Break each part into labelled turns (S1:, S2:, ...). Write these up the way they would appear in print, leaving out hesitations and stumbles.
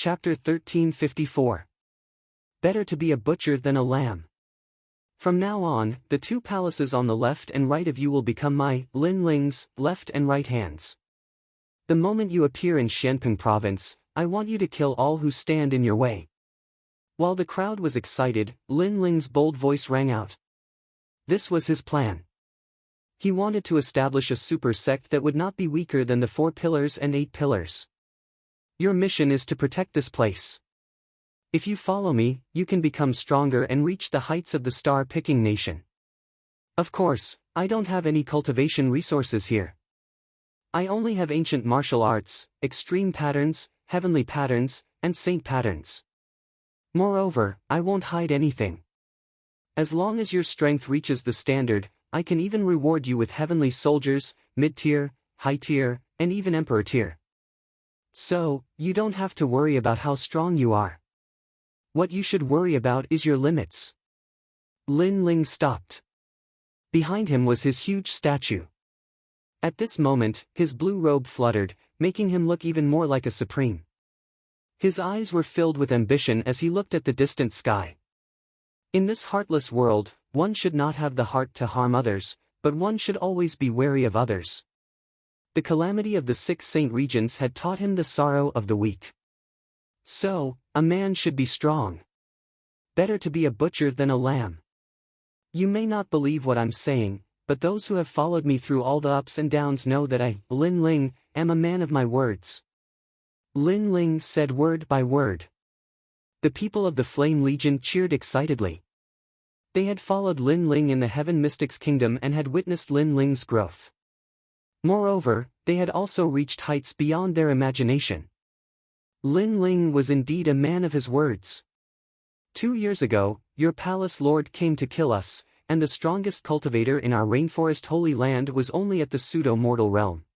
S1: Chapter 1354. Better to be a butcher than a lamb. From now on, the two palaces on the left and right of you will become my, Lin Ling's, left and right hands. The moment you appear in Xianping province, I want you to kill all who stand in your way. While the crowd was excited, Lin Ling's bold voice rang out. This was his plan. He wanted to establish a super sect that would not be weaker than the 4 pillars and 8 pillars. Your mission is to protect this place. If you follow me, you can become stronger and reach the heights of the star-picking nation. Of course, I don't have any cultivation resources here. I only have ancient martial arts, extreme patterns, heavenly patterns, and saint patterns. Moreover, I won't hide anything. As long as your strength reaches the standard, I can even reward you with heavenly soldiers, mid-tier, high-tier, and even emperor tier. So, you don't have to worry about how strong you are. What you should worry about is your limits. Lin Ling stopped. Behind him was his huge statue. At this moment, his blue robe fluttered, making him look even more like a supreme. His eyes were filled with ambition as he looked at the distant sky. In this heartless world, one should not have the heart to harm others, but one should always be wary of others. The calamity of the 6 saint regions had taught him the sorrow of the weak. So, a man should be strong. Better to be a butcher than a lamb. You may not believe what I'm saying, but those who have followed me through all the ups and downs know that I, Lin Ling, am a man of my words. Lin Ling said word by word. The people of the Flame Legion cheered excitedly. They had followed Lin Ling in the Heaven Mystics Kingdom and had witnessed Lin Ling's growth. Moreover, they had also reached heights beyond their imagination. Lin Ling was indeed a man of his words. 2 years ago, your palace lord came to kill us, and the strongest cultivator in our rainforest holy land was only at the pseudo-mortal realm.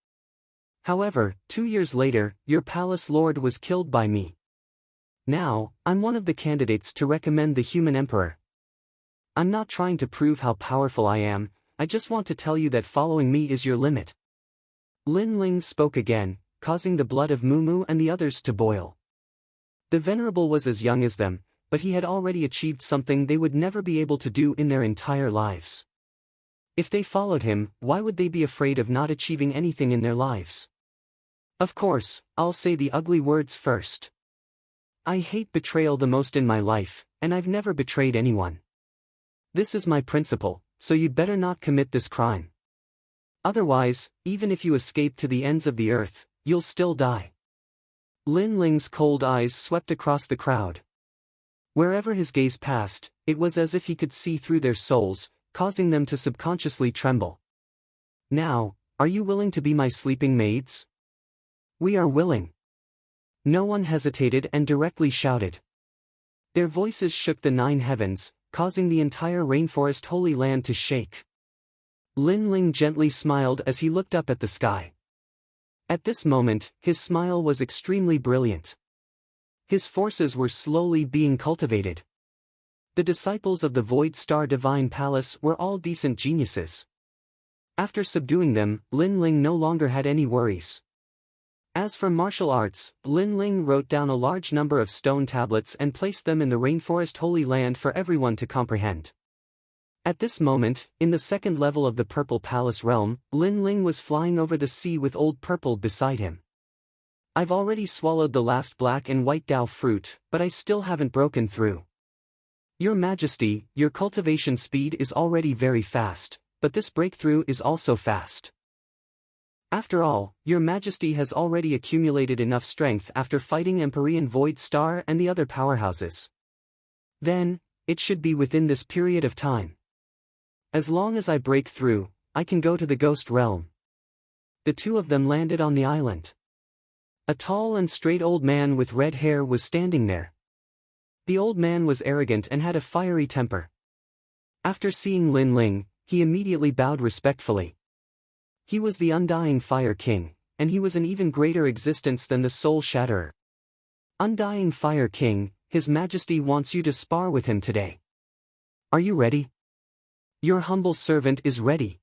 S1: However, 2 years later, your palace lord was killed by me. Now, I'm one of the candidates to recommend the human emperor. I'm not trying to prove how powerful I am, I just want to tell you that following me is your limit. Lin Ling spoke again, causing the blood of Mumu and the others to boil. The Venerable was as young as them, but he had already achieved something they would never be able to do in their entire lives. If they followed him, why would they be afraid of not achieving anything in their lives? Of course, I'll say the ugly words first. I hate betrayal the most in my life, and I've never betrayed anyone. This is my principle, so you'd better not commit this crime. Otherwise, even if you escape to the ends of the earth, you'll still die. Lin Ling's cold eyes swept across the crowd. Wherever his gaze passed, it was as if he could see through their souls, causing them to subconsciously tremble. Now, are you willing to be my sleeping maids? We are willing. No one hesitated and directly shouted. Their voices shook the 9 heavens, causing the entire rainforest holy land to shake. Lin Ling gently smiled as he looked up at the sky. At this moment, his smile was extremely brilliant. His forces were slowly being cultivated. The disciples of the Void Star Divine Palace were all decent geniuses. After subduing them, Lin Ling no longer had any worries. As for martial arts, Lin Ling wrote down a large number of stone tablets and placed them in the rainforest holy land for everyone to comprehend. At this moment, in the 2nd level of the Purple Palace realm, Lin Ling was flying over the sea with Old Purple beside him. I've already swallowed the last black and white Dao fruit, but I still haven't broken through. Your Majesty, your cultivation speed is already very fast, but this breakthrough is also fast. After all, your Majesty has already accumulated enough strength after fighting Empyrean Void Star and the other powerhouses. Then, it should be within this period of time. As long as I break through, I can go to the Ghost Realm. The two of them landed on the island. A tall and straight old man with red hair was standing there. The old man was arrogant and had a fiery temper. After seeing Lin Ling, he immediately bowed respectfully. He was the Undying Fire King, and he was an even greater existence than the Soul Shatterer. Undying Fire King, His Majesty wants you to spar with him today. Are you ready? Your humble servant is ready.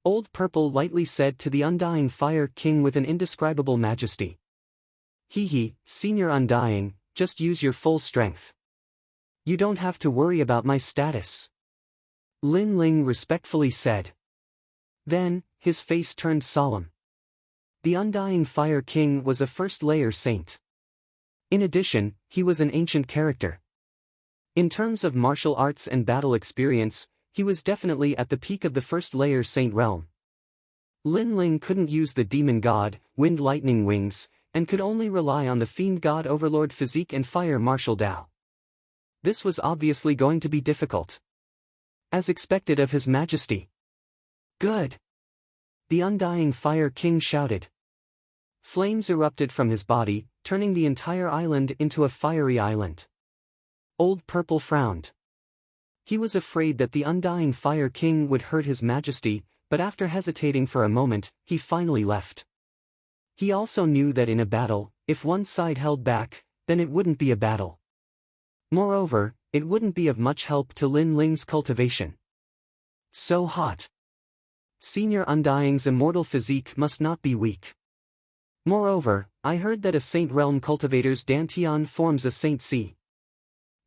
S1: Old Purple lightly said to the Undying Fire King with an indescribable majesty. Hee, Senior Undying, just use your full strength. You don't have to worry about my status. Lin Ling respectfully said. Then, his face turned solemn. The Undying Fire King was a first-layer saint. In addition, he was an ancient character. In terms of martial arts and battle experience, he was definitely at the peak of the first-layer saint realm. Lin Ling couldn't use the demon god, wind lightning wings, and could only rely on the fiend god overlord physique and fire martial Dao. This was obviously going to be difficult. As expected of His Majesty. Good! The Undying Fire King shouted. Flames erupted from his body, turning the entire island into a fiery island. Old Purple frowned. He was afraid that the Undying Fire King would hurt His Majesty, but after hesitating for a moment, he finally left. He also knew that in a battle, if one side held back, then it wouldn't be a battle. Moreover, it wouldn't be of much help to Lin Ling's cultivation. So hot. Senior Undying's immortal physique must not be weak. Moreover, I heard that a Saint Realm cultivator's Dantian forms a Saint C.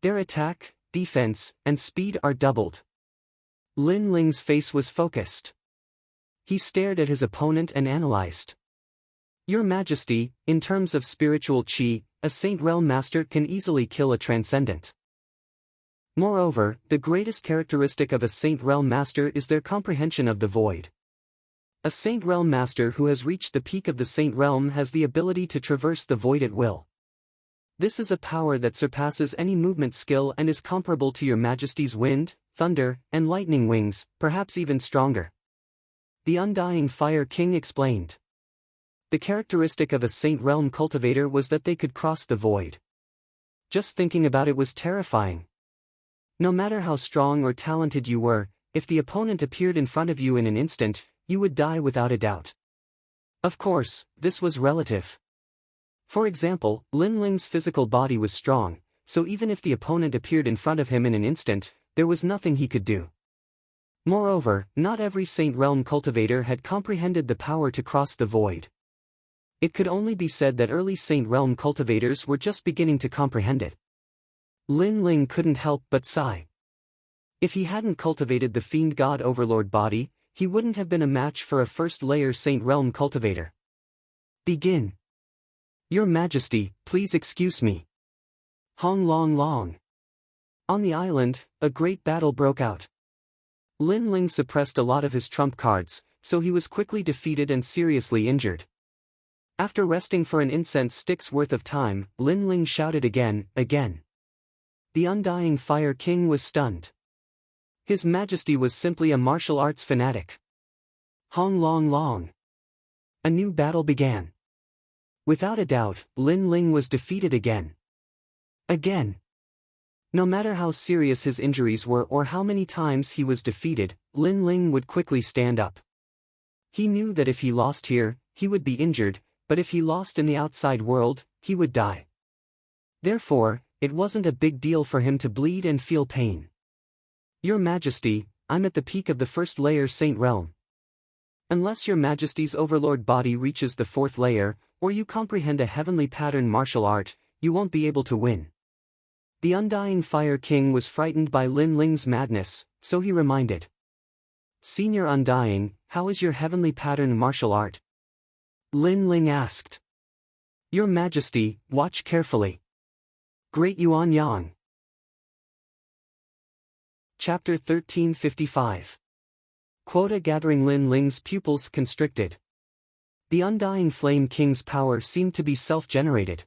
S1: Their attack, defense, and speed are doubled. Lin Ling's face was focused. He stared at his opponent and analyzed. Your Majesty, in terms of spiritual chi, a Saint Realm Master can easily kill a Transcendent. Moreover, the greatest characteristic of a Saint Realm Master is their comprehension of the void. A Saint Realm Master who has reached the peak of the Saint Realm has the ability to traverse the void at will. This is a power that surpasses any movement skill and is comparable to your Majesty's wind, thunder, and lightning wings, perhaps even stronger. The Undying Fire King explained. The characteristic of a Saint Realm cultivator was that they could cross the void. Just thinking about it was terrifying. No matter how strong or talented you were, if the opponent appeared in front of you in an instant, you would die without a doubt. Of course, this was relative. For example, Lin Ling's physical body was strong, so even if the opponent appeared in front of him in an instant, there was nothing he could do. Moreover, not every Saint Realm cultivator had comprehended the power to cross the void. It could only be said that early Saint Realm cultivators were just beginning to comprehend it. Lin Ling couldn't help but sigh. If he hadn't cultivated the Fiend God Overlord body, he wouldn't have been a match for a first-layer Saint Realm cultivator. Begin. Your Majesty, please excuse me. Hong Long Long. On the island, a great battle broke out. Lin Ling suppressed a lot of his trump cards, so he was quickly defeated and seriously injured. After resting for an incense stick's worth of time, Lin Ling shouted again. The Undying Fire King was stunned. His Majesty was simply a martial arts fanatic. Hong Long Long. A new battle began. Without a doubt, Lin Ling was defeated again. No matter how serious his injuries were or how many times he was defeated, Lin Ling would quickly stand up. He knew that if he lost here, he would be injured, but if he lost in the outside world, he would die. Therefore, it wasn't a big deal for him to bleed and feel pain. Your Majesty, I'm at the peak of the first layer Saint Realm. Unless your Majesty's Overlord body reaches the fourth layer, or you comprehend a heavenly pattern martial art, you won't be able to win. The Undying Fire King was frightened by Lin Ling's madness, so he reminded. Senior Undying, how is your heavenly pattern martial art? Lin Ling asked. Your Majesty, watch carefully. Great Yuan Yang. Chapter 1355. Quota gathering. Lin Ling's pupils constricted. The Undying Flame King's power seemed to be self-generated.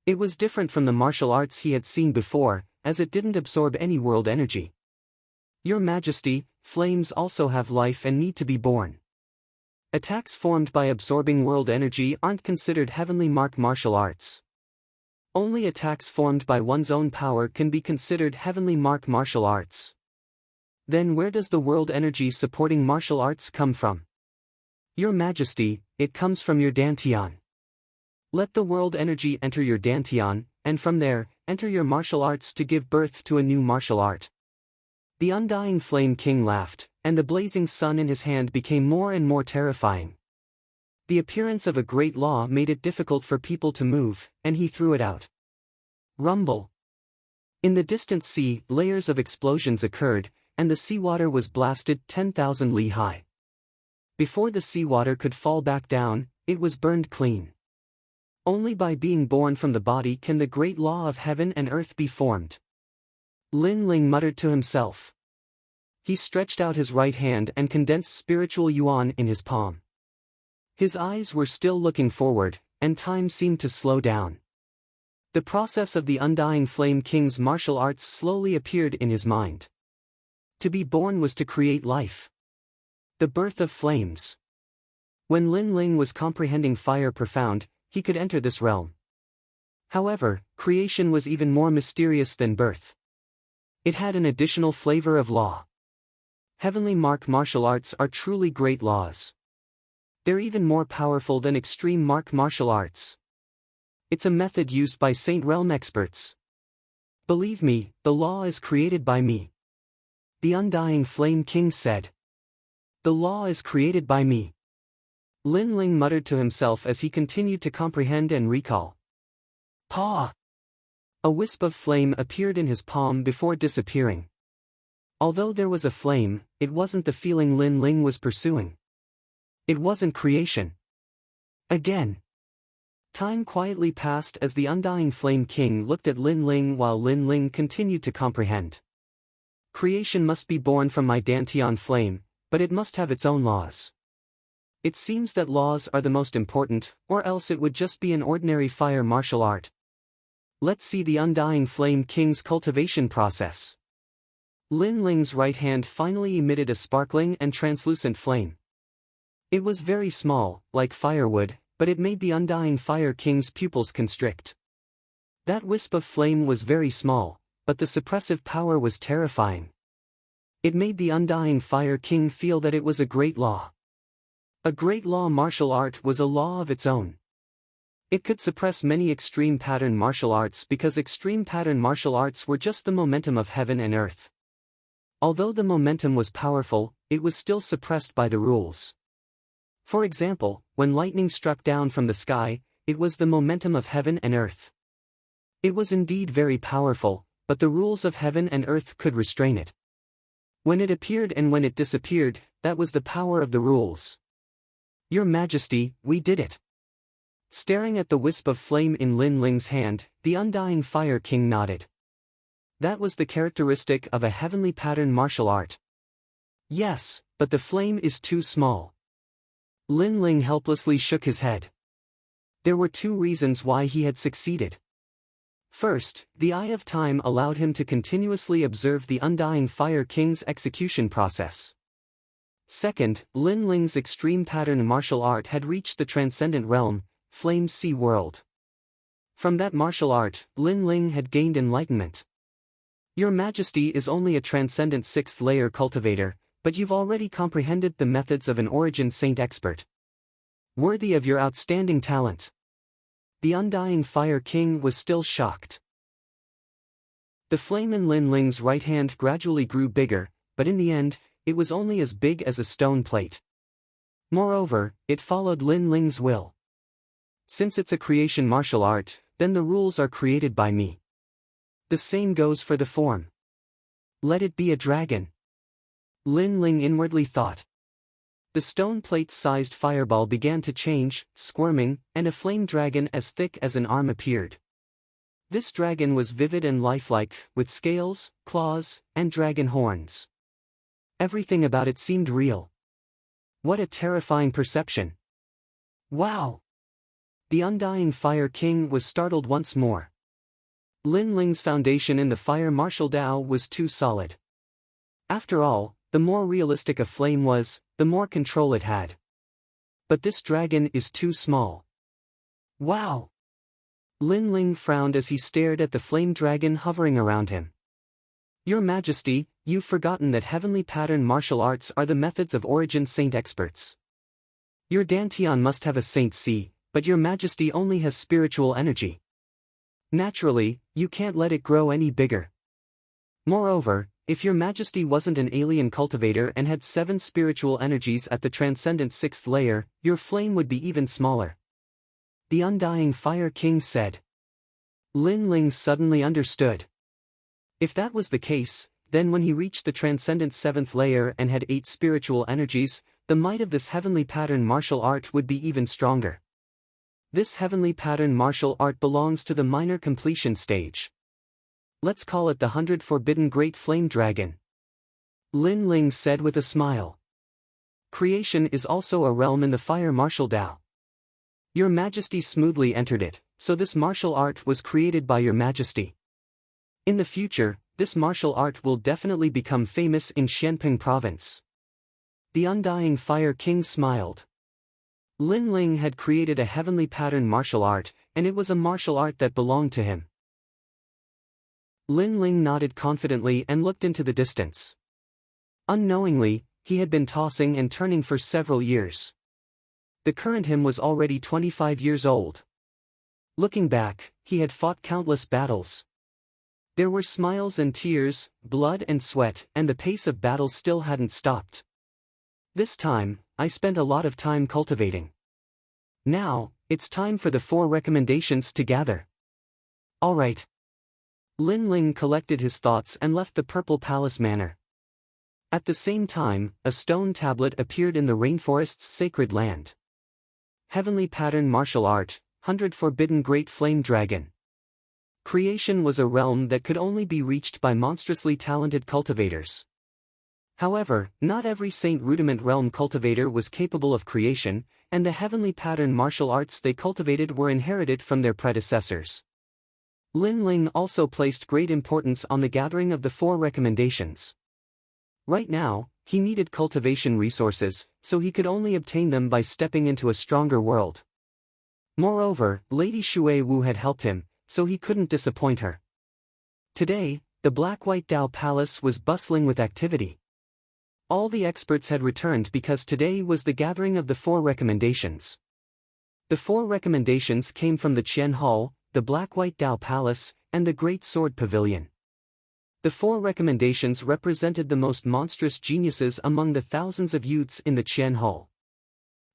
S1: It was different from the martial arts he had seen before, as it didn't absorb any world energy. Your Majesty, flames also have life and need to be born. Attacks formed by absorbing world energy aren't considered heavenly martial arts. Only attacks formed by one's own power can be considered heavenly martial arts. Then where does the world energy supporting martial arts come from? Your Majesty, it comes from your Dantian. Let the world energy enter your Dantian, and from there, enter your martial arts to give birth to a new martial art. The Undying Flame King laughed, and the blazing sun in his hand became more and more terrifying. The appearance of a great law made it difficult for people to move, and he threw it out. Rumble. In the distant sea, layers of explosions occurred, and the seawater was blasted 10,000 li high. Before the seawater could fall back down, it was burned clean. Only by being born from the body can the great law of heaven and earth be formed. Lin Ling muttered to himself. He stretched out his right hand and condensed spiritual yuan in his palm. His eyes were still looking forward, and time seemed to slow down. The process of the Undying Flame King's martial arts slowly appeared in his mind. To be born was to create life. The birth of flames. When Lin Ling was comprehending fire profound, he could enter this realm. However, creation was even more mysterious than birth. It had an additional flavor of law. Heavenly martial arts are truly great laws. They're even more powerful than extreme martial arts. It's a method used by Saint Realm experts. Believe me, the law is created by me. The Undying Flame King said. The law is created by me. Lin Ling muttered to himself as he continued to comprehend and recall. Paw! A wisp of flame appeared in his palm before disappearing. Although there was a flame, it wasn't the feeling Lin Ling was pursuing. It wasn't creation. Again. Time quietly passed as the Undying Flame King looked at Lin Ling while Lin Ling continued to comprehend. Creation must be born from my Dantian flame, but it must have its own laws. It seems that laws are the most important, or else it would just be an ordinary fire martial art. Let's see the Undying Flame King's cultivation process. Lin Ling's right hand finally emitted a sparkling and translucent flame. It was very small, like firewood, but it made the Undying Fire King's pupils constrict. That wisp of flame was very small, but the suppressive power was terrifying. It made the Undying Fire King feel that it was a great law. A great law martial art was a law of its own. It could suppress many extreme pattern martial arts because extreme pattern martial arts were just the momentum of heaven and earth. Although the momentum was powerful, it was still suppressed by the rules. For example, when lightning struck down from the sky, it was the momentum of heaven and earth. It was indeed very powerful, but the rules of heaven and earth could restrain it. When it appeared and when it disappeared, that was the power of the rules. Your Majesty, we did it. Staring at the wisp of flame in Lin Ling's hand, the Undying Fire King nodded. That was the characteristic of a heavenly pattern martial art. Yes, but the flame is too small. Lin Ling helplessly shook his head. There were two reasons why he had succeeded. First, the Eye of Time allowed him to continuously observe the Undying Fire King's execution process. Second, Lin Ling's extreme pattern martial art had reached the transcendent realm, Flame Sea World. From that martial art, Lin Ling had gained enlightenment. Your Majesty is only a transcendent 6th layer cultivator, but you've already comprehended the methods of an origin saint expert. Worthy of your outstanding talent. The Undying Fire King was still shocked. The flame in Lin Ling's right hand gradually grew bigger, but in the end, it was only as big as a stone plate. Moreover, it followed Lin Ling's will. Since it's a creation martial art, then the rules are created by me. The same goes for the form. Let it be a dragon. Lin Ling inwardly thought. The stone plate-sized fireball began to change, squirming, and a flame dragon as thick as an arm appeared. This dragon was vivid and lifelike, with scales, claws, and dragon horns. Everything about it seemed real. What a terrifying perception. Wow! The Undying Fire King was startled once more. Lin Ling's foundation in the fire martial Dao was too solid. After all, the more realistic a flame was, the more control it had. But this dragon is too small. Wow! Lin Ling frowned as he stared at the flame dragon hovering around him. Your Majesty, you've forgotten that heavenly pattern martial arts are the methods of origin saint experts. Your Dantian must have a saint C, but your Majesty only has spiritual energy. Naturally, you can't let it grow any bigger. Moreover, if your majesty wasn't an alien cultivator and had 7 spiritual energies at the transcendent 6th layer, your flame would be even smaller. The Undying Fire King said. Lin Ling suddenly understood. If that was the case, then when he reached the transcendent 7th layer and had 8 spiritual energies, the might of this heavenly pattern martial art would be even stronger. This heavenly pattern martial art belongs to the minor completion stage. Let's call it the 100 Forbidden Great Flame Dragon. Lin Ling said with a smile. Creation is also a realm in the Fire Martial Tao. Your Majesty smoothly entered it, so this martial art was created by your Majesty. In the future, this martial art will definitely become famous in Xianping province. The Undying Fire King smiled. Lin Ling had created a heavenly pattern martial art, and it was a martial art that belonged to him. Lin Ling nodded confidently and looked into the distance. Unknowingly, he had been tossing and turning for several years. The current him was already 25 years old. Looking back, he had fought countless battles. There were smiles and tears, blood and sweat, and the pace of battle still hadn't stopped. This time, I spent a lot of time cultivating. Now, it's time for the 4 recommendations to gather. Alright. Lin Ling collected his thoughts and left the Purple Palace Manor. At the same time, a stone tablet appeared in the rainforest's sacred land. Heavenly Pattern Martial Art, 100 Forbidden Great Flame Dragon. Creation was a realm that could only be reached by monstrously talented cultivators. However, not every Saint Rudiment Realm cultivator was capable of creation, and the heavenly pattern martial arts they cultivated were inherited from their predecessors. Lin Ling also placed great importance on the gathering of the 4 recommendations. Right now, he needed cultivation resources, so he could only obtain them by stepping into a stronger world. Moreover, Lady Shui Wu had helped him, so he couldn't disappoint her. Today, the Black-White Dao Palace was bustling with activity. All the experts had returned because today was the gathering of the 4 recommendations. The 4 recommendations came from the Qian Hall, the Black-White Dao Palace, and the Great Sword Pavilion. The 4 recommendations represented the most monstrous geniuses among the thousands of youths in the Qian Hall.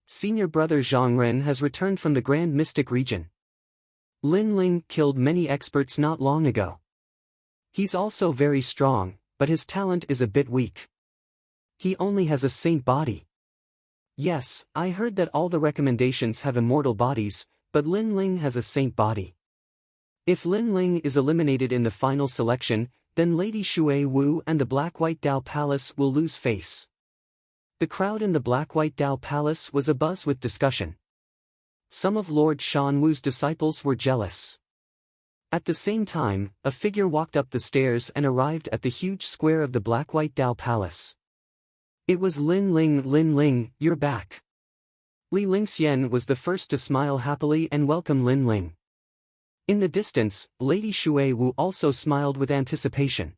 S1: Senior brother Zhang Ren has returned from the Grand Mystic region. Lin Ling killed many experts not long ago. He's also very strong, but his talent is a bit weak. He only has a saint body. Yes, I heard that all the recommendations have immortal bodies, but Lin Ling has a saint body. If Lin Ling is eliminated in the final selection, then Lady Shui Wu and the Black-White Dao Palace will lose face. The crowd in the Black-White Dao Palace was abuzz with discussion. Some of Lord Shan Wu's disciples were jealous. At the same time, a figure walked up the stairs and arrived at the huge square of the Black-White Dao Palace. It was Lin Ling. Lin Ling, you're back. Li Lingxian was the first to smile happily and welcome Lin Ling. In the distance, Lady Shui Wu also smiled with anticipation.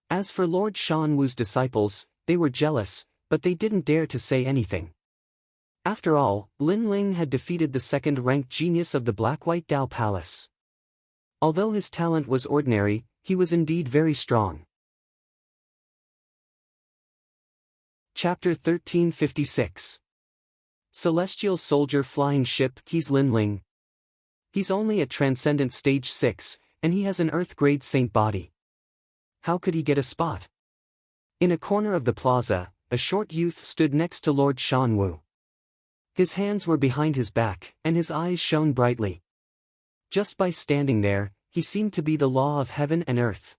S1: As for Lord Shan Wu's disciples, they were jealous, but they didn't dare to say anything. After all, Lin Ling had defeated the second-ranked genius of the Black-White Dao Palace. Although his talent was ordinary, he was indeed very strong. Chapter 1356. Celestial Soldier Flying Ship. He's Lin Ling. He's only at Transcendent Stage 6, and he has an Earth-grade saint body. How could he get a spot? In a corner of the plaza, a short youth stood next to Lord Shan Wu. His hands were behind his back, and his eyes shone brightly. Just by standing there, he seemed to be the law of heaven and earth.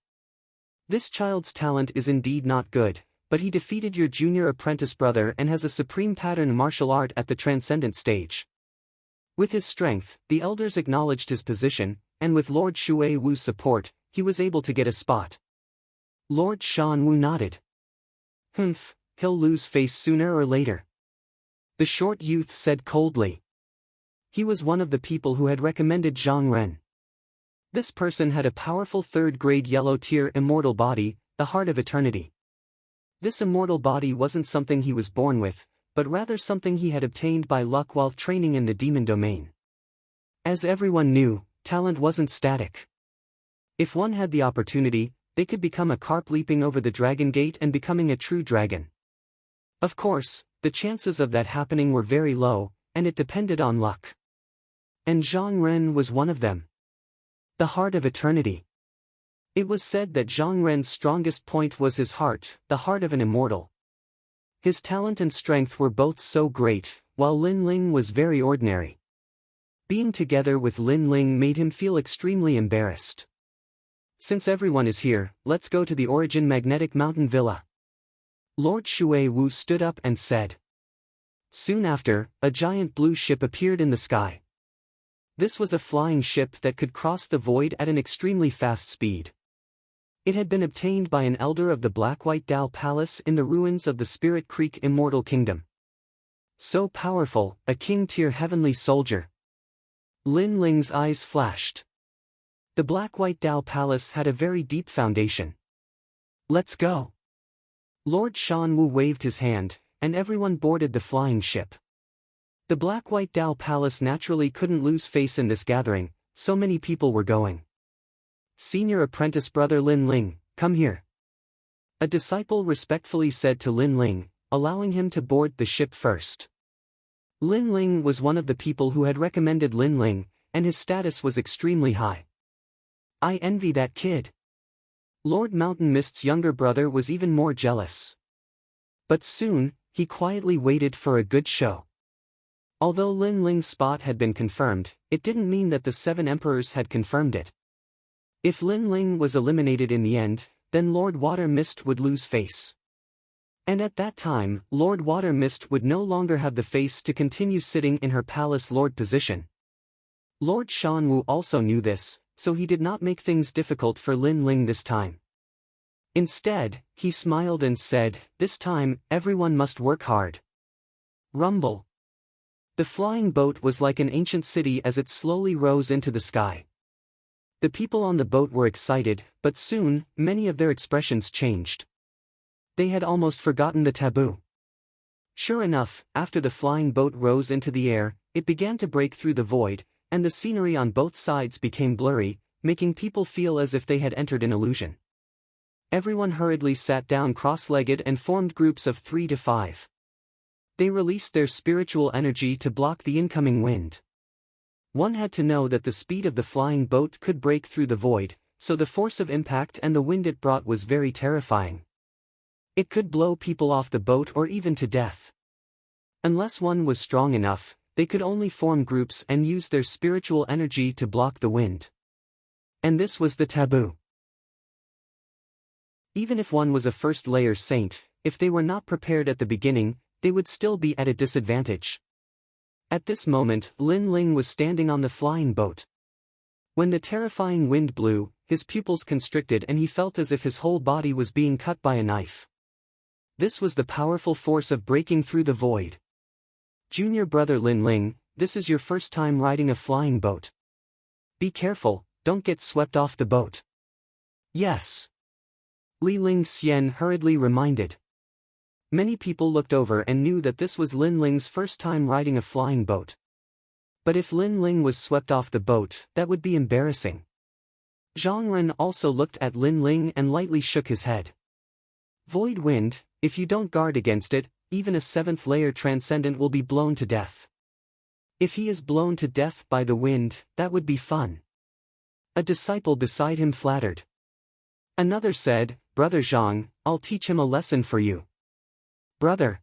S1: This child's talent is indeed not good, but he defeated your junior apprentice brother and has a supreme pattern martial art at the transcendent stage. With his strength, the elders acknowledged his position, and with Lord Shui Wu's support, he was able to get a spot. Lord Shan Wu nodded. Humph, he'll lose face sooner or later. The short youth said coldly. He was one of the people who had recommended Zhang Ren. This person had a powerful third-grade yellow-tier immortal body, the Heart of Eternity. This immortal body wasn't something he was born with, but rather something he had obtained by luck while training in the demon domain. As everyone knew, talent wasn't static. If one had the opportunity, they could become a carp leaping over the dragon gate and becoming a true dragon. Of course, the chances of that happening were very low, and it depended on luck. And Zhang Ren was one of them. The heart of eternity. It was said that Zhang Ren's strongest point was his heart, the heart of an immortal. His talent and strength were both so great, while Lin Ling was very ordinary. Being together with Lin Ling made him feel extremely embarrassed. Since everyone is here, let's go to the Origin Magnetic Mountain Villa. Lord Shui Wu stood up and said. Soon after, a giant blue ship appeared in the sky. This was a flying ship that could cross the void at an extremely fast speed. It had been obtained by an elder of the Black-White Dao Palace in the ruins of the Spirit Creek Immortal Kingdom. So powerful, a king-tier heavenly soldier. Lin Ling's eyes flashed. The Black-White Dao Palace had a very deep foundation. Let's go. Lord Shan Wu waved his hand, and everyone boarded the flying ship. The Black-White Dao Palace naturally couldn't lose face in this gathering, so many people were going. Senior apprentice brother Lin Ling, come here. A disciple respectfully said to Lin Ling, allowing him to board the ship first. Lin Ling was one of the people who had recommended Lin Ling, and his status was extremely high. I envy that kid. Lord Mountain Mist's younger brother was even more jealous. But soon, he quietly waited for a good show. Although Lin Ling's spot had been confirmed, it didn't mean that the 7 emperors had confirmed it. If Lin Ling was eliminated in the end, then Lord Water Mist would lose face. And at that time, Lord Water Mist would no longer have the face to continue sitting in her palace lord position. Lord Shan Wu also knew this, so he did not make things difficult for Lin Ling this time. Instead, he smiled and said, this time, everyone must work hard. Rumble. The flying boat was like an ancient city as it slowly rose into the sky. The people on the boat were excited, but soon, many of their expressions changed. They had almost forgotten the taboo. Sure enough, after the flying boat rose into the air, it began to break through the void, and the scenery on both sides became blurry, making people feel as if they had entered an illusion. Everyone hurriedly sat down cross-legged and formed groups of 3 to 5. They released their spiritual energy to block the incoming wind. One had to know that the speed of the flying boat could break through the void, so the force of impact and the wind it brought was very terrifying. It could blow people off the boat or even to death. Unless one was strong enough, they could only form groups and use their spiritual energy to block the wind. And this was the taboo. Even if one was a first-layer saint, if they were not prepared at the beginning, they would still be at a disadvantage. At this moment, Lin Ling was standing on the flying boat. When the terrifying wind blew, his pupils constricted and he felt as if his whole body was being cut by a knife. This was the powerful force of breaking through the void. Junior brother Lin Ling, this is your first time riding a flying boat. Be careful, don't get swept off the boat. Yes. Li Ling Xian hurriedly reminded. Many people looked over and knew that this was Lin Ling's first time riding a flying boat. But if Lin Ling was swept off the boat, that would be embarrassing. Zhang Ren also looked at Lin Ling and lightly shook his head. Void wind, if you don't guard against it, even a 7th-layer transcendent will be blown to death. If he is blown to death by the wind, that would be fun. A disciple beside him flattered. Another said, Brother Zhang, I'll teach him a lesson for you. Brother.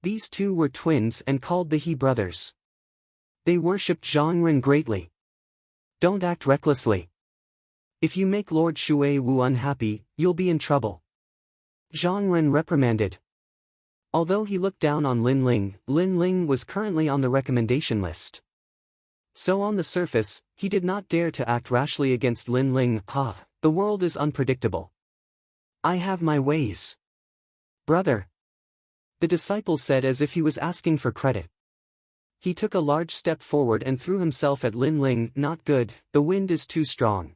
S1: These two were twins and called the He brothers. They worshipped Zhang Ren greatly. Don't act recklessly. If you make Lord Shui Wu unhappy, you'll be in trouble. Zhang Ren reprimanded. Although he looked down on Lin Ling was currently on the recommendation list. So on the surface, he did not dare to act rashly against Lin Ling. The world is unpredictable. I have my ways. Brother. The disciple said as if he was asking for credit. He took a large step forward and threw himself at Lin Ling. Not good, the wind is too strong.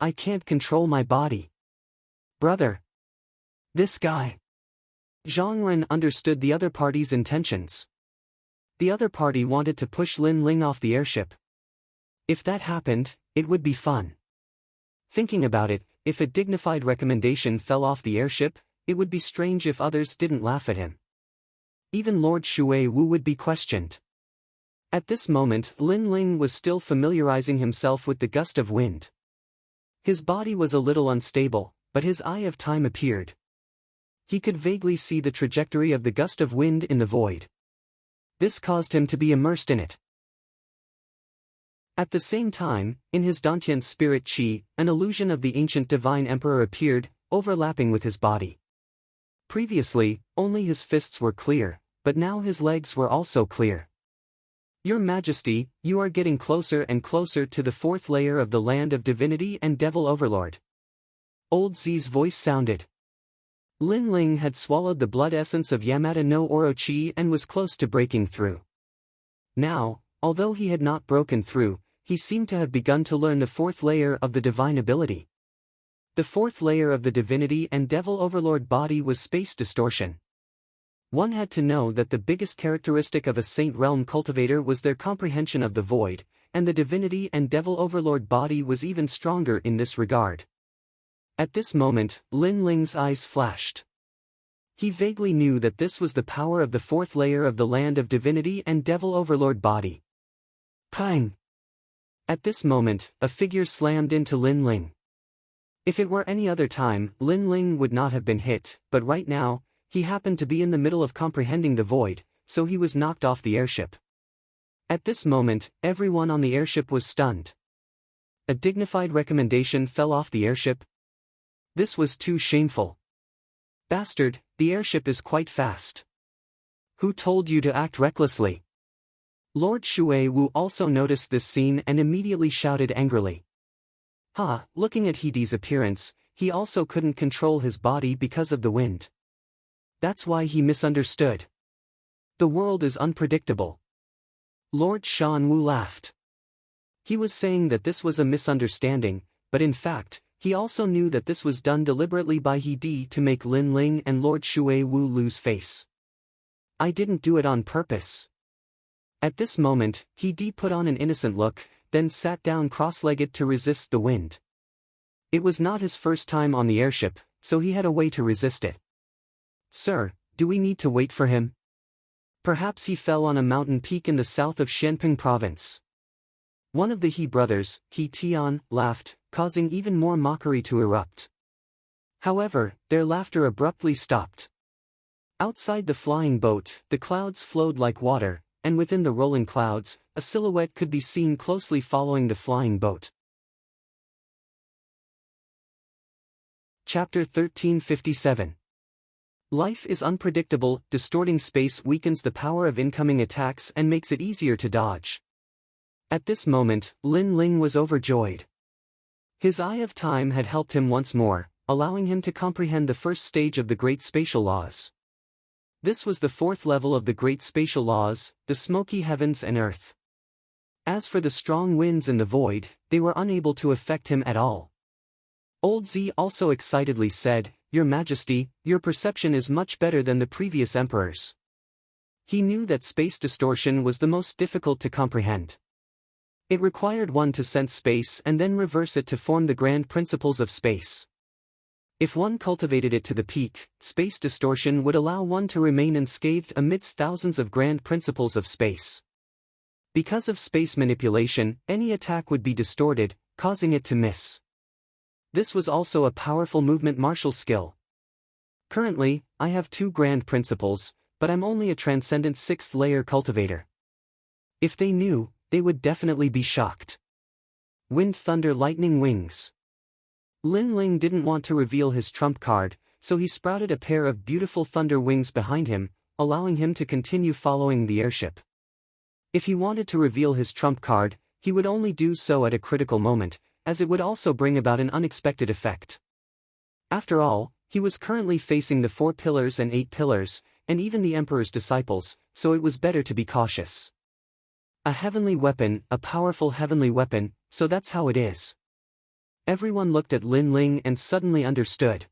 S1: I can't control my body. Brother. This guy. Zhang Ren understood the other party's intentions. The other party wanted to push Lin Ling off the airship. If that happened, it would be fun. Thinking about it, if a dignified recommendation fell off the airship, it would be strange if others didn't laugh at him. Even Lord Shui Wu would be questioned. At this moment, Lin Ling was still familiarizing himself with the gust of wind. His body was a little unstable, but his eye of time appeared. He could vaguely see the trajectory of the gust of wind in the void. This caused him to be immersed in it. At the same time, in his Dantian spirit chi, an illusion of the ancient divine emperor appeared, overlapping with his body. Previously, only his fists were clear, but now his legs were also clear. Your Majesty, you are getting closer and closer to the fourth layer of the land of divinity and devil overlord. Old Z's voice sounded. Lin Ling had swallowed the blood essence of Yamada no Orochi and was close to breaking through. Now, although he had not broken through, he seemed to have begun to learn the fourth layer of the divine ability. The fourth layer of the divinity and devil overlord body was space distortion. One had to know that the biggest characteristic of a Saint Realm cultivator was their comprehension of the void, and the divinity and devil overlord body was even stronger in this regard. At this moment, Lin Ling's eyes flashed. He vaguely knew that this was the power of the fourth layer of the land of divinity and devil overlord body. Pang! At this moment, a figure slammed into Lin Ling. If it were any other time, Lin Ling would not have been hit, but right now, he happened to be in the middle of comprehending the void, so he was knocked off the airship. At this moment, everyone on the airship was stunned. A dignified recommendation fell off the airship. This was too shameful. Bastard, the airship is quite fast. Who told you to act recklessly? Lord Shui Wu also noticed this scene and immediately shouted angrily. Looking at Heedi's appearance, he also couldn't control his body because of the wind. That's why he misunderstood. The world is unpredictable. Lord Shan Wu laughed. He was saying that this was a misunderstanding, but in fact, he also knew that this was done deliberately by Heedi to make Lin Ling and Lord Shui Wu lose face. I didn't do it on purpose. At this moment, Heedi put on an innocent look, then sat down cross-legged to resist the wind. It was not his first time on the airship, so he had a way to resist it. Sir, do we need to wait for him? Perhaps he fell on a mountain peak in the south of Shenping province. One of the He brothers, He Tian, laughed, causing even more mockery to erupt. However, their laughter abruptly stopped. Outside the flying boat, the clouds flowed like water, and within the rolling clouds, a silhouette could be seen closely following the flying boat. Chapter 1357. Life is unpredictable, distorting space weakens the power of incoming attacks and makes it easier to dodge. At this moment, Lin Ling was overjoyed. His eye of time had helped him once more, allowing him to comprehend the first stage of the Great Spatial Laws. This was the fourth level of the Great Spatial Laws, the smoky heavens and earth. As for the strong winds in the void, they were unable to affect him at all. Old Z also excitedly said, Your Majesty, your perception is much better than the previous emperors. He knew that space distortion was the most difficult to comprehend. It required one to sense space and then reverse it to form the grand principles of space. If one cultivated it to the peak, space distortion would allow one to remain unscathed amidst thousands of grand principles of space. Because of space manipulation, any attack would be distorted, causing it to miss. This was also a powerful movement martial skill. Currently, I have 2 grand principles, but I'm only a transcendent 6th layer cultivator. If they knew, they would definitely be shocked. Wind, thunder, lightning, wings. Lin Ling didn't want to reveal his trump card, so he sprouted a pair of beautiful thunder wings behind him, allowing him to continue following the airship. If he wanted to reveal his trump card, he would only do so at a critical moment, as it would also bring about an unexpected effect. After all, he was currently facing the 4 pillars and 8 pillars, and even the Emperor's disciples, so it was better to be cautious. A heavenly weapon, a powerful heavenly weapon, so that's how it is. Everyone looked at Lin Ling and suddenly understood.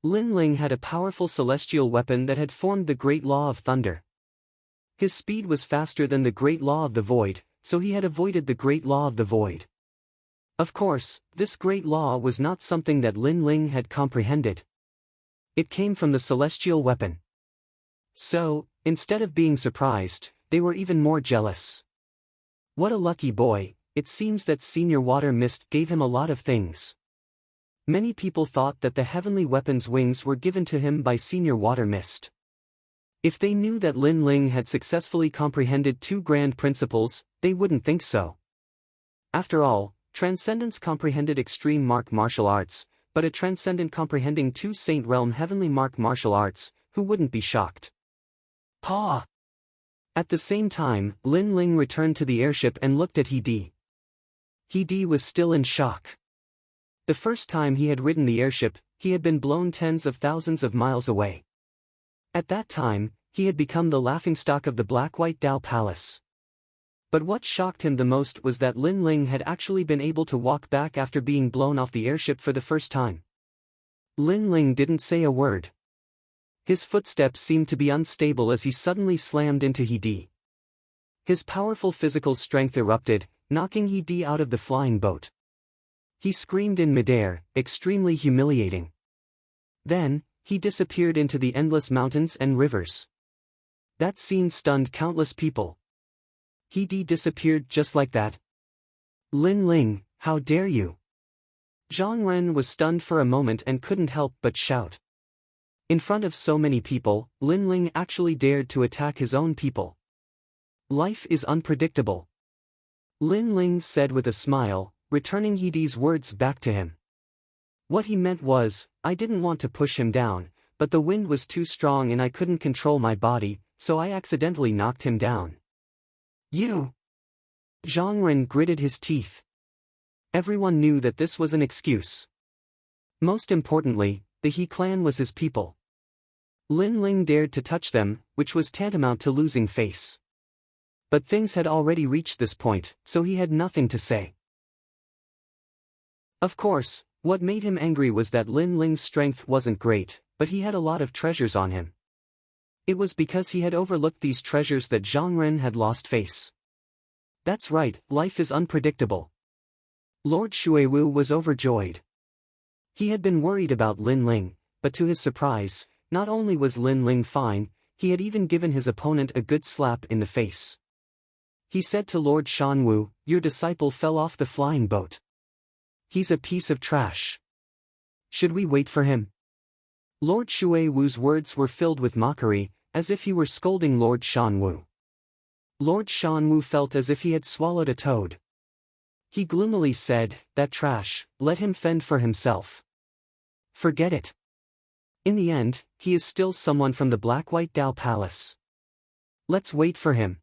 S1: Lin Ling had a powerful celestial weapon that had formed the Great Law of Thunder. His speed was faster than the Great Law of the Void, so he had avoided the Great Law of the Void. Of course, this great law was not something that Lin Ling had comprehended. It came from the celestial weapon. So, instead of being surprised, they were even more jealous. What a lucky boy, it seems that Senior Water Mist gave him a lot of things. Many people thought that the heavenly weapon's wings were given to him by Senior Water Mist. If they knew that Lin Ling had successfully comprehended two grand principles, they wouldn't think so. After all, Transcendence comprehended extreme martial arts, but a Transcendent comprehending two Saint Realm heavenly martial arts, who wouldn't be shocked? Paw! At the same time, Lin Ling returned to the airship and looked at He-Di. He-Di was still in shock. The first time he had ridden the airship, he had been blown tens of thousands of miles away. At that time, he had become the laughingstock of the Black-White Dao Palace. But what shocked him the most was that Lin Ling had actually been able to walk back after being blown off the airship for the first time. Lin Ling didn't say a word. His footsteps seemed to be unstable as he suddenly slammed into He-Di. His powerful physical strength erupted, knocking He-Di out of the flying boat. He screamed in midair, extremely humiliating. Then, he disappeared into the endless mountains and rivers. That scene stunned countless people. He-Di disappeared just like that. Lin Ling, how dare you? Zhang Ren was stunned for a moment and couldn't help but shout. In front of so many people, Lin Ling actually dared to attack his own people. Life is unpredictable. Lin Ling said with a smile, returning He-Di's words back to him. What he meant was, I didn't want to push him down, but the wind was too strong and I couldn't control my body, so I accidentally knocked him down. You! Zhang Ren gritted his teeth. Everyone knew that this was an excuse. Most importantly, the He clan was his people. Lin Ling dared to touch them, which was tantamount to losing face. But things had already reached this point, so he had nothing to say. Of course, what made him angry was that Lin Ling's strength wasn't great, but he had a lot of treasures on him. It was because he had overlooked these treasures that Zhang Ren had lost face. That's right, life is unpredictable. Lord Xuewu was overjoyed. He had been worried about Lin Ling, but to his surprise, not only was Lin Ling fine, he had even given his opponent a good slap in the face. He said to Lord Shanwu, your disciple fell off the flying boat. He's a piece of trash. Should we wait for him? Lord Xuewu's words were filled with mockery, as if he were scolding Lord Shanwu. Lord Shanwu felt as if he had swallowed a toad. He gloomily said, that trash, let him fend for himself. Forget it. In the end, he is still someone from the Black-White Dao Palace. Let's wait for him.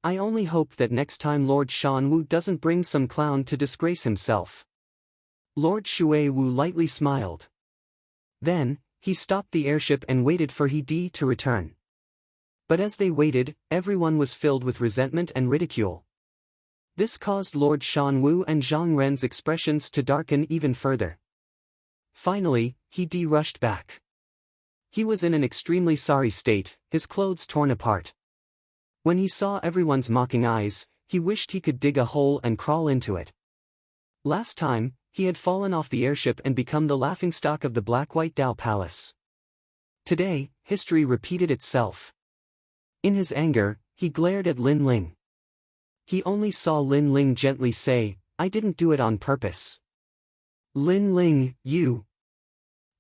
S1: I only hope that next time Lord Shanwu doesn't bring some clown to disgrace himself. Lord Xuewu lightly smiled. Then, he stopped the airship and waited for He-Di to return. But as they waited, everyone was filled with resentment and ridicule. This caused Lord Shanwu and Zhang Ren's expressions to darken even further. Finally, He-Di rushed back. He was in an extremely sorry state, his clothes torn apart. When he saw everyone's mocking eyes, he wished he could dig a hole and crawl into it. Last time, he had fallen off the airship and become the laughingstock of the Black-White Dao Palace. Today, history repeated itself. In his anger, he glared at Lin Ling. He only saw Lin Ling gently say, I didn't do it on purpose. Lin Ling, you.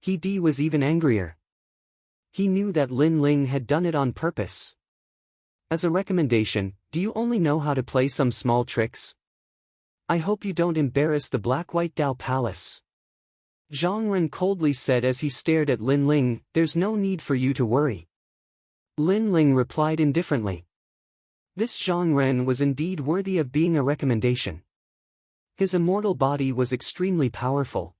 S1: He-Di was even angrier. He knew that Lin Ling had done it on purpose. As a recommendation, do you only know how to play some small tricks? I hope you don't embarrass the Black-White Dao Palace. Zhang Ren coldly said as he stared at Lin Ling, there's no need for you to worry. Lin Ling replied indifferently. This Zhang Ren was indeed worthy of being a recommendation. His immortal body was extremely powerful.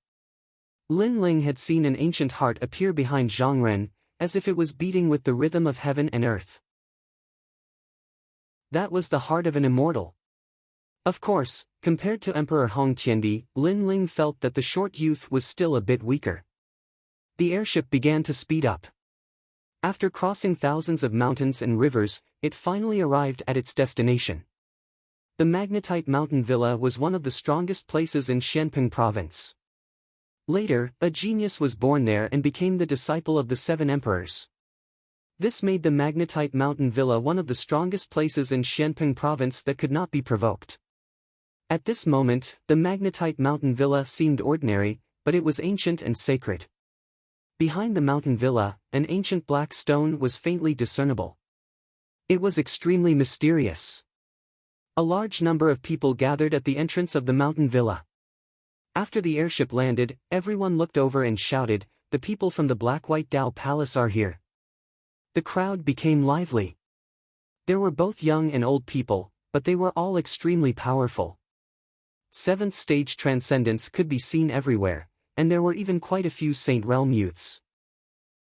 S1: Lin Ling had seen an ancient heart appear behind Zhang Ren, as if it was beating with the rhythm of heaven and earth. That was the heart of an immortal. Of course, compared to Emperor Hong Qiandi, Lin Ling felt that the short youth was still a bit weaker. The airship began to speed up. After crossing thousands of mountains and rivers, it finally arrived at its destination. The magnetite mountain villa was one of the strongest places in Xianping province. Later, a genius was born there and became the disciple of the 7 emperors. This made the magnetite mountain villa one of the strongest places in Xianping province that could not be provoked. At this moment, the magnetite mountain villa seemed ordinary, but it was ancient and sacred. Behind the mountain villa, an ancient black stone was faintly discernible. It was extremely mysterious. A large number of people gathered at the entrance of the mountain villa. After the airship landed, everyone looked over and shouted, "The people from the Black-White Dao Palace are here." The crowd became lively. There were both young and old people, but they were all extremely powerful. 7th stage transcendence could be seen everywhere, and there were even quite a few Saint Realm youths.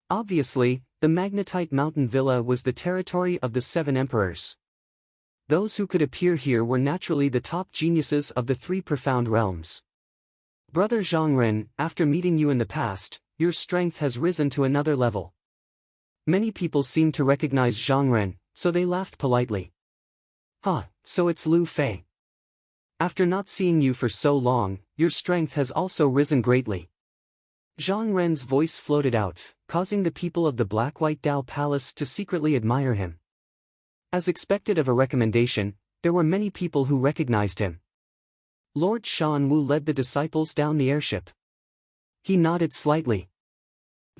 S1: Obviously, the magnetite mountain villa was the territory of the 7 emperors. Those who could appear here were naturally the top geniuses of the 3 profound realms. Brother Zhongren, after meeting you in the past, your strength has risen to another level. Many people seemed to recognize Zhongren, so they laughed politely. So it's Lu Fei. After not seeing you for so long, your strength has also risen greatly. Zhongren's voice floated out, causing the people of the Black-White Dao Palace to secretly admire him. As expected of a recommendation, there were many people who recognized him. Lord Shan Wu led the disciples down the airship. He nodded slightly.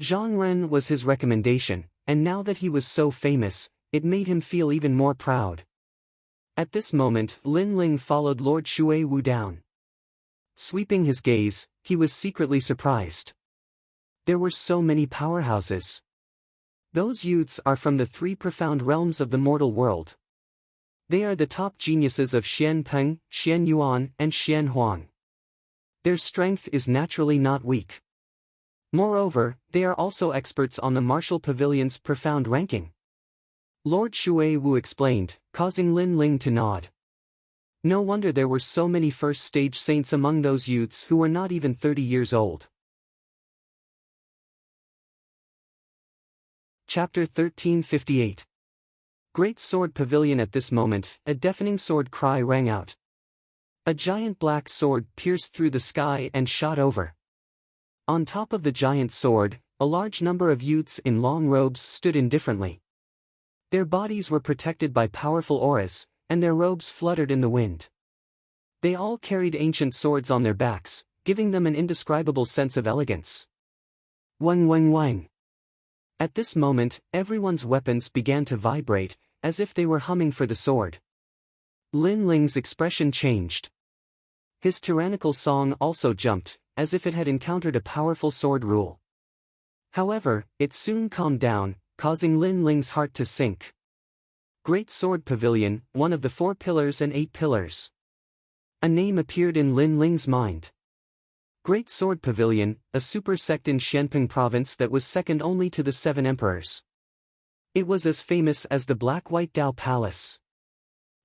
S1: Zhongren was his recommendation, and now that he was so famous, it made him feel even more proud. At this moment, Lin Ling followed Lord Shui Wu down. Sweeping his gaze, he was secretly surprised. There were so many powerhouses. Those youths are from the 3 profound realms of the mortal world. They are the top geniuses of Xianpeng, Xianyuan, and Xianhuang. Their strength is naturally not weak. Moreover, they are also experts on the martial pavilion's profound ranking. Lord Shui Wu explained, causing Lin Ling to nod. No wonder there were so many first-stage saints among those youths who were not even 30 years old. Chapter 1358. Great Sword Pavilion. At this moment, a deafening sword cry rang out. A giant black sword pierced through the sky and shot over. On top of the giant sword, a large number of youths in long robes stood indifferently. Their bodies were protected by powerful auras, and their robes fluttered in the wind. They all carried ancient swords on their backs, giving them an indescribable sense of elegance. Wang wang wang. At this moment, everyone's weapons began to vibrate, as if they were humming for the sword. Lin Ling's expression changed. His tyrannical song also jumped, as if it had encountered a powerful sword rule. However, it soon calmed down, causing Lin Ling's heart to sink. Great Sword Pavilion, one of the 4 pillars and 8 pillars. A name appeared in Lin Ling's mind. Great Sword Pavilion, a super sect in Xianping province that was second only to the 7 emperors. It was as famous as the Black-White Dao Palace.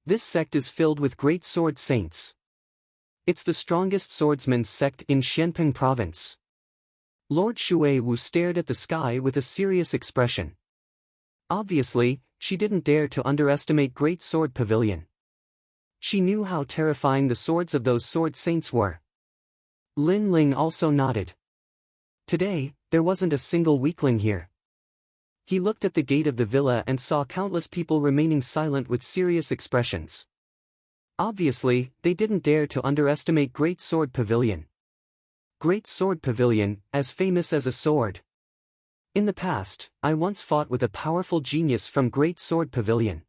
S1: This sect is filled with great sword saints. It's the strongest swordsman's sect in Xianping province. Lord Shui Wu stared at the sky with a serious expression. Obviously, she didn't dare to underestimate Great Sword Pavilion. She knew how terrifying the swords of those sword saints were. Lin Ling also nodded. Today, there wasn't a single weakling here. He looked at the gate of the villa and saw countless people remaining silent with serious expressions. Obviously, they didn't dare to underestimate Great Sword Pavilion. Great Sword Pavilion, as famous as a sword. In the past, I once fought with a powerful genius from Great Sword Pavilion.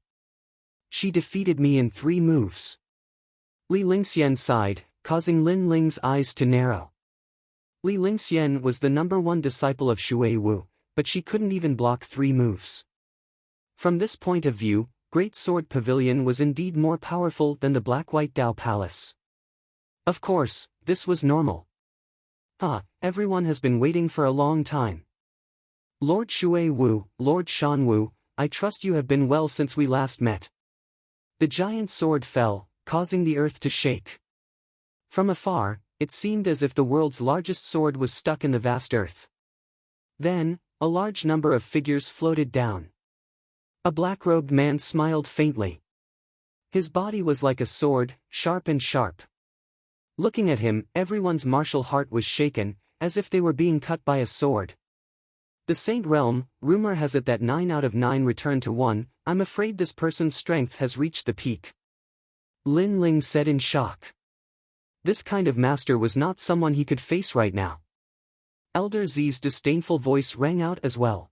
S1: She defeated me in 3 moves. Li Lingxian sighed, causing Lin Ling's eyes to narrow. Li Lingxian was the #1 disciple of Shui Wu, but she couldn't even block 3 moves. From this point of view, Great Sword Pavilion was indeed more powerful than the Black-White Dao Palace. Of course, this was normal. Everyone has been waiting for a long time. Lord Shui Wu, Lord Shan Wu, I trust you have been well since we last met. The giant sword fell, causing the earth to shake. From afar, it seemed as if the world's largest sword was stuck in the vast earth. Then, a large number of figures floated down. A black-robed man smiled faintly. His body was like a sword, sharp and sharp. Looking at him, everyone's martial heart was shaken, as if they were being cut by a sword. The Saint Realm, rumor has it that 9 out of 9 return to 1, I'm afraid this person's strength has reached the peak. Lin Ling said in shock. This kind of master was not someone he could face right now. Elder Z's disdainful voice rang out as well.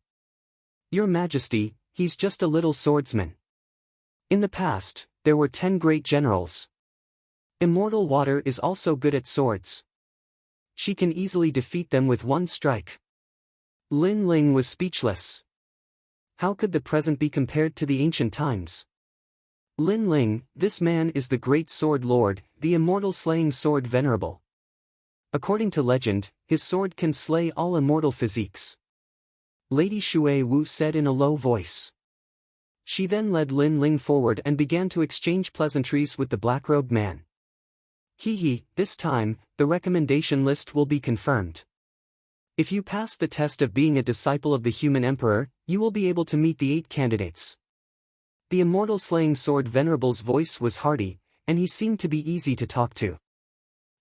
S1: Your Majesty, he's just a little swordsman. In the past, there were 10 great generals. Immortal Water is also good at swords. She can easily defeat them with one strike. Lin Ling was speechless. How could the present be compared to the ancient times? Lin Ling, this man is the great sword lord, the immortal slaying sword venerable. According to legend, his sword can slay all immortal physiques. Lady Shui Wu said in a low voice. She then led Lin Ling forward and began to exchange pleasantries with the black-robed man. This time, the recommendation list will be confirmed. If you pass the test of being a disciple of the human emperor, you will be able to meet the 8 candidates. The immortal slaying sword venerable's voice was hearty, and he seemed to be easy to talk to.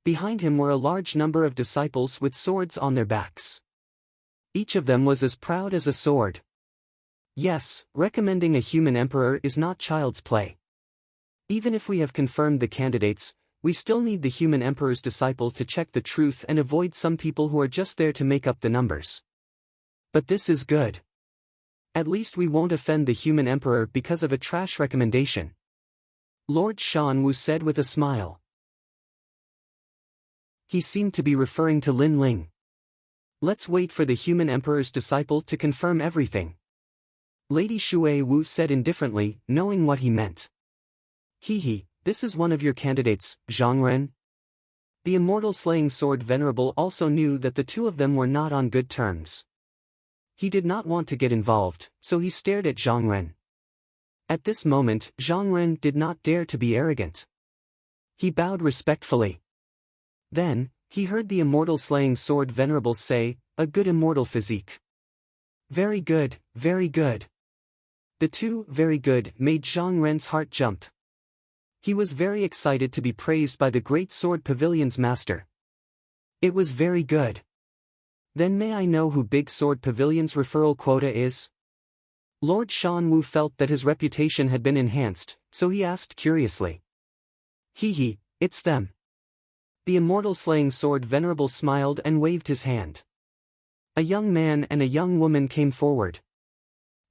S1: Behind him were a large number of disciples with swords on their backs. Each of them was as proud as a sword. Yes, recommending a human emperor is not child's play. Even if we have confirmed the candidates, we still need the human emperor's disciple to check the truth and avoid some people who are just there to make up the numbers. But this is good. At least we won't offend the human emperor because of a trash recommendation. Lord Shan Wu said with a smile. He seemed to be referring to Lin Ling. Let's wait for the human emperor's disciple to confirm everything. Lady Shui Wu said indifferently, knowing what he meant. This is one of your candidates, Zhang Ren. The immortal slaying sword venerable also knew that the two of them were not on good terms. He did not want to get involved, so he stared at Zhang Ren. At this moment, Zhang Ren did not dare to be arrogant. He bowed respectfully. Then, he heard the immortal slaying sword venerable say, a good immortal physique. Very good, very good. The two, very good, made Zhang Ren's heart jump. He was very excited to be praised by the Great Sword Pavilion's master. It was very good. Then may I know who Big Sword Pavilion's referral quota is? Lord Shan Wu felt that his reputation had been enhanced, so he asked curiously. It's them. The immortal slaying sword venerable smiled and waved his hand. A young man and a young woman came forward.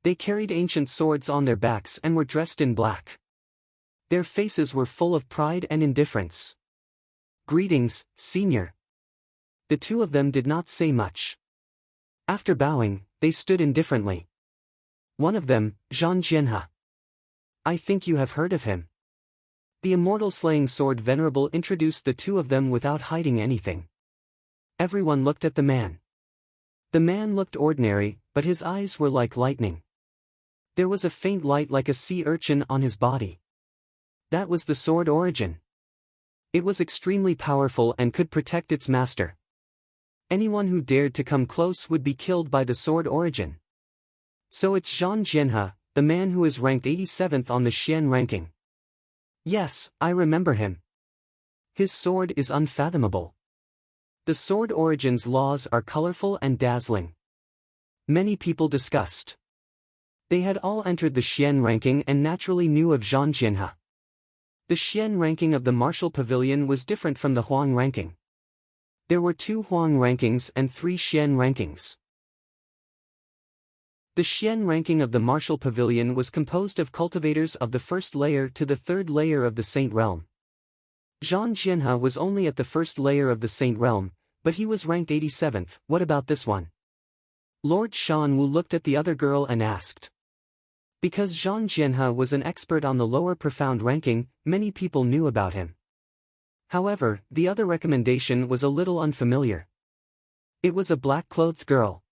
S1: They carried ancient swords on their backs and were dressed in black. Their faces were full of pride and indifference. Greetings, senior. The two of them did not say much. After bowing, they stood indifferently. One of them, Zhang Jianhe. I think you have heard of him. The immortal slaying sword venerable introduced the two of them without hiding anything. Everyone looked at the man. The man looked ordinary, but his eyes were like lightning. There was a faint light like a sea urchin on his body. That was the sword origin. It was extremely powerful and could protect its master. Anyone who dared to come close would be killed by the sword origin. So it's Zhang Jianhe, the man who is ranked 87th on the Xian ranking. Yes, I remember him. His sword is unfathomable. The sword origin's laws are colorful and dazzling. Many people discussed. They had all entered the Xian ranking and naturally knew of Zhang Jianhe. The Xian ranking of the Martial Pavilion was different from the Huang ranking. There were 2 Huang rankings and 3 Xian rankings. The Xian ranking of the Martial Pavilion was composed of cultivators of the first layer to the 3rd layer of the Saint Realm. Zhang Jianhe was only at the 1st layer of the Saint Realm, but he was ranked 87th. What about this one? Lord Shan Wu looked at the other girl and asked. Because Zhang Jianhe was an expert on the lower profound ranking, many people knew about him. However, the other recommendation was a little unfamiliar. It was a black-clothed girl.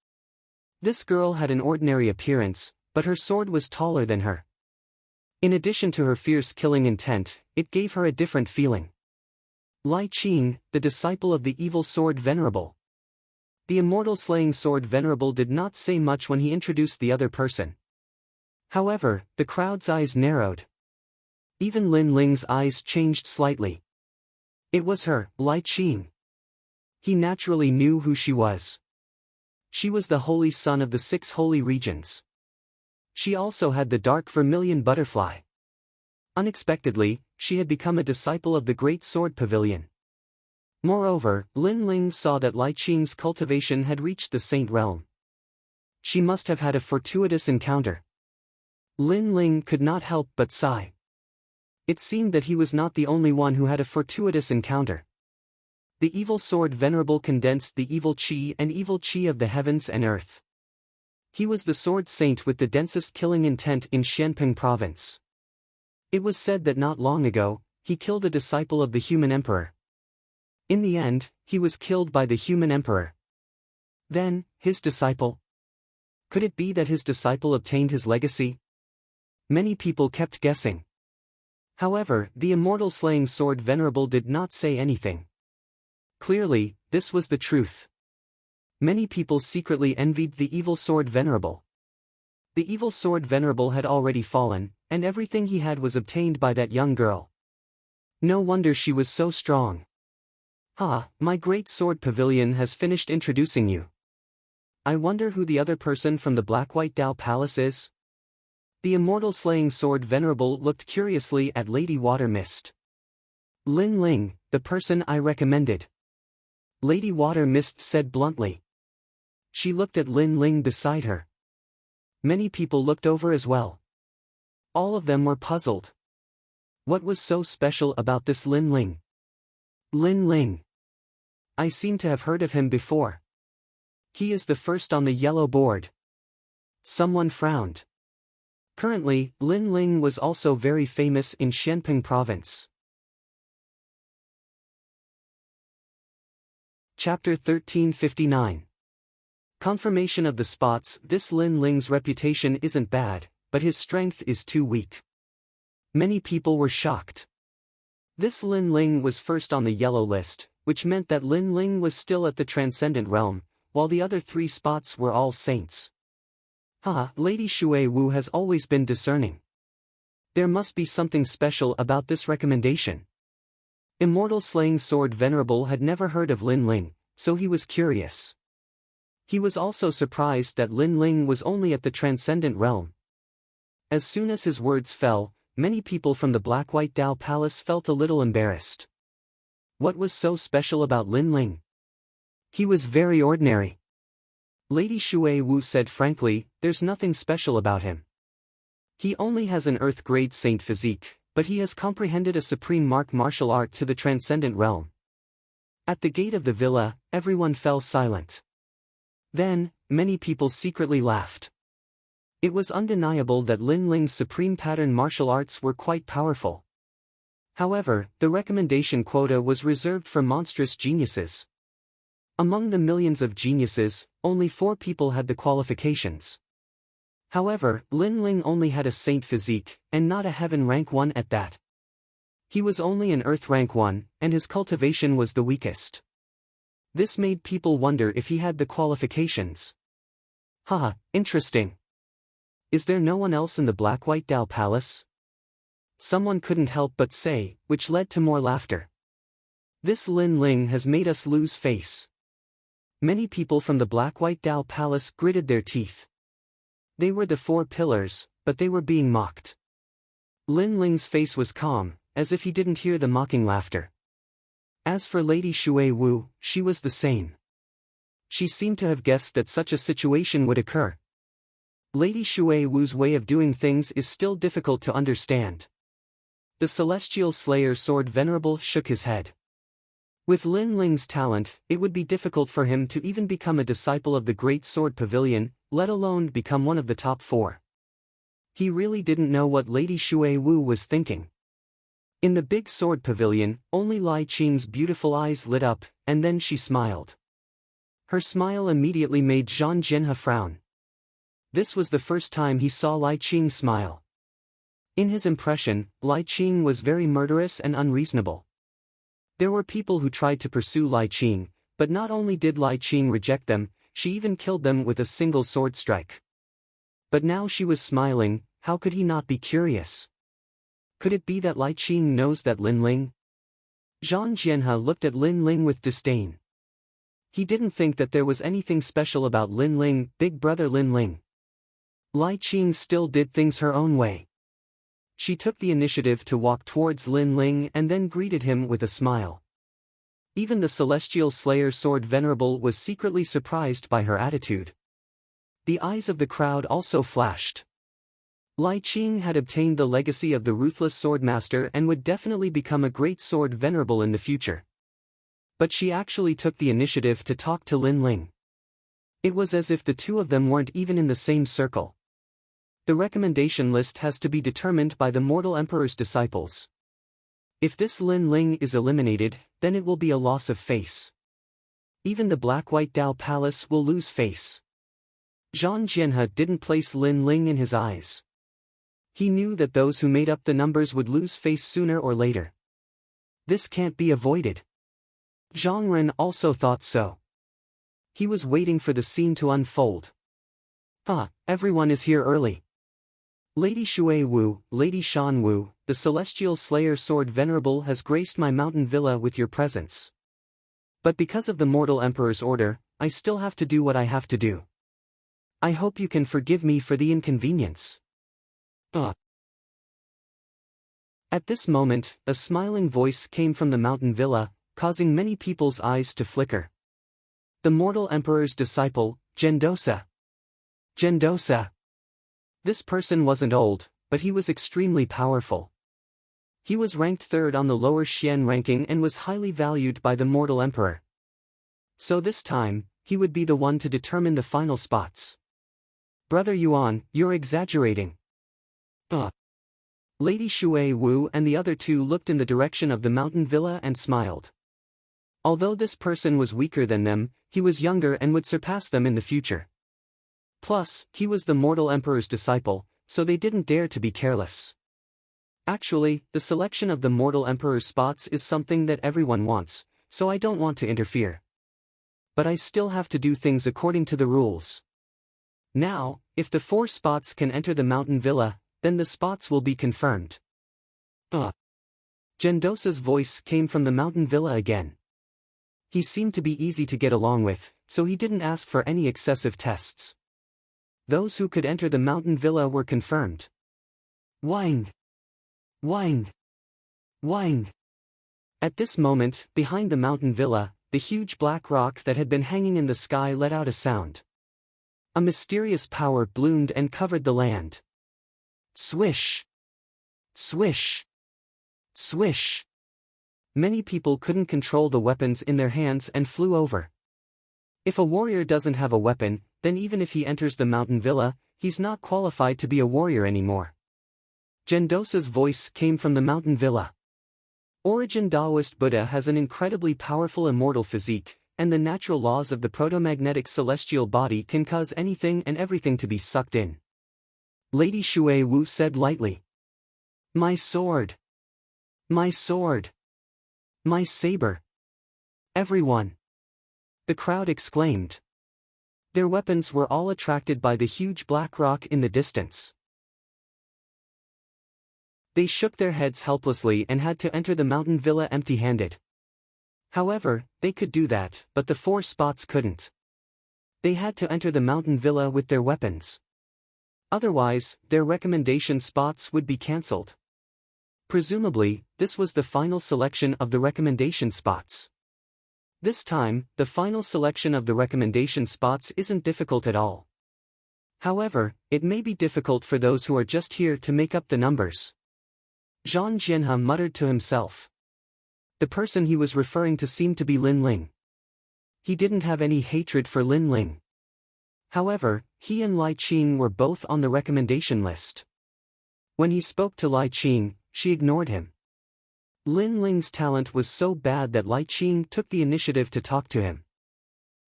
S1: This girl had an ordinary appearance, but her sword was taller than her. In addition to her fierce killing intent, it gave her a different feeling. Lai Qing, the disciple of the evil sword venerable. The immortal slaying sword venerable did not say much when he introduced the other person. However, the crowd's eyes narrowed. Even Lin Ling's eyes changed slightly. It was her, Lai Qing. He naturally knew who she was. She was the holy son of the 6 holy regions. She also had the dark vermilion butterfly. Unexpectedly, she had become a disciple of the Great Sword Pavilion. Moreover, Lin Ling saw that Lai Qing's cultivation had reached the saint realm. She must have had a fortuitous encounter. Lin Ling could not help but sigh. It seemed that he was not the only one who had a fortuitous encounter. The evil sword venerable condensed the evil qi and evil qi of the heavens and earth. He was the sword saint with the densest killing intent in Xianping province. It was said that not long ago, he killed a disciple of the human emperor. In the end, he was killed by the human emperor. Then, his disciple? Could it be that his disciple obtained his legacy? Many people kept guessing. However, the immortal slaying sword venerable did not say anything. Clearly, this was the truth. Many people secretly envied the evil sword venerable. The evil sword venerable had already fallen, and everything he had was obtained by that young girl. No wonder she was so strong. My great sword pavilion has finished introducing you. I wonder who the other person from the Black-White Dao Palace is? The immortal slaying sword venerable looked curiously at Lady Water Mist. Lin Ling, the person I recommended. Lady Water Mist said bluntly. She looked at Lin Ling beside her. Many people looked over as well. All of them were puzzled. What was so special about this Lin Ling? Lin Ling. I seem to have heard of him before. He is the first on the yellow board. Someone frowned. Currently, Lin Ling was also very famous in Xianping province. Chapter 1359. Confirmation of the spots. This Lin Ling's reputation isn't bad, but his strength is too weak. Many people were shocked. This Lin Ling was first on the yellow list, which meant that Lin Ling was still at the transcendent realm, while the other 3 spots were all saints. Lady Shui Wu has always been discerning. There must be something special about this recommendation. Immortal Slaying Sword Venerable had never heard of Lin Ling, so he was curious. He was also surprised that Lin Ling was only at the transcendent realm. As soon as his words fell, many people from the Black-White Dao Palace felt a little embarrassed. What was so special about Lin Ling? He was very ordinary. Lady Shui Wu said frankly, there's nothing special about him. He only has an earth-grade saint physique, but he has comprehended a supreme martial art to the transcendent realm. At the gate of the villa, everyone fell silent. Then, many people secretly laughed. It was undeniable that Lin Ling's supreme pattern martial arts were quite powerful. However, the recommendation quota was reserved for monstrous geniuses. Among the millions of geniuses, only 4 people had the qualifications. However, Lin Ling only had a saint physique, and not a heaven rank 1 at that. He was only an earth rank 1, and his cultivation was the weakest. This made people wonder if he had the qualifications. Interesting. Is there no one else in the Black-White Dao Palace? Someone couldn't help but say, which led to more laughter. This Lin Ling has made us lose face. Many people from the Black-White Dao Palace gritted their teeth. They were the 4 pillars, but they were being mocked. Lin Ling's face was calm, as if he didn't hear the mocking laughter. As for Lady Shui Wu, she was the same. She seemed to have guessed that such a situation would occur. Lady Shui Wu's way of doing things is still difficult to understand. The celestial slayer sword venerable shook his head. With Lin Ling's talent, it would be difficult for him to even become a disciple of the Great Sword Pavilion, let alone become one of the top 4. He really didn't know what Lady Shui Wu was thinking. In the big sword pavilion, only Lai Qing's beautiful eyes lit up, and then she smiled. Her smile immediately made Zhang Jianhe frown. This was the first time he saw Lai Qing smile. In his impression, Lai Qing was very murderous and unreasonable. There were people who tried to pursue Lai Qing, but not only did Lai Qing reject them, she even killed them with a single sword strike. But now she was smiling, how could he not be curious? Could it be that Lai Qing knows that Lin Ling? Zhang Jianhe looked at Lin Ling with disdain. He didn't think that there was anything special about Lin Ling, big brother Lin Ling. Lai Qing still did things her own way. She took the initiative to walk towards Lin Ling and then greeted him with a smile. Even the Celestial Slayer Sword Venerable was secretly surprised by her attitude. The eyes of the crowd also flashed. Lai Qing had obtained the legacy of the Ruthless Swordmaster and would definitely become a great sword venerable in the future. But she actually took the initiative to talk to Lin Ling. It was as if the two of them weren't even in the same circle. The recommendation list has to be determined by the Mortal Emperor's disciples. If this Lin Ling is eliminated, then it will be a loss of face. Even the Black-White Dao Palace will lose face. Zhang Jianhe didn't place Lin Ling in his eyes. He knew that those who made up the numbers would lose face sooner or later. This can't be avoided. Zhang Ren also thought so. He was waiting for the scene to unfold. Everyone is here early. Lady Shui Wu, Lady Shan Wu, the Celestial Slayer Sword Venerable has graced my mountain villa with your presence. But because of the Mortal Emperor's order, I still have to do what I have to do. I hope you can forgive me for the inconvenience. At this moment, a smiling voice came from the mountain villa, causing many people's eyes to flicker. The Mortal Emperor's disciple, Gendosa. Gendosa. This person wasn't old, but he was extremely powerful. He was ranked third on the lower Xian ranking and was highly valued by the Mortal Emperor. So this time, he would be the one to determine the final spots. Brother Yuan, you're exaggerating. Lady Shui Wu and the other two looked in the direction of the mountain villa and smiled. Although this person was weaker than them, he was younger and would surpass them in the future. Plus, he was the Mortal Emperor's disciple, so they didn't dare to be careless. Actually, the selection of the Mortal Emperor's spots is something that everyone wants, so I don't want to interfere. But I still have to do things according to the rules. Now, if the 4 spots can enter the mountain villa, then the spots will be confirmed. Gendosa's voice came from the mountain villa again. He seemed to be easy to get along with, so he didn't ask for any excessive tests. Those who could enter the mountain villa were confirmed. Wang! Wang! Wang! At this moment, behind the mountain villa, the huge black rock that had been hanging in the sky let out a sound. A mysterious power bloomed and covered the land. Swish! Swish! Swish! Many people couldn't control the weapons in their hands and flew over. If a warrior doesn't have a weapon, then even if he enters the mountain villa, he's not qualified to be a warrior anymore. Gendosa's voice came from the mountain villa. Origin Taoist Buddha has an incredibly powerful immortal physique, and the natural laws of the proto-magnetic celestial body can cause anything and everything to be sucked in. Lady Shui Wu said lightly. My sword! My sword! My saber! Everyone! The crowd exclaimed. Their weapons were all attracted by the huge black rock in the distance. They shook their heads helplessly and had to enter the mountain villa empty-handed. However, they could do that, but the 4 spots couldn't. They had to enter the mountain villa with their weapons. Otherwise, their recommendation spots would be cancelled. Presumably, this was the final selection of the recommendation spots. This time, the final selection of the recommendation spots isn't difficult at all. However, it may be difficult for those who are just here to make up the numbers. Zhang Jianhe muttered to himself. The person he was referring to seemed to be Lin Ling. He didn't have any hatred for Lin Ling. However, he and Lai Qing were both on the recommendation list. When he spoke to Lai Qing, she ignored him. Lin Ling's talent was so bad that Lai Qing took the initiative to talk to him.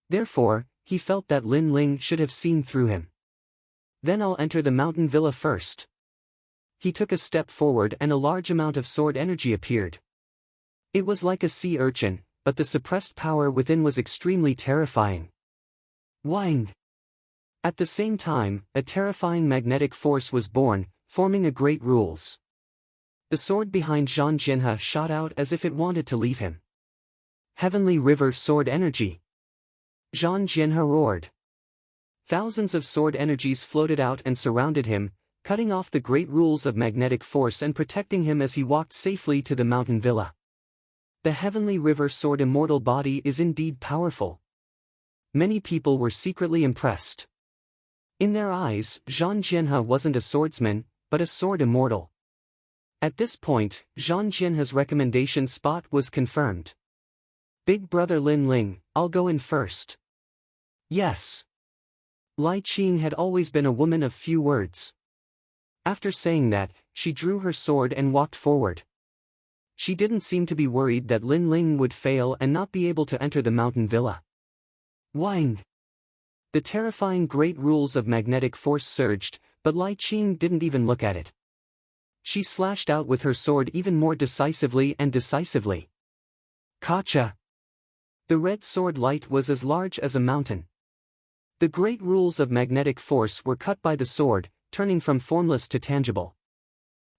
S1: Therefore, he felt that Lin Ling should have seen through him. Then I'll enter the mountain villa first. He took a step forward and a large amount of sword energy appeared. It was like a sea urchin, but the suppressed power within was extremely terrifying. Wang! At the same time, a terrifying magnetic force was born, forming a great rules. The sword behind Zhang Jinhe shot out as if it wanted to leave him. Heavenly River Sword Energy. Zhang Jinhe roared. Thousands of sword energies floated out and surrounded him, cutting off the great rules of magnetic force and protecting him as he walked safely to the mountain villa. The Heavenly River Sword immortal body is indeed powerful. Many people were secretly impressed. In their eyes, Zhang Jinhe wasn't a swordsman, but a sword immortal. At this point, Zhang Jinhe's recommendation spot was confirmed. Big brother Lin Ling, I'll go in first. Yes. Lai Qing had always been a woman of few words. After saying that, she drew her sword and walked forward. She didn't seem to be worried that Lin Ling would fail and not be able to enter the mountain villa. Wang! The terrifying great rules of magnetic force surged, but Lai Qing didn't even look at it. She slashed out with her sword even more decisively and decisively. Kacha! The red sword light was as large as a mountain. The great rules of magnetic force were cut by the sword, turning from formless to tangible.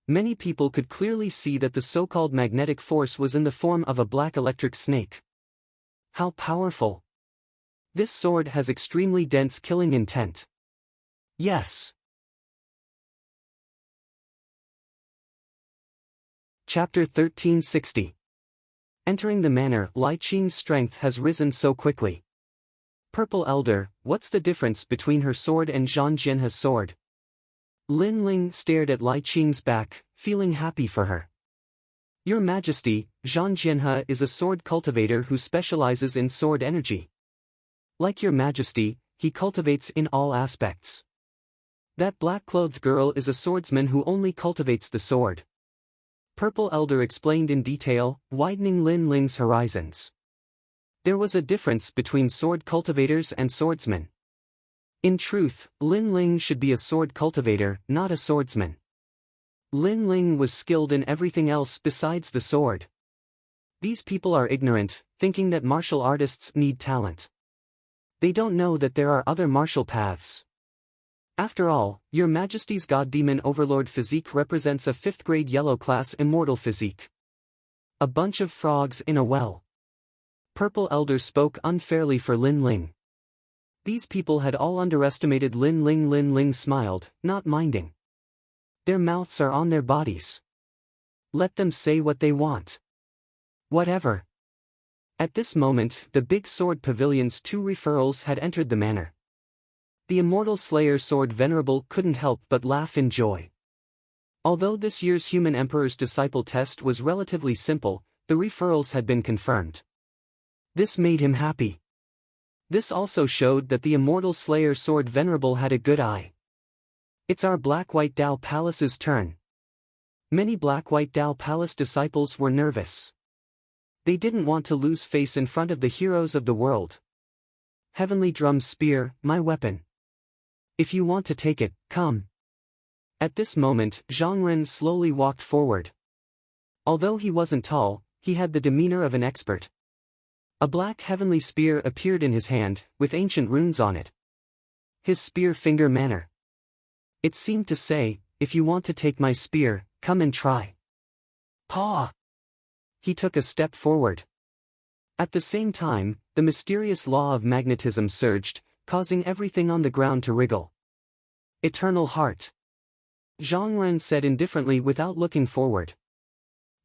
S1: Many people could clearly see that the so-called magnetic force was in the form of a black electric snake. How powerful! This sword has extremely dense killing intent. Yes. Chapter 1360. Entering the manor, Lai Qing's strength has risen so quickly. Purple Elder, what's the difference between her sword and Zhang Jinhe's sword? Lin Ling stared at Lai Qing's back, feeling happy for her. Your Majesty, Zhang Jinhe is a sword cultivator who specializes in sword energy. Like your Majesty, he cultivates in all aspects. That black-clothed girl is a swordsman who only cultivates the sword. Purple Elder explained in detail, widening Lin Ling's horizons. There was a difference between sword cultivators and swordsmen. In truth, Lin Ling should be a sword cultivator, not a swordsman. Lin Ling was skilled in everything else besides the sword. These people are ignorant, thinking that martial artists need talent. They don't know that there are other martial paths. After all, Your Majesty's God Demon Overlord physique represents a 5th grade yellow class immortal physique. A bunch of frogs in a well. Purple Elder spoke unfairly for Lin Ling. These people had all underestimated Lin Ling. Lin Ling smiled, not minding. Their mouths are on their bodies. Let them say what they want. Whatever. At this moment, the big sword pavilion's 2 referrals had entered the manor. The immortal slayer sword venerable couldn't help but laugh in joy. Although this year's human emperor's disciple test was relatively simple, the referrals had been confirmed. This made him happy. This also showed that the immortal slayer sword venerable had a good eye. It's our Black-White Dao Palace's turn. Many Black-White Dao Palace disciples were nervous. They didn't want to lose face in front of the heroes of the world. Heavenly Drum Spear, my weapon. If you want to take it, come. At this moment, Zhang Ren slowly walked forward. Although he wasn't tall, he had the demeanor of an expert. A black heavenly spear appeared in his hand, with ancient runes on it. His spear finger manner. It seemed to say, if you want to take my spear, come and try. Paw! He took a step forward. At the same time, the mysterious law of magnetism surged, causing everything on the ground to wriggle. Eternal Heart. Zhang Ren said indifferently without looking forward.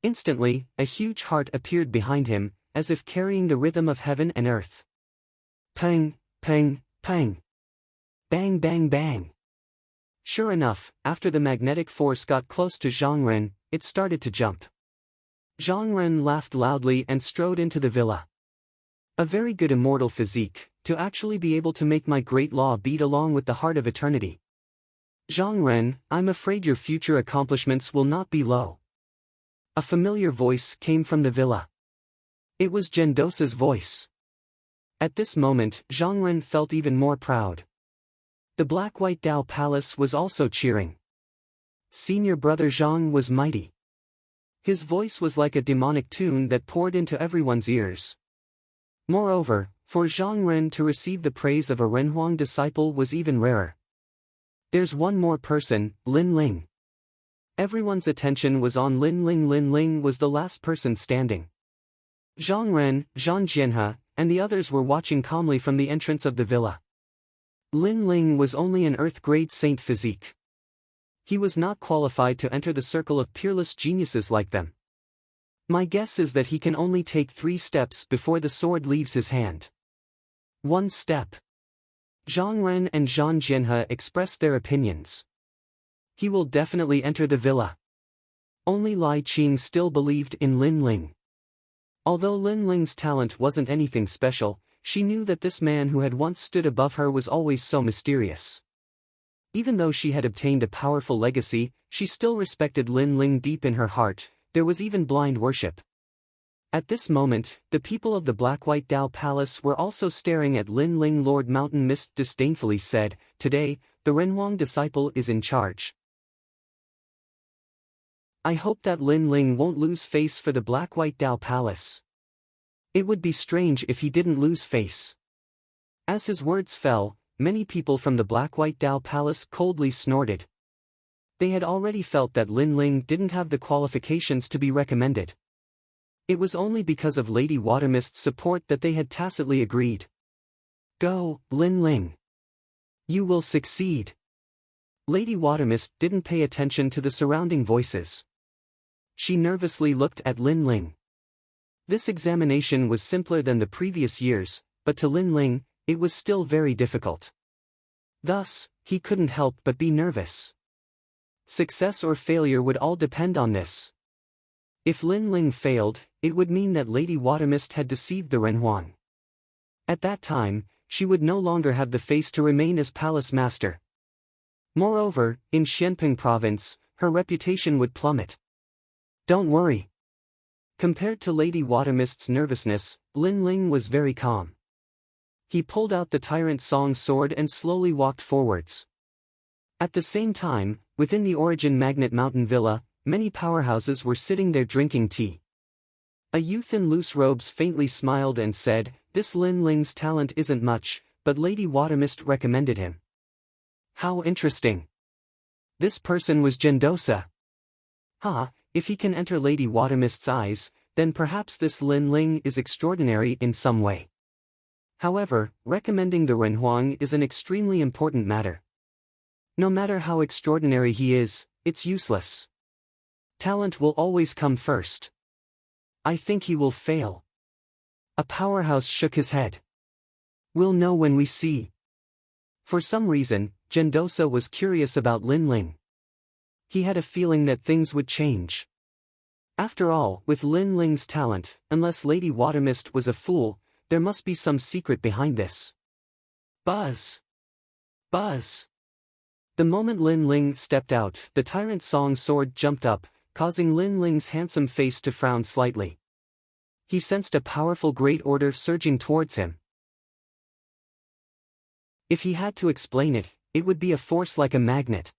S1: Instantly, a huge heart appeared behind him, as if carrying the rhythm of heaven and earth. Pang, pang, pang. Bang, bang, bang. Sure enough, after the magnetic force got close to Zhang Ren, it started to jump. Zhang Ren laughed loudly and strode into the villa. A very good immortal physique, to actually be able to make my great law beat along with the heart of eternity. Zhang Ren, I'm afraid your future accomplishments will not be low. A familiar voice came from the villa. It was Gendosa's voice. At this moment, Zhang Ren felt even more proud. The Black-White Dao Palace was also cheering. Senior brother Zhang was mighty. His voice was like a demonic tune that poured into everyone's ears. Moreover, for Zhang Ren to receive the praise of a Renhuang disciple was even rarer. There's one more person, Lin Ling. Everyone's attention was on Lin Ling. Lin Ling was the last person standing. Zhang Ren, Zhang Jianhe, and the others were watching calmly from the entrance of the villa. Lin Ling was only an Earth-grade saint physique. He was not qualified to enter the circle of peerless geniuses like them. My guess is that he can only take 3 steps before the sword leaves his hand. 1 step. Zhang Ren and Zhang Jianhe expressed their opinions. He will definitely enter the villa. Only Lai Qing still believed in Lin Ling. Although Lin Ling's talent wasn't anything special, she knew that this man who had once stood above her was always so mysterious. Even though she had obtained a powerful legacy, she still respected Lin Ling deep in her heart. There was even blind worship. At this moment, the people of the Black-White Dao Palace were also staring at Lin Ling. Lord Mountain Mist disdainfully said, "Today, the Renhuang disciple is in charge. I hope that Lin Ling won't lose face for the Black-White Dao Palace. It would be strange if he didn't lose face." As his words fell, many people from the Black-White Dao Palace coldly snorted. They had already felt that Lin Ling didn't have the qualifications to be recommended. It was only because of Lady Watermist's support that they had tacitly agreed. "Go, Lin Ling. You will succeed." Lady Watermist didn't pay attention to the surrounding voices. She nervously looked at Lin Ling. This examination was simpler than the previous years, but to Lin Ling, it was still very difficult. Thus, he couldn't help but be nervous. Success or failure would all depend on this. If Lin Ling failed, it would mean that Lady Watermist had deceived the Renhuang. At that time, she would no longer have the face to remain as palace master. Moreover, in Xianping province, her reputation would plummet. "Don't worry." Compared to Lady Watermist's nervousness, Lin Ling was very calm. He pulled out the Tyrant Song sword and slowly walked forwards. At the same time, within the Origin Magnet Mountain Villa, many powerhouses were sitting there drinking tea. A youth in loose robes faintly smiled and said, "This Lin Ling's talent isn't much, but Lady Watermist recommended him." "How interesting." This person was Gendosa. If he can enter Lady Watermist's eyes, then perhaps this Lin Ling is extraordinary in some way. However, recommending the Renhuang is an extremely important matter. No matter how extraordinary he is, it's useless. Talent will always come first. I think he will fail. A powerhouse shook his head. We'll know when we see. For some reason, Gendosa was curious about Lin Ling. He had a feeling that things would change. After all, with Lin Ling's talent, unless Lady Watermist was a fool, there must be some secret behind this. Buzz! Buzz! The moment Lin Ling stepped out, the Tyrant Song sword jumped up, causing Lin Ling's handsome face to frown slightly. He sensed a powerful great order surging towards him. If he had to explain it, it would be a force like a magnet.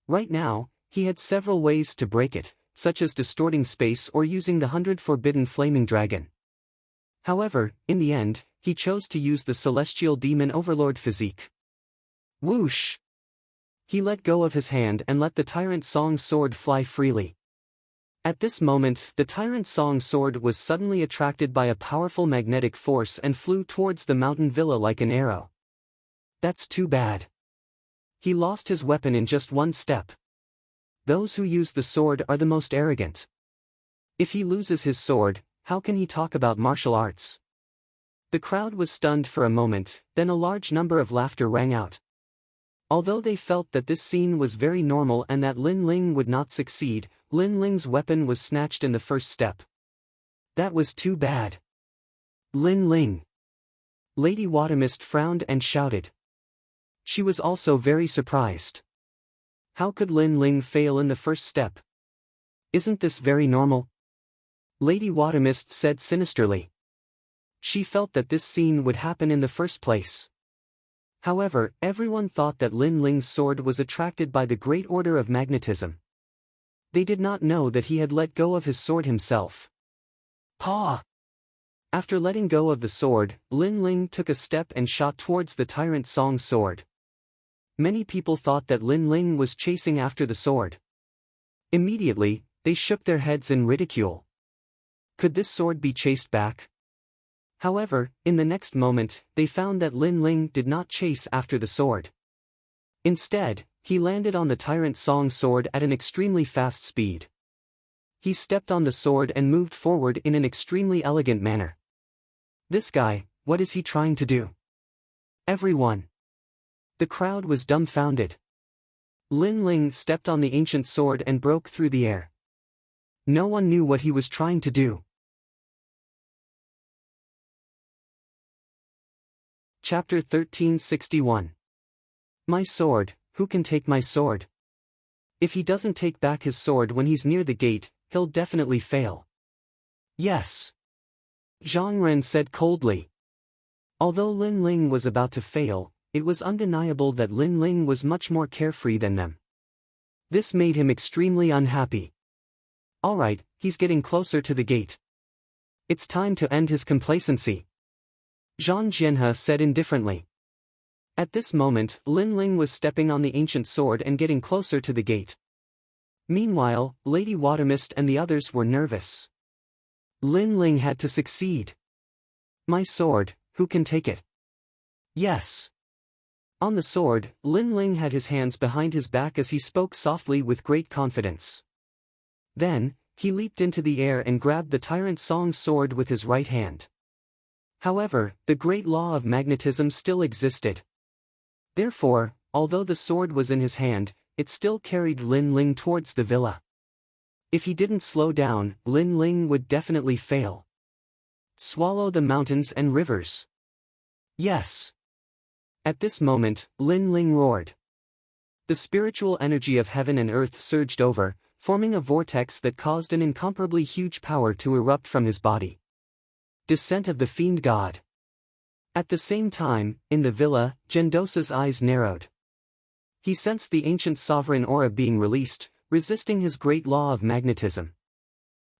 S1: Right now, he had several ways to break it, such as distorting space or using the 100 Forbidden Flaming Dragon. However, in the end, he chose to use the Celestial Demon Overlord physique. Whoosh! He let go of his hand and let the Tyrant Song sword fly freely. At this moment, the Tyrant Song sword was suddenly attracted by a powerful magnetic force and flew towards the mountain villa like an arrow. That's too bad. He lost his weapon in just 1 step. Those who use the sword are the most arrogant. If he loses his sword, how can he talk about martial arts? The crowd was stunned for a moment, then a large number of laughter rang out. Although they felt that this scene was very normal and that Lin Ling would not succeed, Lin Ling's weapon was snatched in the first step. That was too bad. Lin Ling! Lady Watermist frowned and shouted. She was also very surprised. How could Lin Ling fail in the first step? Isn't this very normal? Lady Watermist said sinisterly. She felt that this scene would happen in the first place. However, everyone thought that Lin Ling's sword was attracted by the Great Order of Magnetism. They did not know that he had let go of his sword himself. Paw! After letting go of the sword, Lin Ling took a step and shot towards the Tyrant Song sword. Many people thought that Lin Ling was chasing after the sword. Immediately, they shook their heads in ridicule. Could this sword be chased back? However, in the next moment, they found that Lin Ling did not chase after the sword. Instead, he landed on the Tyrant Song sword at an extremely fast speed. He stepped on the sword and moved forward in an extremely elegant manner. This guy, what is he trying to do? Everyone. The crowd was dumbfounded. Lin Ling stepped on the ancient sword and broke through the air. No one knew what he was trying to do. Chapter 1361. My sword, who can take my sword? If he doesn't take back his sword when he's near the gate, he'll definitely fail. Yes. Zhang Ren said coldly. Although Lin Ling was about to fail, it was undeniable that Lin Ling was much more carefree than them. This made him extremely unhappy. Alright, he's getting closer to the gate. It's time to end his complacency. Zhang Jianhe said indifferently. At this moment, Lin Ling was stepping on the ancient sword and getting closer to the gate. Meanwhile, Lady Watermist and the others were nervous. Lin Ling had to succeed. My sword, who can take it? Yes. On the sword, Lin Ling had his hands behind his back as he spoke softly with great confidence. Then, he leaped into the air and grabbed the Tyrant Song sword with his right hand. However, the great law of magnetism still existed. Therefore, although the sword was in his hand, it still carried Lin Ling towards the villa. If he didn't slow down, Lin Ling would definitely fail. Swallow the mountains and rivers. Yes. At this moment, Lin Ling roared. The spiritual energy of heaven and earth surged over, forming a vortex that caused an incomparably huge power to erupt from his body. Descent of the Fiend God. At the same time, in the villa, Gendosa's eyes narrowed. He sensed the ancient sovereign aura being released, resisting his great law of magnetism.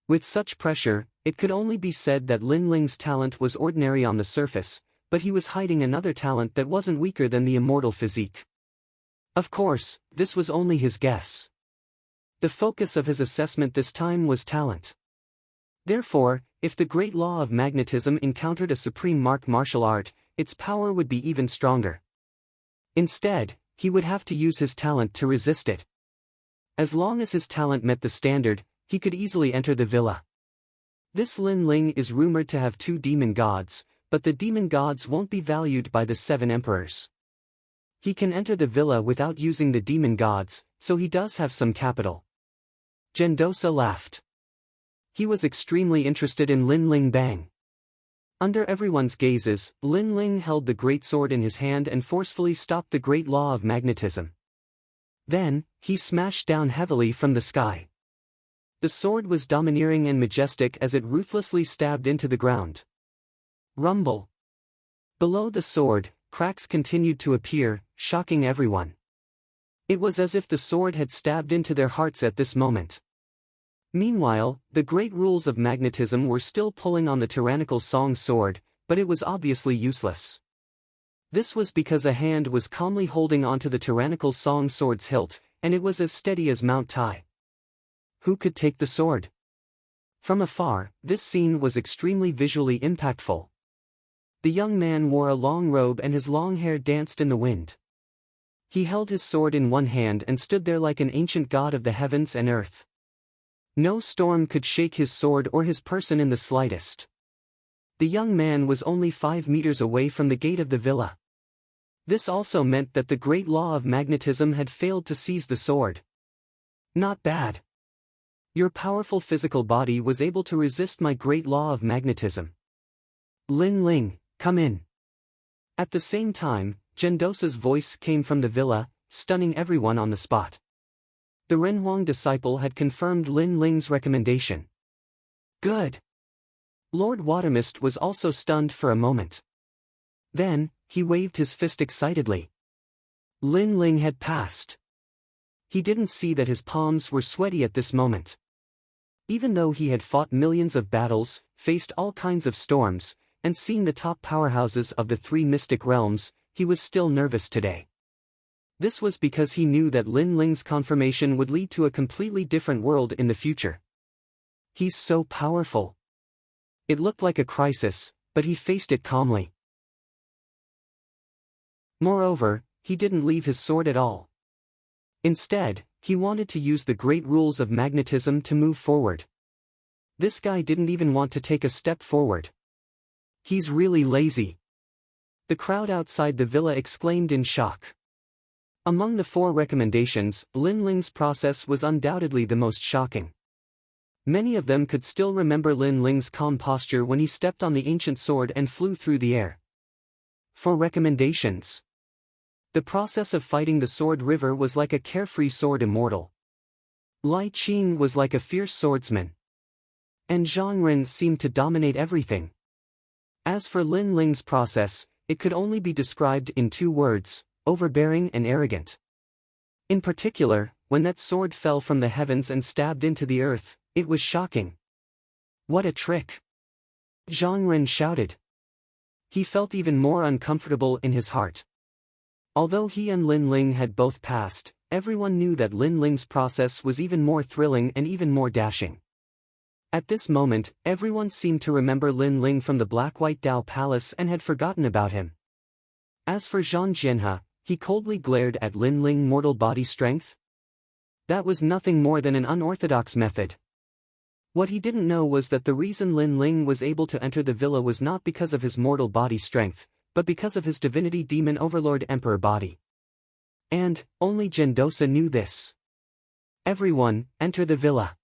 S1: With such pressure, it could only be said that Lin Ling's talent was ordinary on the surface, but he was hiding another talent that wasn't weaker than the immortal physique. Of course, this was only his guess. The focus of his assessment this time was talent. Therefore, if the great law of magnetism encountered a supreme martial art, its power would be even stronger. Instead, he would have to use his talent to resist it. As long as his talent met the standard, he could easily enter the villa. This Lin Ling is rumored to have 2 demon gods, but the demon gods won't be valued by the 7 emperors. He can enter the villa without using the demon gods, so he does have some capital. Gendosa laughed. He was extremely interested in Lin Ling Bang. Under everyone's gazes, Lin Ling held the great sword in his hand and forcefully stopped the great law of magnetism. Then, he smashed down heavily from the sky. The sword was domineering and majestic as it ruthlessly stabbed into the ground. Rumble. Below the sword, cracks continued to appear, shocking everyone. It was as if the sword had stabbed into their hearts at this moment. Meanwhile, the great rules of magnetism were still pulling on the tyrannical Song sword, but it was obviously useless. This was because a hand was calmly holding onto the tyrannical Song sword's hilt, and it was as steady as Mount Tai. Who could take the sword? From afar, this scene was extremely visually impactful. The young man wore a long robe and his long hair danced in the wind. He held his sword in one hand and stood there like an ancient god of the heavens and earth. No storm could shake his sword or his person in the slightest. The young man was only 5 meters away from the gate of the villa. This also meant that the great law of magnetism had failed to seize the sword. Not bad. Your powerful physical body was able to resist my great law of magnetism. Lin Ling, come in. At the same time, Gendosa's voice came from the villa, stunning everyone on the spot. The Renhuang disciple had confirmed Lin Ling's recommendation. Good. Lord Watermist was also stunned for a moment. Then, he waved his fist excitedly. Lin Ling had passed. He didn't see that his palms were sweaty at this moment. Even though he had fought millions of battles, faced all kinds of storms, and seen the top powerhouses of the 3 mystic realms, he was still nervous today. This was because he knew that Lin Ling's confirmation would lead to a completely different world in the future. He's so powerful. It looked like a crisis, but he faced it calmly. Moreover, he didn't leave his sword at all. Instead, he wanted to use the great rules of magnetism to move forward. This guy didn't even want to take a step forward. He's really lazy. The crowd outside the villa exclaimed in shock. Among the 4 recommendations, Lin Ling's process was undoubtedly the most shocking. Many of them could still remember Lin Ling's calm posture when he stepped on the ancient sword and flew through the air. 4 recommendations. The process of fighting the sword river was like a carefree sword immortal. Lai Qing was like a fierce swordsman. And Zhang Ren seemed to dominate everything. As for Lin Ling's process, it could only be described in 2 words: overbearing and arrogant. In particular, when that sword fell from the heavens and stabbed into the earth, it was shocking. What a trick! Zhang Ren shouted. He felt even more uncomfortable in his heart. Although he and Lin Ling had both passed, everyone knew that Lin Ling's process was even more thrilling and even more dashing. At this moment, everyone seemed to remember Lin Ling from the Black-White Dao Palace and had forgotten about him. As for Zhang Jianhe, he coldly glared at Lin Ling's mortal body strength. That was nothing more than an unorthodox method. What he didn't know was that the reason Lin Ling was able to enter the villa was not because of his mortal body strength, but because of his divinity demon overlord emperor body. And, only Gendosa knew this. Everyone, enter the villa.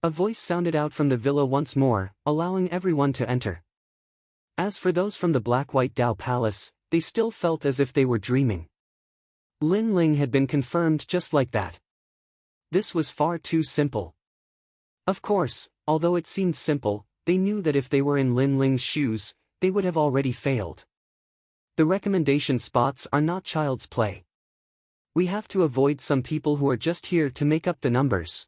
S1: A voice sounded out from the villa once more, allowing everyone to enter. As for those from the Black-White Dao Palace, they still felt as if they were dreaming. Lin Ling had been confirmed just like that. This was far too simple. Of course, although it seemed simple, they knew that if they were in Lin Ling's shoes, they would have already failed. The recommendation spots are not child's play. We have to avoid some people who are just here to make up the numbers.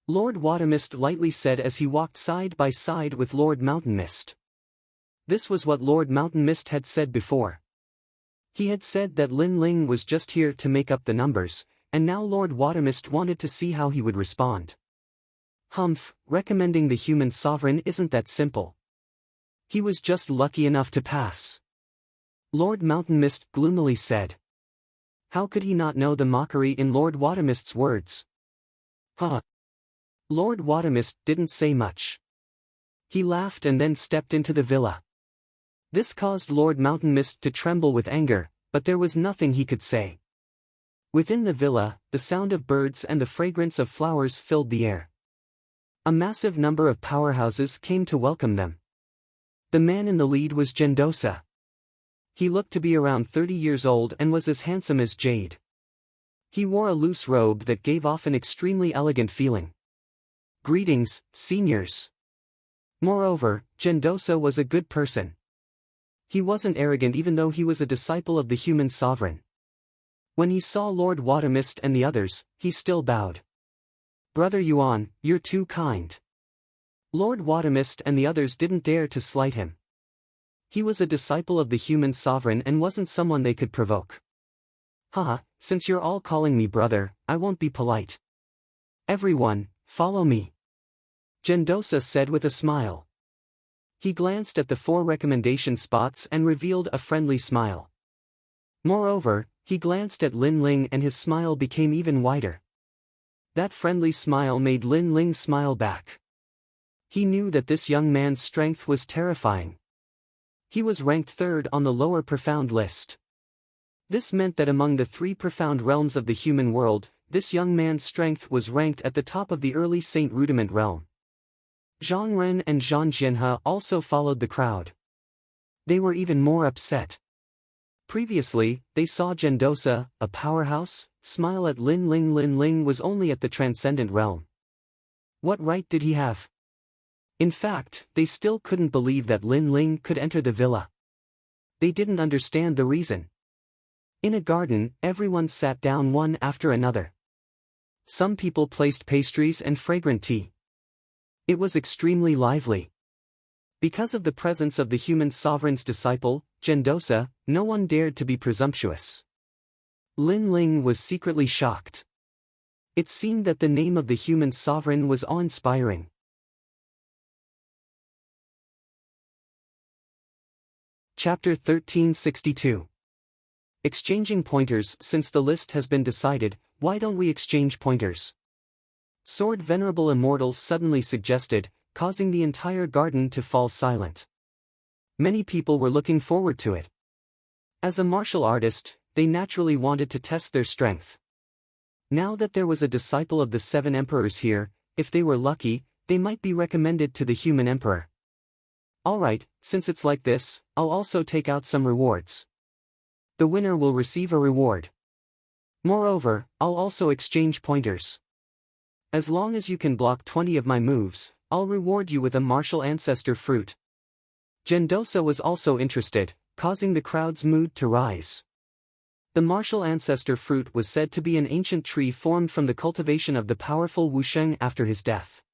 S1: Lord Watermist lightly said as he walked side by side with Lord Mountain Mist. This was what Lord Mountain Mist had said before. He had said that Lin Ling was just here to make up the numbers, and now Lord Watermist wanted to see how he would respond. Humph, recommending the human sovereign isn't that simple. He was just lucky enough to pass. Lord Mountain Mist gloomily said. How could he not know the mockery in Lord Watermist's words? Huh. Lord Watermist didn't say much. He laughed and then stepped into the villa. This caused Lord Mountain Mist to tremble with anger, but there was nothing he could say. Within the villa, the sound of birds and the fragrance of flowers filled the air. A massive number of powerhouses came to welcome them. The man in the lead was Gendosa. He looked to be around 30 years old and was as handsome as jade. He wore a loose robe that gave off an extremely elegant feeling. Greetings, seniors. Moreover, Gendosa was a good person. He wasn't arrogant even though he was a disciple of the human sovereign. When he saw Lord Watermist and the others, he still bowed. Brother Yuan, you're too kind. Lord Watermist and the others didn't dare to slight him. He was a disciple of the human sovereign and wasn't someone they could provoke. Haha, since you're all calling me brother, I won't be polite. Everyone, follow me. Gendosa said with a smile. He glanced at the 4 recommendation spots and revealed a friendly smile. Moreover, he glanced at Lin Ling and his smile became even wider. That friendly smile made Lin Ling smile back. He knew that this young man's strength was terrifying. He was ranked 3rd on the lower profound list. This meant that among the 3 profound realms of the human world, this young man's strength was ranked at the top of the early Saint Rudiment realm. Zhang Ren and Zhang Jianhe also followed the crowd. They were even more upset. Previously, they saw Gendosa, a powerhouse, smile at Lin Ling. Lin Ling was only at the transcendent realm. What right did he have? In fact, they still couldn't believe that Lin Ling could enter the villa. They didn't understand the reason. In a garden, everyone sat down one after another. Some people placed pastries and fragrant tea. It was extremely lively. Because of the presence of the human sovereign's disciple, Gendosa, no one dared to be presumptuous. Lin Ling was secretly shocked. It seemed that the name of the human sovereign was awe-inspiring. Chapter 1362. Exchanging pointers. Since the list has been decided, why don't we exchange pointers? Sword Venerable Immortal suddenly suggested, causing the entire garden to fall silent. Many people were looking forward to it. As a martial artist, they naturally wanted to test their strength. Now that there was a disciple of the 7 emperors here, if they were lucky, they might be recommended to the human emperor. Alright, since it's like this, I'll also take out some rewards. The winner will receive a reward. Moreover, I'll also exchange pointers. As long as you can block 20 of my moves, I'll reward you with a martial ancestor fruit. Gendosa was also interested, causing the crowd's mood to rise. The martial ancestor fruit was said to be an ancient tree formed from the cultivation of the powerful Wusheng after his death.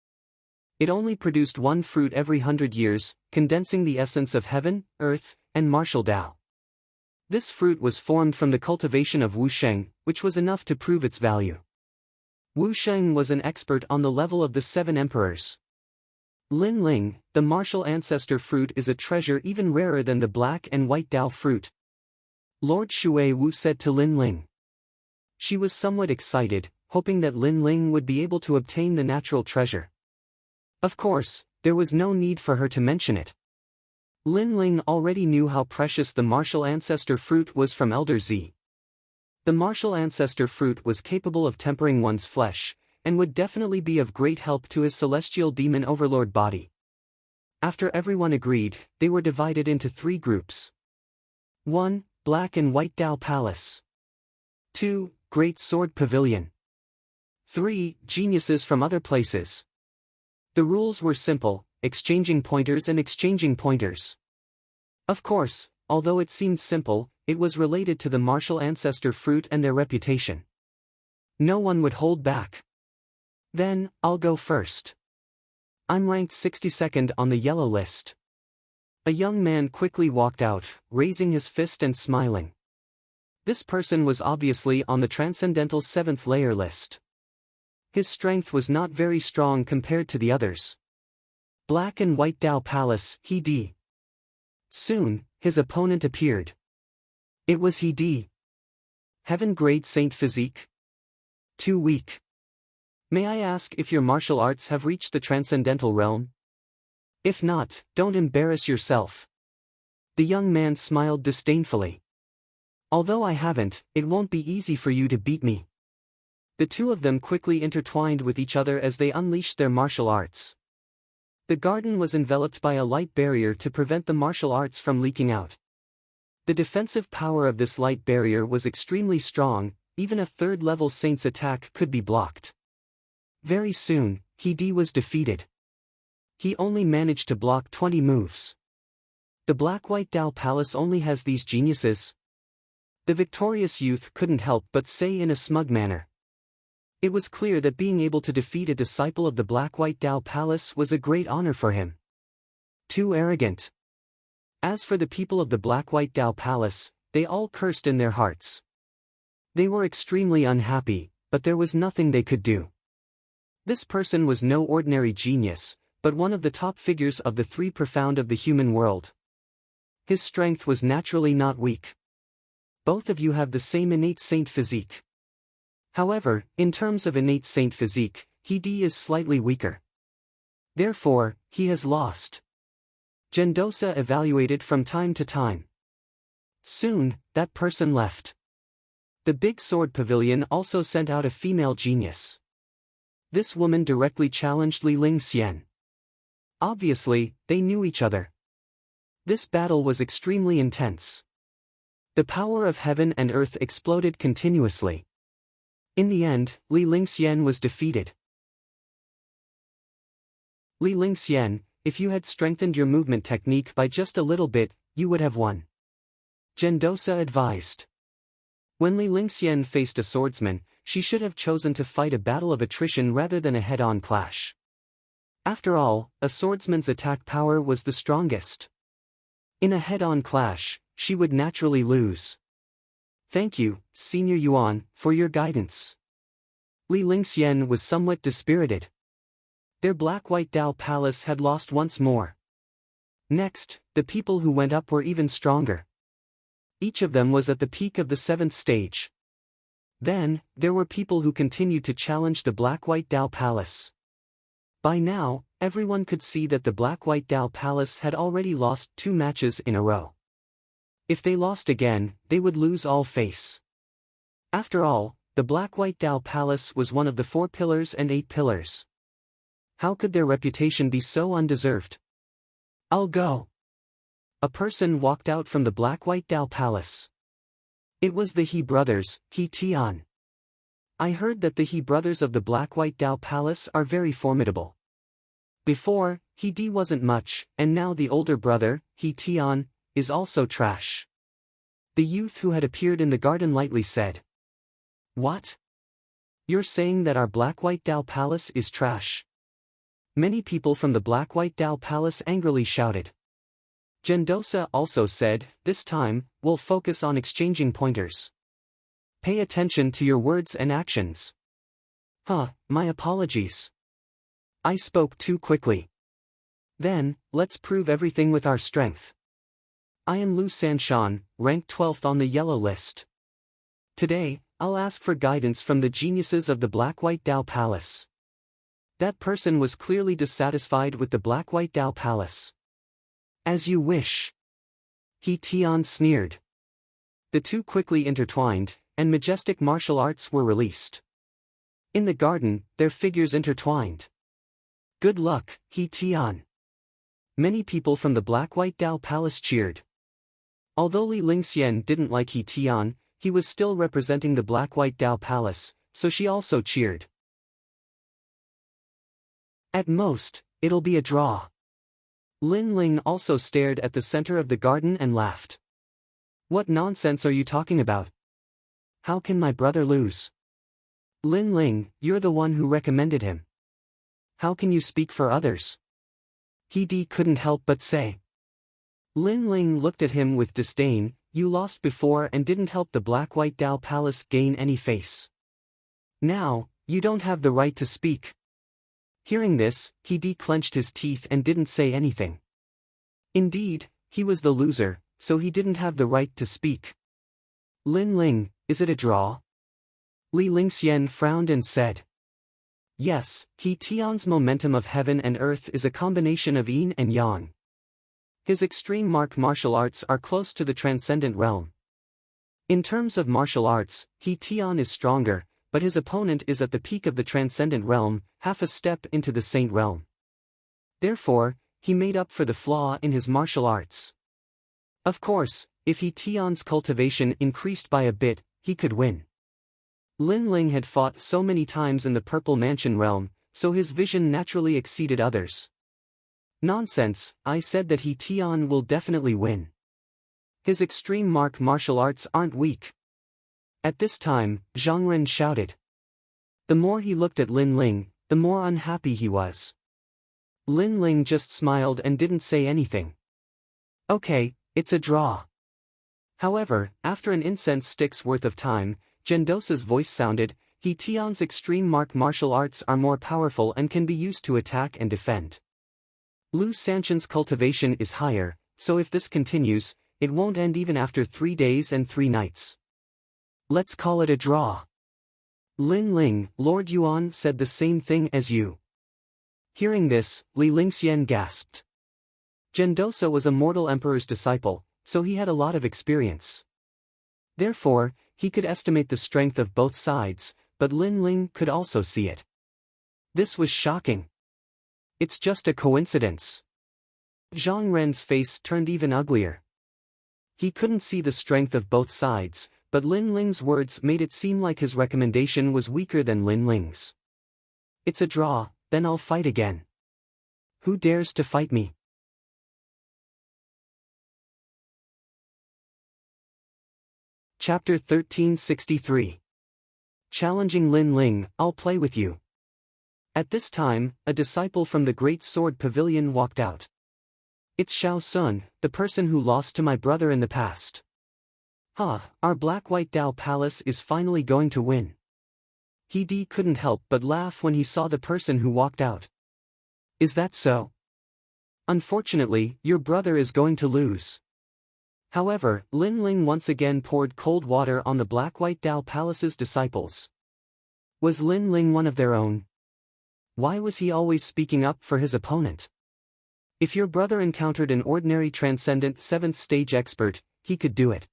S1: It only produced one fruit every 100 years, condensing the essence of heaven, earth, and martial Tao. This fruit was formed from the cultivation of Wusheng, which was enough to prove its value. Wusheng was an expert on the level of the 7 emperors. Lin Ling, the martial ancestor fruit is a treasure even rarer than the black and white Tao fruit. Lord Shui Wu said to Lin Ling. She was somewhat excited, hoping that Lin Ling would be able to obtain the natural treasure. Of course, there was no need for her to mention it. Lin Ling already knew how precious the martial ancestor fruit was from Elder Z. The martial ancestor fruit was capable of tempering one's flesh, and would definitely be of great help to his celestial demon overlord body. After everyone agreed, they were divided into 3 groups. 1. Black and White Tao Palace. 2. Great Sword Pavilion. 3. Geniuses from other places. The rules were simple, exchanging pointers and exchanging pointers. Of course, although it seemed simple, it was related to the martial ancestor fruit and their reputation. No one would hold back. Then, I'll go first. I'm ranked 62nd on the yellow list. A young man quickly walked out, raising his fist and smiling. This person was obviously on the Transcendental 7th layer list. His strength was not very strong compared to the others. Black and White Tao Palace, He Di. Soon, his opponent appeared. It was He Di. Heaven Grade Saint Physique. Too weak. May I ask if your martial arts have reached the transcendental realm? If not, don't embarrass yourself. The young man smiled disdainfully. Although I haven't, it won't be easy for you to beat me. The two of them quickly intertwined with each other as they unleashed their martial arts. The garden was enveloped by a light barrier to prevent the martial arts from leaking out. The defensive power of this light barrier was extremely strong, even a 3rd-level saint's attack could be blocked. Very soon, He Di was defeated. He only managed to block 20 moves. The Black-White Tao Palace only has these geniuses? The victorious youth couldn't help but say in a smug manner. It was clear that being able to defeat a disciple of the Black-White Tao Palace was a great honor for him. Too arrogant. As for the people of the Black-White Tao Palace, they all cursed in their hearts. They were extremely unhappy, but there was nothing they could do. This person was no ordinary genius, but one of the top figures of the 3 profound of the human world. His strength was naturally not weak. Both of you have the same innate saint physique. However, in terms of innate saint physique, He Di is slightly weaker. Therefore, he has lost. Gendosa evaluated from time to time. Soon, that person left. The big sword pavilion also sent out a female genius. This woman directly challenged Li Lingxian. Obviously, they knew each other. This battle was extremely intense. The power of heaven and earth exploded continuously. In the end, Li Lingxian was defeated. Li Lingxian, if you had strengthened your movement technique by just a little bit, you would have won. Gendosa advised. When Li Lingxian faced a swordsman, she should have chosen to fight a battle of attrition rather than a head-on clash. After all, a swordsman's attack power was the strongest. In a head-on clash, she would naturally lose. Thank you, Senior Yuan, for your guidance. Li Lingxian was somewhat dispirited. Their black-white Dao palace had lost once more. Next, the people who went up were even stronger. Each of them was at the peak of the 7th stage. Then, there were people who continued to challenge the black-white Dao palace. By now, everyone could see that the black-white Dao palace had already lost 2 matches in a row. If they lost again, they would lose all face. After all, the black-white Dao palace was one of the 4 pillars and 8 pillars. How could their reputation be so undeserved? I'll go. A person walked out from the black-white Dao palace. It was the He brothers, He Tian. I heard that the He brothers of the black-white Dao palace are very formidable. Before, He Di wasn't much, and now the older brother, He Tian, is also trash. The youth who had appeared in the garden lightly said. What? You're saying that our black-white Dao palace is trash? Many people from the black-white Dao palace angrily shouted. Gendosa also said, this time, we'll focus on exchanging pointers. Pay attention to your words and actions. My apologies. I spoke too quickly. Then, let's prove everything with our strength. I am Lu Sanshan, ranked 12th on the yellow list. Today, I'll ask for guidance from the geniuses of the black-white Dao palace. That person was clearly dissatisfied with the black-white Dao palace. As you wish. He Tian sneered. The two quickly intertwined, and majestic martial arts were released. In the garden, their figures intertwined. Good luck, He Tian. Many people from the black-white Dao palace cheered. Although Li Lingxian didn't like He Tian, he was still representing the black-white Dao palace, so she also cheered. At most, it'll be a draw. Lin Ling also stared at the center of the garden and laughed. What nonsense are you talking about? How can my brother lose? Lin Ling, you're the one who recommended him. How can you speak for others? He Di couldn't help but say. Lin Ling looked at him with disdain. You lost before and didn't help the black-white Dao palace gain any face. Now, you don't have the right to speak. Hearing this, He Di clenched his teeth and didn't say anything. Indeed, he was the loser, so he didn't have the right to speak. Lin Ling, is it a draw? Li Lingxian frowned and said. Yes, He Tian's momentum of heaven and earth is a combination of yin and yang. His extreme martial arts are close to the transcendent realm. In terms of martial arts, He Tian is stronger, but his opponent is at the peak of the transcendent realm, half a step into the saint realm. Therefore, he made up for the flaw in his martial arts. Of course, if He Tian's cultivation increased by a bit, he could win. Lin Ling had fought so many times in the Purple Mansion realm, so his vision naturally exceeded others. Nonsense, I said that He Tian will definitely win. His extreme martial arts aren't weak. At this time, Zhang Ren shouted. The more he looked at Lin Ling, the more unhappy he was. Lin Ling just smiled and didn't say anything. Okay, it's a draw. However, after an incense stick's worth of time, Gendosa's voice sounded, He Tian's extreme martial arts are more powerful and can be used to attack and defend. Lu Sanshan's cultivation is higher, so if this continues, it won't end even after 3 days and 3 nights. Let's call it a draw. Lin Ling, Lord Yuan said the same thing as you. Hearing this, Li Lingxian gasped. Gendosa was a mortal emperor's disciple, so he had a lot of experience. Therefore, he could estimate the strength of both sides, but Lin Ling could also see it. This was shocking. It's just a coincidence. Zhang Ren's face turned even uglier. He couldn't see the strength of both sides, but Lin Ling's words made it seem like his recommendation was weaker than Lin Ling's. It's a draw, then I'll fight again. Who dares to fight me? Chapter 1363. Challenging Lin Ling, I'll play with you. At this time, a disciple from the Great Sword Pavilion walked out. "It's Xiao Sun, the person who lost to my brother in the past. Our Black-White Dao Palace is finally going to win." He couldn't help but laugh when he saw the person who walked out. "Is that so? Unfortunately, your brother is going to lose." However, Lin Ling once again poured cold water on the Black-White Dao Palace's disciples. Was Lin Ling one of their own? Why was he always speaking up for his opponent? If your brother encountered an ordinary transcendent 7th stage expert, he could do it.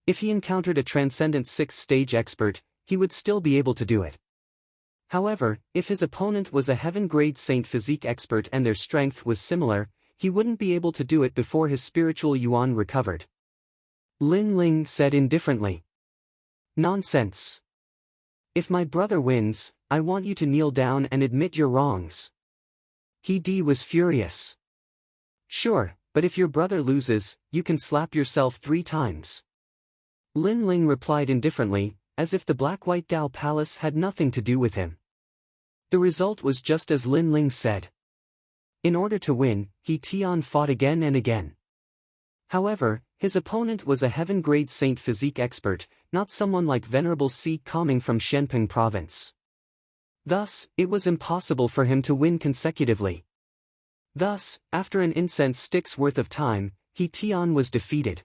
S1: If he encountered a transcendent 6th stage expert, he would still be able to do it. However, if his opponent was a heaven-grade Saint Physique expert and their strength was similar, he wouldn't be able to do it before his spiritual yuan recovered. Lin Ling said indifferently. "Nonsense. If my brother wins, I want you to kneel down and admit your wrongs." He was furious. "Sure, but if your brother loses, you can slap yourself 3 times. Lin Ling replied indifferently, as if the Black-White Dao Palace had nothing to do with him. The result was just as Lin Ling said. In order to win, He Tian fought again and again. However, his opponent was a heaven-grade Saint Physique expert, not someone like Venerable Si coming from Shenping province. Thus, it was impossible for him to win consecutively. Thus, after an incense stick's worth of time, He Tian was defeated.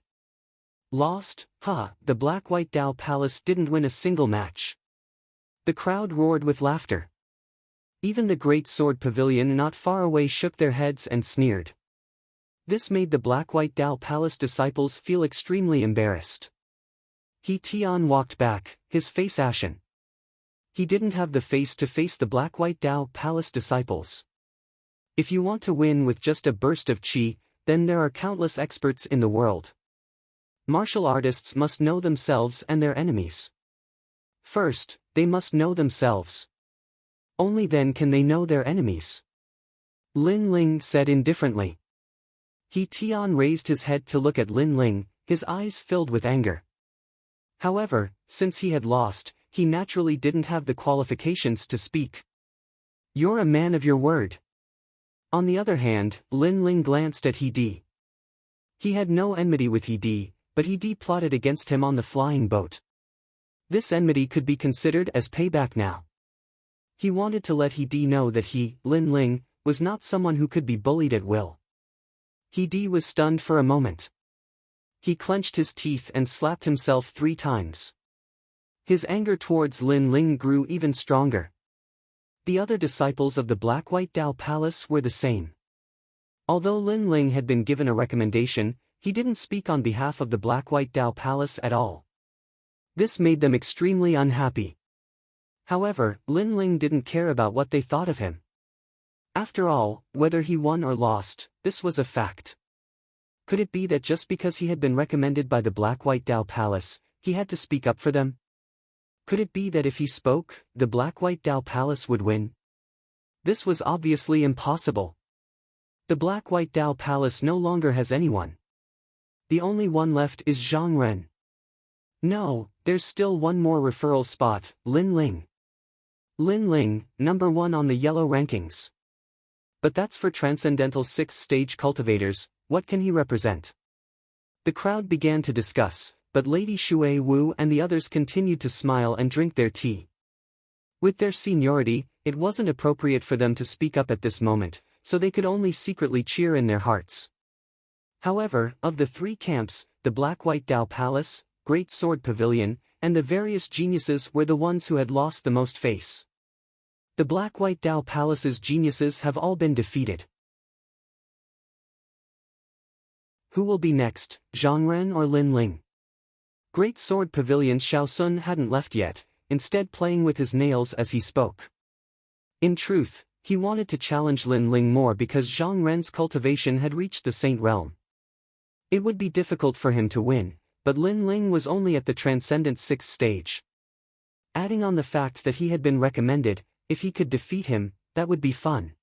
S1: Lost? The Black-White Dao Palace didn't win a single match. The crowd roared with laughter. Even the Great Sword Pavilion not far away shook their heads and sneered. This made the Black-White Dao Palace disciples feel extremely embarrassed. He Tian walked back, his face ashen. He didn't have the face to face the Black-White Dao Palace disciples. If you want to win with just a burst of qi, then there are countless experts in the world. Martial artists must know themselves and their enemies. First, they must know themselves. Only then can they know their enemies. Lin Ling said indifferently. He Tian raised his head to look at Lin Ling, his eyes filled with anger. However, since he had lost, he naturally didn't have the qualifications to speak. "You're a man of your word." On the other hand, Lin Ling glanced at He. He had no enmity with He, but He plotted against him on the flying boat. This enmity could be considered as payback now. He wanted to let He know that he, Lin Ling, was not someone who could be bullied at will. He was stunned for a moment. He clenched his teeth and slapped himself 3 times. His anger towards Lin Ling grew even stronger. The other disciples of the Black-White Dao Palace were the same. Although Lin Ling had been given a recommendation, he didn't speak on behalf of the Black-White Dao Palace at all. This made them extremely unhappy. However, Lin Ling didn't care about what they thought of him. After all, whether he won or lost, this was a fact. Could it be that just because he had been recommended by the Black-White Dao Palace, he had to speak up for them? Could it be that if he spoke, the Black-White Dao Palace would win? This was obviously impossible. The Black-White Dao Palace no longer has anyone. The only one left is Zhang Ren. No, there's still one more referral spot, Lin Ling. Lin Ling, number 1 on the yellow rankings. But that's for Transcendental 6th Stage cultivators. What can he represent? The crowd began to discuss, but Lady Shui Wu and the others continued to smile and drink their tea. With their seniority, it wasn't appropriate for them to speak up at this moment, so they could only secretly cheer in their hearts. However, of the 3 camps, the Black-White Dao Palace, Great Sword Pavilion, and the various geniuses were the ones who had lost the most face. The Black-White Dao Palace's geniuses have all been defeated. Who will be next, Zhang Ren or Lin Ling? Great Sword Pavilion's Xiao Sun hadn't left yet, instead playing with his nails as he spoke. In truth, he wanted to challenge Lin Ling more because Zhang Ren's cultivation had reached the Saint Realm. It would be difficult for him to win, but Lin Ling was only at the Transcendent 6th stage. Adding on the fact that he had been recommended, if he could defeat him, that would be fun.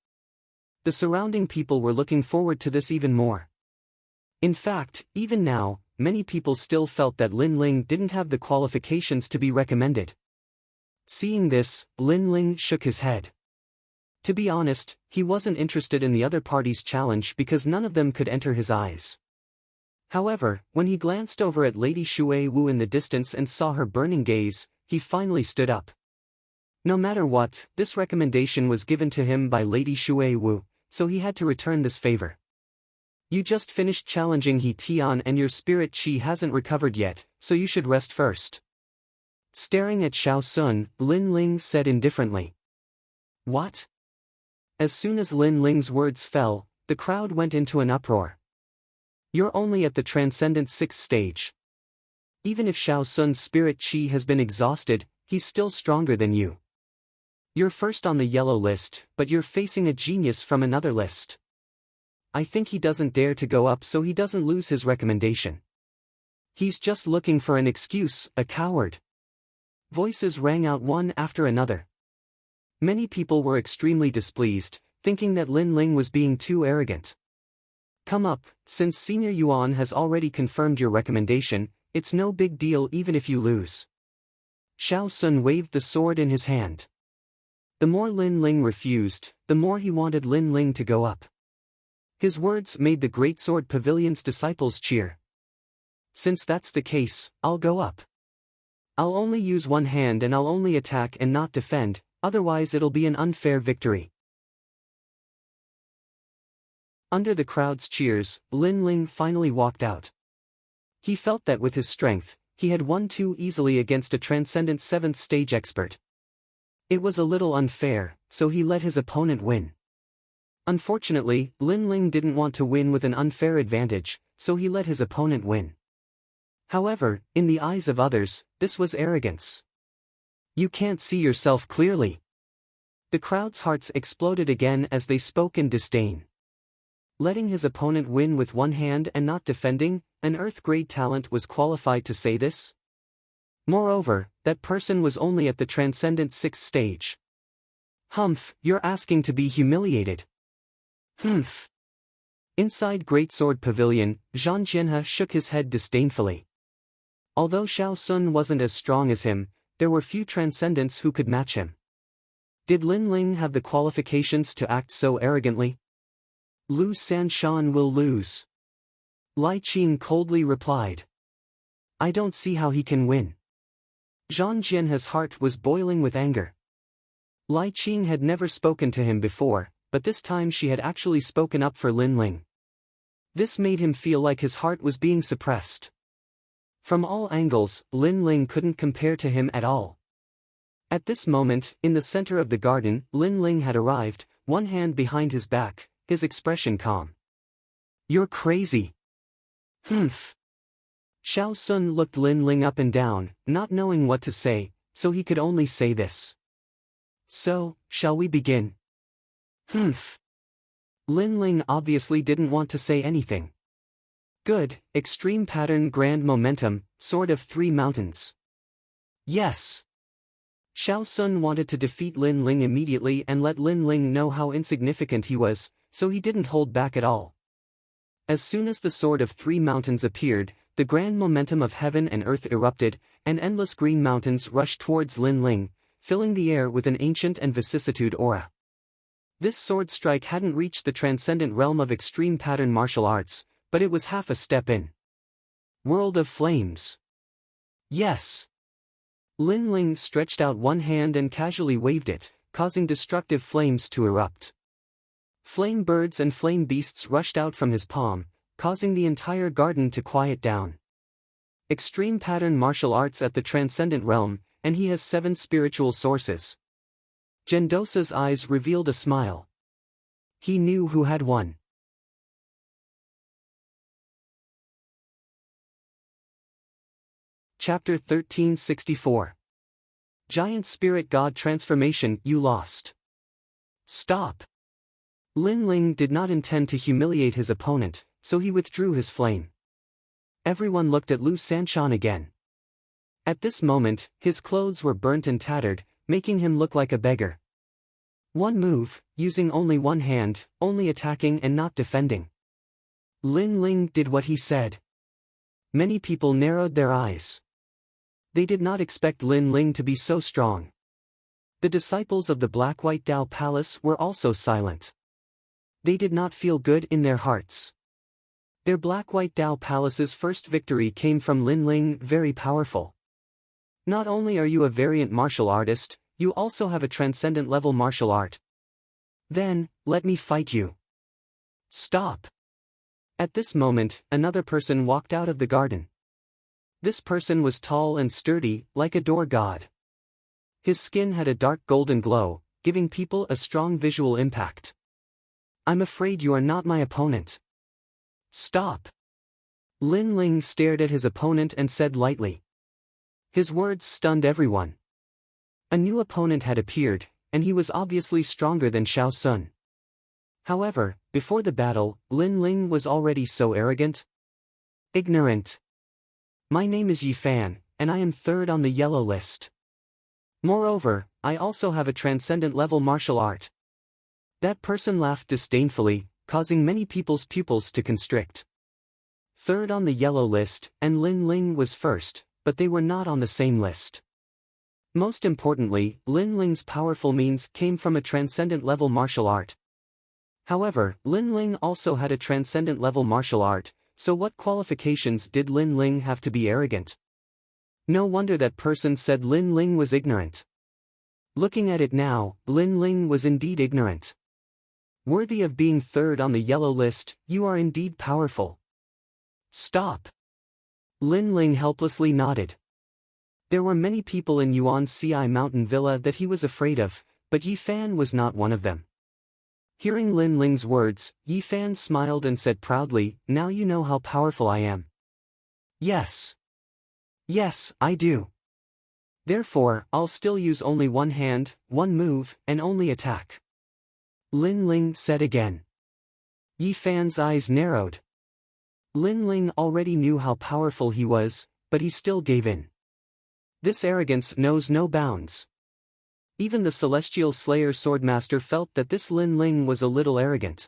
S1: The surrounding people were looking forward to this even more. In fact, even now, many people still felt that Lin Ling didn't have the qualifications to be recommended. Seeing this, Lin Ling shook his head. To be honest, he wasn't interested in the other party's challenge because none of them could enter his eyes. However, when he glanced over at Lady Shui Wu in the distance and saw her burning gaze, he finally stood up. No matter what, this recommendation was given to him by Lady Shui Wu, so he had to return this favor. You just finished challenging He Tian and your spirit chi hasn't recovered yet, so you should rest first. Staring at Xiao Sun, Lin Ling said indifferently. What? As soon as Lin Ling's words fell, the crowd went into an uproar. You're only at the transcendent 6th stage. Even if Xiao Sun's spirit chi has been exhausted, he's still stronger than you. You're first on the yellow list, but you're facing a genius from another list. I think he doesn't dare to go up so he doesn't lose his recommendation. He's just looking for an excuse, a coward. Voices rang out one after another. Many people were extremely displeased, thinking that Lin Ling was being too arrogant. Come up, since Senior Yuan has already confirmed your recommendation, it's no big deal even if you lose. Xiao Sun waved the sword in his hand. The more Lin Ling refused, the more he wanted Lin Ling to go up. His words made the Great Sword Pavilion's disciples cheer. Since that's the case, I'll go up. I'll only use one hand and I'll only attack and not defend, otherwise it'll be an unfair victory. Under the crowd's cheers, Lin Ling finally walked out. He felt that with his strength, he had won too easily against a transcendent 7th stage expert. It was a little unfair, so he let his opponent win. Unfortunately, Lin Ling didn't want to win with an unfair advantage, so he let his opponent win. However, in the eyes of others, this was arrogance. You can't see yourself clearly. The crowd's hearts exploded again as they spoke in disdain. Letting his opponent win with one hand and not defending, an Earth-grade talent was qualified to say this? Moreover, that person was only at the transcendent 6th stage. Humph, you're asking to be humiliated. Humph. Inside Great Sword Pavilion, Zhang Jianhe shook his head disdainfully. Although Xiao Sun wasn't as strong as him, there were few transcendents who could match him. Did Lin Ling have the qualifications to act so arrogantly? Lu Sanshan will lose. Lai Qing coldly replied. I don't see how he can win. Zhang Jianhe's heart was boiling with anger. Lai Qing had never spoken to him before, but this time she had actually spoken up for Lin Ling. This made him feel like his heart was being suppressed. From all angles, Lin Ling couldn't compare to him at all. At this moment, in the center of the garden, Lin Ling had arrived, one hand behind his back, his expression calm. You're crazy. Humph. Xiao Sun looked Lin Ling up and down, not knowing what to say, so he could only say this. So, shall we begin? Humph. Lin Ling obviously didn't want to say anything. Good, extreme pattern grand momentum, sword of 3 mountains. Yes. Xiao Sun wanted to defeat Lin Ling immediately and let Lin Ling know how insignificant he was, so he didn't hold back at all. As soon as the sword of 3 mountains appeared, the grand momentum of heaven and earth erupted, and endless green mountains rushed towards Lin Ling, filling the air with an ancient and vicissitude aura. This sword strike hadn't reached the transcendent realm of extreme pattern martial arts, but it was half a step in. World of Flames. Yes. Lin Ling stretched out one hand and casually waved it, causing destructive flames to erupt. Flame birds and flame beasts rushed out from his palm, causing the entire garden to quiet down. Extreme pattern martial arts at the transcendent realm, and he has 7 spiritual sources. Gendosa's eyes revealed a smile. He knew who had won. Chapter 1364. Giant Spirit God Transformation. You lost. Stop. Lin Ling did not intend to humiliate his opponent, so he withdrew his flame. Everyone looked at Lu Sanshan again. At this moment, his clothes were burnt and tattered, making him look like a beggar. One move, using only one hand, only attacking and not defending. Lin Ling did what he said. Many people narrowed their eyes. They did not expect Lin Ling to be so strong. The disciples of the Black-White Tao Palace were also silent. They did not feel good in their hearts. Their Black-White Tao Palace's first victory came from Lin Ling, very powerful. Not only are you a variant martial artist, you also have a transcendent level martial art. Then, let me fight you. Stop. At this moment, another person walked out of the garden. This person was tall and sturdy, like a door god. His skin had a dark golden glow, giving people a strong visual impact. I'm afraid you are not my opponent. Stop. Lin Ling stared at his opponent and said lightly. His words stunned everyone. A new opponent had appeared, and he was obviously stronger than Xiao Sun. However, before the battle, Lin Ling was already so arrogant. Ignorant. My name is Yi Fan, and I am third on the yellow list. Moreover, I also have a transcendent level martial art. That person laughed disdainfully, causing many people's pupils to constrict. Third on the yellow list, and Lin Ling was first, but they were not on the same list. Most importantly, Lin Ling's powerful means came from a transcendent level martial art. However, Lin Ling also had a transcendent level martial art, so what qualifications did Lin Ling have to be arrogant? No wonder that person said Lin Ling was ignorant. Looking at it now, Lin Ling was indeed ignorant. Worthy of being third on the yellow list, you are indeed powerful. Stop. Lin Ling helplessly nodded. There were many people in Yuan Ci Mountain Villa that he was afraid of, but Yi Fan was not one of them. Hearing Lin Ling's words, Yi Fan smiled and said proudly, now you know how powerful I am. Yes. Yes, I do. Therefore, I'll still use only one hand, one move, and only attack. Lin Ling said again. Yi Fan's eyes narrowed. Lin Ling already knew how powerful he was, but he still gave in. This arrogance knows no bounds. Even the Celestial Slayer Swordmaster felt that this Lin Ling was a little arrogant.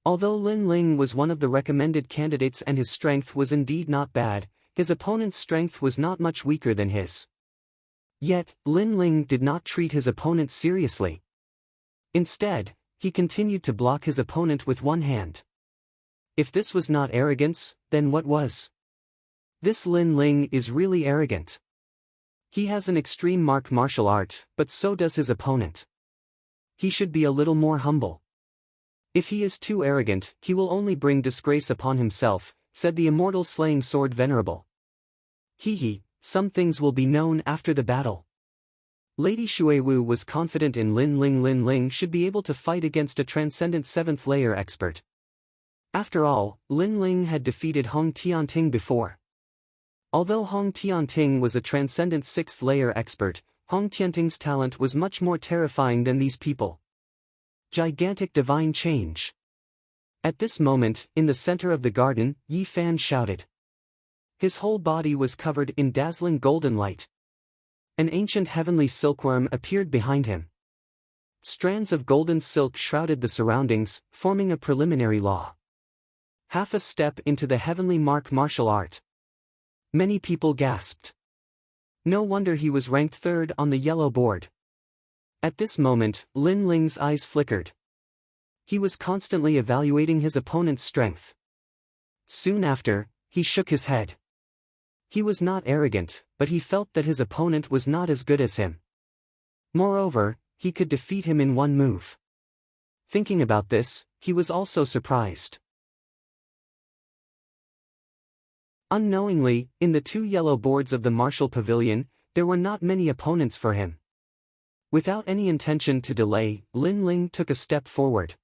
S1: Although Lin Ling was one of the recommended candidates and his strength was indeed not bad, his opponent's strength was not much weaker than his. Yet, Lin Ling did not treat his opponent seriously. Instead, he continued to block his opponent with one hand. If this was not arrogance, then what was? This Lin Ling is really arrogant. He has an extreme martial art, but so does his opponent. He should be a little more humble. If he is too arrogant, he will only bring disgrace upon himself, said the immortal slaying sword venerable. Some things will be known after the battle. Lady Xuewu was confident in Lin Ling. Lin Ling should be able to fight against a transcendent 7th layer expert. After all, Lin Ling had defeated Hong Tianting before. Although Hong Tianting was a transcendent 6th layer expert, Hong Tianting's talent was much more terrifying than these people. Gigantic divine change. At this moment, in the center of the garden, Yi Fan shouted. His whole body was covered in dazzling golden light. An ancient heavenly silkworm appeared behind him. Strands of golden silk shrouded the surroundings, forming a preliminary law. Half a step into the heavenly martial art. Many people gasped. No wonder he was ranked third on the yellow board. At this moment, Lin Ling's eyes flickered. He was constantly evaluating his opponent's strength. Soon after, he shook his head. He was not arrogant, but he felt that his opponent was not as good as him. Moreover, he could defeat him in one move. Thinking about this, he was also surprised. Unknowingly, in the 2 yellow boards of the martial pavilion, there were not many opponents for him. Without any intention to delay, Lin Ling took a step forward.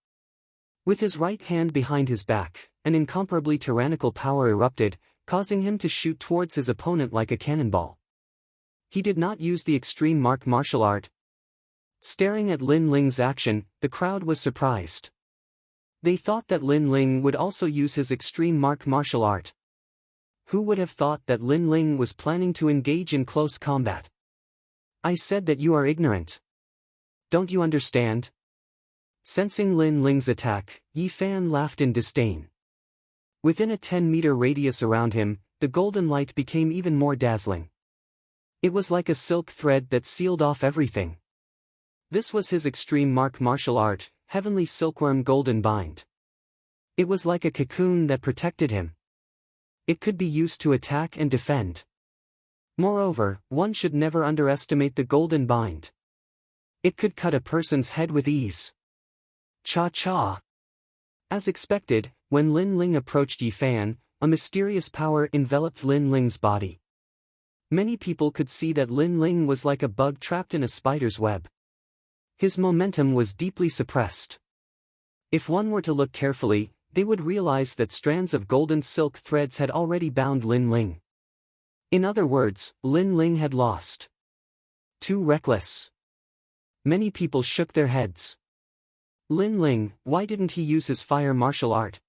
S1: With his right hand behind his back, an incomparably tyrannical power erupted, causing him to shoot towards his opponent like a cannonball. He did not use the extreme martial art. Staring at Lin Ling's action, the crowd was surprised. They thought that Lin Ling would also use his extreme martial art. Who would have thought that Lin Ling was planning to engage in close combat? I said that you are ignorant. Don't you understand? Sensing Lin Ling's attack, Yi Fan laughed in disdain. Within a 10-meter radius around him, the golden light became even more dazzling. It was like a silk thread that sealed off everything. This was his extreme martial art, Heavenly Silkworm Golden Bind. It was like a cocoon that protected him. It could be used to attack and defend. Moreover, one should never underestimate the Golden Bind. It could cut a person's head with ease. Cha-cha! As expected, when Lin Ling approached Yi Fan, a mysterious power enveloped Lin Ling's body. Many people could see that Lin Ling was like a bug trapped in a spider's web. His momentum was deeply suppressed. If one were to look carefully, they would realize that strands of golden silk threads had already bound Lin Ling. In other words, Lin Ling had lost. Too reckless. Many people shook their heads. Lin Ling, why didn't he use his fire martial art?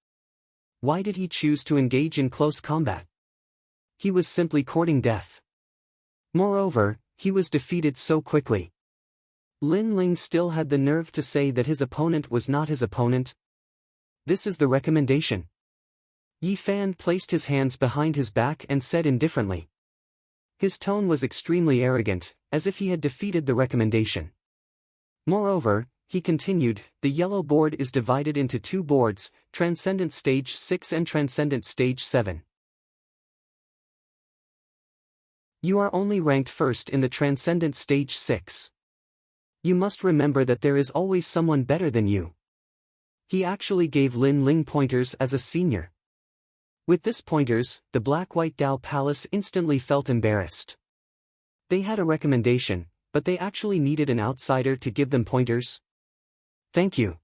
S1: Why did he choose to engage in close combat? He was simply courting death. Moreover, he was defeated so quickly. Lin Ling still had the nerve to say that his opponent was not his opponent. This is the recommendation. Yi Fan placed his hands behind his back and said indifferently. His tone was extremely arrogant, as if he had defeated the recommendation. Moreover, he continued, the yellow board is divided into two boards, Transcendent Stage 6 and Transcendent Stage 7. You are only ranked first in the Transcendent Stage 6. You must remember that there is always someone better than you. He actually gave Lin Ling pointers as a senior. With this pointers, the Black-White Dao Palace instantly felt embarrassed. They had a recommendation, but they actually needed an outsider to give them pointers. Thank you.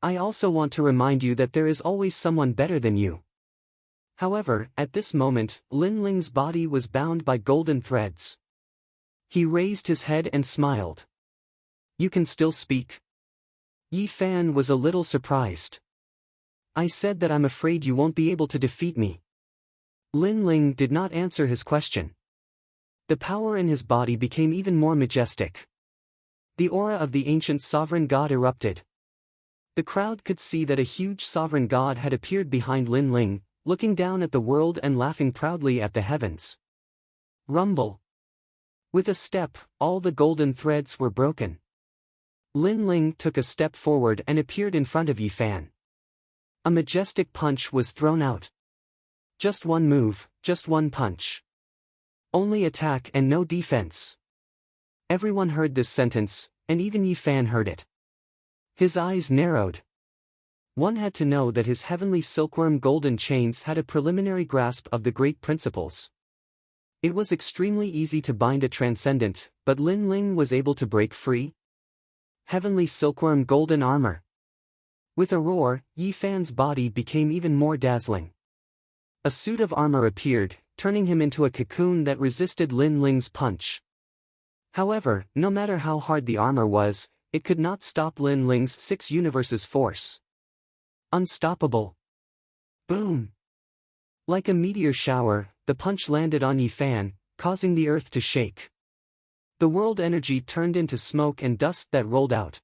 S1: I also want to remind you that there is always someone better than you. However, at this moment, Lin Ling's body was bound by golden threads. He raised his head and smiled. You can still speak? Yi Fan was a little surprised. I said that I'm afraid you won't be able to defeat me. Lin Ling did not answer his question. The power in his body became even more majestic. The aura of the ancient sovereign god erupted. The crowd could see that a huge sovereign god had appeared behind Lin Ling, looking down at the world and laughing proudly at the heavens. Rumble. With a step, all the golden threads were broken. Lin Ling took a step forward and appeared in front of Yi Fan. A majestic punch was thrown out. Just one move, just one punch. Only attack and no defense. Everyone heard this sentence, and even Yi Fan heard it. His eyes narrowed. One had to know that his heavenly silkworm golden chains had a preliminary grasp of the great principles. It was extremely easy to bind a transcendent, but Lin Ling was able to break free. Heavenly silkworm golden armor. With a roar, Yi Fan's body became even more dazzling. A suit of armor appeared, turning him into a cocoon that resisted Lin Ling's punch. However, no matter how hard the armor was, it could not stop Lin Ling's 6 universes force. Unstoppable. Boom! Like a meteor shower, the punch landed on Yi Fan, causing the earth to shake. The world energy turned into smoke and dust that rolled out.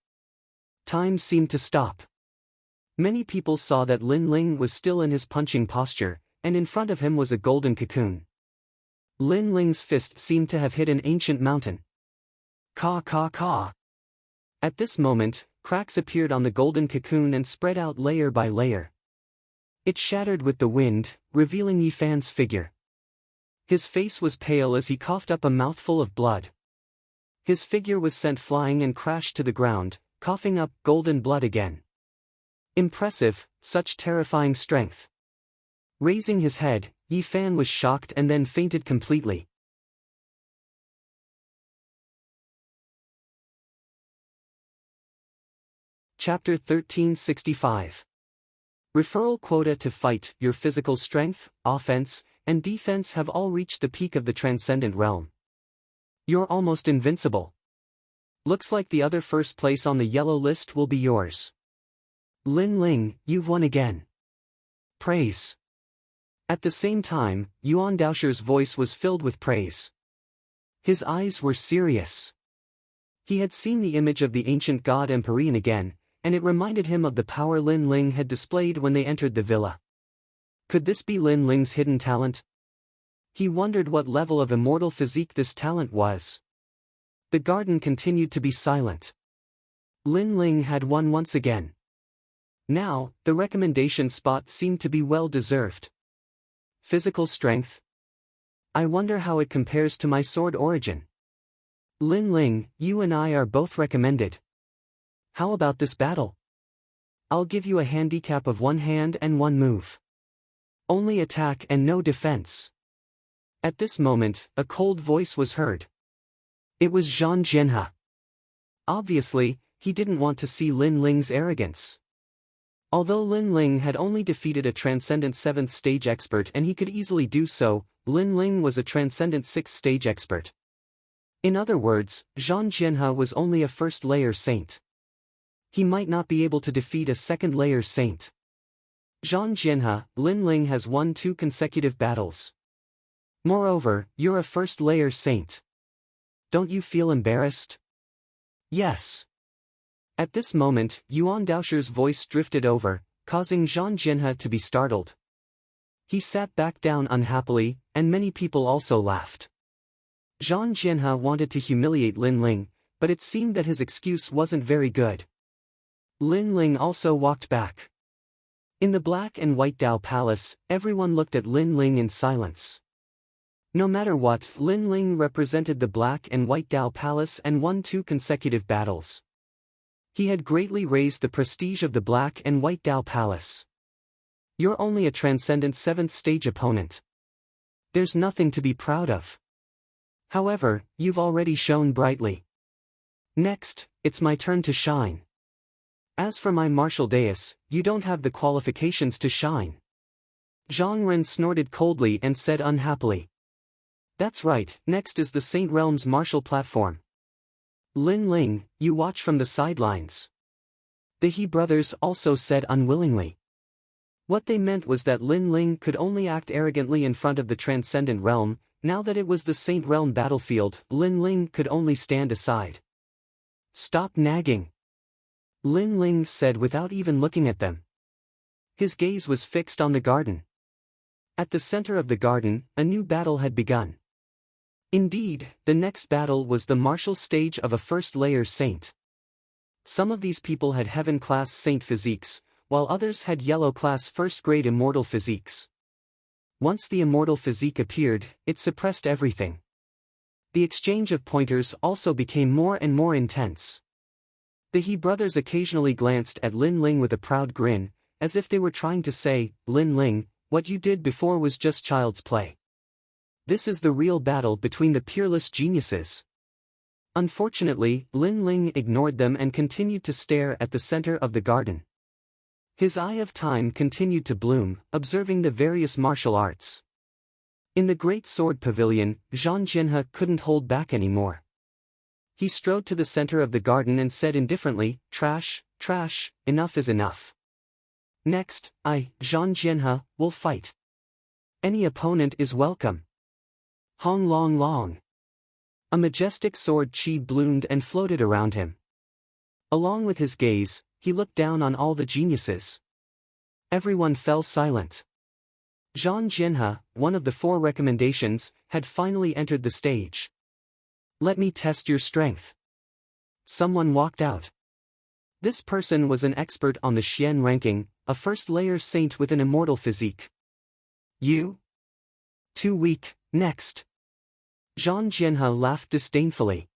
S1: Time seemed to stop. Many people saw that Lin Ling was still in his punching posture, and in front of him was a golden cocoon. Lin Ling's fist seemed to have hit an ancient mountain. Ka ka ka. At this moment, cracks appeared on the golden cocoon and spread out layer by layer. It shattered with the wind, revealing Yi Fan's figure. His face was pale as he coughed up a mouthful of blood. His figure was sent flying and crashed to the ground, coughing up golden blood again. Impressive, such terrifying strength. Raising his head, Yi Fan was shocked and then fainted completely. Chapter 1365. Referral quota to fight. Your physical strength, offense, and defense have all reached the peak of the transcendent realm. You're almost invincible. Looks like the other first place on the yellow list will be yours. Lin Ling, you've won again. Praise. At the same time, Yuan Daosher's voice was filled with praise. His eyes were serious. He had seen the image of the ancient god Empyrean again, and it reminded him of the power Lin Ling had displayed when they entered the villa. Could this be Lin Ling's hidden talent? He wondered what level of immortal physique this talent was. The garden continued to be silent. Lin Ling had won once again. Now, the recommendation spot seemed to be well deserved. Physical strength? I wonder how it compares to my sword origin. Lin Ling, you and I are both recommended. How about this battle? I'll give you a handicap of 1 hand and 1 move. Only attack and no defense. At this moment, a cold voice was heard. It was Zhang Jianhe. Obviously, he didn't want to see Lin Ling's arrogance. Although Lin Ling had only defeated a Transcendent 7th stage expert and he could easily do so, Lin Ling was a Transcendent 6th stage expert. In other words, Zhang Jianhe was only a first-layer saint. He might not be able to defeat a second-layer saint. Zhang Jianhe, Lin Ling has won 2 consecutive battles. Moreover, you're a first-layer saint. Don't you feel embarrassed? Yes. At this moment, Yuan Daoshi's voice drifted over, causing Zhang Jianhe to be startled. He sat back down unhappily, and many people also laughed. Zhang Jianhe wanted to humiliate Lin Ling, but it seemed that his excuse wasn't very good. Lin Ling also walked back. In the black and white Dao Palace, everyone looked at Lin Ling in silence. No matter what, Lin Ling represented the black and white Dao Palace and won 2 consecutive battles. He had greatly raised the prestige of the black and white Dao Palace. You're only a Transcendent 7th stage opponent. There's nothing to be proud of. However, you've already shone brightly. Next, it's my turn to shine. As for my martial dais, you don't have the qualifications to shine. Zhang Ren snorted coldly and said unhappily. That's right, next is the Saint Realm's martial platform. Lin Ling, you watch from the sidelines. The He brothers also said unwillingly. What they meant was that Lin Ling could only act arrogantly in front of the Transcendent Realm. Now that it was the Saint Realm battlefield, Lin Ling could only stand aside. Stop nagging. Lin Ling said without even looking at them. His gaze was fixed on the garden. At the center of the garden, a new battle had begun. Indeed, the next battle was the martial stage of a first-layer saint. Some of these people had heaven-class saint physiques, while others had yellow-class first-grade immortal physiques. Once the immortal physique appeared, it suppressed everything. The exchange of pointers also became more and more intense. The He brothers occasionally glanced at Lin Ling with a proud grin, as if they were trying to say, Lin Ling, what you did before was just child's play. This is the real battle between the peerless geniuses. Unfortunately, Lin Ling ignored them and continued to stare at the center of the garden. His eye of time continued to bloom, observing the various martial arts. In the Great Sword Pavilion, Zhang Jianhe couldn't hold back anymore. He strode to the center of the garden and said indifferently, Trash, trash, enough is enough. Next, I, Zhang Jianhe, will fight. Any opponent is welcome. Hong Long Long. A majestic sword chi bloomed and floated around him. Along with his gaze, he looked down on all the geniuses. Everyone fell silent. Zhang Jianhe, one of the 4 recommendations, had finally entered the stage. Let me test your strength. Someone walked out. This person was an expert on the Xian ranking, a first-layer saint with an immortal physique. You? Too weak, next. Zhang Jianhe laughed disdainfully.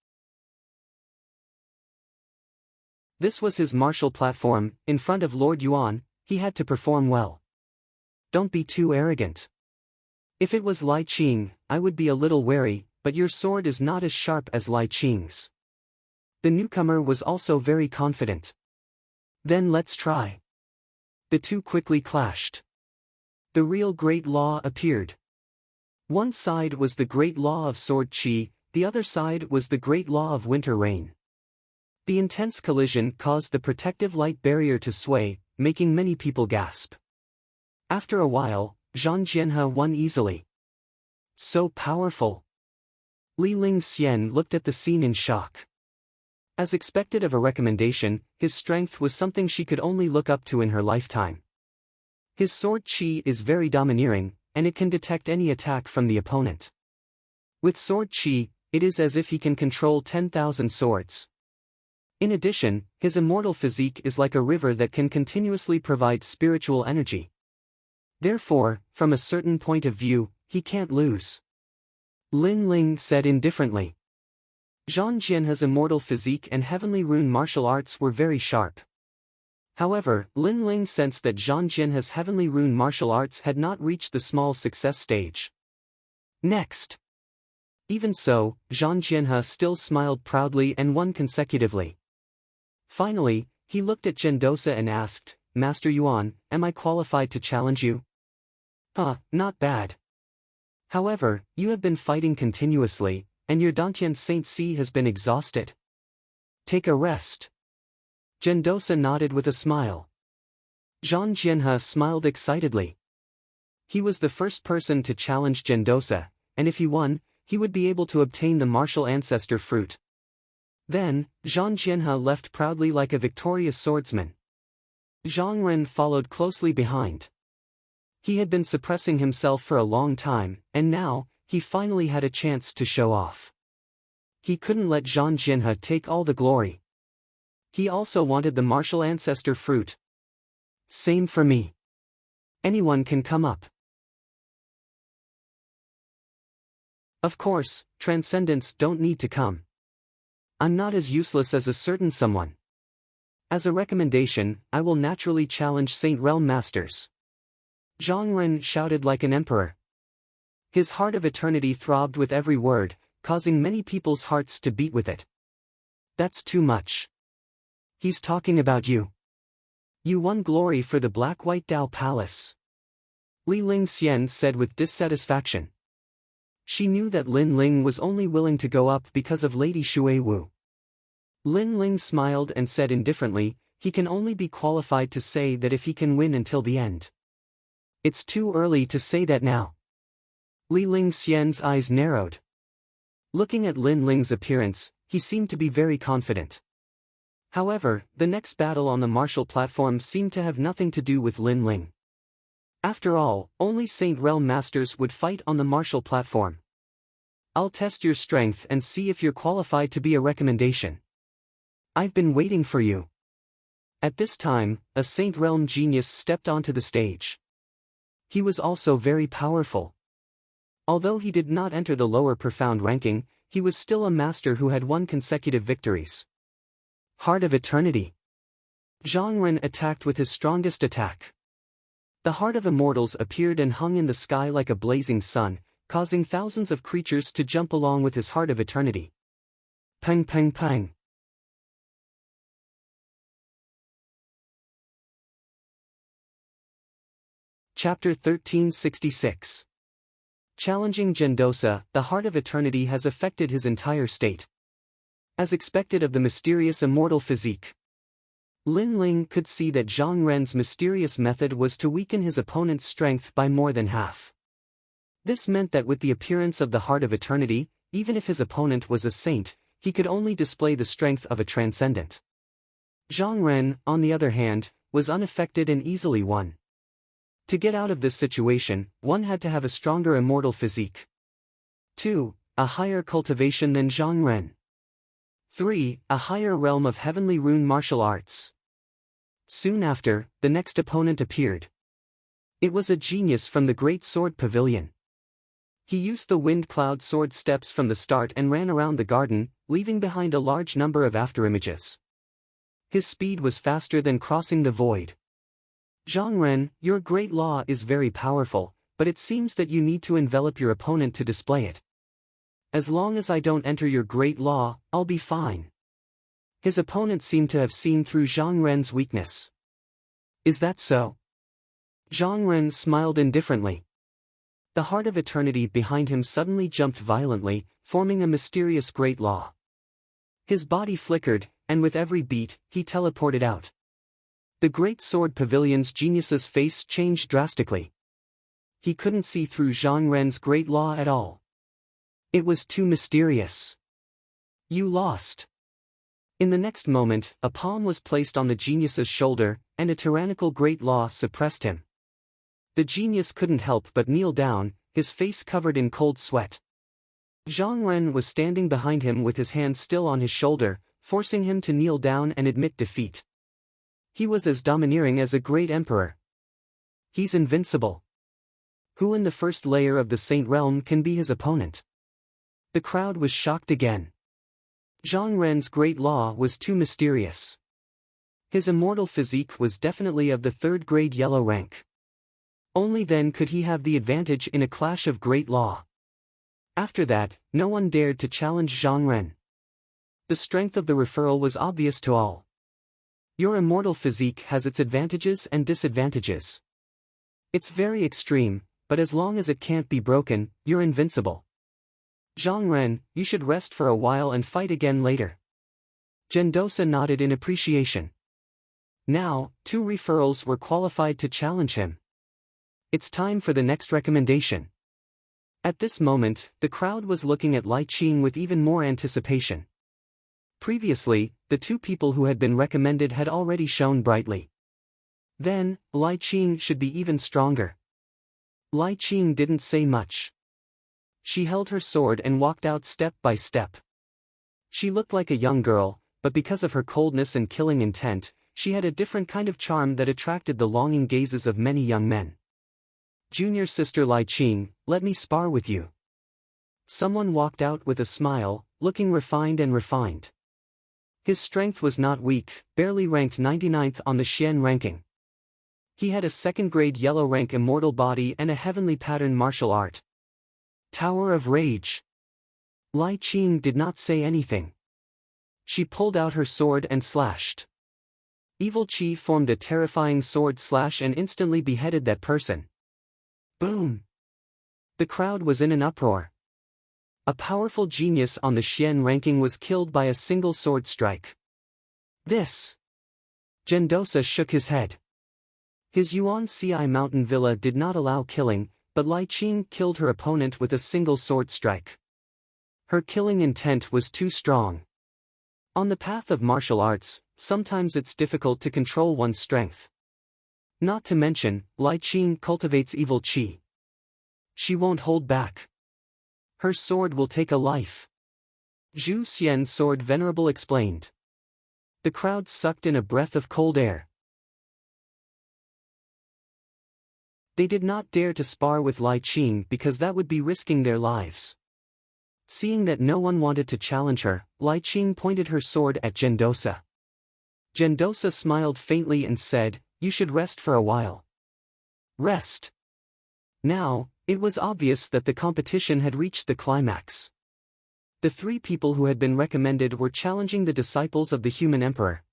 S1: This was his martial platform. In front of Lord Yuan, he had to perform well. Don't be too arrogant. If it was Lai Qing, I would be a little wary, but your sword is not as sharp as Lai Qing's. The newcomer was also very confident. Then let's try. The two quickly clashed. The real Great Law appeared. One side was the Great Law of Sword Qi, the other side was the Great Law of Winter Rain. The intense collision caused the protective light barrier to sway, making many people gasp. After a while, Zhang Jianhe won easily. So powerful. Li Lingxian looked at the scene in shock. As expected of a recommendation, his strength was something she could only look up to in her lifetime. His sword qi is very domineering, and it can detect any attack from the opponent. With sword qi, it is as if he can control 10,000 swords. In addition, his immortal physique is like a river that can continuously provide spiritual energy. Therefore, from a certain point of view, he can't lose. Lin Ling said indifferently. Zhang Jianhe's immortal physique and heavenly rune martial arts were very sharp. However, Lin Ling sensed that Zhang Jianhe's heavenly rune martial arts had not reached the small success stage. Next. Even so, Zhang Jianhe still smiled proudly and won consecutively. Finally, he looked at Gendosa and asked, Master Yuan, am I qualified to challenge you? Not bad. However, you have been fighting continuously, and your Dantian Saint C has been exhausted. Take a rest. Gendosa nodded with a smile. Zhang Jianhe smiled excitedly. He was the first person to challenge Gendosa, and if he won, he would be able to obtain the martial ancestor fruit. Then, Zhang Jianhe left proudly like a victorious swordsman. Zhang Ren followed closely behind. He had been suppressing himself for a long time, and now, he finally had a chance to show off. He couldn't let Zhang Jianhe take all the glory. He also wanted the martial ancestor fruit. Same for me. Anyone can come up. Of course, transcendents don't need to come. I'm not as useless as a certain someone. As a recommendation, I will naturally challenge Saint Realm Masters. Zhang Ren shouted like an emperor. His heart of eternity throbbed with every word, causing many people's hearts to beat with it. That's too much. He's talking about you. You won glory for the Black-White Dao Palace. Li Lingxian said with dissatisfaction. She knew that Lin Ling was only willing to go up because of Lady Shui Wu. Lin Ling smiled and said indifferently, he can only be qualified to say that if he can win until the end. It's too early to say that now. Li Lingxian's eyes narrowed. Looking at Lin Ling's appearance, he seemed to be very confident. However, the next battle on the martial platform seemed to have nothing to do with Lin Ling. After all, only Saint Realm Masters would fight on the martial platform. I'll test your strength and see if you're qualified to be a recommendation. I've been waiting for you. At this time, a Saint Realm genius stepped onto the stage. He was also very powerful. Although he did not enter the lower profound ranking, he was still a master who had won consecutive victories. Heart of Eternity. Zhang Ren attacked with his strongest attack. The Heart of Immortals appeared and hung in the sky like a blazing sun, causing thousands of creatures to jump along with his Heart of Eternity. Pang pang pang. Chapter 1366. Challenging Gendosa, the Heart of Eternity has affected his entire state. As expected of the mysterious immortal physique, Lin Ling could see that Zhang Ren's mysterious method was to weaken his opponent's strength by more than half. This meant that with the appearance of the Heart of Eternity, even if his opponent was a saint, he could only display the strength of a transcendent. Zhang Ren, on the other hand, was unaffected and easily won. To get out of this situation, one had to have a stronger immortal physique. 2. A higher cultivation than Zhang Ren. 3. A higher realm of heavenly rune martial arts. Soon after, the next opponent appeared. It was a genius from the Great Sword Pavilion. He used the wind cloud sword steps from the start and ran around the garden, leaving behind a large number of afterimages. His speed was faster than crossing the void. Zhang Ren, your great law is very powerful, but it seems that you need to envelop your opponent to display it. As long as I don't enter your great law, I'll be fine. His opponent seemed to have seen through Zhang Ren's weakness. Is that so? Zhang Ren smiled indifferently. The Heart of Eternity behind him suddenly jumped violently, forming a mysterious great law. His body flickered, and with every beat, he teleported out. The Great Sword Pavilion's genius's face changed drastically. He couldn't see through Zhang Ren's great law at all. It was too mysterious. You lost. In the next moment, a palm was placed on the genius's shoulder, and a tyrannical great law suppressed him. The genius couldn't help but kneel down, his face covered in cold sweat. Zhang Ren was standing behind him with his hand still on his shoulder, forcing him to kneel down and admit defeat. He was as domineering as a great emperor. He's invincible. Who in the first layer of the Saint Realm can be his opponent? The crowd was shocked again. Zhang Ren's great law was too mysterious. His immortal physique was definitely of the third-grade yellow rank. Only then could he have the advantage in a clash of great law. After that, no one dared to challenge Zhang Ren. The strength of the referral was obvious to all. Your immortal physique has its advantages and disadvantages. It's very extreme, but as long as it can't be broken, you're invincible. Zhang Ren, you should rest for a while and fight again later. Gendosa nodded in appreciation. Now, 2 referrals were qualified to challenge him. It's time for the next recommendation. At this moment, the crowd was looking at Lai Qing with even more anticipation. Previously, the 2 people who had been recommended had already shone brightly. Then, Lai Qing should be even stronger. Lai Qing didn't say much. She held her sword and walked out step by step. She looked like a young girl, but because of her coldness and killing intent, she had a different kind of charm that attracted the longing gazes of many young men. Junior sister Lai Qing, let me spar with you. Someone walked out with a smile, looking refined and refined. His strength was not weak, barely ranked 99th on the Xian ranking. He had a second-grade yellow rank immortal body and a heavenly pattern martial art. Tower of Rage. Lai Qing did not say anything. She pulled out her sword and slashed. Evil Qi formed a terrifying sword slash and instantly beheaded that person. Boom! The crowd was in an uproar. A powerful genius on the Xian ranking was killed by a single sword strike. This! Gendosa shook his head. His Yuan Ci mountain villa did not allow killing, but Lai Qing killed her opponent with a single sword strike. Her killing intent was too strong. On the path of martial arts, sometimes it's difficult to control one's strength. Not to mention, Lai Qing cultivates evil qi. She won't hold back. Her sword will take a life. Zhu Xian's sword venerable explained. The crowd sucked in a breath of cold air. They did not dare to spar with Lai Qing because that would be risking their lives. Seeing that no one wanted to challenge her, Lai Qing pointed her sword at Gendosa. Gendosa smiled faintly and said, "You should rest for a while." Rest. Now, it was obvious that the competition had reached the climax. The 3 people who had been recommended were challenging the disciples of the human emperor.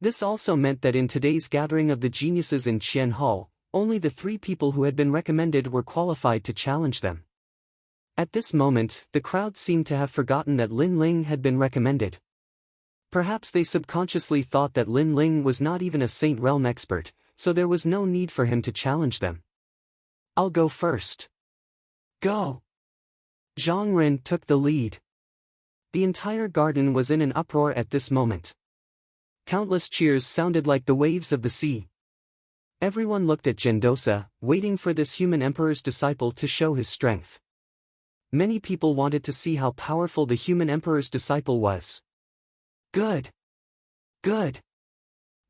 S1: This also meant that in today's gathering of the geniuses in Qian Hall, only the 3 people who had been recommended were qualified to challenge them. At this moment, the crowd seemed to have forgotten that Lin Ling had been recommended. Perhaps they subconsciously thought that Lin Ling was not even a Saint Realm expert, so there was no need for him to challenge them. I'll go first. Go! Zhang Ren took the lead. The entire garden was in an uproar at this moment. Countless cheers sounded like the waves of the sea. Everyone looked at Gendosa, waiting for this human emperor's disciple to show his strength. Many people wanted to see how powerful the human emperor's disciple was. Good! Good!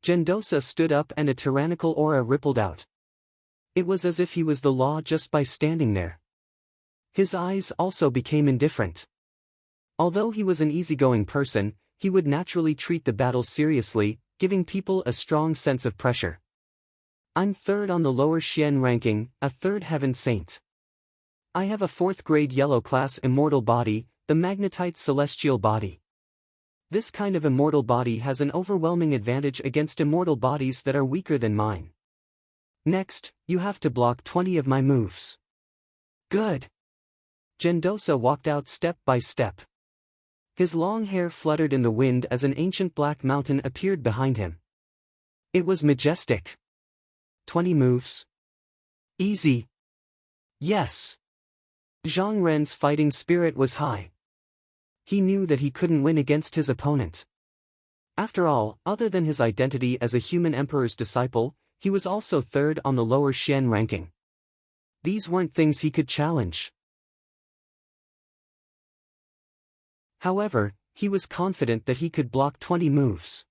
S1: Gendosa stood up and a tyrannical aura rippled out. It was as if he was the law just by standing there. His eyes also became indifferent. Although he was an easygoing person, he would naturally treat the battle seriously, giving people a strong sense of pressure. I'm 3rd on the lower Xian ranking, a 3rd heaven saint. I have a 4th grade yellow class immortal body, the magnetite celestial body. This kind of immortal body has an overwhelming advantage against immortal bodies that are weaker than mine. Next, you have to block 20 of my moves. Good! Gendosa walked out step by step. His long hair fluttered in the wind as an ancient black mountain appeared behind him. It was majestic. 20 moves. Easy. Yes. Zhang Ren's fighting spirit was high. He knew that he couldn't win against his opponent. After all, other than his identity as a human emperor's disciple, he was also 3rd on the lower Xian ranking. These weren't things he could challenge. However, He was confident that he could block 20 moves.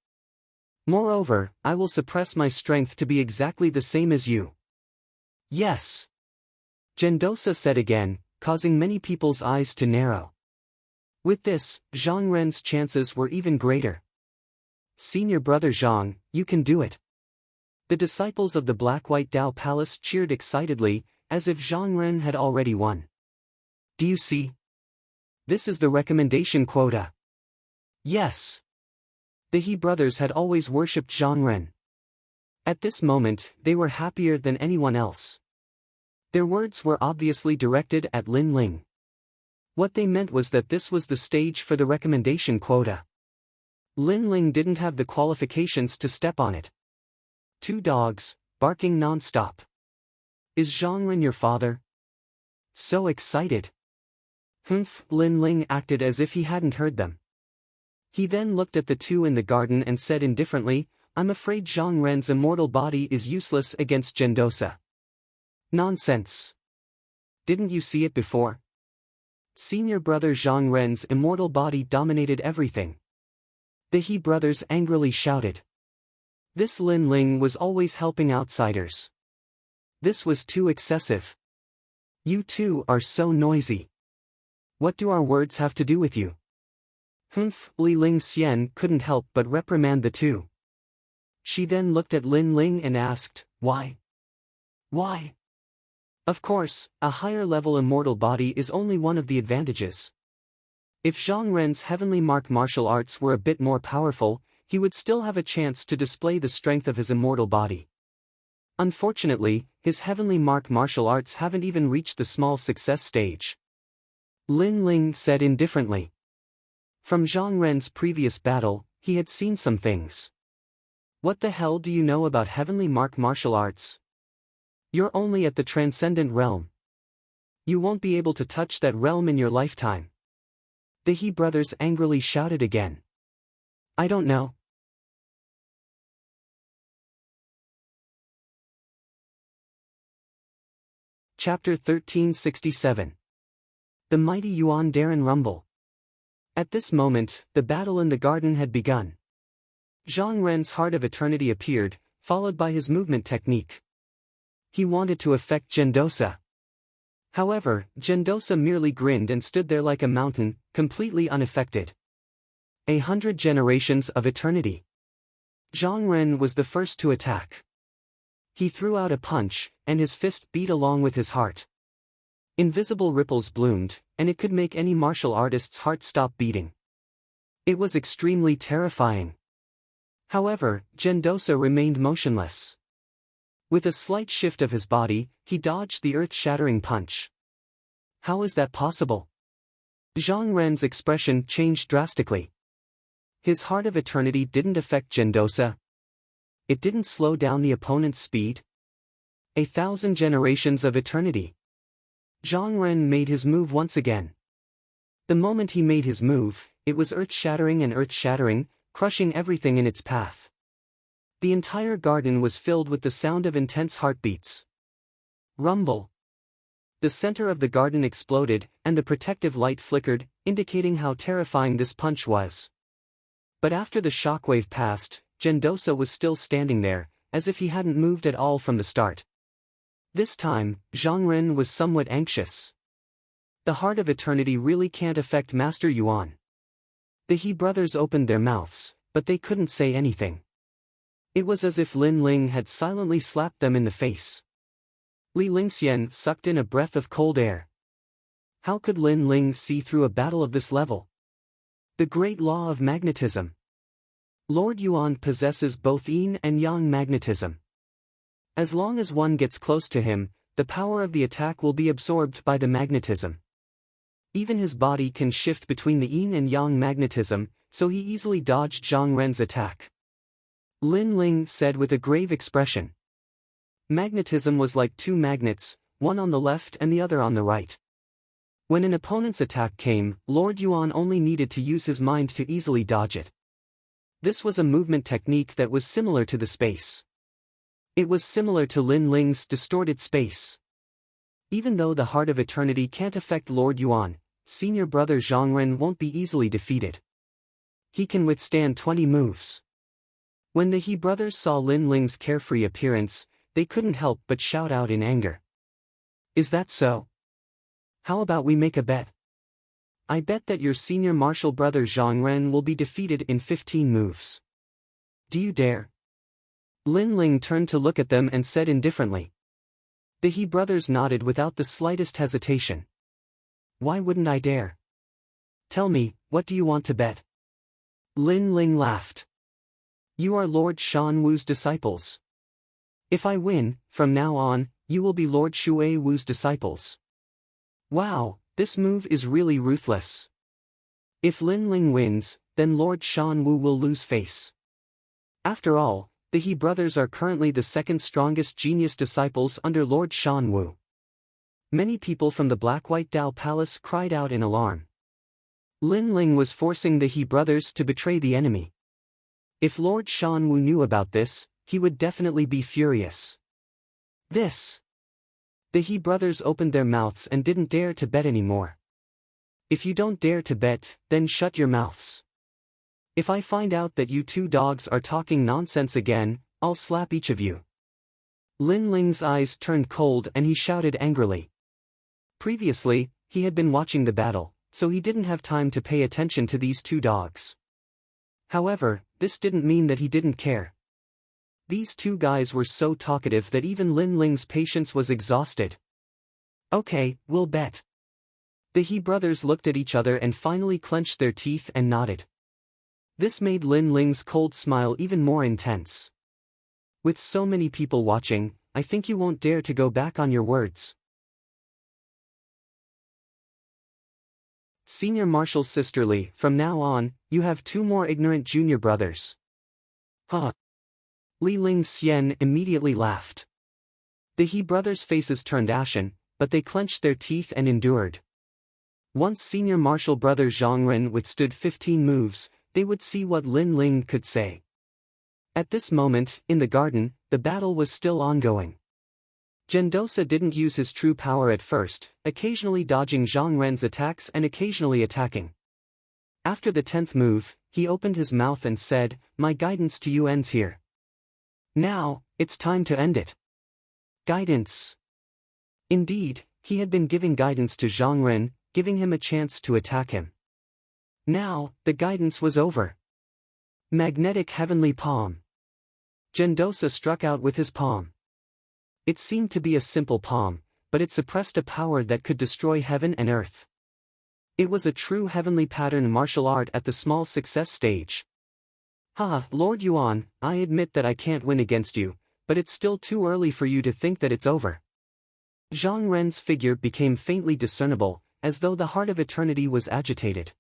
S1: Moreover, I will suppress my strength to be exactly the same as you. Yes. Gendosa said again, causing many people's eyes to narrow. With this, Zhang Ren's chances were even greater. Senior brother Zhang, you can do it. The disciples of the Black-White Dao Palace cheered excitedly, as if Zhang Ren had already won. Do you see? This is the recommendation quota. Yes. The He brothers had always worshipped Zhang Ren. At this moment, they were happier than anyone else. Their words were obviously directed at Lin Ling. What they meant was that this was the stage for the recommendation quota. Lin Ling didn't have the qualifications to step on it. Two dogs, barking non-stop. Is Zhang Ren your father? So excited. Lin Ling acted as if he hadn't heard them. He then looked at the two in the garden and said indifferently, I'm afraid Zhang Ren's immortal body is useless against Gendosa. Nonsense. Didn't you see it before? Senior brother Zhang Ren's immortal body dominated everything. The He brothers angrily shouted. This Lin Ling was always helping outsiders. This was too excessive. You two are so noisy. What do our words have to do with you? Li Ling Xian couldn't help but reprimand the two. She then looked at Lin Ling and asked, why? Why? Of course, a higher-level immortal body is only one of the advantages. If Zhang Ren's heavenly mark martial arts were a bit more powerful, he would still have a chance to display the strength of his immortal body. Unfortunately, his heavenly mark martial arts haven't even reached the small success stage. Lin Ling said indifferently. From Zhang Ren's previous battle, he had seen some things. What the hell do you know about heavenly mark martial arts? You're only at the transcendent realm. You won't be able to touch that realm in your lifetime. The He brothers angrily shouted again. I don't know. Chapter 1367. The mighty Yuan Darren Rumble. At this moment, the battle in the garden had begun. Zhang Ren's Heart of Eternity appeared, followed by his movement technique. He wanted to affect Gendosa. However, Gendosa merely grinned and stood there like a mountain, completely unaffected. 100 generations of eternity. Zhang Ren was the first to attack. He threw out a punch, and his fist beat along with his heart. Invisible ripples bloomed, and it could make any martial artist's heart stop beating. It was extremely terrifying. However, Gendosa remained motionless. With a slight shift of his body, he dodged the earth-shattering punch. How is that possible? Zhang Ren's expression changed drastically. His Heart of Eternity didn't affect Gendosa. It didn't slow down the opponent's speed. 1,000 generations of eternity. Zhang Ren made his move once again. The moment he made his move, it was earth-shattering, crushing everything in its path. The entire garden was filled with the sound of intense heartbeats. Rumble. The center of the garden exploded, and the protective light flickered, indicating how terrifying this punch was. But after the shockwave passed, Gendosa was still standing there, as if he hadn't moved at all from the start. This time, Zhang Ren was somewhat anxious. The Heart of Eternity really can't affect Master Yuan. The He brothers opened their mouths, but they couldn't say anything. It was as if Lin Ling had silently slapped them in the face. Li Lingxian sucked in a breath of cold air. How could Lin Ling see through a battle of this level? The great law of magnetism. Lord Yuan possesses both yin and yang magnetism. As long as one gets close to him, the power of the attack will be absorbed by the magnetism. Even his body can shift between the yin and yang magnetism, so he easily dodged Zhang Ren's attack. Lin Ling said with a grave expression. Magnetism was like two magnets, one on the left and the other on the right. When an opponent's attack came, Lord Yuan only needed to use his mind to easily dodge it. This was a movement technique that was similar to the space. It was similar to Lin Ling's distorted space. Even though the Heart of Eternity can't affect Lord Yuan, senior brother Zhang Ren won't be easily defeated. He can withstand 20 moves. When the He brothers saw Lin Ling's carefree appearance, they couldn't help but shout out in anger. Is that so? How about we make a bet? I bet that your senior martial brother Zhang Ren will be defeated in 15 moves. Do you dare? Lin Ling turned to look at them and said indifferently. The He brothers nodded without the slightest hesitation. Why wouldn't I dare? Tell me, what do you want to bet? Lin Ling laughed. You are Lord Shan Wu's disciples. If I win, from now on, you will be Lord Shui Wu's disciples. Wow, this move is really ruthless. If Lin Ling wins, then Lord Shan Wu will lose face. After all, the He brothers are currently the second strongest genius disciples under Lord Shan Wu. Many people from the Black-White Dao Palace cried out in alarm. Lin Ling was forcing the He brothers to betray the enemy. If Lord Shan Wu knew about this, he would definitely be furious. This. The He brothers opened their mouths and didn't dare to bet anymore. If you don't dare to bet, then shut your mouths. If I find out that you two dogs are talking nonsense again, I'll slap each of you. Lin Ling's eyes turned cold and he shouted angrily. Previously, he had been watching the battle, so he didn't have time to pay attention to these two dogs. However, this didn't mean that he didn't care. These two guys were so talkative that even Lin Ling's patience was exhausted. Okay, we'll bet. The He brothers looked at each other and finally clenched their teeth and nodded. This made Lin Ling's cold smile even more intense. With so many people watching, I think you won't dare to go back on your words. Senior Marshal Sisterly, from now on, you have two more ignorant junior brothers. Huh. Li Ling Xian immediately laughed. The He brothers' faces turned ashen, but they clenched their teeth and endured. Once Senior Marshal brother Zhang Ren withstood 15 moves, they would see what Lin Ling could say. At this moment, in the garden, the battle was still ongoing. Gendosa didn't use his true power at first, occasionally dodging Zhang Ren's attacks and occasionally attacking. After the 10th move, he opened his mouth and said, "My guidance to you ends here. Now, it's time to end it." Guidance. Indeed, he had been giving guidance to Zhang Ren, giving him a chance to attack him. Now, the guidance was over. Magnetic Heavenly Palm. Gendosa struck out with his palm. It seemed to be a simple palm, but it suppressed a power that could destroy heaven and earth. It was a true heavenly pattern martial art at the small success stage. Lord Yuan, I admit that I can't win against you, but it's still too early for you to think that it's over. Zhang Ren's figure became faintly discernible, as though the heart of eternity was agitated.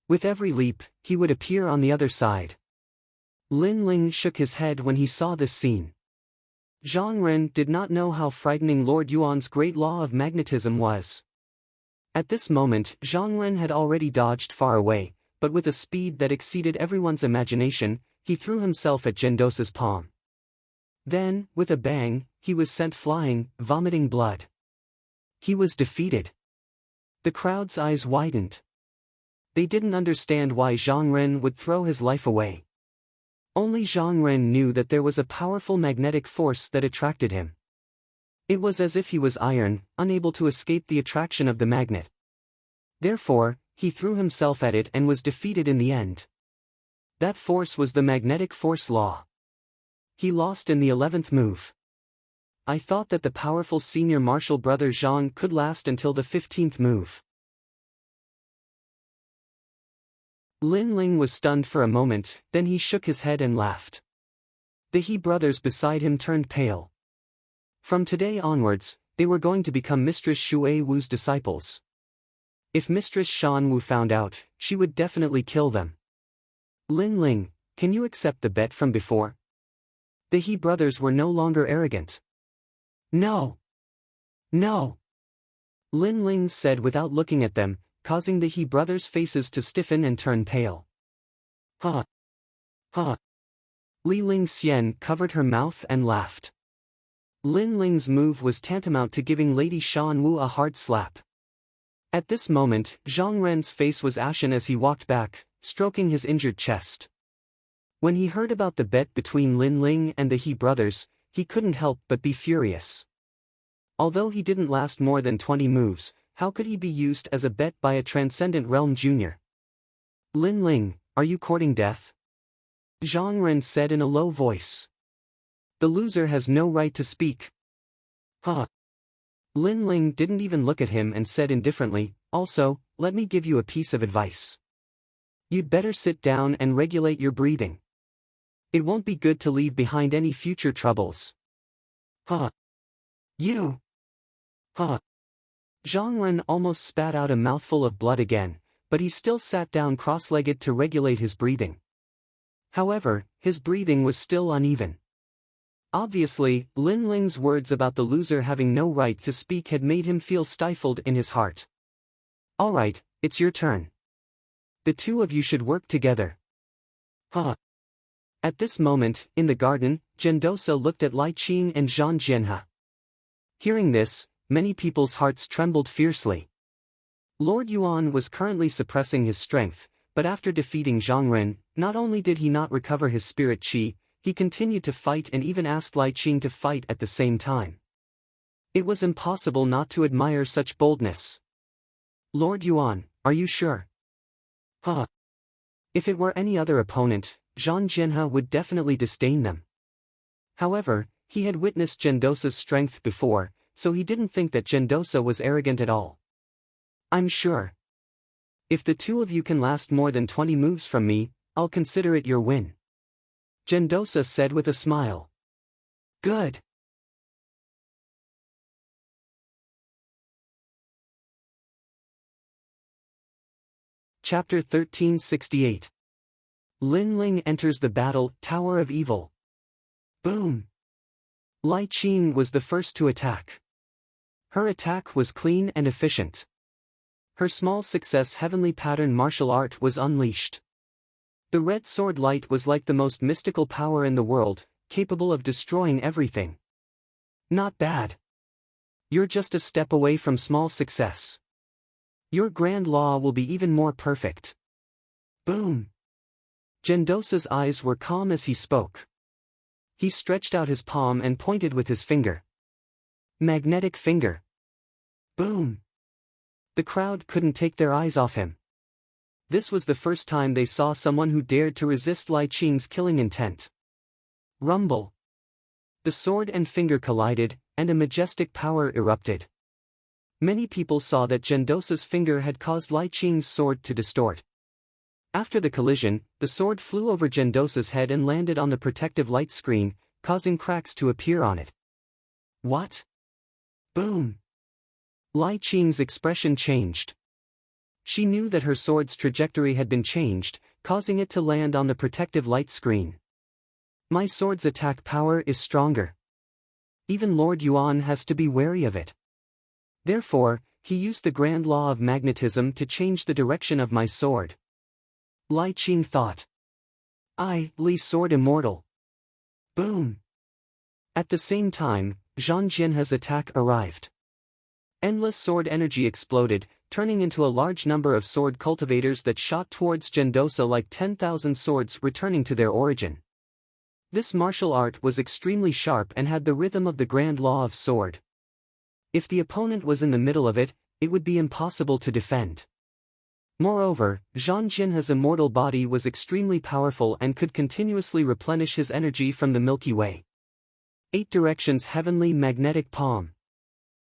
S1: With every leap, he would appear on the other side. Lin Ling shook his head when he saw this scene. Zhang Ren did not know how frightening Lord Yuan's great law of magnetism was. At this moment, Zhang Ren had already dodged far away, but with a speed that exceeded everyone's imagination, he threw himself at Gendosa's palm. Then, with a bang, he was sent flying, vomiting blood. He was defeated. The crowd's eyes widened. They didn't understand why Zhang Ren would throw his life away. Only Zhang Ren knew that there was a powerful magnetic force that attracted him. It was as if he was iron, unable to escape the attraction of the magnet. Therefore, he threw himself at it and was defeated in the end. That force was the magnetic force law. He lost in the 11th move. I thought that the powerful senior martial brother Zhang could last until the 15th move. Lin Ling was stunned for a moment, then he shook his head and laughed. The He brothers beside him turned pale. From today onwards, they were going to become Mistress Shui Wu's disciples. If Mistress Shan Wu found out, she would definitely kill them. Lin Ling, can you accept the bet from before? The He brothers were no longer arrogant. No. No. Lin Ling said without looking at them, causing the He brothers' faces to stiffen and turn pale. Ha. Ha. Li Ling Xian covered her mouth and laughed. Lin Ling's move was tantamount to giving Lady Shan Wu a hard slap. At this moment, Zhang Ren's face was ashen as he walked back, stroking his injured chest. When he heard about the bet between Lin Ling and the He brothers, he couldn't help but be furious. Although he didn't last more than 20 moves, how could he be used as a bet by a Transcendent Realm Junior? Lin Ling, are you courting death? Zhang Ren said in a low voice. The loser has no right to speak. Huh. Lin Ling didn't even look at him and said indifferently, also, let me give you a piece of advice. You'd better sit down and regulate your breathing. It won't be good to leave behind any future troubles. Huh. You. Huh. Zhang Ren almost spat out a mouthful of blood again, but he still sat down cross-legged to regulate his breathing. However, his breathing was still uneven. Obviously, Lin Ling's words about the loser having no right to speak had made him feel stifled in his heart. Alright, it's your turn. The two of you should work together. Huh. At this moment, in the garden, Gendosa looked at Lai Qing and Zhang Jianhe. Hearing this, many people's hearts trembled fiercely. Lord Yuan was currently suppressing his strength, but after defeating Zhang Ren, not only did he not recover his spirit qi, he continued to fight and even asked Lai Qing to fight at the same time. It was impossible not to admire such boldness. Lord Yuan, are you sure? Huh. If it were any other opponent, Zhang Jianhe would definitely disdain them. However, he had witnessed Gendosa's strength before, so he didn't think that Gendosa was arrogant at all. I'm sure. If the two of you can last more than 20 moves from me, I'll consider it your win. Gendosa said with a smile. Good. Chapter 1368. Lin Ling enters the battle, Tower of Evil. Boom. Lai Qing was the first to attack. Her attack was clean and efficient. Her small success heavenly pattern martial art was unleashed. The red sword light was like the most mystical power in the world, capable of destroying everything. Not bad. You're just a step away from small success. Your grand law will be even more perfect. Boom. Gendosa's eyes were calm as he spoke. He stretched out his palm and pointed with his finger. Magnetic finger. Boom. The crowd couldn't take their eyes off him. This was the first time they saw someone who dared to resist Lai Qing's killing intent. Rumble. The sword and finger collided, and a majestic power erupted. Many people saw that Gendosa's finger had caused Lai Qing's sword to distort. After the collision, the sword flew over Gendosa's head and landed on the protective light screen, causing cracks to appear on it. What? Boom. Lai Qing's expression changed. She knew that her sword's trajectory had been changed, causing it to land on the protective light screen. My sword's attack power is stronger. Even Lord Yuan has to be wary of it. Therefore, he used the grand law of magnetism to change the direction of my sword. Lai Qing thought. Li's sword immortal. Boom. At the same time, Zhang Jianhe's attack arrived. Endless sword energy exploded, turning into a large number of sword cultivators that shot towards Gendosa like 10,000 swords returning to their origin. This martial art was extremely sharp and had the rhythm of the grand law of sword. If the opponent was in the middle of it, it would be impossible to defend. Moreover, Zhang Jianhe's immortal body was extremely powerful and could continuously replenish his energy from the Milky Way. 8 directions heavenly magnetic palm.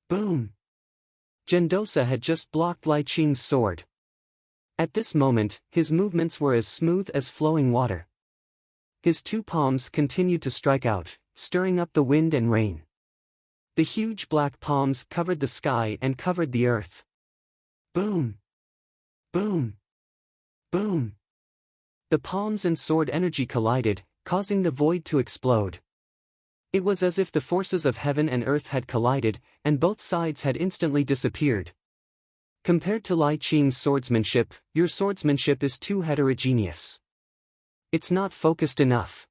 S1: Boom. Gendosa had just blocked Lai Qing's sword. At this moment, his movements were as smooth as flowing water. His 2 palms continued to strike out, stirring up the wind and rain. The huge black palms covered the sky and covered the earth. Boom. Boom. Boom. The palms and sword energy collided, causing the void to explode. It was as if the forces of heaven and earth had collided, and both sides had instantly disappeared. Compared to Lai Qing's swordsmanship, your swordsmanship is too heterogeneous. It's not focused enough.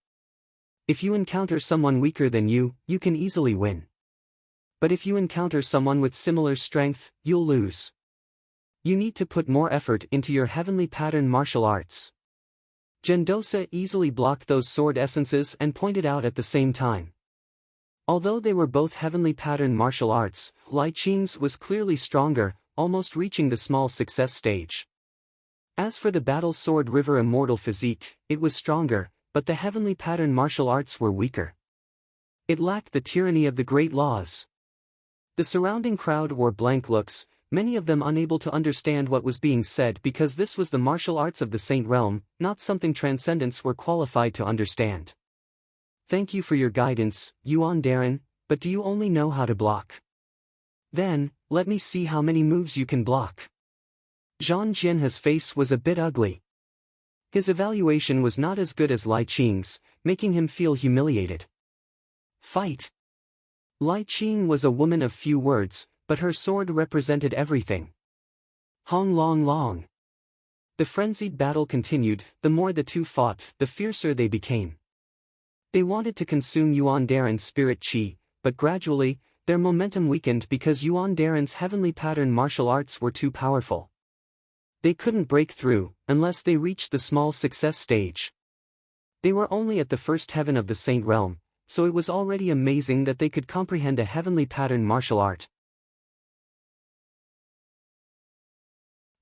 S1: If you encounter someone weaker than you, you can easily win. But if you encounter someone with similar strength, you'll lose. You need to put more effort into your heavenly pattern martial arts. Gendosa easily blocked those sword essences and pointed out at the same time. Although they were both heavenly pattern martial arts, Lai Qing's was clearly stronger, almost reaching the small success stage. As for the battle sword river immortal physique, it was stronger, but the heavenly pattern martial arts were weaker. It lacked the tyranny of the great laws. The surrounding crowd wore blank looks, many of them unable to understand what was being said because this was the martial arts of the Saint Realm, not something transcendents were qualified to understand. Thank you for your guidance, Yuan Darren, but do you only know how to block? Then, let me see how many moves you can block. Zhang Jianhe's face was a bit ugly. His evaluation was not as good as Lai Qing's, making him feel humiliated. Fight! Lai Qing was a woman of few words, but her sword represented everything. Hong Long Long. The frenzied battle continued. The more the two fought, the fiercer they became. They wanted to consume Yuan Darren's spirit chi, but gradually, their momentum weakened because Yuan Darren's heavenly pattern martial arts were too powerful. They couldn't break through, unless they reached the small success stage. They were only at the first heaven of the Saint Realm, so it was already amazing that they could comprehend a heavenly pattern martial art.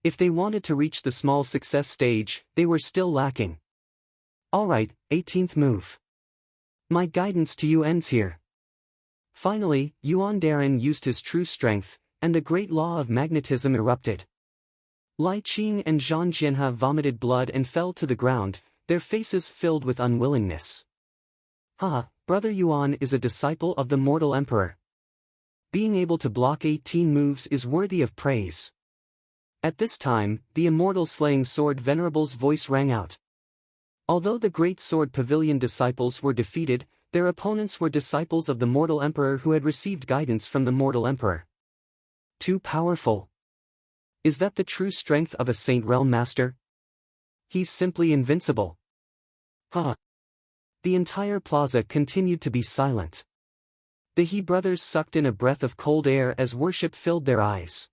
S1: If they wanted to reach the small success stage, they were still lacking. Alright, 18th move. My guidance to you ends here. Finally, Yuan Darren used his true strength, and the great law of magnetism erupted. Lai Qing and Zhang Jianhe vomited blood and fell to the ground, their faces filled with unwillingness. Haha, Brother Yuan is a disciple of the mortal emperor. Being able to block 18 moves is worthy of praise. At this time, the immortal slaying sword venerable's voice rang out. Although the great sword pavilion disciples were defeated, their opponents were disciples of the mortal emperor who had received guidance from the mortal emperor. Too powerful. Is that the true strength of a Saint Realm master? He's simply invincible. Huh. The entire plaza continued to be silent. The He brothers sucked in a breath of cold air as worship filled their eyes.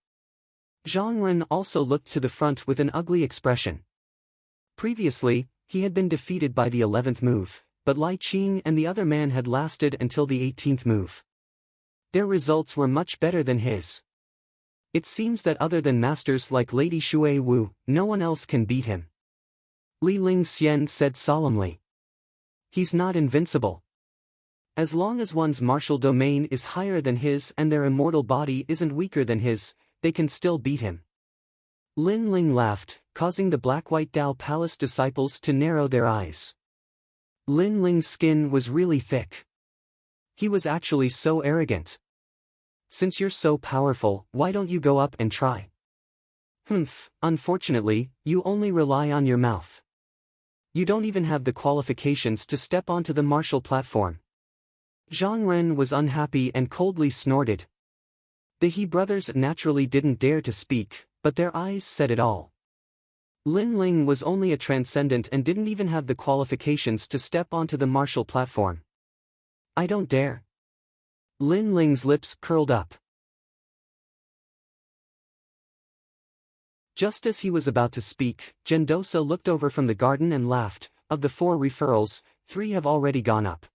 S1: Zhang Ren also looked to the front with an ugly expression. Previously, he had been defeated by the 11th move, but Lai Qing and the other man had lasted until the 18th move. Their results were much better than his. It seems that other than masters like Lady Shui Wu, no one else can beat him. Li Ling Xian said solemnly. He's not invincible. As long as one's martial domain is higher than his and their immortal body isn't weaker than his, they can still beat him. Lin Ling laughed, causing the Black-White Dao Palace disciples to narrow their eyes. Lin Ling's skin was really thick. He was actually so arrogant. Since you're so powerful, why don't you go up and try? Unfortunately, you only rely on your mouth. You don't even have the qualifications to step onto the martial platform. Zhang Ren was unhappy and coldly snorted. The He brothers naturally didn't dare to speak, but their eyes said it all. Lin Ling was only a transcendent and didn't even have the qualifications to step onto the martial platform. I don't dare. Lin Ling's lips curled up. Just as he was about to speak, Gendosa looked over from the garden and laughed. Of the 4 referrals, 3 have already gone up.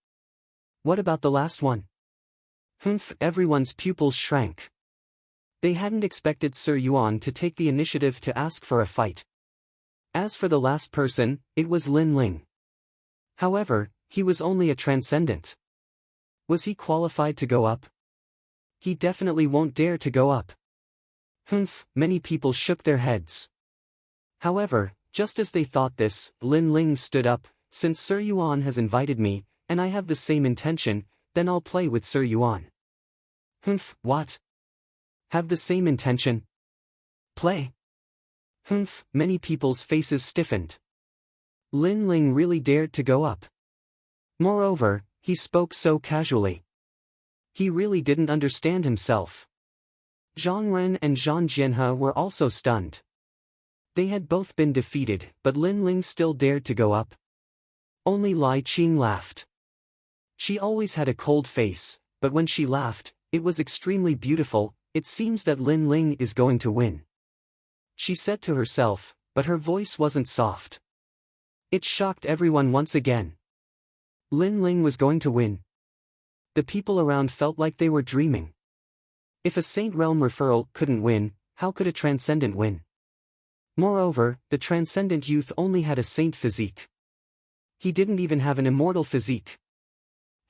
S1: What about the last one? Everyone's pupils shrank. They hadn't expected Sir Yuan to take the initiative to ask for a fight. As for the last person, it was Lin Ling. However, he was only a transcendent. Was he qualified to go up? He definitely won't dare to go up. Many people shook their heads. However, just as they thought this, Lin Ling stood up. Since Sir Yuan has invited me, and I have the same intention, then I'll play with Sir Yuan. What? Have the same intention? Play? Many people's faces stiffened. Lin Ling really dared to go up. Moreover, he spoke so casually. He really didn't understand himself. Zhang Ren and Zhang Jianhe were also stunned. They had both been defeated, but Lin Ling still dared to go up. Only Lai Qing laughed. She always had a cold face, but when she laughed, it was extremely beautiful. It seems that Lin Ling is going to win. she said to herself, but her voice wasn't soft. It shocked everyone once again. Lin Ling was going to win. The people around felt like they were dreaming. If a Saint Realm referral couldn't win, how could a Transcendent win? Moreover, the Transcendent youth only had a saint physique. He didn't even have an immortal physique.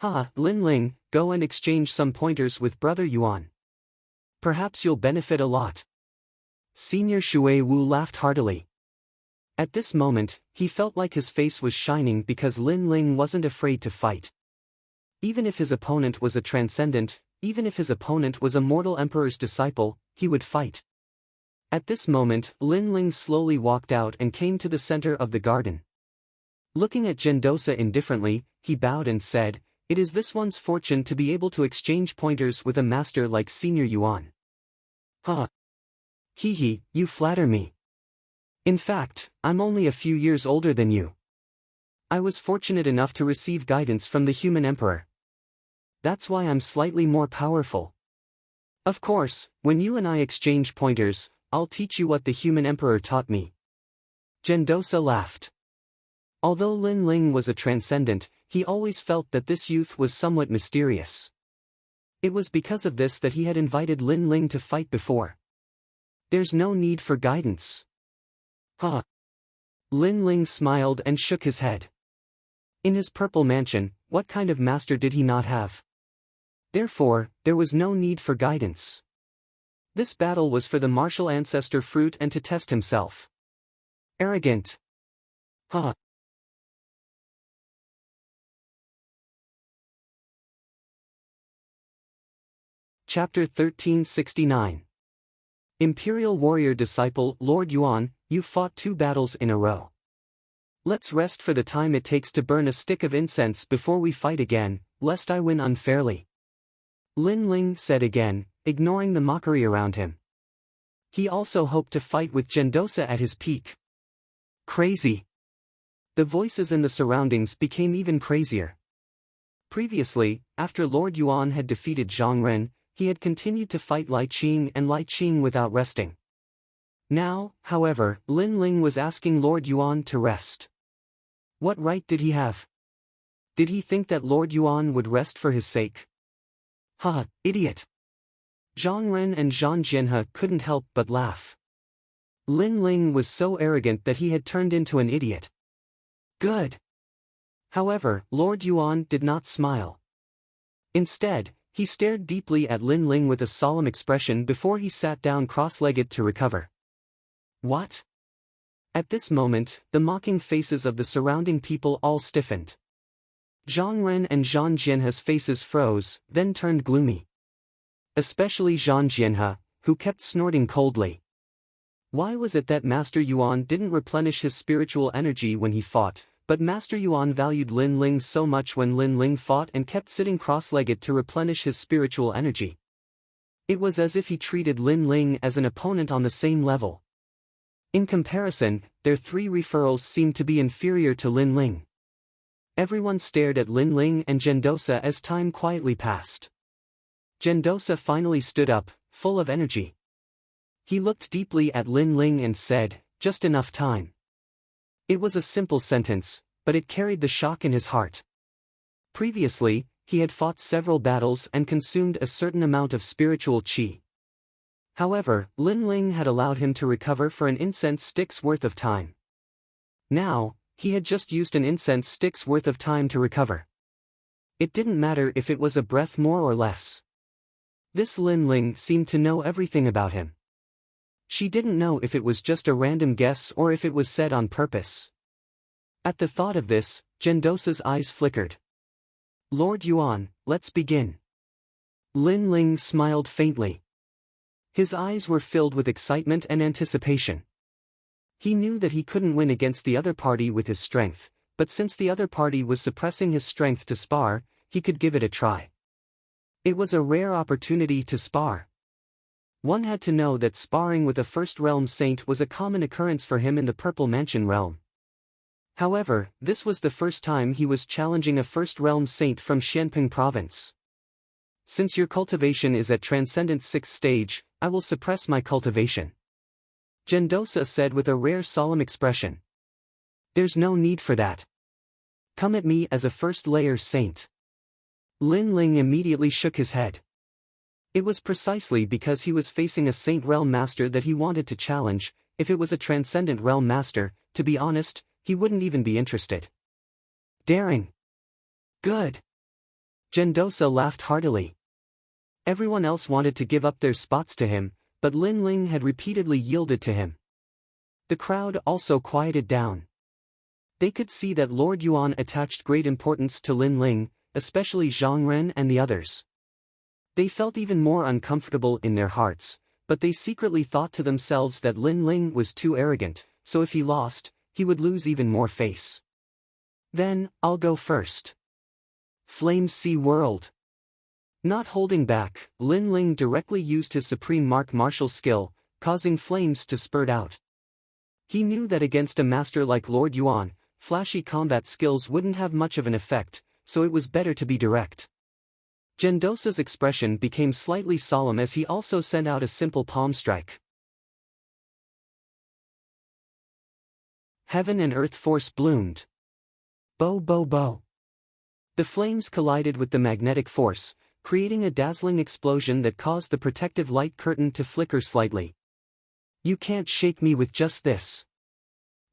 S1: Ha, Lin Ling, go and exchange some pointers with Brother Yuan. Perhaps you'll benefit a lot. Senior Shui Wu laughed heartily. At this moment, he felt like his face was shining because Lin Ling wasn't afraid to fight. Even if his opponent was a Transcendent, even if his opponent was a mortal Emperor's disciple, he would fight. At this moment, Lin Ling slowly walked out and came to the center of the garden. Looking at Gendosa indifferently, he bowed and said, "It is this one's fortune to be able to exchange pointers with a master like Senior Yuan." Huh. Hee, you flatter me. In fact, I'm only a few years older than you. I was fortunate enough to receive guidance from the human emperor. That's why I'm slightly more powerful. Of course, when you and I exchange pointers, I'll teach you what the human emperor taught me. Gendosa laughed. Although Lin Ling was a Transcendent, he always felt that this youth was somewhat mysterious. It was because of this that he had invited Lin Ling to fight before. There's no need for guidance. Huh. Lin Ling smiled and shook his head. In his purple mansion, what kind of master did he not have? Therefore, there was no need for guidance. This battle was for the martial ancestor fruit and to test himself. Arrogant. Huh. Chapter 1369. Imperial Warrior Disciple Lord Yuan, you fought 2 battles in a row. Let's rest for the time it takes to burn a stick of incense before we fight again, lest I win unfairly. Lin Ling said again, ignoring the mockery around him. He also hoped to fight with Gendosa at his peak. Crazy. The voices in the surroundings became even crazier. Previously, after Lord Yuan had defeated Zhang Ren, he had continued to fight Lai Qing without resting. Now, however, Lin Ling was asking Lord Yuan to rest. What right did he have? Did he think that Lord Yuan would rest for his sake? Ha, idiot. Zhang Ren and Zhang Jianhe couldn't help but laugh. Lin Ling was so arrogant that he had turned into an idiot. Good. However, Lord Yuan did not smile. Instead, he stared deeply at Lin Ling with a solemn expression before he sat down cross-legged to recover. What? At this moment, the mocking faces of the surrounding people all stiffened. Zhang Ren and Zhang Jianhe's faces froze, then turned gloomy. Especially Zhang Jianhe, who kept snorting coldly. Why was it that Master Yuan didn't replenish his spiritual energy when he fought, but Master Yuan valued Lin Ling so much when Lin Ling fought and kept sitting cross-legged to replenish his spiritual energy? It was as if he treated Lin Ling as an opponent on the same level. In comparison, their 3 referrals seemed to be inferior to Lin Ling. Everyone stared at Lin Ling and Gendosa as time quietly passed. Gendosa finally stood up, full of energy. He looked deeply at Lin Ling and said, "Just enough time." It was a simple sentence, but it carried the shock in his heart. Previously, he had fought several battles and consumed a certain amount of spiritual qi. However, Lin Ling had allowed him to recover for an incense stick's worth of time. Now, he had just used an incense stick's worth of time to recover. It didn't matter if it was a breath more or less. This Lin Ling seemed to know everything about him. She didn't know if it was just a random guess or if it was said on purpose. At the thought of this, Gendosa's eyes flickered. "Lord Yuan, let's begin." Lin Ling smiled faintly. His eyes were filled with excitement and anticipation. He knew that he couldn't win against the other party with his strength, but since the other party was suppressing his strength to spar, he could give it a try. It was a rare opportunity to spar. One had to know that sparring with a First Realm Saint was a common occurrence for him in the Purple Mansion realm. However, this was the first time he was challenging a First Realm Saint from Xianping Province. "Since your cultivation is at Transcendence 6th stage, I will suppress my cultivation." Gendosa said with a rare solemn expression. There's no need for that. Come at me as a first-layer saint. Lin Ling immediately shook his head. It was precisely because he was facing a Saint Realm Master that he wanted to challenge. If it was a Transcendent Realm Master, to be honest, he wouldn't even be interested. Daring. Good. Gendosa laughed heartily. Everyone else wanted to give up their spots to him, but Lin Ling had repeatedly yielded to him. The crowd also quieted down. They could see that Lord Yuan attached great importance to Lin Ling, especially Zhang Ren and the others. They felt even more uncomfortable in their hearts, but they secretly thought to themselves that Lin Ling was too arrogant, so if he lost, he would lose even more face. Then, I'll go first. Flame Sea World. Not holding back, Lin Ling directly used his supreme martial skill, causing flames to spurt out. He knew that against a master like Lord Yuan, flashy combat skills wouldn't have much of an effect, so it was better to be direct. Gendosa's expression became slightly solemn as he also sent out a simple palm strike. Heaven and earth force bloomed. Bo bo bo. The flames collided with the magnetic force, creating a dazzling explosion that caused the protective light curtain to flicker slightly. You can't shake me with just this.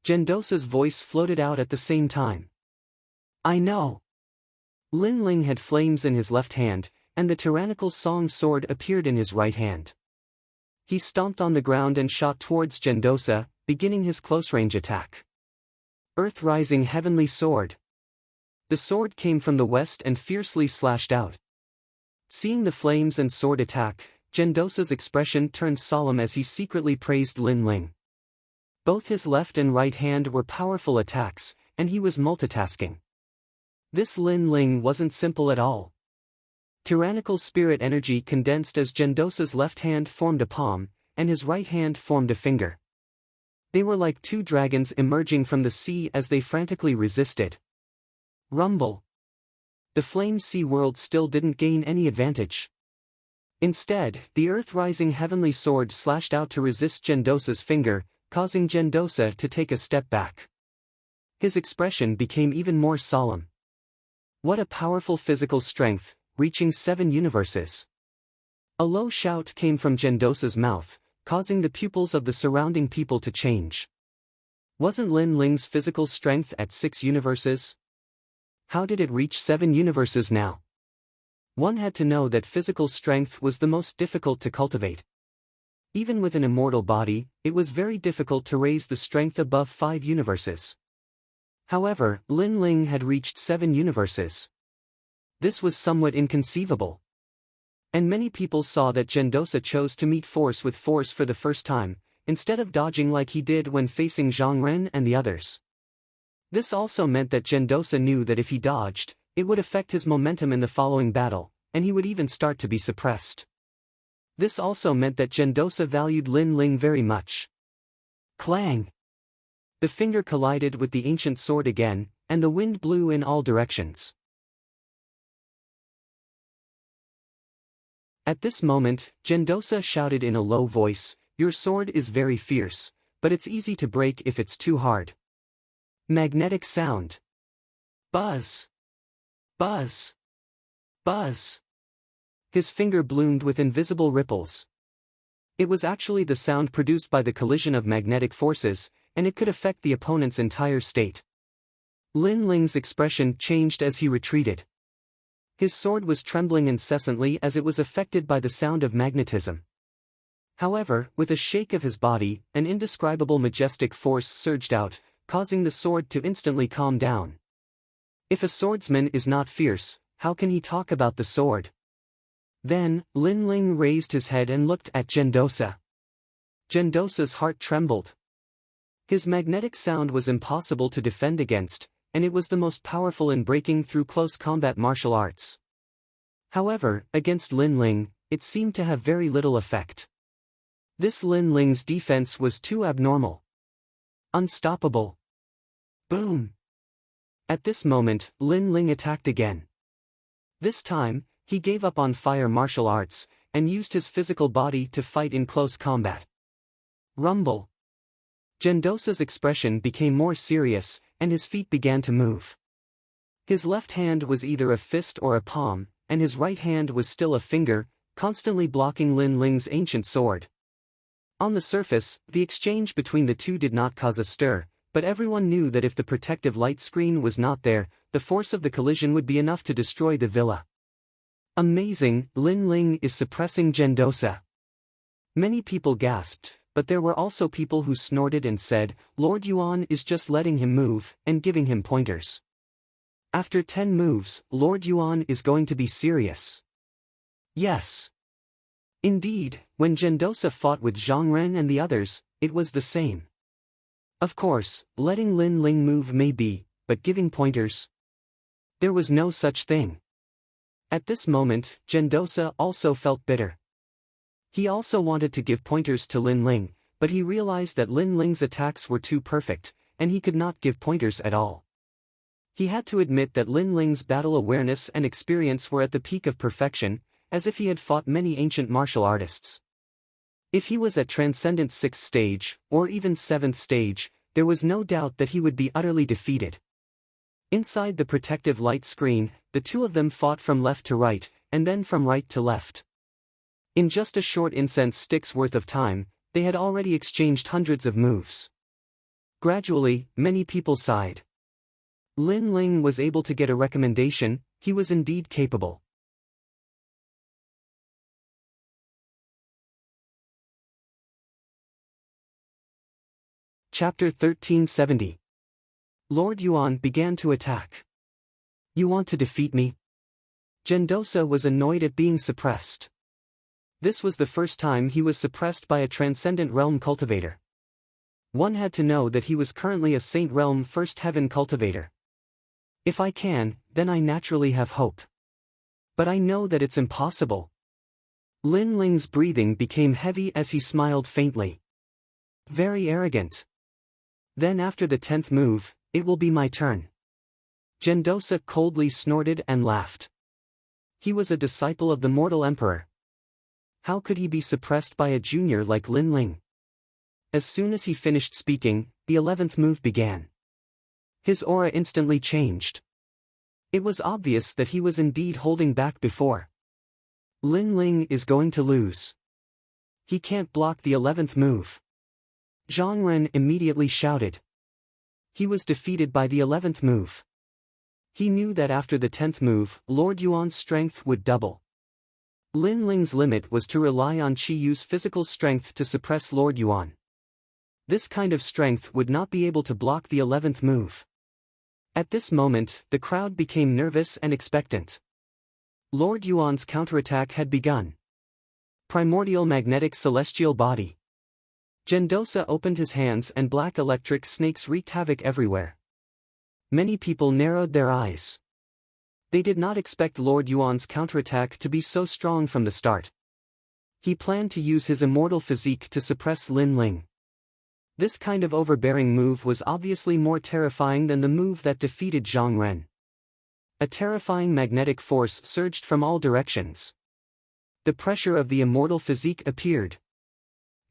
S1: Gendosa's voice floated out at the same time. I know. Lin Ling had flames in his left hand, and the tyrannical song sword appeared in his right hand. He stomped on the ground and shot towards Gendosa, beginning his close-range attack. Earth-rising heavenly sword. The sword came from the west and fiercely slashed out. Seeing the flames and sword attack, Gendosa's expression turned solemn as he secretly praised Lin Ling. Both his left and right hand were powerful attacks, and he was multitasking. This Lin Ling wasn't simple at all. Tyrannical spirit energy condensed as Gendosa's left hand formed a palm, and his right hand formed a finger. They were like two dragons emerging from the sea as they frantically resisted. Rumble. The Flame Sea World still didn't gain any advantage. Instead, the earth-rising heavenly sword slashed out to resist Gendosa's finger, causing Gendosa to take a step back. His expression became even more solemn. What a powerful physical strength, reaching 7 universes. A low shout came from Gendosa's mouth, causing the pupils of the surrounding people to change. Wasn't Lin Ling's physical strength at 6 universes? How did it reach 7 universes now? One had to know that physical strength was the most difficult to cultivate. Even with an immortal body, it was very difficult to raise the strength above 5 universes. However, Lin Ling had reached 7 universes. This was somewhat inconceivable. And many people saw that Gendosa chose to meet force with force for the first time, instead of dodging like he did when facing Zhang Ren and the others. This also meant that Gendosa knew that if he dodged, it would affect his momentum in the following battle, and he would even start to be suppressed. This also meant that Gendosa valued Lin Ling very much. Clang! The finger collided with the ancient sword again, and the wind blew in all directions. At this moment, Gendosa shouted in a low voice, "Your sword is very fierce, but it's easy to break if it's too hard." Magnetic sound. Buzz! Buzz! Buzz! His finger bloomed with invisible ripples. It was actually the sound produced by the collision of magnetic forces, and it could affect the opponent's entire state. Lin Ling's expression changed as he retreated. His sword was trembling incessantly as it was affected by the sound of magnetism. However, with a shake of his body, an indescribable majestic force surged out, causing the sword to instantly calm down. If a swordsman is not fierce, how can he talk about the sword? Then, Lin Ling raised his head and looked at Gendosa. Gendosa's heart trembled. His magnetic sound was impossible to defend against, and it was the most powerful in breaking through close combat martial arts. However, against Lin Ling, it seemed to have very little effect. This Lin Ling's defense was too abnormal. Unstoppable. Boom! At this moment, Lin Ling attacked again. This time, he gave up on fire martial arts, and used his physical body to fight in close combat. Rumble! Gendosa's expression became more serious, and his feet began to move. His left hand was either a fist or a palm, and his right hand was still a finger, constantly blocking Lin Ling's ancient sword. On the surface, the exchange between the two did not cause a stir, but everyone knew that if the protective light screen was not there, the force of the collision would be enough to destroy the villa. Amazing, Lin Ling is suppressing Gendosa. Many people gasped, but there were also people who snorted and said, Lord Yuan is just letting him move, and giving him pointers. After 10 moves, Lord Yuan is going to be serious. Yes. Indeed, when Gendosa fought with Zhang Ren and the others, it was the same. Of course, letting Lin Ling move may be, but giving pointers? There was no such thing. At this moment, Gendosa also felt bitter. He also wanted to give pointers to Lin Ling, but he realized that Lin Ling's attacks were too perfect, and he could not give pointers at all. He had to admit that Lin Ling's battle awareness and experience were at the peak of perfection, as if he had fought many ancient martial artists. If he was at Transcendent 6th stage, or even 7th stage, there was no doubt that he would be utterly defeated. Inside the protective light screen, the two of them fought from left to right, and then from right to left. In just a short incense stick's worth of time, they had already exchanged hundreds of moves. Gradually, many people sighed. Lin Ling was able to get a recommendation, he was indeed capable. Chapter 1370. Lord Yuan began to attack. You want to defeat me? Gendosa was annoyed at being suppressed. This was the first time he was suppressed by a Transcendent Realm cultivator. One had to know that he was currently a Saint Realm First Heaven cultivator. If I can, then I naturally have hope. But I know that it's impossible. Lin Ling's breathing became heavy as he smiled faintly. Very arrogant. Then after the 10th move, it will be my turn. Gendosa coldly snorted and laughed. He was a disciple of the mortal emperor. How could he be suppressed by a junior like Lin Ling? As soon as he finished speaking, the 11th move began. His aura instantly changed. It was obvious that he was indeed holding back before. Lin Ling is going to lose. He can't block the 11th move. Zhang Ren immediately shouted. He was defeated by the 11th move. He knew that after the 10th move, Lord Yuan's strength would double. Lin Ling's limit was to rely on Qi Yu's physical strength to suppress Lord Yuan. This kind of strength would not be able to block the 11th move. At this moment, the crowd became nervous and expectant. Lord Yuan's counterattack had begun. Primordial Magnetic Celestial Body. Gendosa opened his hands and black electric snakes wreaked havoc everywhere. Many people narrowed their eyes. They did not expect Lord Yuan's counterattack to be so strong from the start. He planned to use his immortal physique to suppress Lin Ling. This kind of overbearing move was obviously more terrifying than the move that defeated Zhang Ren. A terrifying magnetic force surged from all directions. The pressure of the immortal physique appeared.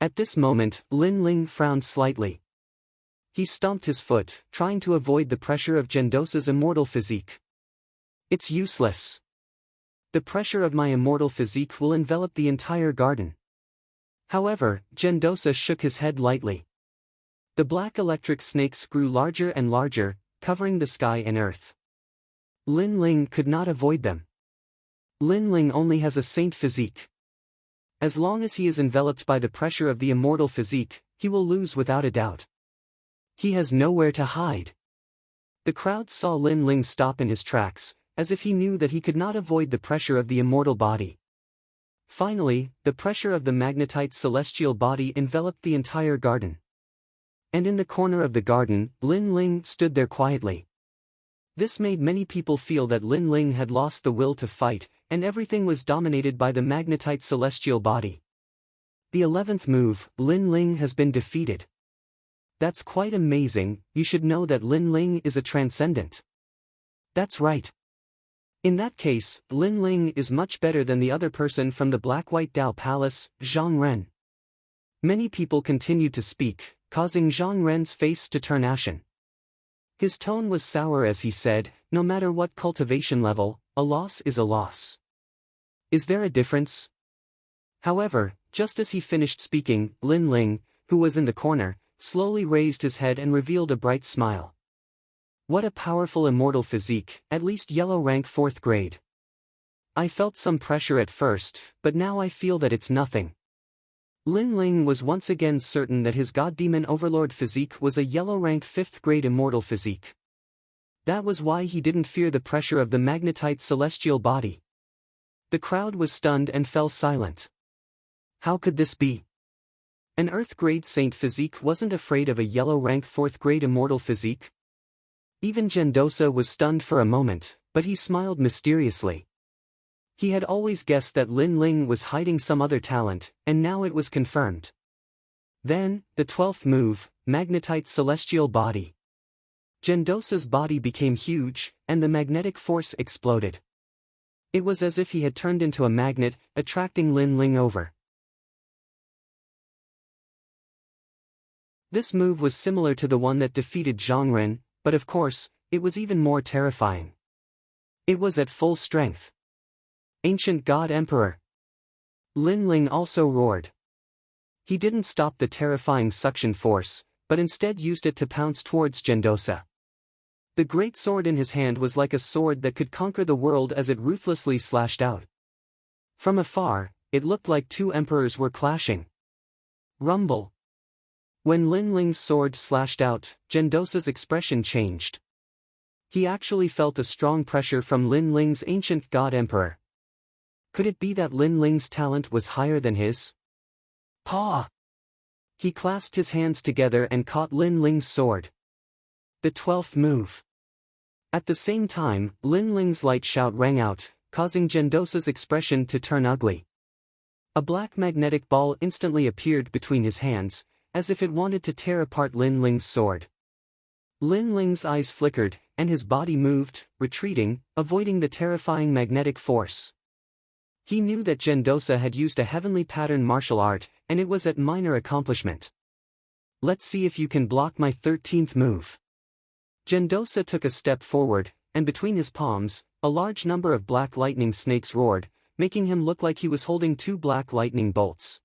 S1: At this moment, Lin Ling frowned slightly. He stomped his foot, trying to avoid the pressure of Gendosa's immortal physique. It's useless. The pressure of my immortal physique will envelop the entire garden. However, Gendosa shook his head lightly. The black electric snakes grew larger and larger, covering the sky and earth. Lin Ling could not avoid them. Lin Ling only has a saint physique. As long as he is enveloped by the pressure of the immortal physique, he will lose without a doubt. He has nowhere to hide. The crowd saw Lin Ling stop in his tracks, as if he knew that he could not avoid the pressure of the immortal body. Finally, the pressure of the magnetite celestial body enveloped the entire garden. And in the corner of the garden, Lin Ling stood there quietly. This made many people feel that Lin Ling had lost the will to fight, and everything was dominated by the magnetite celestial body. The 11th move, Lin Ling has been defeated. That's quite amazing. You should know that Lin Ling is a transcendent. That's right. In that case, Lin Ling is much better than the other person from the Black-White Dao Palace, Zhang Ren. Many people continued to speak, causing Zhang Ren's face to turn ashen. His tone was sour as he said, "No matter what cultivation level, a loss is a loss. Is there a difference?" However, just as he finished speaking, Lin Ling, who was in the corner, slowly raised his head and revealed a bright smile. "What a powerful immortal physique, at least yellow rank 4th grade. I felt some pressure at first, but now I feel that it's nothing." Lin Ling was once again certain that his God Demon Overlord physique was a yellow rank 5th grade immortal physique. That was why he didn't fear the pressure of the magnetite celestial body. The crowd was stunned and fell silent. How could this be? An Earth grade saint physique wasn't afraid of a yellow rank 4th grade immortal physique? Even Gendosa was stunned for a moment, but he smiled mysteriously. He had always guessed that Lin Ling was hiding some other talent, and now it was confirmed. Then, the 12th move, Magnetite Celestial Body. Gendosa's body became huge, and the magnetic force exploded. It was as if he had turned into a magnet, attracting Lin Ling over. This move was similar to the one that defeated Zhang Ren, but of course, it was even more terrifying. It was at full strength. Ancient God Emperor. Lin Ling also roared. He didn't stop the terrifying suction force, but instead used it to pounce towards Gendosa. The great sword in his hand was like a sword that could conquer the world as it ruthlessly slashed out. From afar, it looked like two emperors were clashing. Rumble. When Lin Ling's sword slashed out, Gendosa's expression changed. He actually felt a strong pressure from Lin Ling's ancient God Emperor. Could it be that Lin Ling's talent was higher than his? Paw! He clasped his hands together and caught Lin Ling's sword. The 12th move. At the same time, Lin Ling's light shout rang out, causing Gendosa's expression to turn ugly. A black magnetic ball instantly appeared between his hands, as if it wanted to tear apart Lin Ling's sword. Lin Ling's eyes flickered, and his body moved, retreating, avoiding the terrifying magnetic force. He knew that Gendosa had used a heavenly pattern martial art, and it was at minor accomplishment. Let's see if you can block my 13th move. Gendosa took a step forward, and between his palms, a large number of black lightning snakes roared, making him look like he was holding two black lightning bolts.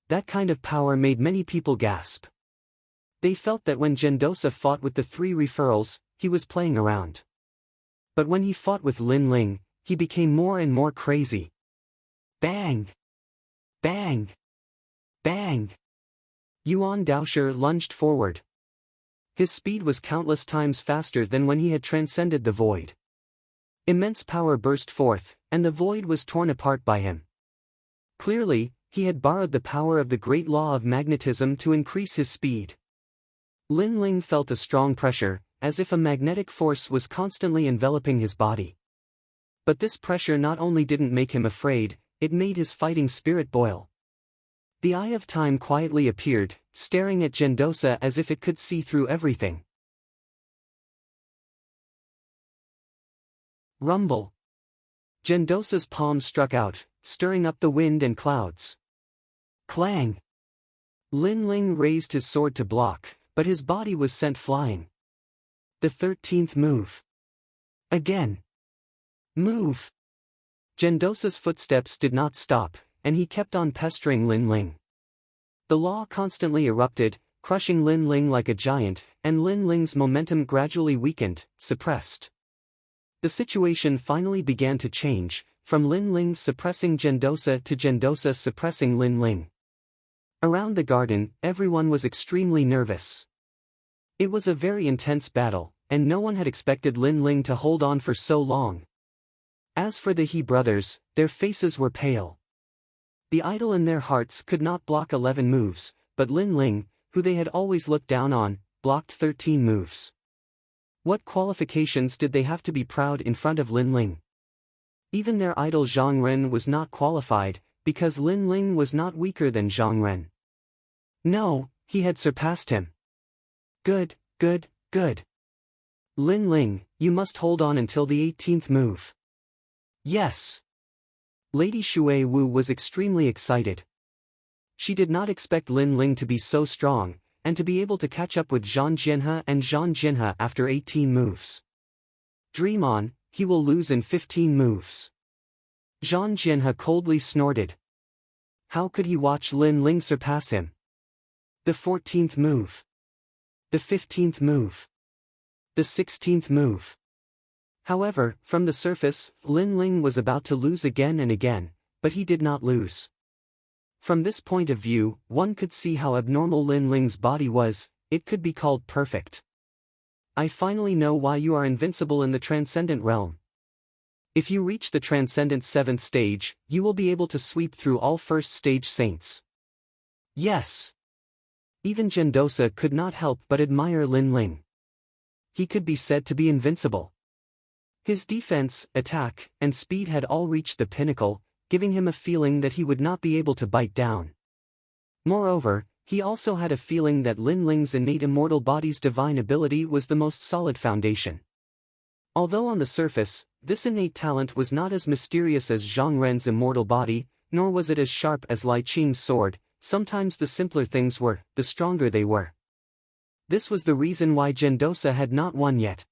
S1: That kind of power made many people gasp. They felt that when Gendosa fought with the three referrals, he was playing around. But when he fought with Lin Ling, he became more and more crazy. Bang! Bang! Bang! Yuan Daosher lunged forward. His speed was countless times faster than when he had transcended the void. Immense power burst forth, and the void was torn apart by him. Clearly, he had borrowed the power of the great law of magnetism to increase his speed. Lin Ling felt a strong pressure, as if a magnetic force was constantly enveloping his body. But this pressure not only didn't make him afraid, it made his fighting spirit boil. The Eye of Time quietly appeared, staring at Gendosa as if it could see through everything. Rumble. Gendosa's palms struck out, stirring up the wind and clouds. Clang. Lin Ling raised his sword to block, but his body was sent flying. The 13th move. Again. Move! Gendosa's footsteps did not stop, and he kept on pestering Lin Ling. The law constantly erupted, crushing Lin Ling like a giant, and Lin Ling's momentum gradually weakened, suppressed. The situation finally began to change, from Lin Ling suppressing Gendosa to Gendosa suppressing Lin Ling. Around the garden, everyone was extremely nervous. It was a very intense battle, and no one had expected Lin Ling to hold on for so long. As for the He brothers, their faces were pale. The idol in their hearts could not block 11 moves, but Lin Ling, who they had always looked down on, blocked 13 moves. What qualifications did they have to be proud in front of Lin Ling? Even their idol Zhang Ren was not qualified, because Lin Ling was not weaker than Zhang Ren. No, he had surpassed him. Good, good, good. Lin Ling, you must hold on until the 18th move. Yes. Lady Shui Wu was extremely excited. She did not expect Lin Ling to be so strong, and to be able to catch up with Zhang Jianhe and Zhang Jianhe after 18 moves. Dream on, he will lose in 15 moves. Zhang Jianhe coldly snorted. How could he watch Lin Ling surpass him? The 14th move. The 15th move. The 16th move. However, from the surface, Lin Ling was about to lose again and again, but he did not lose. From this point of view, one could see how abnormal Lin Ling's body was. It could be called perfect. I finally know why you are invincible in the transcendent realm. If you reach the transcendent 7th stage, you will be able to sweep through all first stage saints. Yes. Even Gendosa could not help but admire Lin Ling. He could be said to be invincible. His defense, attack, and speed had all reached the pinnacle, giving him a feeling that he would not be able to bite down. Moreover, he also had a feeling that Lin Ling's innate immortal body's divine ability was the most solid foundation. Although on the surface, this innate talent was not as mysterious as Zhang Ren's immortal body, nor was it as sharp as Lai Qing's sword, sometimes the simpler things were, the stronger they were. This was the reason why Gendosa had not won yet.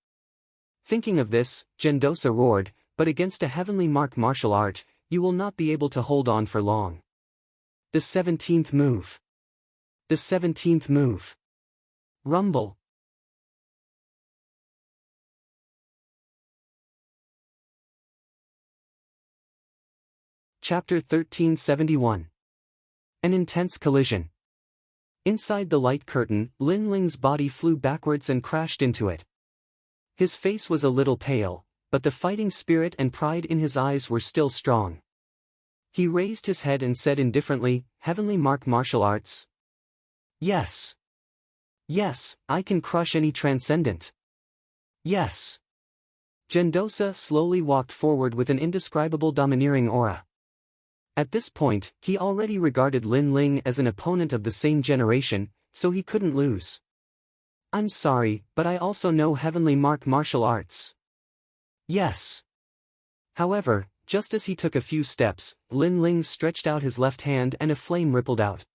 S1: Thinking of this, Gendosa roared, but against a heavenly mark martial art, you will not be able to hold on for long. The 17th move. The 17th move. Rumble. Chapter 1371. An intense collision. Inside the light curtain, Lin Ling's body flew backwards and crashed into it. His face was a little pale, but the fighting spirit and pride in his eyes were still strong. He raised his head and said indifferently, "Heavenly mark martial arts?" "Yes. Yes, I can crush any transcendent." "Yes." Gendosa slowly walked forward with an indescribable domineering aura. At this point, he already regarded Lin Ling as an opponent of the same generation, so he couldn't lose. "I'm sorry, but I also know heavenly mark martial arts." "Yes." However, just as he took a few steps, Lin Ling stretched out his left hand and a flame rippled out.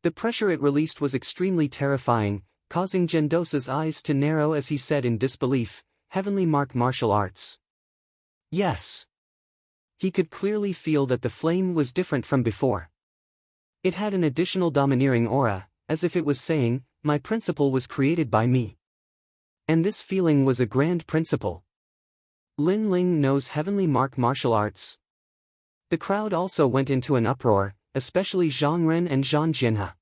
S1: The pressure it released was extremely terrifying, causing Gendosa's eyes to narrow as he said in disbelief, "Heavenly mark martial arts?" "Yes." He could clearly feel that the flame was different from before. It had an additional domineering aura, as if it was saying, "My principle was created by me." And this feeling was a grand principle. Lin Ling knows heavenly mark martial arts. The crowd also went into an uproar, especially Zhang Ren and Zhang Jianhe.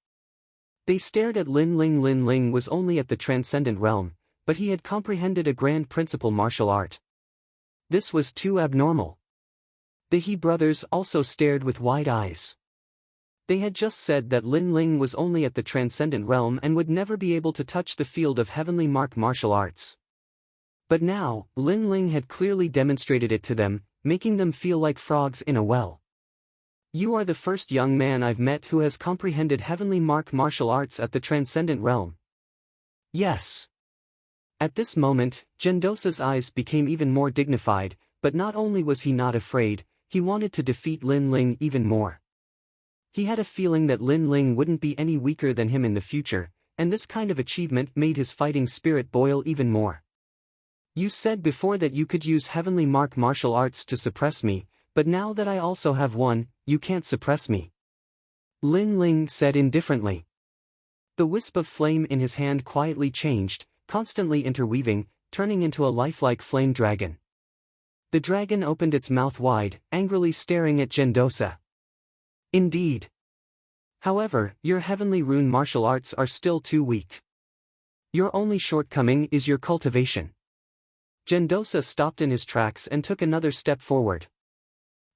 S1: They stared at Lin Ling. Lin Ling was only at the transcendent realm, but he had comprehended a grand principle martial art. This was too abnormal. The He brothers also stared with wide eyes. They had just said that Lin Ling was only at the transcendent realm and would never be able to touch the field of heavenly mark martial arts. But now, Lin Ling had clearly demonstrated it to them, making them feel like frogs in a well. "You are the first young man I've met who has comprehended heavenly mark martial arts at the transcendent realm." "Yes." At this moment, Gendosa's eyes became even more dignified, but not only was he not afraid, he wanted to defeat Lin Ling even more. He had a feeling that Lin Ling wouldn't be any weaker than him in the future, and this kind of achievement made his fighting spirit boil even more. "You said before that you could use heavenly mark martial arts to suppress me, but now that I also have one, you can't suppress me," Lin Ling said indifferently. The wisp of flame in his hand quietly changed, constantly interweaving, turning into a lifelike flame dragon. The dragon opened its mouth wide, angrily staring at Gendosa. "Indeed. However, your heavenly rune martial arts are still too weak. Your only shortcoming is your cultivation." Gendosa stopped in his tracks and took another step forward.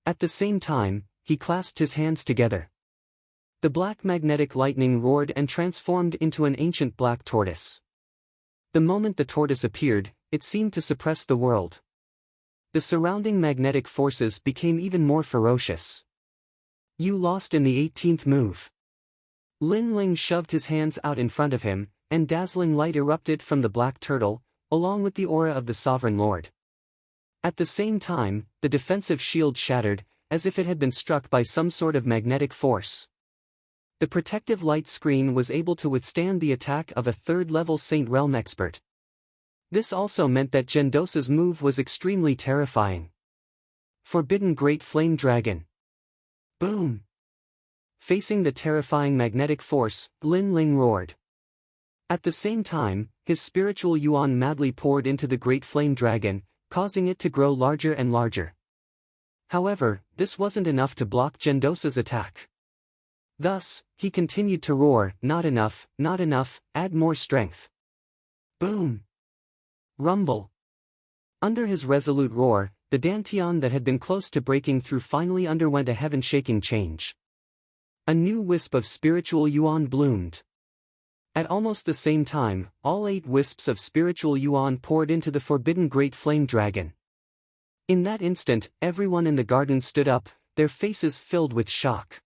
S1: At the same time, he clasped his hands together. The black magnetic lightning roared and transformed into an ancient black tortoise. The moment the tortoise appeared, it seemed to suppress the world. The surrounding magnetic forces became even more ferocious. "You lost in the 18th move." Lin Ling shoved his hands out in front of him, and dazzling light erupted from the black turtle, along with the aura of the Sovereign Lord. At the same time, the defensive shield shattered, as if it had been struck by some sort of magnetic force. The protective light screen was able to withstand the attack of a third-level Saint Realm expert. This also meant that Gendosa's move was extremely terrifying. Forbidden Great Flame Dragon. Boom! Facing the terrifying magnetic force, Lin Ling roared. At the same time, his spiritual yuan madly poured into the Great Flame Dragon, causing it to grow larger and larger. However, this wasn't enough to block Gendosa's attack. Thus, he continued to roar, not enough, add more strength. Boom! Rumble. Under his resolute roar, the Dantian that had been close to breaking through finally underwent a heaven-shaking change. A new wisp of spiritual yuan bloomed. At almost the same time, all 8 wisps of spiritual yuan poured into the forbidden Great Flame Dragon. In that instant, everyone in the garden stood up, their faces filled with shock.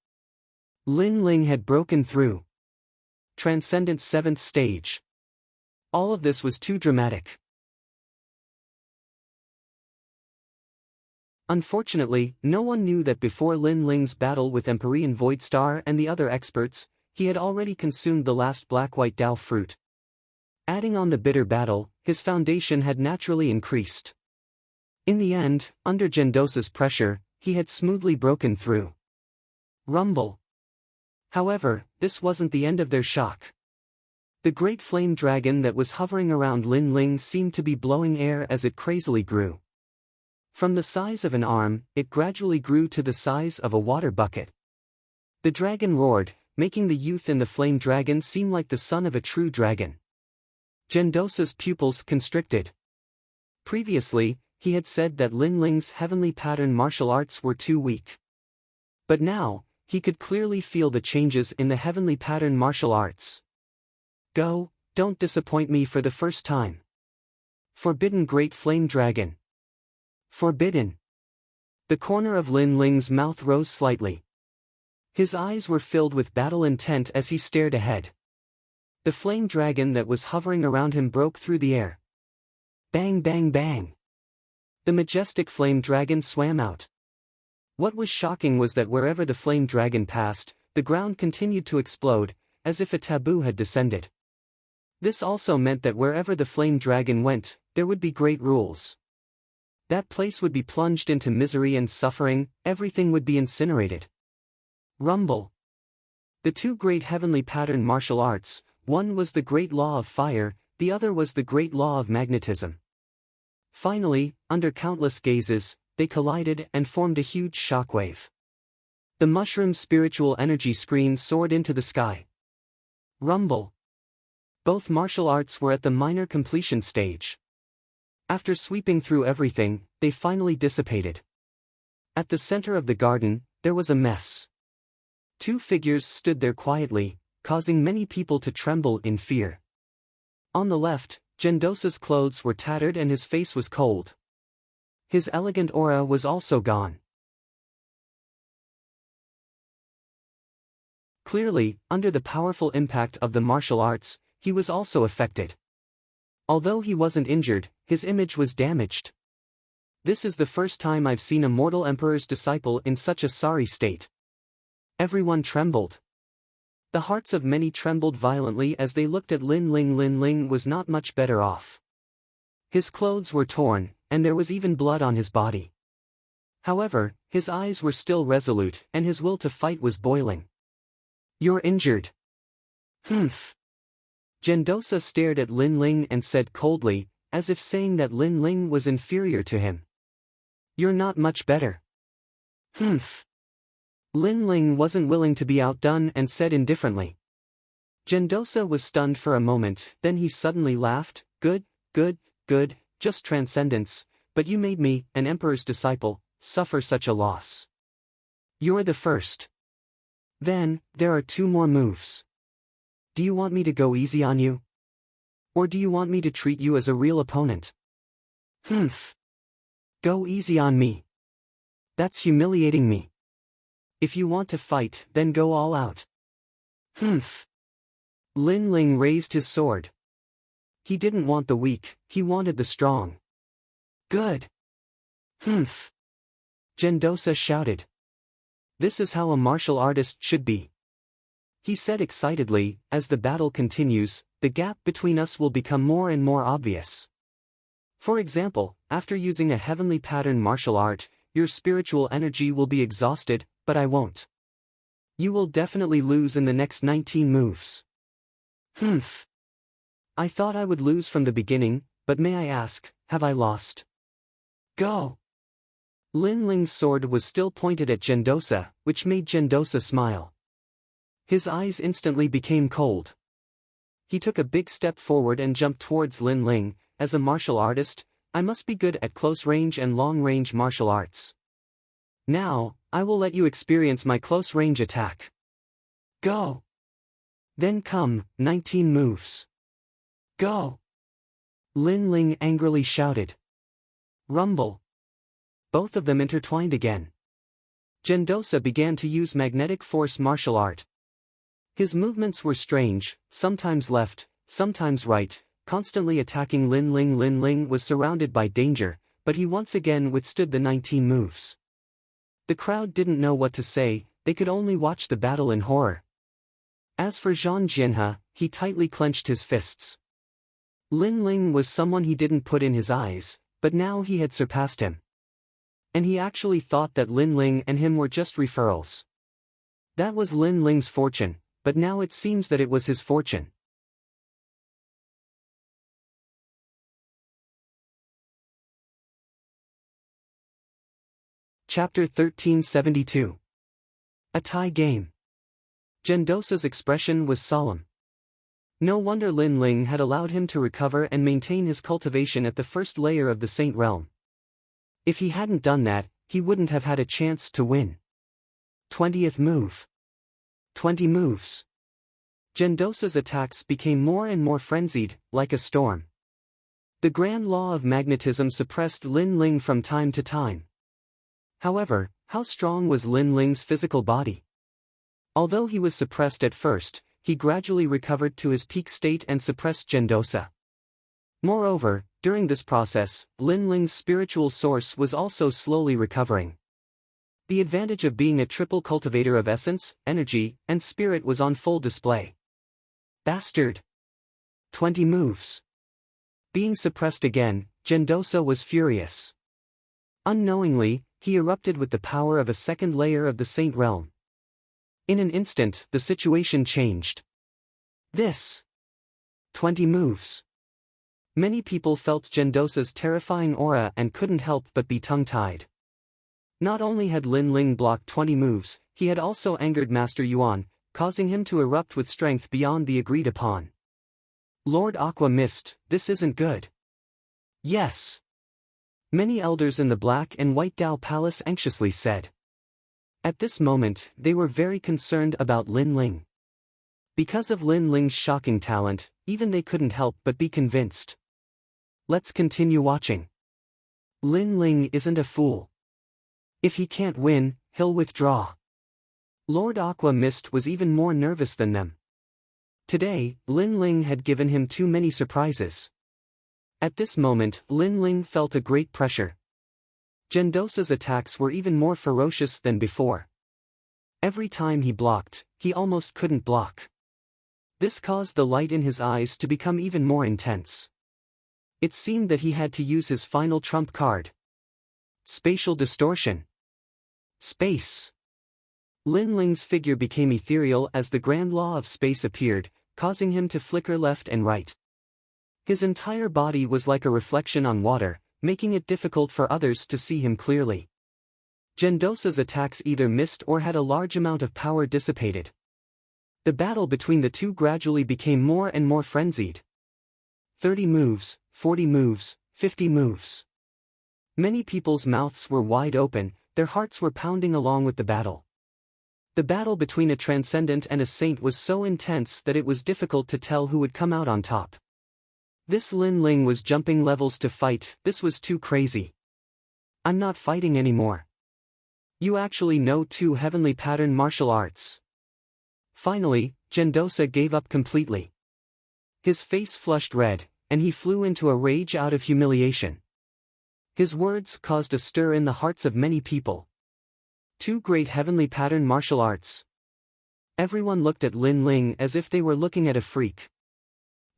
S1: Lin Ling had broken through. Transcendent 7th stage. All of this was too dramatic. Unfortunately, no one knew that before Lin Ling's battle with Empyrean Voidstar and the other experts, he had already consumed the last black-white Dao fruit. Adding on the bitter battle, his foundation had naturally increased. In the end, under Gendosa's pressure, he had smoothly broken through. Rumble. However, this wasn't the end of their shock. The Great Flame Dragon that was hovering around Lin Ling seemed to be blowing air as it crazily grew. From the size of an arm, it gradually grew to the size of a water bucket. The dragon roared, making the youth in the Flame Dragon seem like the son of a true dragon. Gendosa's pupils constricted. Previously, he had said that Lin Ling's heavenly pattern martial arts were too weak. But now, he could clearly feel the changes in the heavenly pattern martial arts. Don't disappoint me for the first time. Forbidden Great Flame Dragon. Forbidden. The corner of Lin Ling's mouth rose slightly. His eyes were filled with battle intent as he stared ahead. The flame dragon that was hovering around him broke through the air. Bang bang bang. The majestic flame dragon swam out. What was shocking was that wherever the flame dragon passed, the ground continued to explode, as if a taboo had descended. This also meant that wherever the flame dragon went, there would be great rules. That place would be plunged into misery and suffering, everything would be incinerated. Rumble. The 2 great heavenly pattern martial arts, one was the great law of fire, the other was the great law of magnetism. Finally, under countless gazes, they collided and formed a huge shockwave. The mushroom spiritual energy screen soared into the sky. Rumble. Both martial arts were at the minor completion stage. After sweeping through everything, they finally dissipated. At the center of the garden, there was a mess. 2 figures stood there quietly, causing many people to tremble in fear. On the left, Gendosa's clothes were tattered and his face was cold. His elegant aura was also gone. Clearly, under the powerful impact of the martial arts, he was also affected. Although he wasn't injured, his image was damaged. This is the first time I've seen a mortal emperor's disciple in such a sorry state. Everyone trembled. The hearts of many trembled violently as they looked at Lin Ling. Lin Ling was not much better off. His clothes were torn, and there was even blood on his body. However, his eyes were still resolute, and his will to fight was boiling. "You're injured." "Humph." Gendosa stared at Lin Ling and said coldly, as if saying that Lin Ling was inferior to him. "You're not much better." "Humph." Lin Ling wasn't willing to be outdone and said indifferently. Gendosa was stunned for a moment, then he suddenly laughed. Good, just transcendence, but you made me, an emperor's disciple, suffer such a loss. You're the first. Then, there are 2 more moves. Do you want me to go easy on you? Or do you want me to treat you as a real opponent?" "Humph. Go easy on me. That's humiliating me. If you want to fight, then go all out." "Humph." Lin Ling raised his sword. He didn't want the weak, he wanted the strong. "Good." "Humph." Gendosa shouted. "This is how a martial artist should be." he said excitedly, as the battle continues, the gap between us will become more and more obvious. For example, after using a heavenly pattern martial art, your spiritual energy will be exhausted, but I won't. You will definitely lose in the next 19 moves. Humph. I thought I would lose from the beginning, but may I ask, have I lost? Go! Lin Ling's sword was still pointed at Gendosa, which made Gendosa smile. His eyes instantly became cold. He took a big step forward and jumped towards Lin Ling. As a martial artist, I must be good at close-range and long-range martial arts. Now, I will let you experience my close-range attack. Go! Then come, 19 moves. Go! Lin Ling angrily shouted. Rumble. Both of them intertwined again. Gendosa began to use magnetic force martial art. His movements were strange, sometimes left, sometimes right, constantly attacking Lin Ling. Lin Ling was surrounded by danger, but he once again withstood the 19 moves. The crowd didn't know what to say, they could only watch the battle in horror. As for Zhang Jianhe, he tightly clenched his fists. Lin Ling was someone he didn't put in his eyes, but now he had surpassed him. And he actually thought that Lin Ling and him were just referrals. That was Lin Ling's fortune, but now it seems that it was his fortune. Chapter 1372. A tie game. Gendosa's expression was solemn. No wonder Lin Ling had allowed him to recover and maintain his cultivation at the first layer of the Saint Realm. If he hadn't done that, he wouldn't have had a chance to win. 20th move. 20 moves. Gendosa's attacks became more and more frenzied, like a storm. The grand law of magnetism suppressed Lin Ling from time to time. However, how strong was Lin Ling's physical body? Although he was suppressed at first, he gradually recovered to his peak state and suppressed Gendosa. Moreover, during this process, Lin Ling's spiritual source was also slowly recovering. The advantage of being a triple cultivator of essence, energy, and spirit was on full display. Bastard! 20 moves. Being suppressed again, Gendosa was furious. Unknowingly, he erupted with the power of a second layer of the Saint Realm. In an instant, the situation changed. This. 20 moves. Many people felt Gendosa's terrifying aura and couldn't help but be tongue-tied. Not only had Lin Ling blocked 20 moves, he had also angered Master Yuan, causing him to erupt with strength beyond the agreed upon. Lord Aqua Mist, this isn't good. Yes. Many elders in the Black and White Dao Palace anxiously said. At this moment, they were very concerned about Lin Ling. Because of Lin Ling's shocking talent, even they couldn't help but be convinced. Let's continue watching. Lin Ling isn't a fool. If he can't win, he'll withdraw. Lord Aqua Mist was even more nervous than them. Today, Lin Ling had given him too many surprises. At this moment, Lin Ling felt a great pressure. Gendosa's attacks were even more ferocious than before. Every time he blocked, he almost couldn't block. This caused the light in his eyes to become even more intense. It seemed that he had to use his final trump card. Spatial distortion. Space. Lin Ling's figure became ethereal as the grand law of space appeared, causing him to flicker left and right. His entire body was like a reflection on water, making it difficult for others to see him clearly. Gendosa's attacks either missed or had a large amount of power dissipated. The battle between the two gradually became more and more frenzied. 30 moves, 40 moves, 50 moves. Many people's mouths were wide open, their hearts were pounding along with the battle. The battle between a transcendent and a saint was so intense that it was difficult to tell who would come out on top. This Lin Ling was jumping levels to fight, this was too crazy. I'm not fighting anymore. You actually know 2 heavenly pattern martial arts. Finally, Gendosa gave up completely. His face flushed red, and he flew into a rage out of humiliation. His words caused a stir in the hearts of many people. 2 great heavenly pattern martial arts. Everyone looked at Lin Ling as if they were looking at a freak.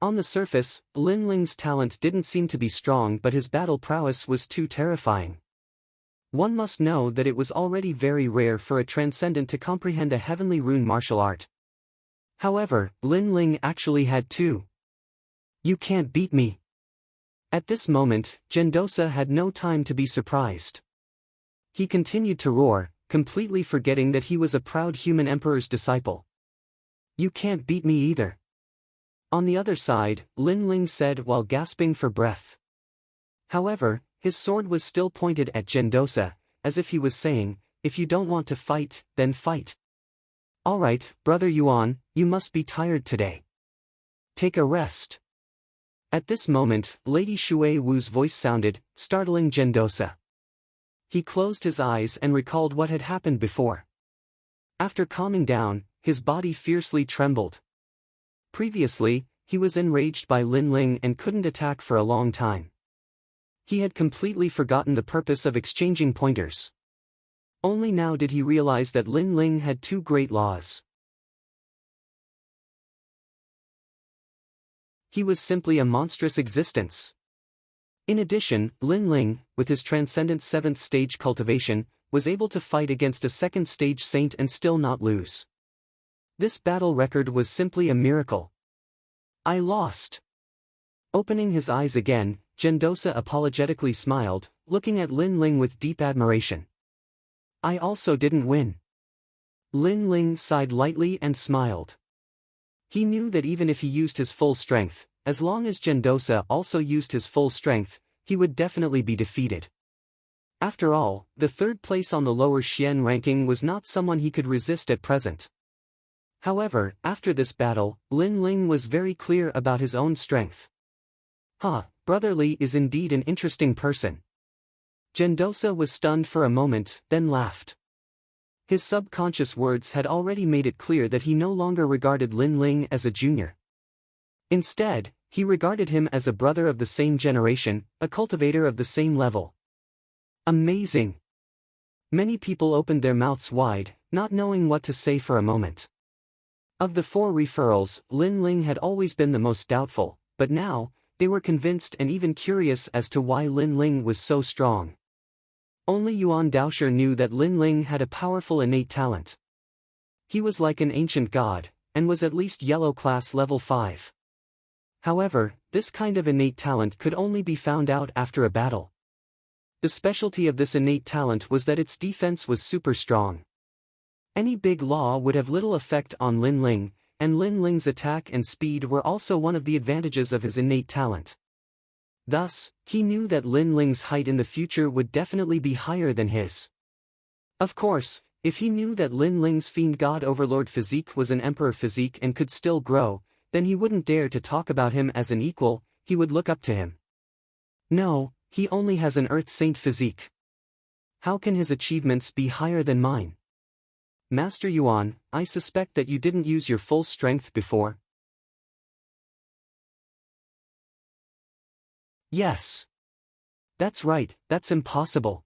S1: On the surface, Lin Ling's talent didn't seem to be strong, but his battle prowess was too terrifying. One must know that it was already very rare for a transcendent to comprehend a heavenly rune martial art. However, Lin Ling actually had two. You can't beat me. At this moment, Gendosa had no time to be surprised. He continued to roar, completely forgetting that he was a proud human emperor's disciple. You can't beat me either. On the other side, Lin Ling said while gasping for breath. However, his sword was still pointed at Gendosa, as if he was saying, if you don't want to fight, then fight. Alright, Brother Yuan, you must be tired today. Take a rest. At this moment, Lady Shui Wu's voice sounded, startling Gendosa. He closed his eyes and recalled what had happened before. After calming down, his body fiercely trembled. Previously, he was enraged by Lin Ling and couldn't attack for a long time. He had completely forgotten the purpose of exchanging pointers. Only now did he realize that Lin Ling had two great laws. He was simply a monstrous existence. In addition, Lin Ling, with his transcendent 7th stage cultivation, was able to fight against a 2nd stage saint and still not lose. This battle record was simply a miracle. I lost. Opening his eyes again, Gendosa apologetically smiled, looking at Lin Ling with deep admiration. I also didn't win. Lin Ling sighed lightly and smiled. He knew that even if he used his full strength, as long as Gendosa also used his full strength, he would definitely be defeated. After all, the 3rd place on the lower Xian ranking was not someone he could resist at present. However, after this battle, Lin Ling was very clear about his own strength. Brother Li is indeed an interesting person. Gendosa was stunned for a moment, then laughed. His subconscious words had already made it clear that he no longer regarded Lin Ling as a junior. Instead, he regarded him as a brother of the same generation, a cultivator of the same level. Amazing! Many people opened their mouths wide, not knowing what to say for a moment. Of the 4 referrals, Lin Ling had always been the most doubtful, but now, they were convinced and even curious as to why Lin Ling was so strong. Only Yuan Daosher knew that Lin Ling had a powerful innate talent. He was like an ancient god, and was at least yellow class level 5. However, this kind of innate talent could only be found out after a battle. The specialty of this innate talent was that its defense was super strong. Any big law would have little effect on Lin Ling, and Lin Ling's attack and speed were also one of the advantages of his innate talent. Thus, he knew that Lin Ling's height in the future would definitely be higher than his. Of course, if he knew that Lin Ling's fiend god overlord physique was an emperor physique and could still grow, then he wouldn't dare to talk about him as an equal, he would look up to him. No, he only has an earth saint physique. How can his achievements be higher than mine? Master Yuan, I suspect that you didn't use your full strength before. Yes. That's right, that's impossible.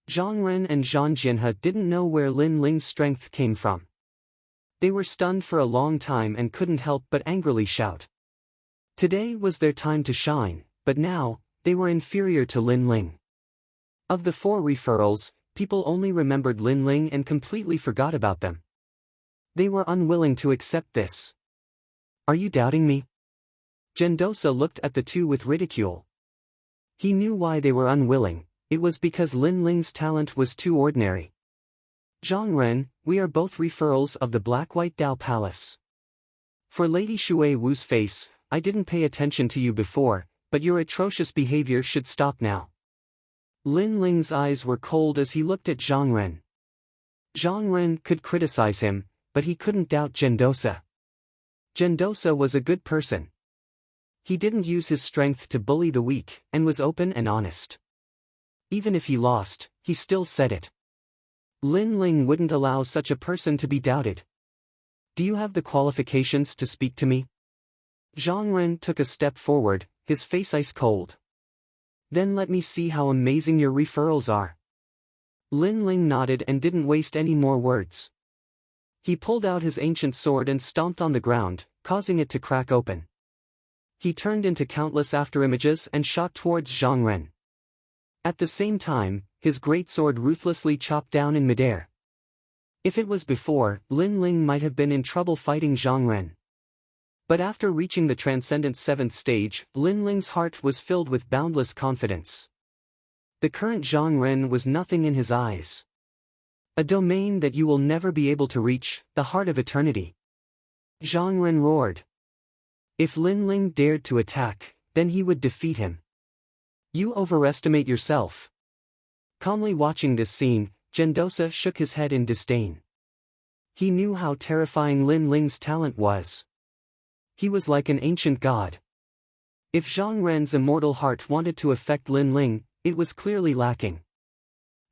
S1: Zhang Ren and Zhang Jinhe didn't know where Lin Ling's strength came from. They were stunned for a long time and couldn't help but angrily shout. Today was their time to shine, but now, they were inferior to Lin Ling. Of the 4 referrals, people only remembered Lin Ling and completely forgot about them. They were unwilling to accept this. Are you doubting me? Gendosa looked at the two with ridicule. He knew why they were unwilling, it was because Lin Ling's talent was too ordinary. Zhang Ren, we are both referrals of the Black-White Dao Palace. For Lady Shui Wu's face, I didn't pay attention to you before, but your atrocious behavior should stop now. Lin Ling's eyes were cold as he looked at Zhang Ren. Zhang Ren could criticize him, but he couldn't doubt Gendosa. Gendosa was a good person. He didn't use his strength to bully the weak, and was open and honest. Even if he lost, he still said it. Lin Ling wouldn't allow such a person to be doubted. Do you have the qualifications to speak to me? Zhang Ren took a step forward, his face ice cold. Then let me see how amazing your referrals are. Lin Ling nodded and didn't waste any more words. He pulled out his ancient sword and stomped on the ground, causing it to crack open. He turned into countless afterimages and shot towards Zhang Ren. At the same time, his great sword ruthlessly chopped down in midair. If it was before, Lin Ling might have been in trouble fighting Zhang Ren. But after reaching the transcendent 7th stage, Lin Ling's heart was filled with boundless confidence. The current Zhang Ren was nothing in his eyes. A domain that you will never be able to reach, the heart of eternity. Zhang Ren roared. If Lin Ling dared to attack, then he would defeat him. You overestimate yourself. Calmly watching this scene, Gendosa shook his head in disdain. He knew how terrifying Lin Ling's talent was. He was like an ancient god. If Zhang Ren's immortal heart wanted to affect Lin Ling, it was clearly lacking.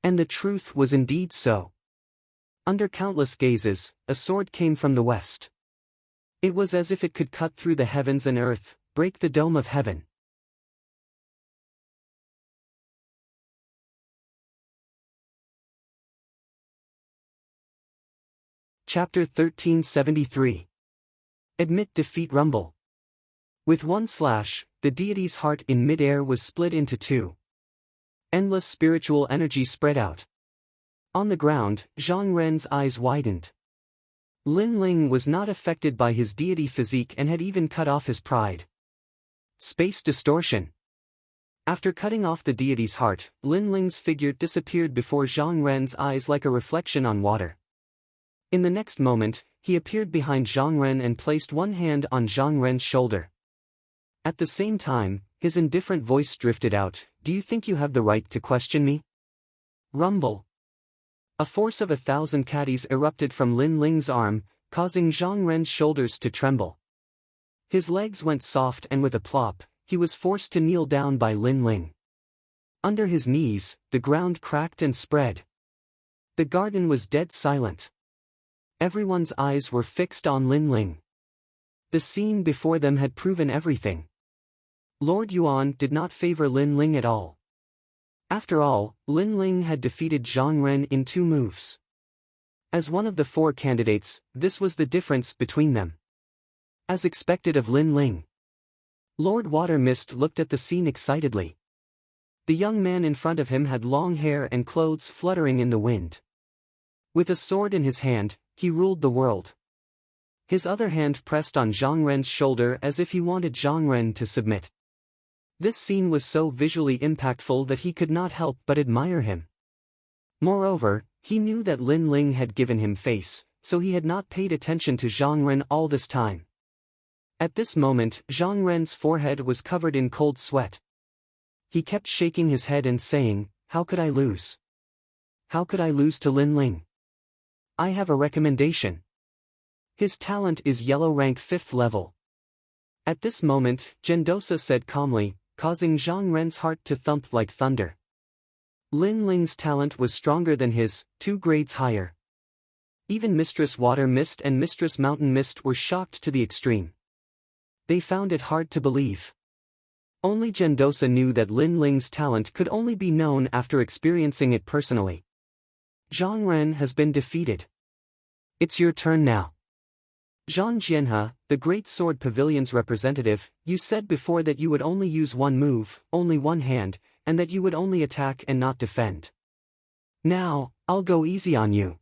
S1: And the truth was indeed so. Under countless gazes, a sword came from the west. It was as if it could cut through the heavens and earth, break the dome of heaven. Chapter 1373. Admit defeat. Rumble. With one slash, the deity's heart in mid-air was split into two. Endless spiritual energy spread out. On the ground, Zhang Ren's eyes widened. Lin Ling was not affected by his deity physique and had even cut off his pride. Space distortion. After cutting off the deity's heart, Lin Ling's figure disappeared before Zhang Ren's eyes like a reflection on water. In the next moment, he appeared behind Zhang Ren and placed one hand on Zhang Ren's shoulder. At the same time, his indifferent voice drifted out, "Do you think you have the right to question me?" Rumble. A force of 1,000 caddies erupted from Lin Ling's arm, causing Zhang Ren's shoulders to tremble. His legs went soft and with a plop, he was forced to kneel down by Lin Ling. Under his knees, the ground cracked and spread. The garden was dead silent. Everyone's eyes were fixed on Lin Ling. The scene before them had proven everything. Lord Yuan did not favor Lin Ling at all. After all, Lin Ling had defeated Zhang Ren in 2 moves. As one of the 4 candidates, this was the difference between them. As expected of Lin Ling, Lord Water Mist looked at the scene excitedly. The young man in front of him had long hair and clothes fluttering in the wind. With a sword in his hand, he ruled the world. His other hand pressed on Zhang Ren's shoulder as if he wanted Zhang Ren to submit. This scene was so visually impactful that he could not help but admire him. Moreover, he knew that Lin Ling had given him face, so he had not paid attention to Zhang Ren all this time. At this moment, Zhang Ren's forehead was covered in cold sweat. He kept shaking his head and saying, "How could I lose? How could I lose to Lin Ling? I have a recommendation. His talent is yellow rank 5th level." At this moment, Gendosa said calmly, causing Zhang Ren's heart to thump like thunder. Lin Ling's talent was stronger than his, 2 grades higher. Even Mistress Water Mist and Mistress Mountain Mist were shocked to the extreme. They found it hard to believe. Only Gendosa knew that Lin Ling's talent could only be known after experiencing it personally. Zhang Ren has been defeated. It's your turn now. Zhang Jianhe, the Great Sword Pavilion's representative, you said before that you would only use one move, only one hand, and that you would only attack and not defend. Now, I'll go easy on you.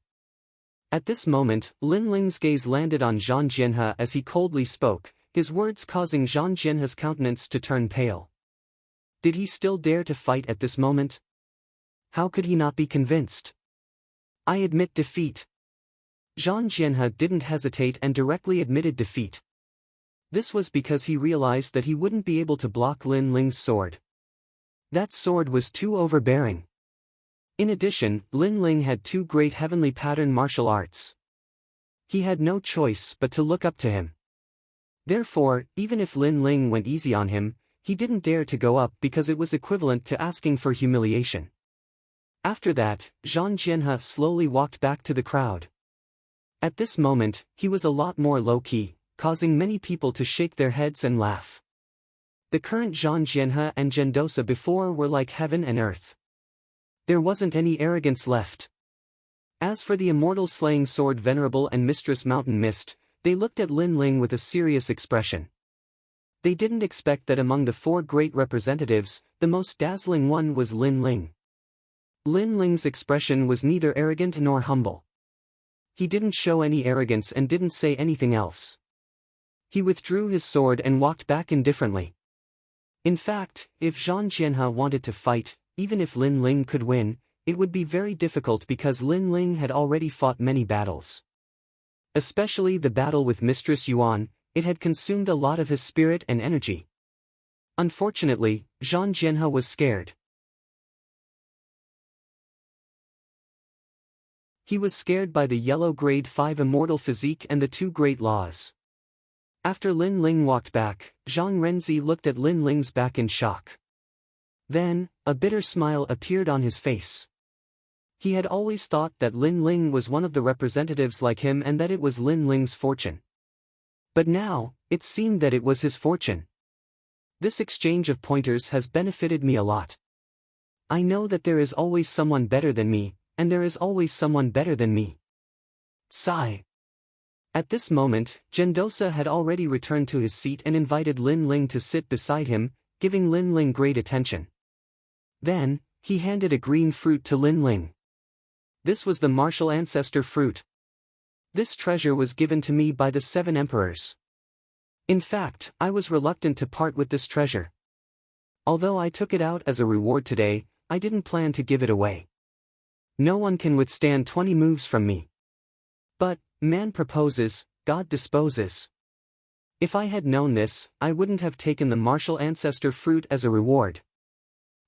S1: At this moment, Lin Ling's gaze landed on Zhang Jianhe as he coldly spoke, his words causing Zhang Jianhe's countenance to turn pale. Did he still dare to fight at this moment? How could he not be convinced? I admit defeat. Zhang Jianhe didn't hesitate and directly admitted defeat. This was because he realized that he wouldn't be able to block Lin Ling's sword. That sword was too overbearing. In addition, Lin Ling had 2 great heavenly pattern martial arts. He had no choice but to look up to him. Therefore, even if Lin Ling went easy on him, he didn't dare to go up because it was equivalent to asking for humiliation. After that, Zhang Jianhe slowly walked back to the crowd. At this moment, he was a lot more low-key, causing many people to shake their heads and laugh. The current Zhang Jianhe and Gendosa before were like heaven and earth. There wasn't any arrogance left. As for the immortal slaying sword Venerable and Mistress Mountain Mist, they looked at Lin Ling with a serious expression. They didn't expect that among the 4 great representatives, the most dazzling one was Lin Ling. Lin Ling's expression was neither arrogant nor humble. He didn't show any arrogance and didn't say anything else. He withdrew his sword and walked back indifferently. In fact, if Zhang Jianhe wanted to fight, even if Lin Ling could win, it would be very difficult because Lin Ling had already fought many battles. Especially the battle with Mistress Yuan, it had consumed a lot of his spirit and energy. Unfortunately, Zhang Jianhe was scared. He was scared by the yellow grade 5 immortal physique and the 2 great laws. After Lin Ling walked back, Zhang Renzi looked at Lin Ling's back in shock. Then, a bitter smile appeared on his face. He had always thought that Lin Ling was one of the representatives like him and that it was Lin Ling's fortune. But now, it seemed that it was his fortune. This exchange of pointers has benefited me a lot. I know that there is always someone better than me, and there is always someone better than me. Sigh. At this moment, Gendosa had already returned to his seat and invited Lin Ling to sit beside him, giving Lin Ling great attention. Then, he handed a green fruit to Lin Ling. This was the martial ancestor fruit. This treasure was given to me by the 7 emperors. In fact, I was reluctant to part with this treasure. Although I took it out as a reward today, I didn't plan to give it away. No one can withstand 20 moves from me. But, man proposes, God disposes. If I had known this, I wouldn't have taken the martial ancestor fruit as a reward.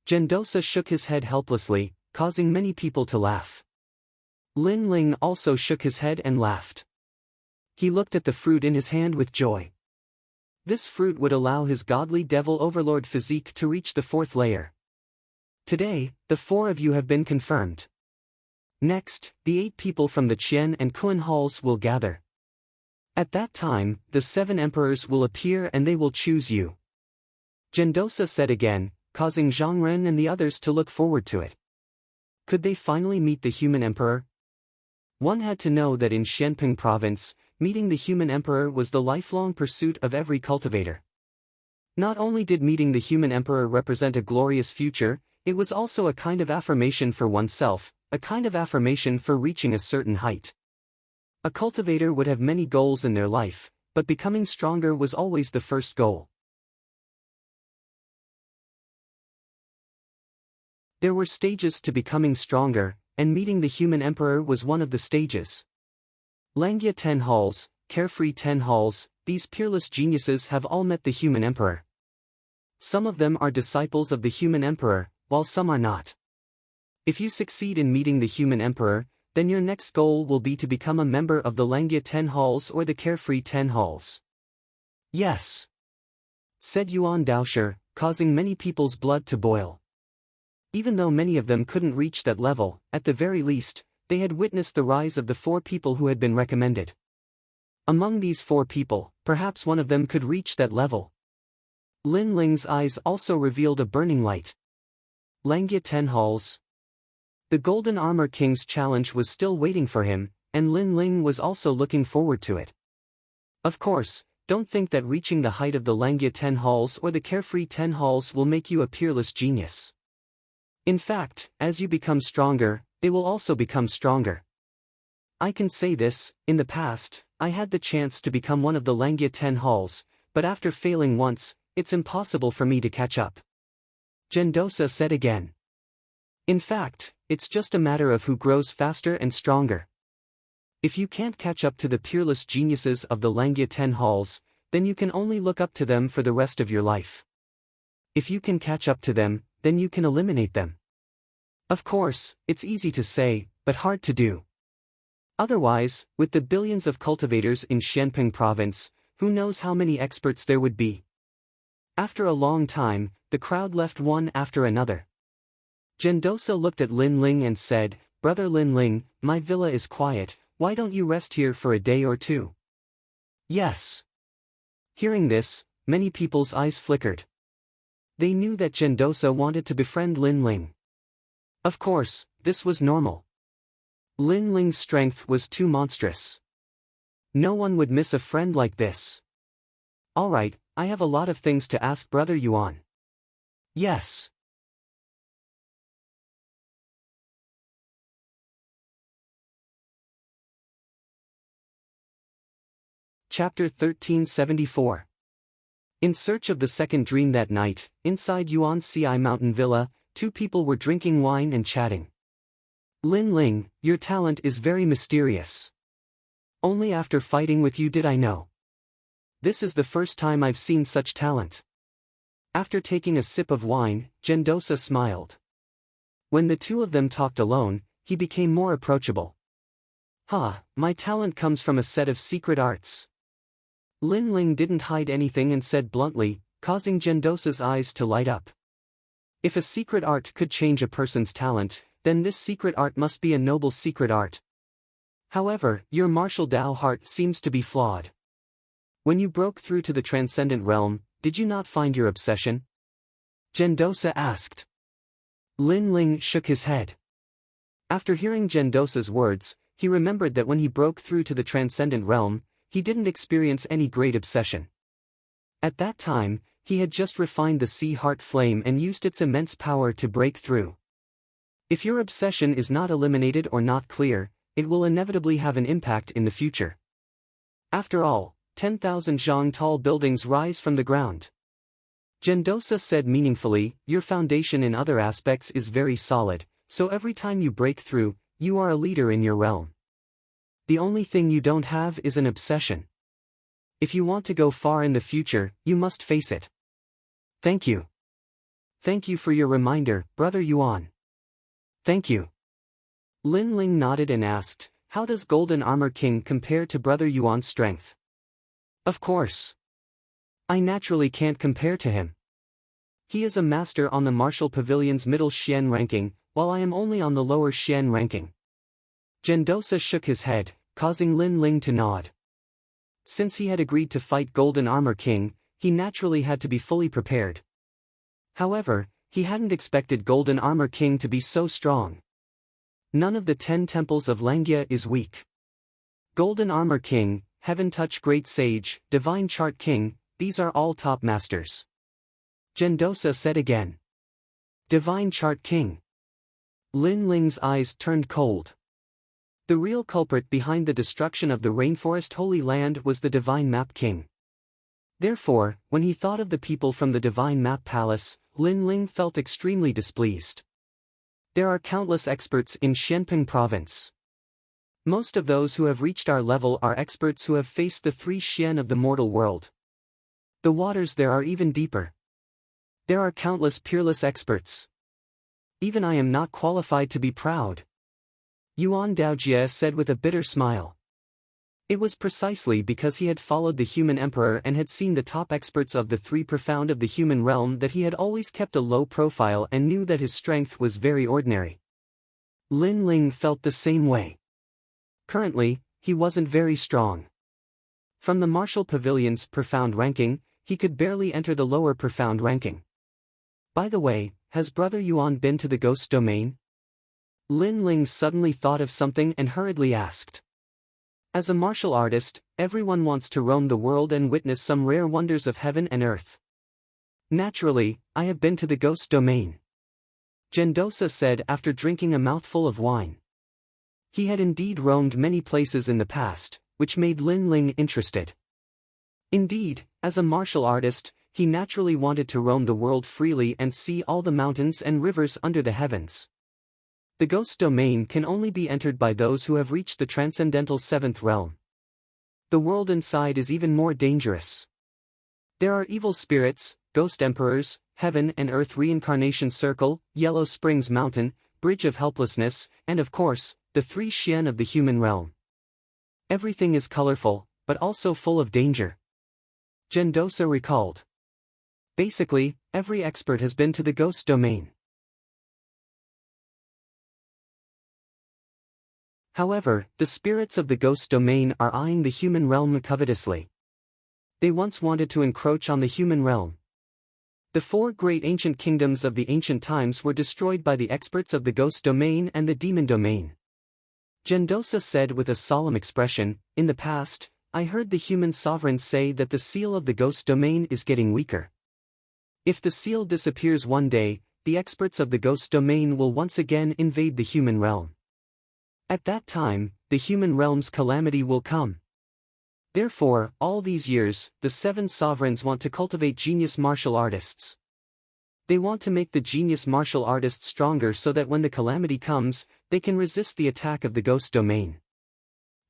S1: Gendosa shook his head helplessly, causing many people to laugh. Lin Ling also shook his head and laughed. He looked at the fruit in his hand with joy. This fruit would allow his godly devil overlord physique to reach the 4th layer. Today, the 4 of you have been confirmed. Next, the 8 people from the Qian and Kun halls will gather. At that time, the 7 emperors will appear and they will choose you. Gendosa said again, causing Zhang Ren and the others to look forward to it. Could they finally meet the human emperor? One had to know that in Xianping province, meeting the human emperor was the lifelong pursuit of every cultivator. Not only did meeting the human emperor represent a glorious future, it was also a kind of affirmation for oneself, a kind of affirmation for reaching a certain height. A cultivator would have many goals in their life, but becoming stronger was always the first goal. There were stages to becoming stronger, and meeting the human emperor was one of the stages. Langia 10 halls, Carefree 10 halls, these peerless geniuses have all met the human emperor. Some of them are disciples of the human emperor, while some are not. If you succeed in meeting the human emperor, then your next goal will be to become a member of the Langia 10 halls or the Carefree 10 halls. Yes, said Yuan Daosher, causing many people's blood to boil. Even though many of them couldn't reach that level, at the very least, they had witnessed the rise of the 4 people who had been recommended. Among these 4 people, perhaps one of them could reach that level. Lin Ling's eyes also revealed a burning light. Langia 10 halls. The Golden Armor King's challenge was still waiting for him, and Lin Ling was also looking forward to it. Of course, don't think that reaching the height of the Langia 10 halls or the Carefree 10 halls will make you a peerless genius. In fact, as you become stronger, they will also become stronger. I can say this, in the past, I had the chance to become one of the Langia 10 halls, but after failing once, it's impossible for me to catch up. Gendosa said again. In fact, it's just a matter of who grows faster and stronger. If you can't catch up to the peerless geniuses of the Langia 10 halls, then you can only look up to them for the rest of your life. If you can catch up to them, then you can eliminate them. Of course, it's easy to say, but hard to do. Otherwise, with the billions of cultivators in Xianping province, who knows how many experts there would be. After a long time, the crowd left one after another. Gendosa looked at Lin Ling and said, "Brother Lin Ling, my villa is quiet, why don't you rest here for a day or two?" Yes. Hearing this, many people's eyes flickered. They knew that Gendosa wanted to befriend Lin Ling. Of course, this was normal. Lin Ling's strength was too monstrous. No one would miss a friend like this. Alright, I have a lot of things to ask Brother Yuan. Yes. Chapter 1374. In search of the second dream that night, inside Yuan's Ci Mountain Villa, two people were drinking wine and chatting. Lin Ling, your talent is very mysterious. Only after fighting with you did I know. This is the first time I've seen such talent. After taking a sip of wine, Gendosa smiled. When the two of them talked alone, he became more approachable. My talent comes from a set of secret arts. Lin Ling didn't hide anything and said bluntly, causing Gendosa's eyes to light up. If a secret art could change a person's talent, then this secret art must be a noble secret art. However, your martial Dao heart seems to be flawed. When you broke through to the transcendent realm, did you not find your obsession? Gendosa asked. Lin Ling shook his head. After hearing Gendosa's words, he remembered that when he broke through to the transcendent realm, he didn't experience any great obsession. At that time, he had just refined the sea heart flame and used its immense power to break through. If your obsession is not eliminated or not clear, it will inevitably have an impact in the future. After all, 10,000 zhang tall buildings rise from the ground. Gendosa said meaningfully, your foundation in other aspects is very solid, so every time you break through, you are a leader in your realm. The only thing you don't have is an obsession. If you want to go far in the future, you must face it. Thank you. Thank you for your reminder, Brother Yuan. Thank you. Lin Ling nodded and asked, how does Golden Armor King compare to Brother Yuan's strength? Of course. I naturally can't compare to him. He is a master on the Martial Pavilion's middle Xian ranking, while I am only on the lower Xian ranking. Gendosa shook his head, causing Lin Ling to nod. Since he had agreed to fight Golden Armor King, he naturally had to be fully prepared. However, he hadn't expected Golden Armor King to be so strong. None of the 10 temples of Langia is weak. Golden Armor King, Heaven Touch Great Sage, Divine Chart King, these are all top masters. Gendosa said again. Divine Chart King. Lin Ling's eyes turned cold. The real culprit behind the destruction of the Rainforest Holy Land was the Divine Map King. Therefore, when he thought of the people from the Divine Map Palace, Lin Ling felt extremely displeased. There are countless experts in Xianping Province. Most of those who have reached our level are experts who have faced the 3 Xian of the mortal world. The waters there are even deeper. There are countless peerless experts. Even I am not qualified to be proud. Yuan Daojie said with a bitter smile. It was precisely because he had followed the human emperor and had seen the top experts of the 3 profound of the human realm that he had always kept a low profile and knew that his strength was very ordinary. Lin Ling felt the same way. Currently, he wasn't very strong. From the Martial Pavilion's profound ranking, he could barely enter the lower profound ranking. By the way, has Brother Yuan been to the Ghost Domain? Lin Ling suddenly thought of something and hurriedly asked. As a martial artist, everyone wants to roam the world and witness some rare wonders of heaven and earth. Naturally, I have been to the Ghost Domain. Gendosa said after drinking a mouthful of wine. He had indeed roamed many places in the past, which made Lin Ling interested. Indeed, as a martial artist, he naturally wanted to roam the world freely and see all the mountains and rivers under the heavens. The Ghost Domain can only be entered by those who have reached the transcendental 7th realm. The world inside is even more dangerous. There are evil spirits, ghost emperors, heaven and earth reincarnation circle, Yellow Springs Mountain, Bridge of Helplessness, and of course, the 3 Xian of the human realm. Everything is colorful, but also full of danger. Gendosa recalled. Basically, every expert has been to the Ghost Domain. However, the spirits of the Ghost Domain are eyeing the human realm covetously. They once wanted to encroach on the human realm. The 4 great ancient kingdoms of the ancient times were destroyed by the experts of the Ghost Domain and the Demon Domain. Gendosa said with a solemn expression, "In the past, I heard the human sovereigns say that the seal of the ghost domain is getting weaker. If the seal disappears one day, the experts of the ghost domain will once again invade the human realm. At that time, the human realm's calamity will come. Therefore, all these years, the 7 sovereigns want to cultivate genius martial artists. They want to make the genius martial artists stronger so that when the calamity comes, they can resist the attack of the ghost domain.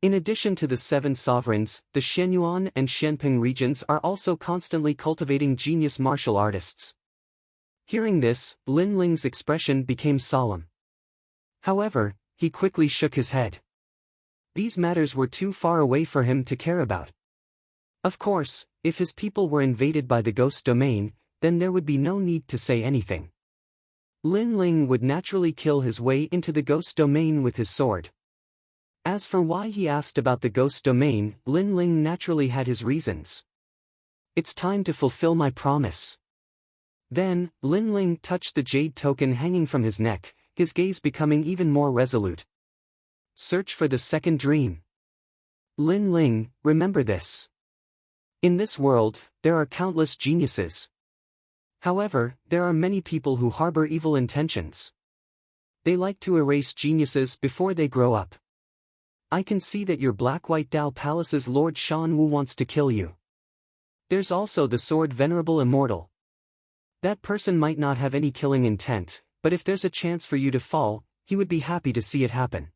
S1: In addition to the 7 sovereigns, the Shenyuan and Shenping regions are also constantly cultivating genius martial artists." Hearing this, Lin Ling's expression became solemn. However, he quickly shook his head. These matters were too far away for him to care about. Of course, if his people were invaded by the ghost domain, then there would be no need to say anything. Lin Ling would naturally kill his way into the ghost domain with his sword. As for why he asked about the ghost domain, Lin Ling naturally had his reasons. "It's time to fulfill my promise." Then, Lin Ling touched the jade token hanging from his neck, his gaze becoming even more resolute. "Search for the second dream. Lin Ling, remember this. In this world, there are countless geniuses. However, there are many people who harbor evil intentions. They like to erase geniuses before they grow up. I can see that your Black-White Dao Palace's Lord Shan Wu wants to kill you. There's also the sword Venerable Immortal. That person might not have any killing intent, but if there's a chance for you to fall, he would be happy to see it happen.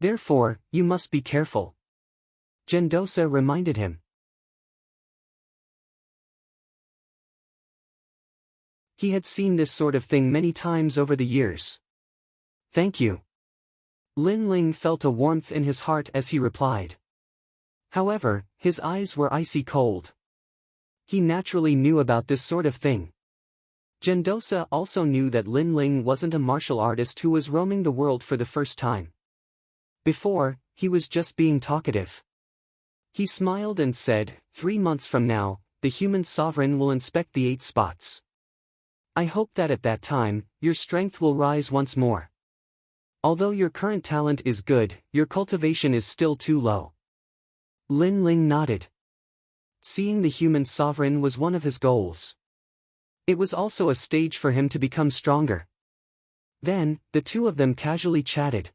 S1: Therefore, you must be careful." Gendosa reminded him. He had seen this sort of thing many times over the years. "Thank you." Lin Ling felt a warmth in his heart as he replied. However, his eyes were icy cold. He naturally knew about this sort of thing. Gendosa also knew that Lin Ling wasn't a martial artist who was roaming the world for the first time. Before, he was just being talkative. He smiled and said, 3 months from now, the human sovereign will inspect the 8 spots. I hope that at that time, your strength will rise once more. Although your current talent is good, your cultivation is still too low." Lin Ling nodded. Seeing the human sovereign was one of his goals. It was also a stage for him to become stronger. Then, the two of them casually chatted.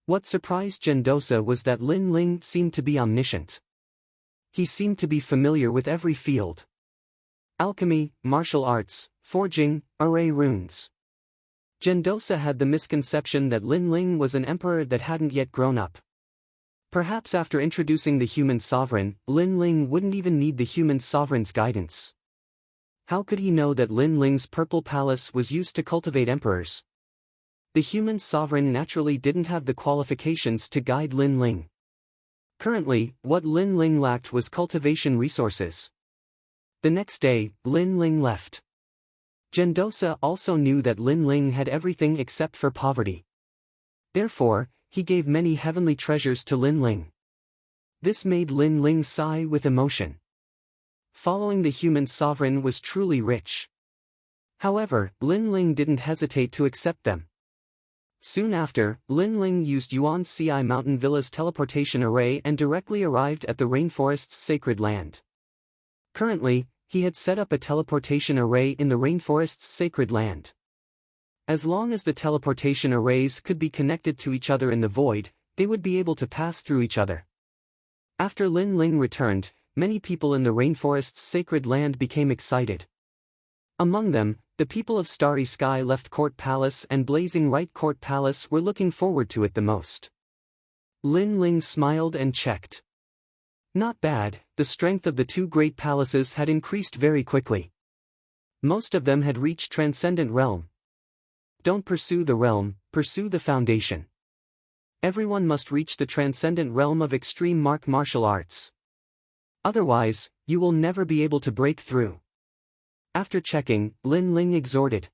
S1: What surprised Gendosa was that Lin Ling seemed to be omniscient. He seemed to be familiar with every field. Alchemy, martial arts, forging, array runes. Gendosa had the misconception that Lin Ling was an emperor that hadn't yet grown up. Perhaps after introducing the human sovereign, Lin Ling wouldn't even need the human sovereign's guidance. How could he know that Lin Ling's purple palace was used to cultivate emperors? The human sovereign naturally didn't have the qualifications to guide Lin Ling. Currently, what Lin Ling lacked was cultivation resources. The next day, Lin Ling left. Gendosa also knew that Lin Ling had everything except for poverty. Therefore, he gave many heavenly treasures to Lin Ling. This made Lin Ling sigh with emotion. Following the human sovereign was truly rich. However, Lin Ling didn't hesitate to accept them. Soon after, Lin Ling used Yuan Ci Mountain Villa's teleportation array and directly arrived at the rainforest's sacred land. Currently, he had set up a teleportation array in the rainforest's sacred land. As long as the teleportation arrays could be connected to each other in the void, they would be able to pass through each other. After Lin Ling returned, many people in the rainforest's sacred land became excited. Among them, the people of Starry Sky Left Court Palace and Blazing Right Court Palace were looking forward to it the most. Lin Ling smiled and checked. Not bad, the strength of the 2 great palaces had increased very quickly. Most of them had reached Transcendent Realm. Don't pursue the realm, pursue the foundation. Everyone must reach the Transcendent Realm of Extreme Martial Arts. Otherwise, you will never be able to break through. After checking, Lin Ling exhorted.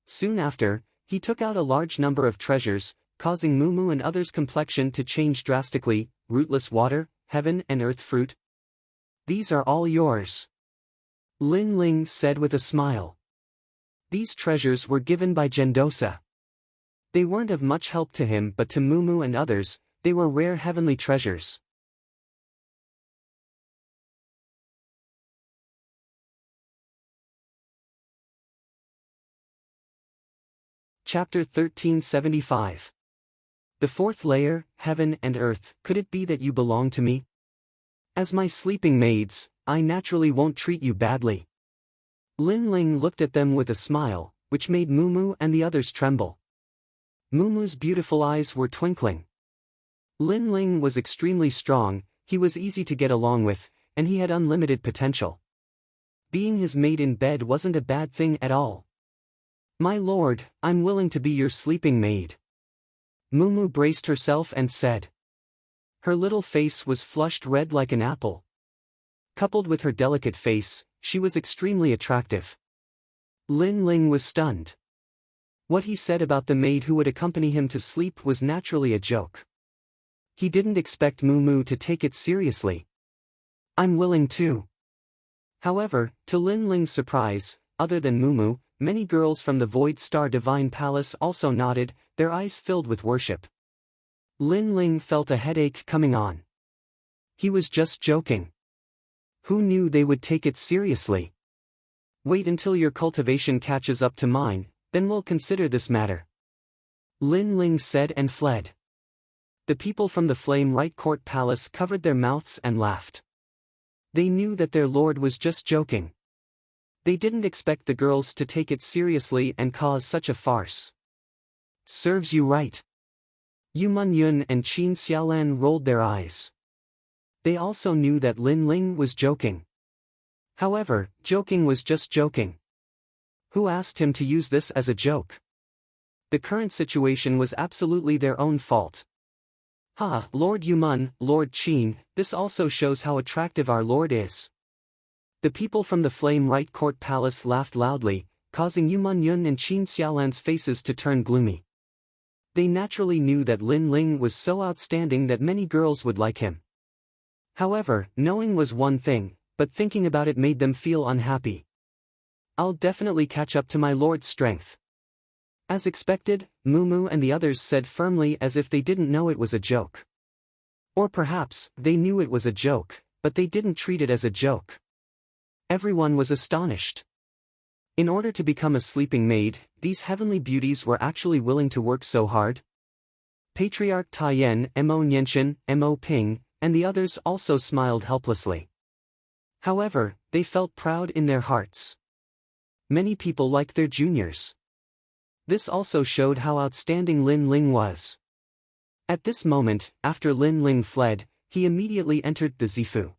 S1: Soon after, he took out a large number of treasures, causing Mumu and others' complexion to change drastically: rootless water, heaven and earth fruit. These are all yours. Lin Ling said with a smile. These treasures were given by Gendosa. They weren't of much help to him, but to Mumu and others, they were rare heavenly treasures. Chapter 1375. The fourth layer, heaven and earth. Could it be that you belong to me? As my sleeping maids, I naturally won't treat you badly. Lin Ling looked at them with a smile, which made Mumu and the others tremble. Mumu's beautiful eyes were twinkling. Lin Ling was extremely strong, he was easy to get along with, and he had unlimited potential. Being his maid in bed wasn't a bad thing at all. My lord, I'm willing to be your sleeping maid. Mumu braced herself and said. Her little face was flushed red like an apple. Coupled with her delicate face, she was extremely attractive. Lin Ling was stunned. What he said about the maid who would accompany him to sleep was naturally a joke. He didn't expect Mumu to take it seriously. I'm willing too. However, to Lin Ling's surprise, other than Mumu, many girls from the Void Star Divine Palace also nodded, their eyes filled with worship. Lin Ling felt a headache coming on. He was just joking. Who knew they would take it seriously? Wait until your cultivation catches up to mine, then we'll consider this matter. Lin Ling said and fled. The people from the Flame Right Court Palace covered their mouths and laughed. They knew that their lord was just joking. They didn't expect the girls to take it seriously and cause such a farce. Serves you right. Yu Man Yun and Qin Xiaolan rolled their eyes. They also knew that Lin Ling was joking. However, joking was just joking. Who asked him to use this as a joke? The current situation was absolutely their own fault. Ha, Lord Yuman, Lord Qin, this also shows how attractive our lord is. The people from the Flame Right Court Palace laughed loudly, causing Yuman Yun and Qin Xiaolan's faces to turn gloomy. They naturally knew that Lin Ling was so outstanding that many girls would like him. However, knowing was one thing, but thinking about it made them feel unhappy. I'll definitely catch up to my lord's strength. As expected, Mumu and the others said firmly as if they didn't know it was a joke. Or perhaps, they knew it was a joke, but they didn't treat it as a joke. Everyone was astonished. In order to become a sleeping maid, these heavenly beauties were actually willing to work so hard? Patriarch Taiyan, Mo Nianchen, Mo Ping, and the others also smiled helplessly. However, they felt proud in their hearts. Many people liked their juniors. This also showed how outstanding Lin Ling was. At this moment, after Lin Ling fled, he immediately entered the Zifu.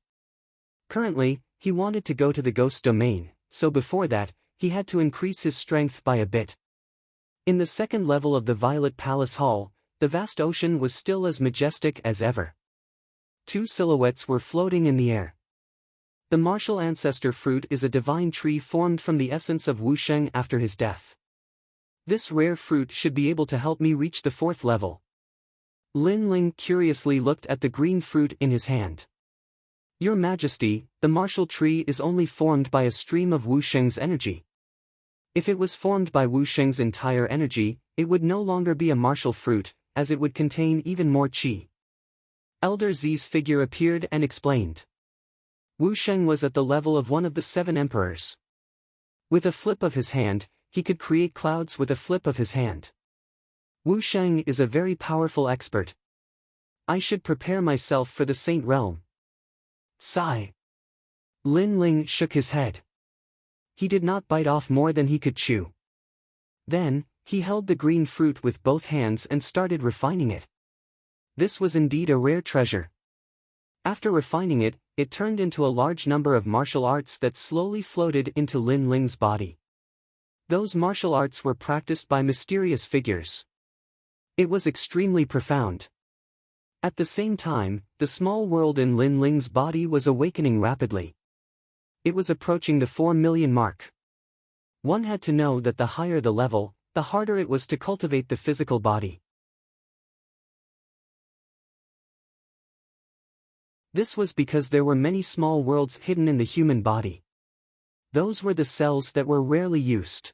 S1: Currently, he wanted to go to the ghost domain, so before that, he had to increase his strength by a bit. In the second level of the Violet Palace Hall, the vast ocean was still as majestic as ever. Two silhouettes were floating in the air. The martial ancestor fruit is a divine tree formed from the essence of Wusheng after his death. This rare fruit should be able to help me reach the fourth level. Lin Ling curiously looked at the green fruit in his hand. Your Majesty, the martial tree is only formed by a stream of Wusheng's energy. If it was formed by Wusheng's entire energy, it would no longer be a martial fruit, as it would contain even more qi. Elder Zi's figure appeared and explained. Wusheng was at the level of one of the 7 emperors. With a flip of his hand, he could create clouds with a flip of his hand. Wusheng is a very powerful expert. I should prepare myself for the Saint Realm. Sigh. Lin Ling shook his head. He did not bite off more than he could chew. Then, he held the green fruit with both hands and started refining it. This was indeed a rare treasure. After refining it, it turned into a large number of martial arts that slowly floated into Lin Ling's body. Those martial arts were practiced by mysterious figures. It was extremely profound. At the same time, the small world in Lin Ling's body was awakening rapidly. It was approaching the 4 million mark. One had to know that the higher the level, the harder it was to cultivate the physical body. This was because there were many small worlds hidden in the human body. Those were the cells that were rarely used.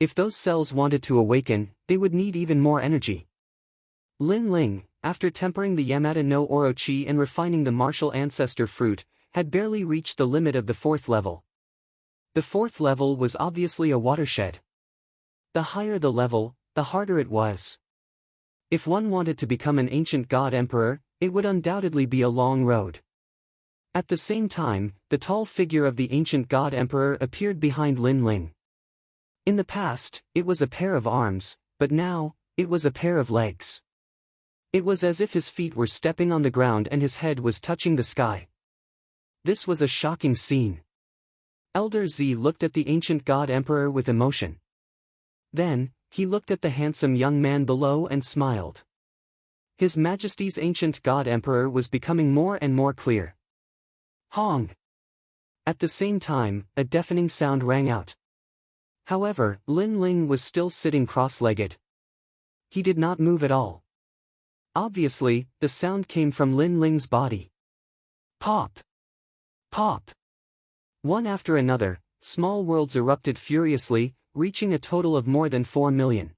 S1: If those cells wanted to awaken, they would need even more energy. Lin Ling, after tempering the Yamata no Orochi and refining the martial ancestor fruit, had barely reached the limit of the fourth level. The fourth level was obviously a watershed. The higher the level, the harder it was. If one wanted to become an ancient god emperor, it would undoubtedly be a long road. At the same time, the tall figure of the ancient god emperor appeared behind Lin Ling. In the past, it was a pair of arms, but now, it was a pair of legs. It was as if his feet were stepping on the ground and his head was touching the sky. This was a shocking scene. Elder Z looked at the ancient god emperor with emotion. Then, he looked at the handsome young man below and smiled. His Majesty's ancient god emperor was becoming more and more clear. Hong! At the same time, a deafening sound rang out. However, Lin Ling was still sitting cross-legged. He did not move at all. Obviously, the sound came from Lin Ling's body. Pop! Pop! One after another, small worlds erupted furiously, reaching a total of more than 4 million.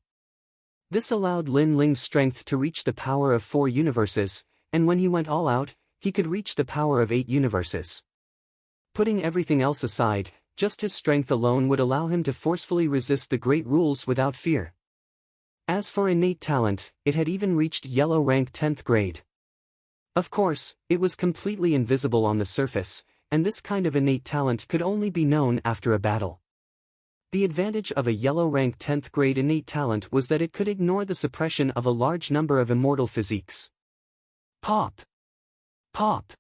S1: This allowed Lin Ling's strength to reach the power of 4 universes, and when he went all out, he could reach the power of 8 universes. Putting everything else aside, just his strength alone would allow him to forcefully resist the great rules without fear. As for innate talent, it had even reached yellow rank 10th grade. Of course, it was completely invisible on the surface, and this kind of innate talent could only be known after a battle. The advantage of a yellow rank 10th grade innate talent was that it could ignore the suppression of a large number of immortal physiques. Pop! Pop!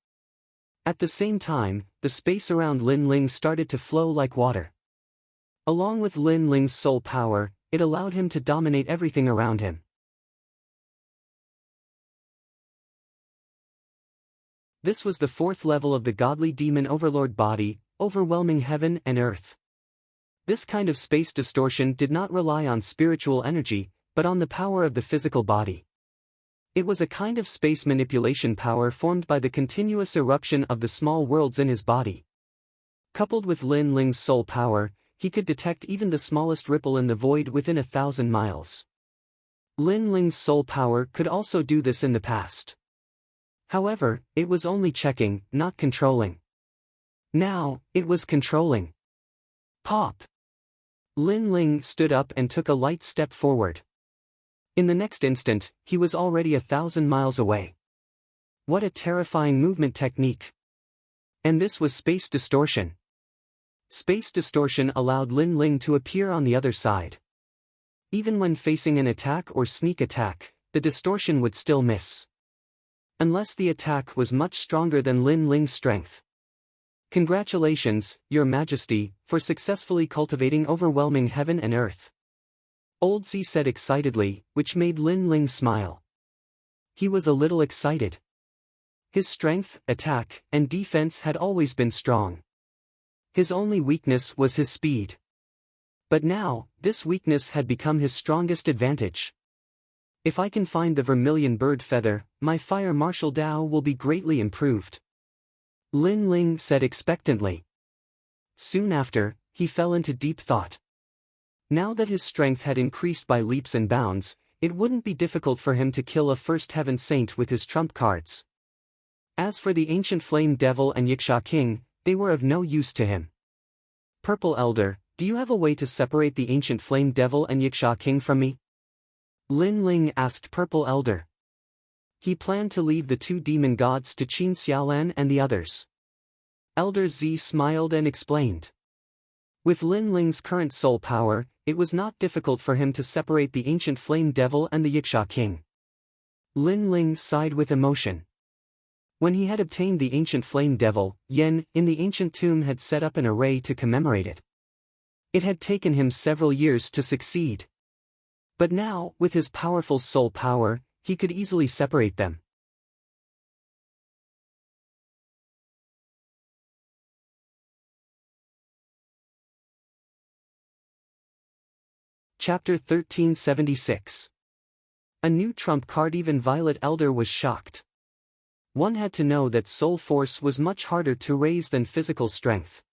S1: At the same time, the space around Lin Ling started to flow like water. Along with Lin Ling's soul power, it allowed him to dominate everything around him. This was the 4th level of the godly demon overlord body, overwhelming heaven and earth. This kind of space distortion did not rely on spiritual energy, but on the power of the physical body. It was a kind of space manipulation power formed by the continuous eruption of the small worlds in his body. Coupled with Lin Ling's soul power, he could detect even the smallest ripple in the void within 1,000 miles. Lin Ling's soul power could also do this in the past. However, it was only checking, not controlling. Now, it was controlling. Pop! Lin Ling stood up and took a light step forward. In the next instant, he was already 1,000 miles away. What a terrifying movement technique! And this was space distortion. Space distortion allowed Lin Ling to appear on the other side. Even when facing an attack or sneak attack, the distortion would still miss. Unless the attack was much stronger than Lin Ling's strength. Congratulations, Your Majesty, for successfully cultivating overwhelming heaven and earth. Old Z said excitedly, which made Lin Ling smile. He was a little excited. His strength, attack, and defense had always been strong. His only weakness was his speed. But now, this weakness had become his strongest advantage. If I can find the vermilion bird feather, my fire martial Dao will be greatly improved. Lin Ling said expectantly. Soon after, he fell into deep thought. Now that his strength had increased by leaps and bounds, it wouldn't be difficult for him to kill a first heaven saint with his trump cards. As for the ancient flame devil and Yiksha king, they were of no use to him. Purple Elder, do you have a way to separate the ancient flame devil and Yiksha king from me? Lin Ling asked Purple Elder. He planned to leave the 2 demon gods to Qin Xiaolan and the others. Elder Z smiled and explained. With Lin Ling's current soul power, it was not difficult for him to separate the ancient flame devil and the Yiksha king. Lin Ling sighed with emotion. When he had obtained the ancient flame devil, Yen, in the ancient tomb had set up an array to commemorate it. It had taken him several years to succeed. But now, with his powerful soul power, he could easily separate them. Chapter 1376. A new trump card. Even Violet Elder was shocked. One had to know that soul force was much harder to raise than physical strength.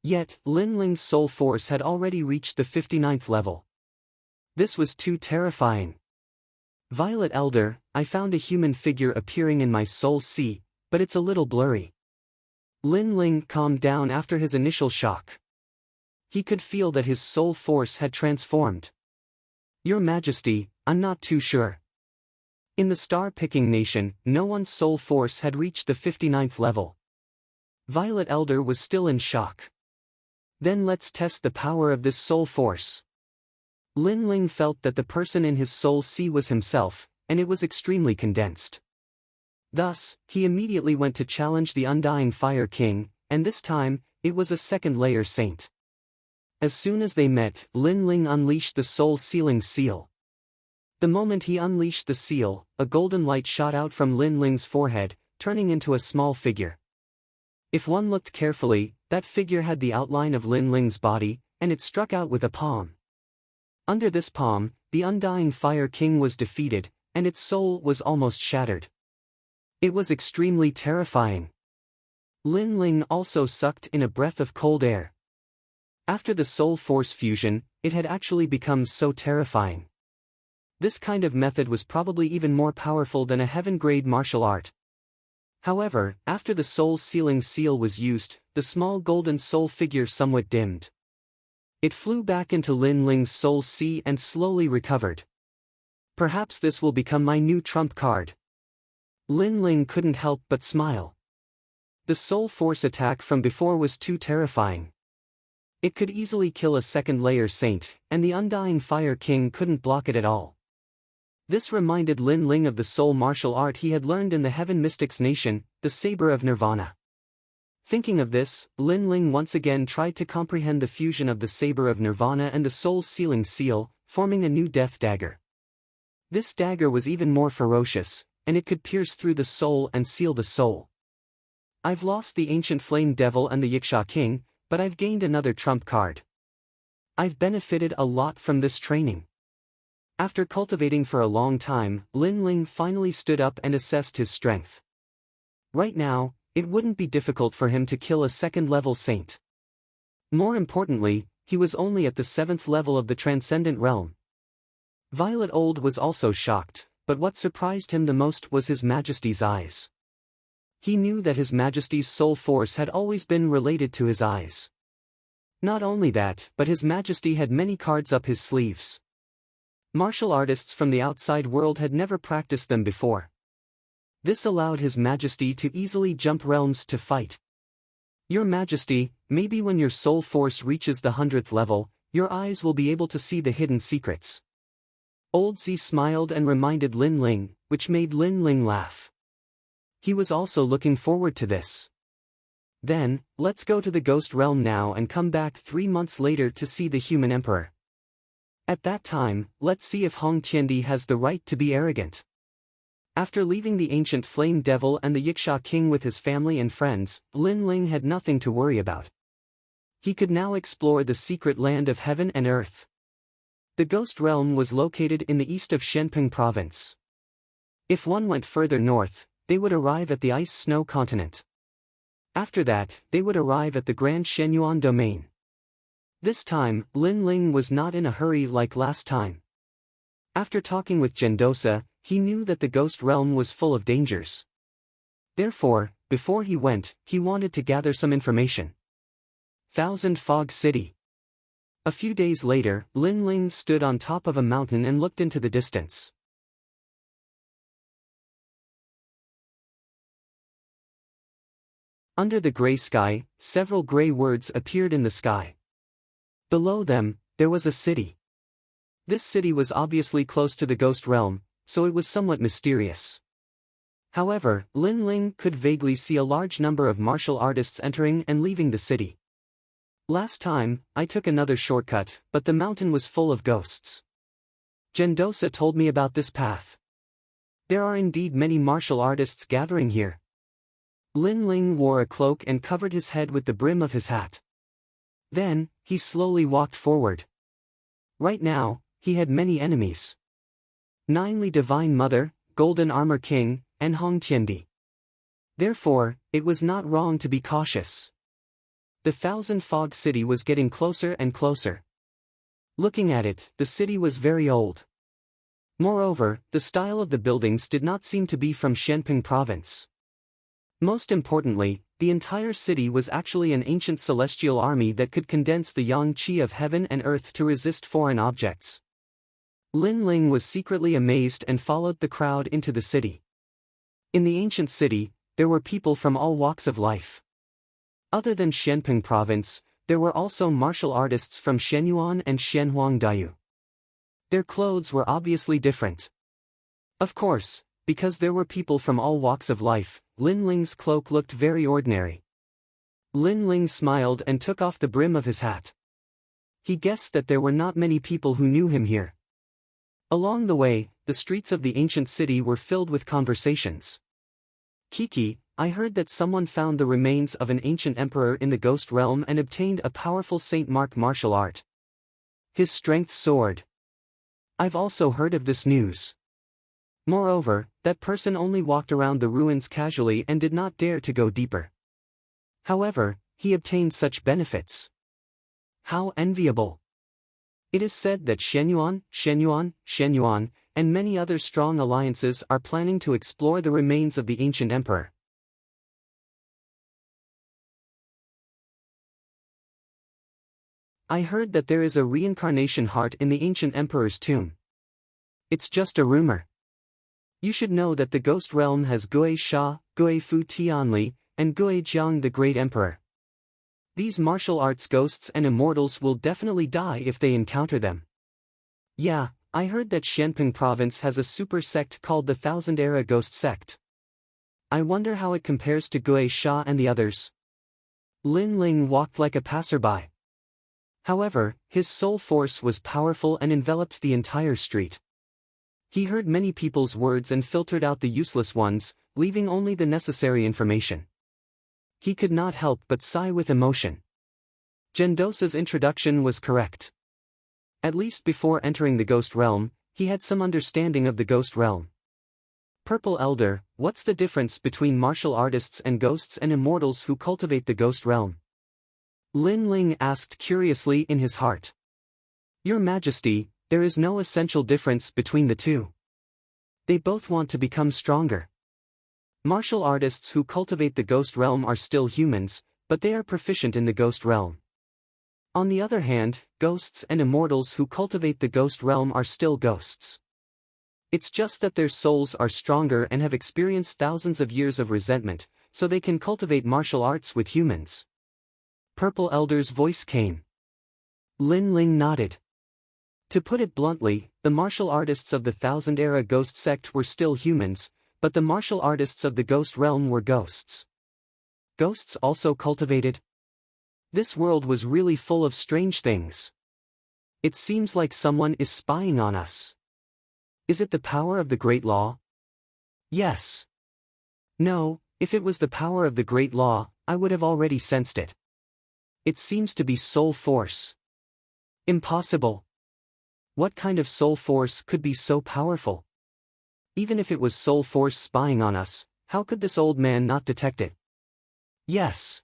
S1: Yet, Lin Ling's soul force had already reached the 59th level. This was too terrifying. Violet Elder, I found a human figure appearing in my soul sea, but it's a little blurry. Lin Ling calmed down after his initial shock. He could feel that his soul force had transformed. Your Majesty, I'm not too sure. In the star-picking nation, no one's soul force had reached the 59th level. Violet Elder was still in shock. Then let's test the power of this soul force. Lin Ling felt that the person in his soul sea was himself, and it was extremely condensed. Thus, he immediately went to challenge the Undying Fire King, and this time, it was a second-layer saint. As soon as they met, Lin Ling unleashed the soul sealing seal. The moment he unleashed the seal, a golden light shot out from Lin Ling's forehead, turning into a small figure. If one looked carefully, that figure had the outline of Lin Ling's body, and it struck out with a palm. Under this palm, the Undying Fire King was defeated, and its soul was almost shattered. It was extremely terrifying. Lin Ling also sucked in a breath of cold air. After the soul force fusion, it had actually become so terrifying. This kind of method was probably even more powerful than a heaven-grade martial art. However, after the soul sealing seal was used, the small golden soul figure somewhat dimmed. It flew back into Lin Ling's soul sea and slowly recovered. Perhaps this will become my new trump card. Lin Ling couldn't help but smile. The soul force attack from before was too terrifying. It could easily kill a second-layer saint, and the Undying Fire King couldn't block it at all. This reminded Lin Ling of the soul martial art he had learned in the Heaven Mystics Nation, the Saber of Nirvana. Thinking of this, Lin Ling once again tried to comprehend the fusion of the Saber of Nirvana and the soul sealing seal, forming a new death dagger. This dagger was even more ferocious, and it could pierce through the soul and seal the soul. I've lost the Ancient Flame Devil and the Yiksha King, but I've gained another trump card. I've benefited a lot from this training. After cultivating for a long time, Lin Ling finally stood up and assessed his strength. Right now, it wouldn't be difficult for him to kill a second-level saint. More importantly, he was only at the 7th level of the Transcendent Realm. Violet Old was also shocked, but what surprised him the most was His Majesty's eyes. He knew that His Majesty's soul force had always been related to his eyes. Not only that, but His Majesty had many cards up his sleeves. Martial artists from the outside world had never practiced them before. This allowed His Majesty to easily jump realms to fight. Your Majesty, maybe when your soul force reaches the 100th level, your eyes will be able to see the hidden secrets. Old Z smiled and reminded Lin Ling, which made Lin Ling laugh. He was also looking forward to this. Then, let's go to the Ghost Realm now and come back 3 months later to see the Human Emperor. At that time, let's see if Hong Qiandi has the right to be arrogant. After leaving the Ancient Flame Devil and the Yiksha King with his family and friends, Lin Ling had nothing to worry about. He could now explore the secret land of heaven and earth. The Ghost Realm was located in the east of Shenping Province. If one went further north, they would arrive at the Ice Snow Continent. After that, they would arrive at the Grand Shenyuan Domain. This time, Lin Ling was not in a hurry like last time. After talking with Gendosa, he knew that the Ghost Realm was full of dangers. Therefore, before he went, he wanted to gather some information. Thousand Fog City. A few days later, Lin Ling stood on top of a mountain and looked into the distance. Under the gray sky, several gray words appeared in the sky. Below them, there was a city. This city was obviously close to the Ghost Realm, so it was somewhat mysterious. However, Lin Ling could vaguely see a large number of martial artists entering and leaving the city. Last time, I took another shortcut, but the mountain was full of ghosts. Gendosa told me about this path. There are indeed many martial artists gathering here. Lin Ling wore a cloak and covered his head with the brim of his hat. Then, he slowly walked forward. Right now, he had many enemies. Ninely Divine Mother, Golden Armor King, and Hong Qiandi. Therefore, it was not wrong to be cautious. The Thousand Fog City was getting closer and closer. Looking at it, the city was very old. Moreover, the style of the buildings did not seem to be from Xianping province. Most importantly, the entire city was actually an ancient celestial army that could condense the yang qi of heaven and earth to resist foreign objects. Lin Ling was secretly amazed and followed the crowd into the city. In the ancient city, there were people from all walks of life. Other than Xianping province, there were also martial artists from Shenyuan and Shenhuangdaiyu. Their clothes were obviously different. Of course, because there were people from all walks of life, Lin Ling's cloak looked very ordinary. Lin Ling smiled and took off the brim of his hat. He guessed that there were not many people who knew him here. Along the way, the streets of the ancient city were filled with conversations. Kiki, I heard that someone found the remains of an ancient emperor in the ghost realm and obtained a powerful Saint Mark martial art. His strength soared. I've also heard of this news. Moreover, that person only walked around the ruins casually and did not dare to go deeper. However, he obtained such benefits. How enviable! It is said that Shenyuan, and many other strong alliances are planning to explore the remains of the ancient emperor. I heard that there is a reincarnation heart in the ancient emperor's tomb. It's just a rumor. You should know that the ghost realm has Gui Sha, Gui Fu Tianli, and Gui Jiang the great emperor. These martial arts ghosts and immortals will definitely die if they encounter them. Yeah, I heard that Xianping province has a super sect called the Thousand Era Ghost Sect. I wonder how it compares to Gui Sha and the others. Lin Ling walked like a passerby. However, his soul force was powerful and enveloped the entire street. He heard many people's words and filtered out the useless ones, leaving only the necessary information. He could not help but sigh with emotion. Gendosa's introduction was correct. At least before entering the ghost realm, he had some understanding of the ghost realm. Purple Elder, what's the difference between martial artists and ghosts and immortals who cultivate the ghost realm? Lin Ling asked curiously in his heart. Your Majesty, there is no essential difference between the two. They both want to become stronger. Martial artists who cultivate the ghost realm are still humans, but they are proficient in the ghost realm. On the other hand, ghosts and immortals who cultivate the ghost realm are still ghosts. It's just that their souls are stronger and have experienced thousands of years of resentment, so they can cultivate martial arts with humans. Purple Elder's voice came. Lin Ling nodded. To put it bluntly, the martial artists of the Thousand Era Ghost Sect were still humans, but the martial artists of the ghost realm were ghosts. Ghosts also cultivated? This world was really full of strange things. It seems like someone is spying on us. Is it the power of the Great Law? Yes. No, if it was the power of the Great Law, I would have already sensed it. It seems to be soul force. Impossible. What kind of soul force could be so powerful? Even if it was soul force spying on us, how could this old man not detect it? Yes.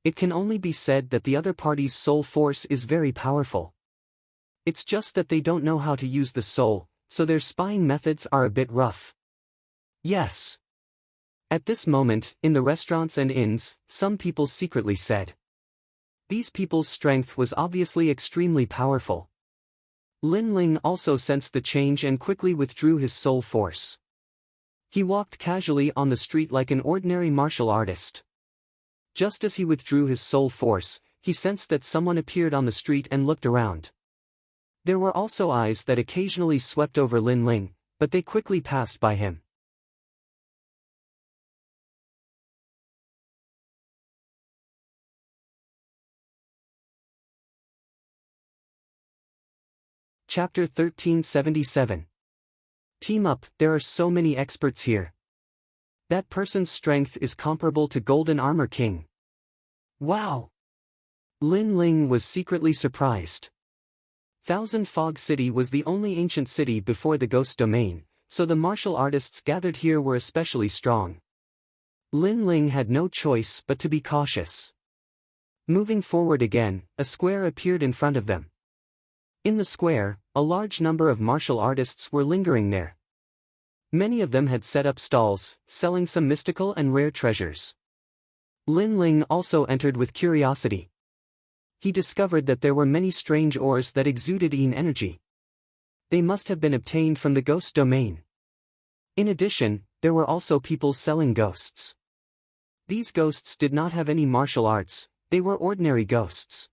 S1: It can only be said that the other party's soul force is very powerful. It's just that they don't know how to use the soul, so their spying methods are a bit rough. Yes. At this moment, in the restaurants and inns, some people secretly said. These people's strength was obviously extremely powerful. Lin Ling also sensed the change and quickly withdrew his soul force. He walked casually on the street like an ordinary martial artist. Just as he withdrew his soul force, he sensed that someone appeared on the street and looked around. There were also eyes that occasionally swept over Lin Ling, but they quickly passed by him. Chapter 1377. Team up, there are so many experts here. That person's strength is comparable to Golden Armor King. Wow! Lin Ling was secretly surprised. Thousand Fog City was the only ancient city before the Ghost Domain, so the martial artists gathered here were especially strong. Lin Ling had no choice but to be cautious. Moving forward again, a square appeared in front of them. In the square, a large number of martial artists were lingering there. Many of them had set up stalls, selling some mystical and rare treasures. Lin Ling also entered with curiosity. He discovered that there were many strange ores that exuded Yin energy. They must have been obtained from the ghost domain. In addition, there were also people selling ghosts. These ghosts did not have any martial arts, they were ordinary ghosts.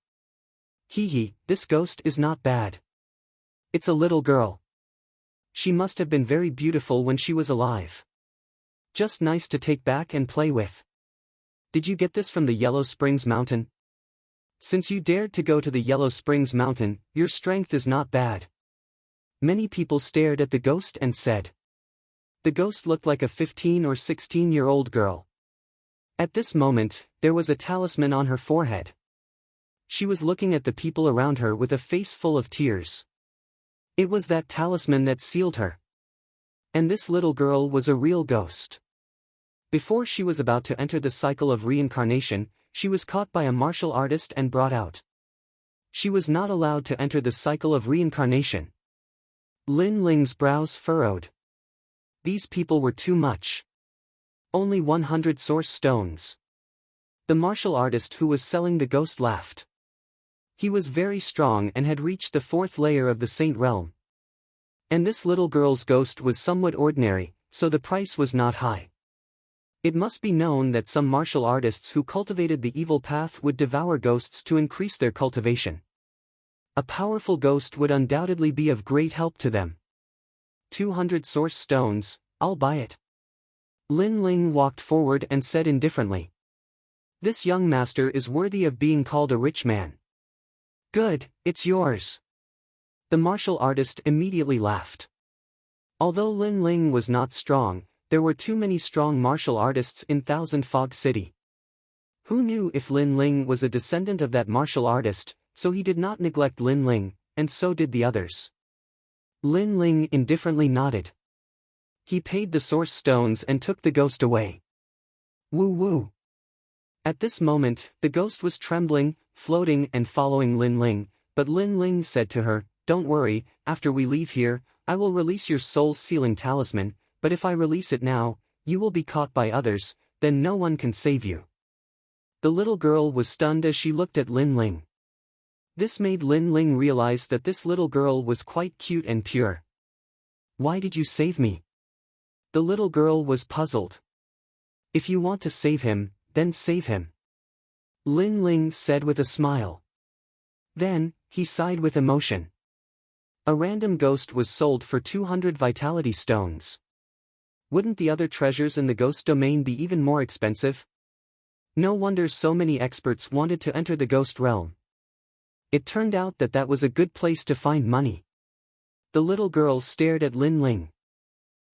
S1: Hee, this ghost is not bad. It's a little girl. She must have been very beautiful when she was alive. Just nice to take back and play with. Did you get this from the Yellow Springs Mountain? Since you dared to go to the Yellow Springs Mountain, your strength is not bad. Many people stared at the ghost and said. The ghost looked like a 15 or 16-year-old girl. At this moment, there was a talisman on her forehead. She was looking at the people around her with a face full of tears. It was that talisman that sealed her. And this little girl was a real ghost. Before she was about to enter the cycle of reincarnation, she was caught by a martial artist and brought out. She was not allowed to enter the cycle of reincarnation. Lin Ling's brows furrowed. These people were too much. Only 100 source stones. The martial artist who was selling the ghost laughed. He was very strong and had reached the 4th layer of the Saint Realm. And this little girl's ghost was somewhat ordinary, so the price was not high. It must be known that some martial artists who cultivated the evil path would devour ghosts to increase their cultivation. A powerful ghost would undoubtedly be of great help to them. 200 source stones, I'll buy it. Lin Ling walked forward and said indifferently. This young master is worthy of being called a rich man. Good, it's yours. The martial artist immediately laughed. Although Lin Ling was not strong, there were too many strong martial artists in Thousand Fog City. Who knew if Lin Ling was a descendant of that martial artist, so he did not neglect Lin Ling, and so did the others. Lin Ling indifferently nodded. He paid the source stones and took the ghost away. Woo woo. At this moment, the ghost was trembling, floating and following Lin Ling, but Lin Ling said to her, Don't worry, after we leave here, I will release your soul-sealing talisman, but if I release it now, you will be caught by others, then no one can save you. The little girl was stunned as she looked at Lin Ling. This made Lin Ling realize that this little girl was quite cute and pure. Why did you save me? The little girl was puzzled. If you want to save him, then save him. Lin Ling said with a smile. Then, he sighed with emotion. A random ghost was sold for 200 vitality stones. Wouldn't the other treasures in the ghost domain be even more expensive? No wonder so many experts wanted to enter the ghost realm. It turned out that that was a good place to find money. The little girl stared at Lin Ling.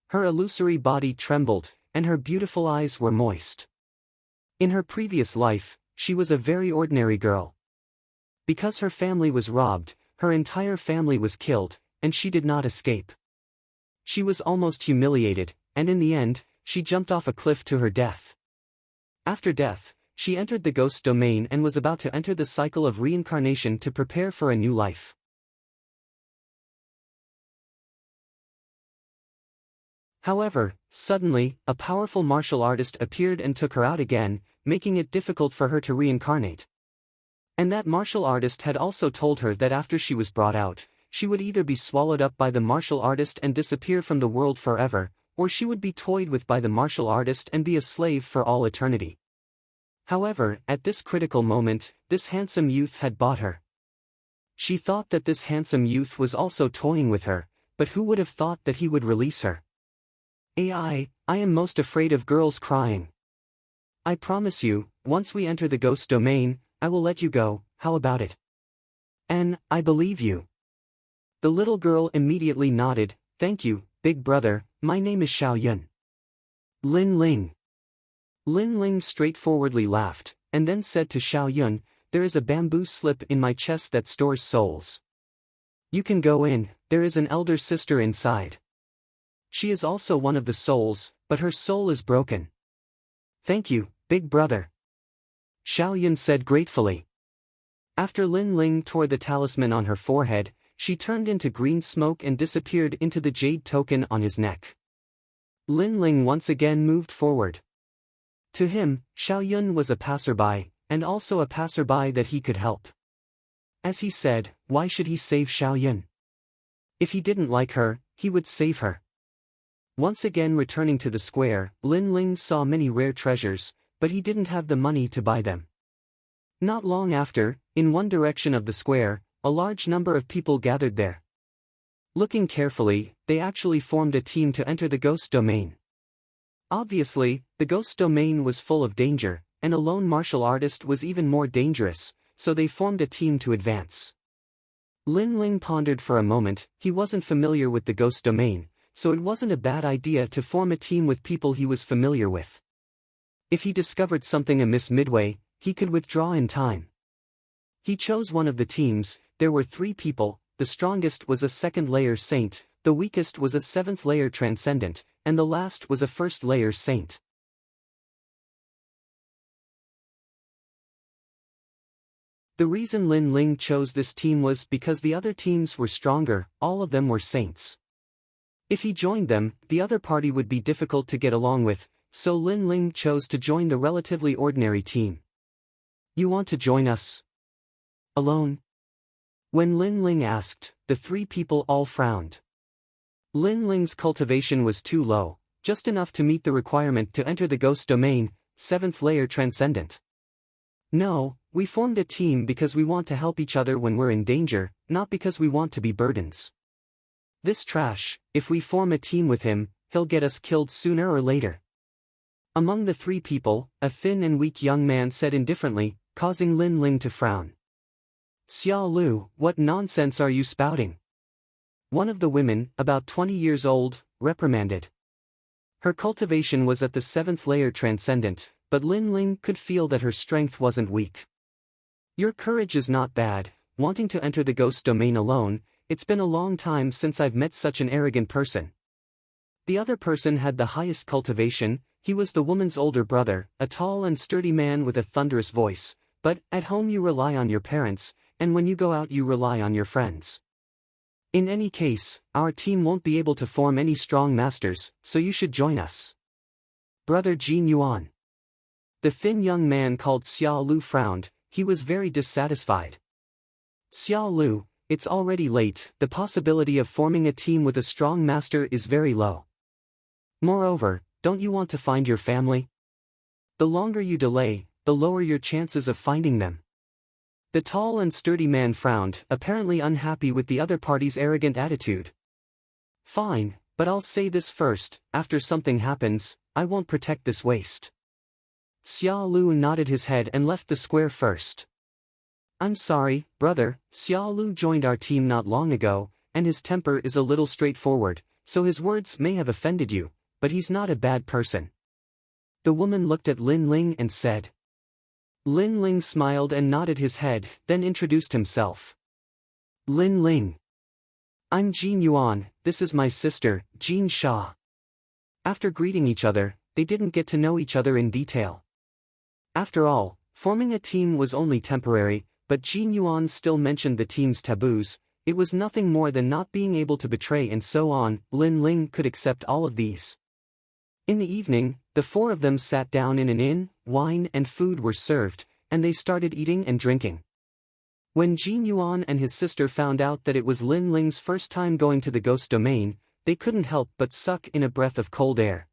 S1: Her illusory body trembled, and her beautiful eyes were moist. In her previous life, she was a very ordinary girl. Because her family was robbed, her entire family was killed, and she did not escape. She was almost humiliated, and in the end, she jumped off a cliff to her death. After death, she entered the ghost domain and was about to enter the cycle of reincarnation to prepare for a new life. However, suddenly, a powerful martial artist appeared and took her out again, making it difficult for her to reincarnate. And that martial artist had also told her that after she was brought out, she would either be swallowed up by the martial artist and disappear from the world forever, or she would be toyed with by the martial artist and be a slave for all eternity. However, at this critical moment, this handsome youth had bought her. She thought that this handsome youth was also toying with her, but who would have thought that he would release her? I am most afraid of girls crying. I promise you, once we enter the ghost domain, I will let you go, how about it? And, I believe you. The little girl immediately nodded, Thank you, big brother, my name is Xiao Yun. Lin Ling. Lin Ling straightforwardly laughed, and then said to Xiao Yun, There is a bamboo slip in my chest that stores souls. You can go in, there is an elder sister inside. She is also one of the souls, but her soul is broken. Thank you, big brother. Xiao Yun said gratefully. After Lin Ling tore the talisman on her forehead, she turned into green smoke and disappeared into the jade token on his neck. Lin Ling once again moved forward. To him, Xiao Yun was a passerby, and also a passerby that he could help. As he said, why should he save Xiao Yun? If he didn't like her, he would save her. Once again returning to the square, Lin Ling saw many rare treasures, but he didn't have the money to buy them. Not long after, in one direction of the square, a large number of people gathered there. Looking carefully, they actually formed a team to enter the ghost domain. Obviously, the ghost domain was full of danger, and a lone martial artist was even more dangerous, so they formed a team to advance. Lin Ling pondered for a moment. He wasn't familiar with the ghost domain, so it wasn't a bad idea to form a team with people he was familiar with. If he discovered something amiss midway, he could withdraw in time. He chose one of the teams. There were 3 people. The strongest was a 2nd-layer saint, the weakest was a 7th-layer transcendent, and the last was a 1st-layer saint. The reason Lin Ling chose this team was because the other teams were stronger, all of them were saints. If he joined them, the other party would be difficult to get along with, so Lin Ling chose to join the relatively ordinary team. You want to join us? Alone? When Lin Ling asked, the 3 people all frowned. Lin Ling's cultivation was too low, just enough to meet the requirement to enter the ghost domain, 7th-layer transcendent. No, we formed a team because we want to help each other when we're in danger, not because we want to be burdens. This trash, if we form a team with him, he'll get us killed sooner or later. Among the 3 people, a thin and weak young man said indifferently, causing Lin Ling to frown. Xiao Lu, what nonsense are you spouting? One of the women, about 20 years old, reprimanded. Her cultivation was at the 7th-layer transcendent, but Lin Ling could feel that her strength wasn't weak. Your courage is not bad, wanting to enter the ghost domain alone. It's been a long time since I've met such an arrogant person. The other person had the highest cultivation. He was the woman's older brother, a tall and sturdy man with a thunderous voice. But, at home you rely on your parents, and when you go out you rely on your friends. In any case, our team won't be able to form any strong masters, so you should join us. Brother Jin Yuan. The thin young man called Xiao Lu frowned. He was very dissatisfied. Xiao Lu, it's already late. The possibility of forming a team with a strong master is very low. Moreover, don't you want to find your family? The longer you delay, the lower your chances of finding them. The tall and sturdy man frowned, apparently unhappy with the other party's arrogant attitude. Fine, but I'll say this first, after something happens, I won't protect this waste. Xiao Lu nodded his head and left the square first. I'm sorry, brother, Xiao Lu joined our team not long ago, and his temper is a little straightforward, so his words may have offended you, but he's not a bad person. The woman looked at Lin Ling and said. Lin Ling smiled and nodded his head, then introduced himself. Lin Ling. I'm Jin Yuan, this is my sister, Jin Sha. After greeting each other, they didn't get to know each other in detail. After all, forming a team was only temporary, but Jin Yuan still mentioned the team's taboos. It was nothing more than not being able to betray and so on. Lin Ling could accept all of these. In the evening, the 4 of them sat down in an inn. Wine and food were served, and they started eating and drinking. When Jin Yuan and his sister found out that it was Lin Ling's first time going to the ghost domain, they couldn't help but suck in a breath of cold air.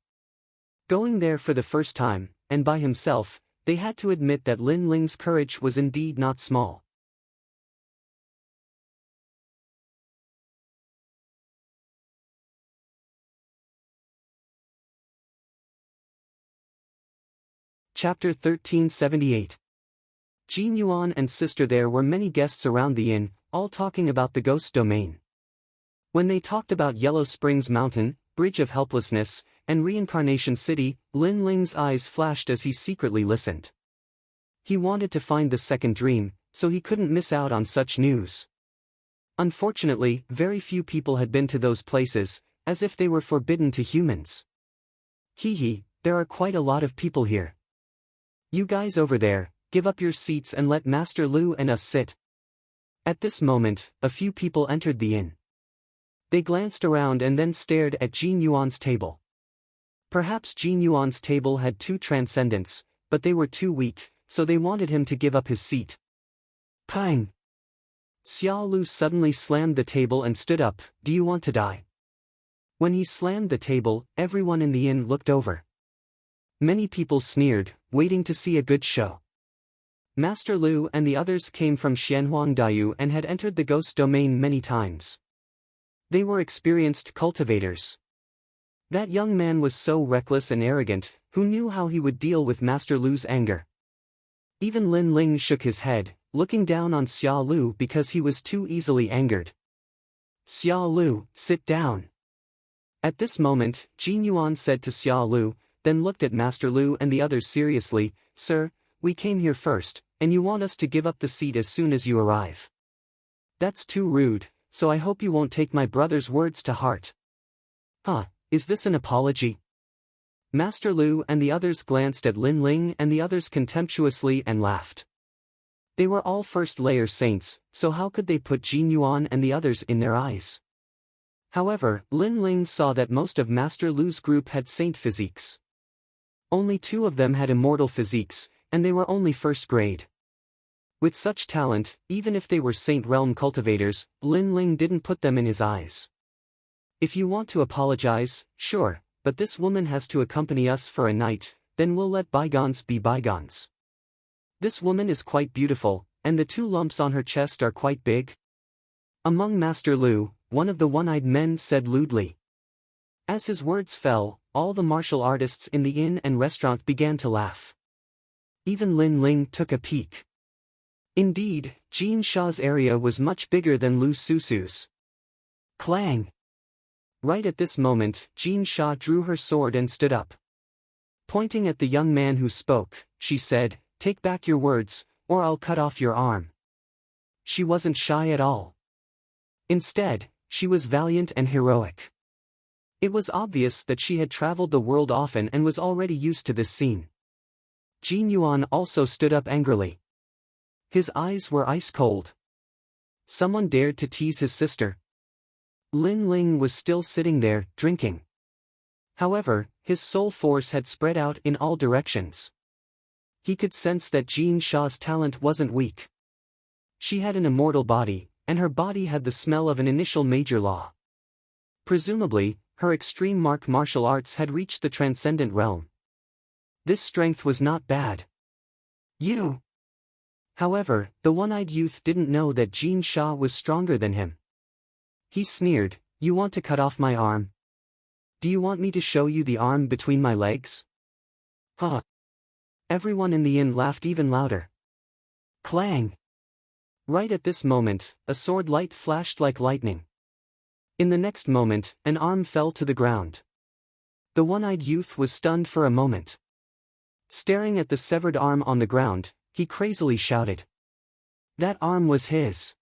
S1: Going there for the first time, and by himself, they had to admit that Lin Ling's courage was indeed not small. Chapter 1378. Jin Yuan and sister. There were many guests around the inn, all talking about the ghost domain. When they talked about Yellow Springs Mountain, Bridge of Helplessness, and Reincarnation City, Lin Ling's eyes flashed as he secretly listened. He wanted to find the second dream, so he couldn't miss out on such news. Unfortunately, very few people had been to those places, as if they were forbidden to humans. Hee hee, there are quite a lot of people here. You guys over there, give up your seats and let Master Lu and us sit." At this moment, a few people entered the inn. They glanced around and then stared at Jin Yuan's table. Perhaps Jin Yuan's table had 2 transcendents, but they were too weak, so they wanted him to give up his seat. Pang! Xiao Lu suddenly slammed the table and stood up. "Do you want to die?" When he slammed the table, everyone in the inn looked over. Many people sneered, waiting to see a good show. Master Lu and the others came from Xianhuangdaiyu and had entered the ghost domain many times. They were experienced cultivators. That young man was so reckless and arrogant, who knew how he would deal with Master Lu's anger? Even Lin Ling shook his head, looking down on Xiao Lu because he was too easily angered. "Xiao Lu, sit down." At this moment, Jin Yuan said to Xiao Lu, then looked at Master Lu and the others seriously, "Sir, we came here first, and you want us to give up the seat as soon as you arrive. That's too rude, so I hope you won't take my brother's words to heart." "Huh, is this an apology?" Master Lu and the others glanced at Lin Ling and the others contemptuously and laughed. They were all first-layer saints, so how could they put Jin Yuan and the others in their eyes? However, Lin Ling saw that most of Master Lu's group had saint physiques. Only 2 of them had immortal physiques, and they were only first grade. With such talent, even if they were Saint Realm cultivators, Lin Ling didn't put them in his eyes. "If you want to apologize, sure, but this woman has to accompany us for a night, then we'll let bygones be bygones. This woman is quite beautiful, and the 2 lumps on her chest are quite big." Among Master Lu, one of the one-eyed men said lewdly. As his words fell, all the martial artists in the inn and restaurant began to laugh. Even Lin Ling took a peek. Indeed, Jin Sha's area was much bigger than Lu Susu's. Clang! Right at this moment, Jin Sha drew her sword and stood up. Pointing at the young man who spoke, she said, "Take back your words, or I'll cut off your arm." She wasn't shy at all. Instead, she was valiant and heroic. It was obvious that she had traveled the world often and was already used to this scene. Jin Yuan also stood up angrily. His eyes were ice cold. Someone dared to tease his sister. Lin Ling was still sitting there, drinking. However, his soul force had spread out in all directions. He could sense that Jin Sha's talent wasn't weak. She had an immortal body, and her body had the smell of an initial major law. Presumably, her extreme martial arts had reached the transcendent realm. This strength was not bad. "You!" However, the one-eyed youth didn't know that Jin Sha was stronger than him. He sneered, "You want to cut off my arm? Do you want me to show you the arm between my legs?" Huh. Everyone in the inn laughed even louder. Clang! Right at this moment, a sword light flashed like lightning. In the next moment, an arm fell to the ground. The one-eyed youth was stunned for a moment. Staring at the severed arm on the ground, he crazily shouted. That arm was his.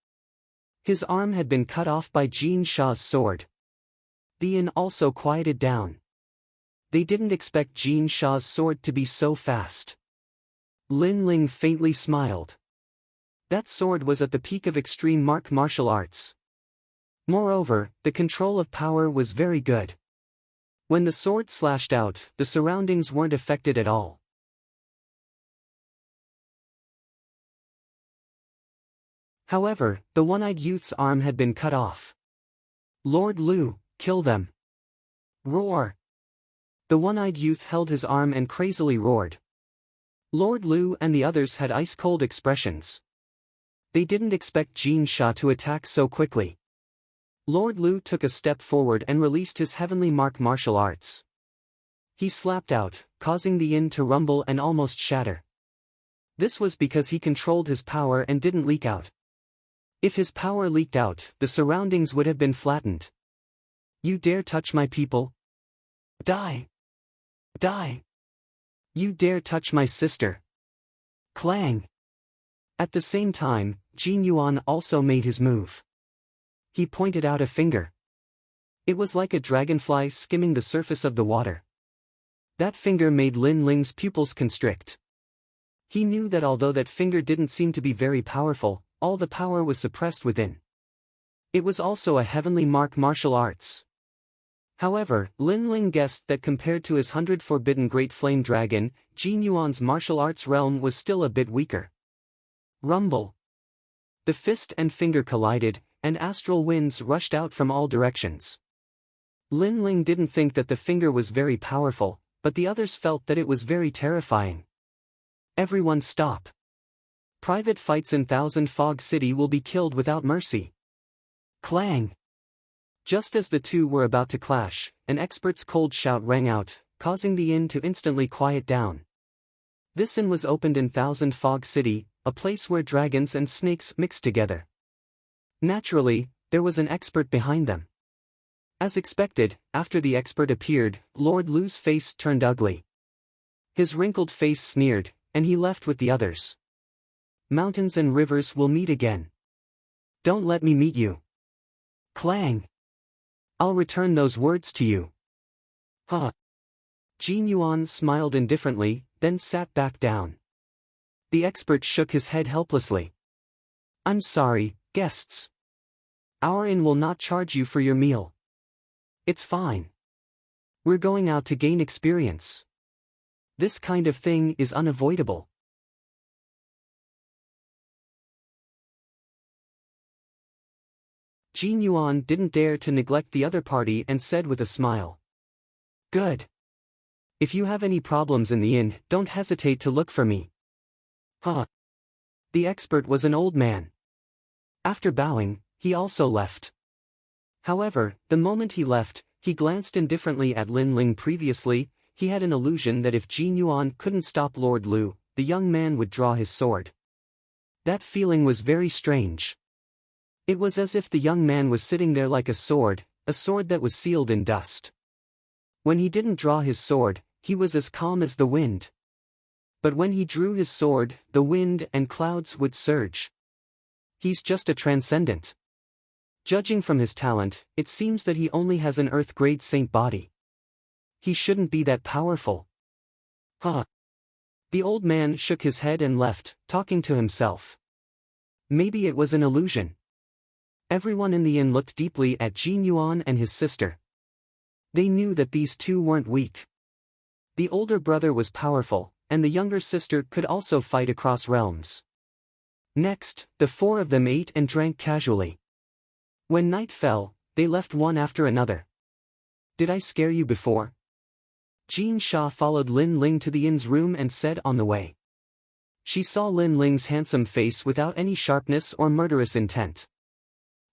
S1: His arm had been cut off by Jin Sha's sword. The inn also quieted down. They didn't expect Jin Sha's sword to be so fast. Lin Ling faintly smiled. That sword was at the peak of extreme martial arts. Moreover, the control of power was very good. When the sword slashed out, the surroundings weren't affected at all. However, the one-eyed youth's arm had been cut off. Lord Lu, kill them! Roar! The one-eyed youth held his arm and crazily roared. Lord Lu and the others had ice-cold expressions. They didn't expect Jin Sha to attack so quickly. Lord Lu took a step forward and released his heavenly martial arts. He slapped out, causing the inn to rumble and almost shatter. This was because he controlled his power and didn't leak out. If his power leaked out, the surroundings would have been flattened. You dare touch my people? Die! Die! You dare touch my sister? Clang! At the same time, Jin Yuan also made his move. He pointed out a finger. It was like a dragonfly skimming the surface of the water. That finger made Lin Ling's pupils constrict. He knew that although that finger didn't seem to be very powerful, all the power was suppressed within. It was also a heavenly martial arts. However, Lin Ling guessed that compared to his 100 forbidden Great Flame Dragon, Jin Yuan's martial arts realm was still a bit weaker. Rumble. The fist and finger collided, and astral winds rushed out from all directions. Lin Ling didn't think that the finger was very powerful, but the others felt that it was very terrifying. Everyone stop. Private fights in Thousand Fog City will be killed without mercy. Clang. Just as the two were about to clash, an expert's cold shout rang out, causing the inn to instantly quiet down. This inn was opened in Thousand Fog City, a place where dragons and snakes mixed together. Naturally, there was an expert behind them. As expected, after the expert appeared, Lord Lu's face turned ugly. His wrinkled face sneered, and he left with the others. Mountains and rivers will meet again. Don't let me meet you. Clang. I'll return those words to you. Huh. Jin Yuan smiled indifferently, then sat back down. The expert shook his head helplessly. I'm sorry, guests. Our inn will not charge you for your meal. It's fine. We're going out to gain experience. This kind of thing is unavoidable. Jin Yuan didn't dare to neglect the other party and said with a smile. Good. If you have any problems in the inn, don't hesitate to look for me. Huh. The expert was an old man. After bowing, he also left. However, the moment he left, he glanced indifferently at Lin Ling. Previously, he had an illusion that if Jin Yuan couldn't stop Lord Lu, the young man would draw his sword. That feeling was very strange. It was as if the young man was sitting there like a sword that was sealed in dust. When he didn't draw his sword, he was as calm as the wind. But when he drew his sword, the wind and clouds would surge. He's just a transcendent. Judging from his talent, it seems that he only has an earth-grade saint body. He shouldn't be that powerful. Huh. The old man shook his head and left, talking to himself. Maybe it was an illusion. Everyone in the inn looked deeply at Jin Yuan and his sister. They knew that these two weren't weak. The older brother was powerful, and the younger sister could also fight across realms. Next, the four of them ate and drank casually. When night fell, they left one after another. Did I scare you before? Jin Sha followed Lin Ling to the inn's room and said on the way. She saw Lin Ling's handsome face without any sharpness or murderous intent.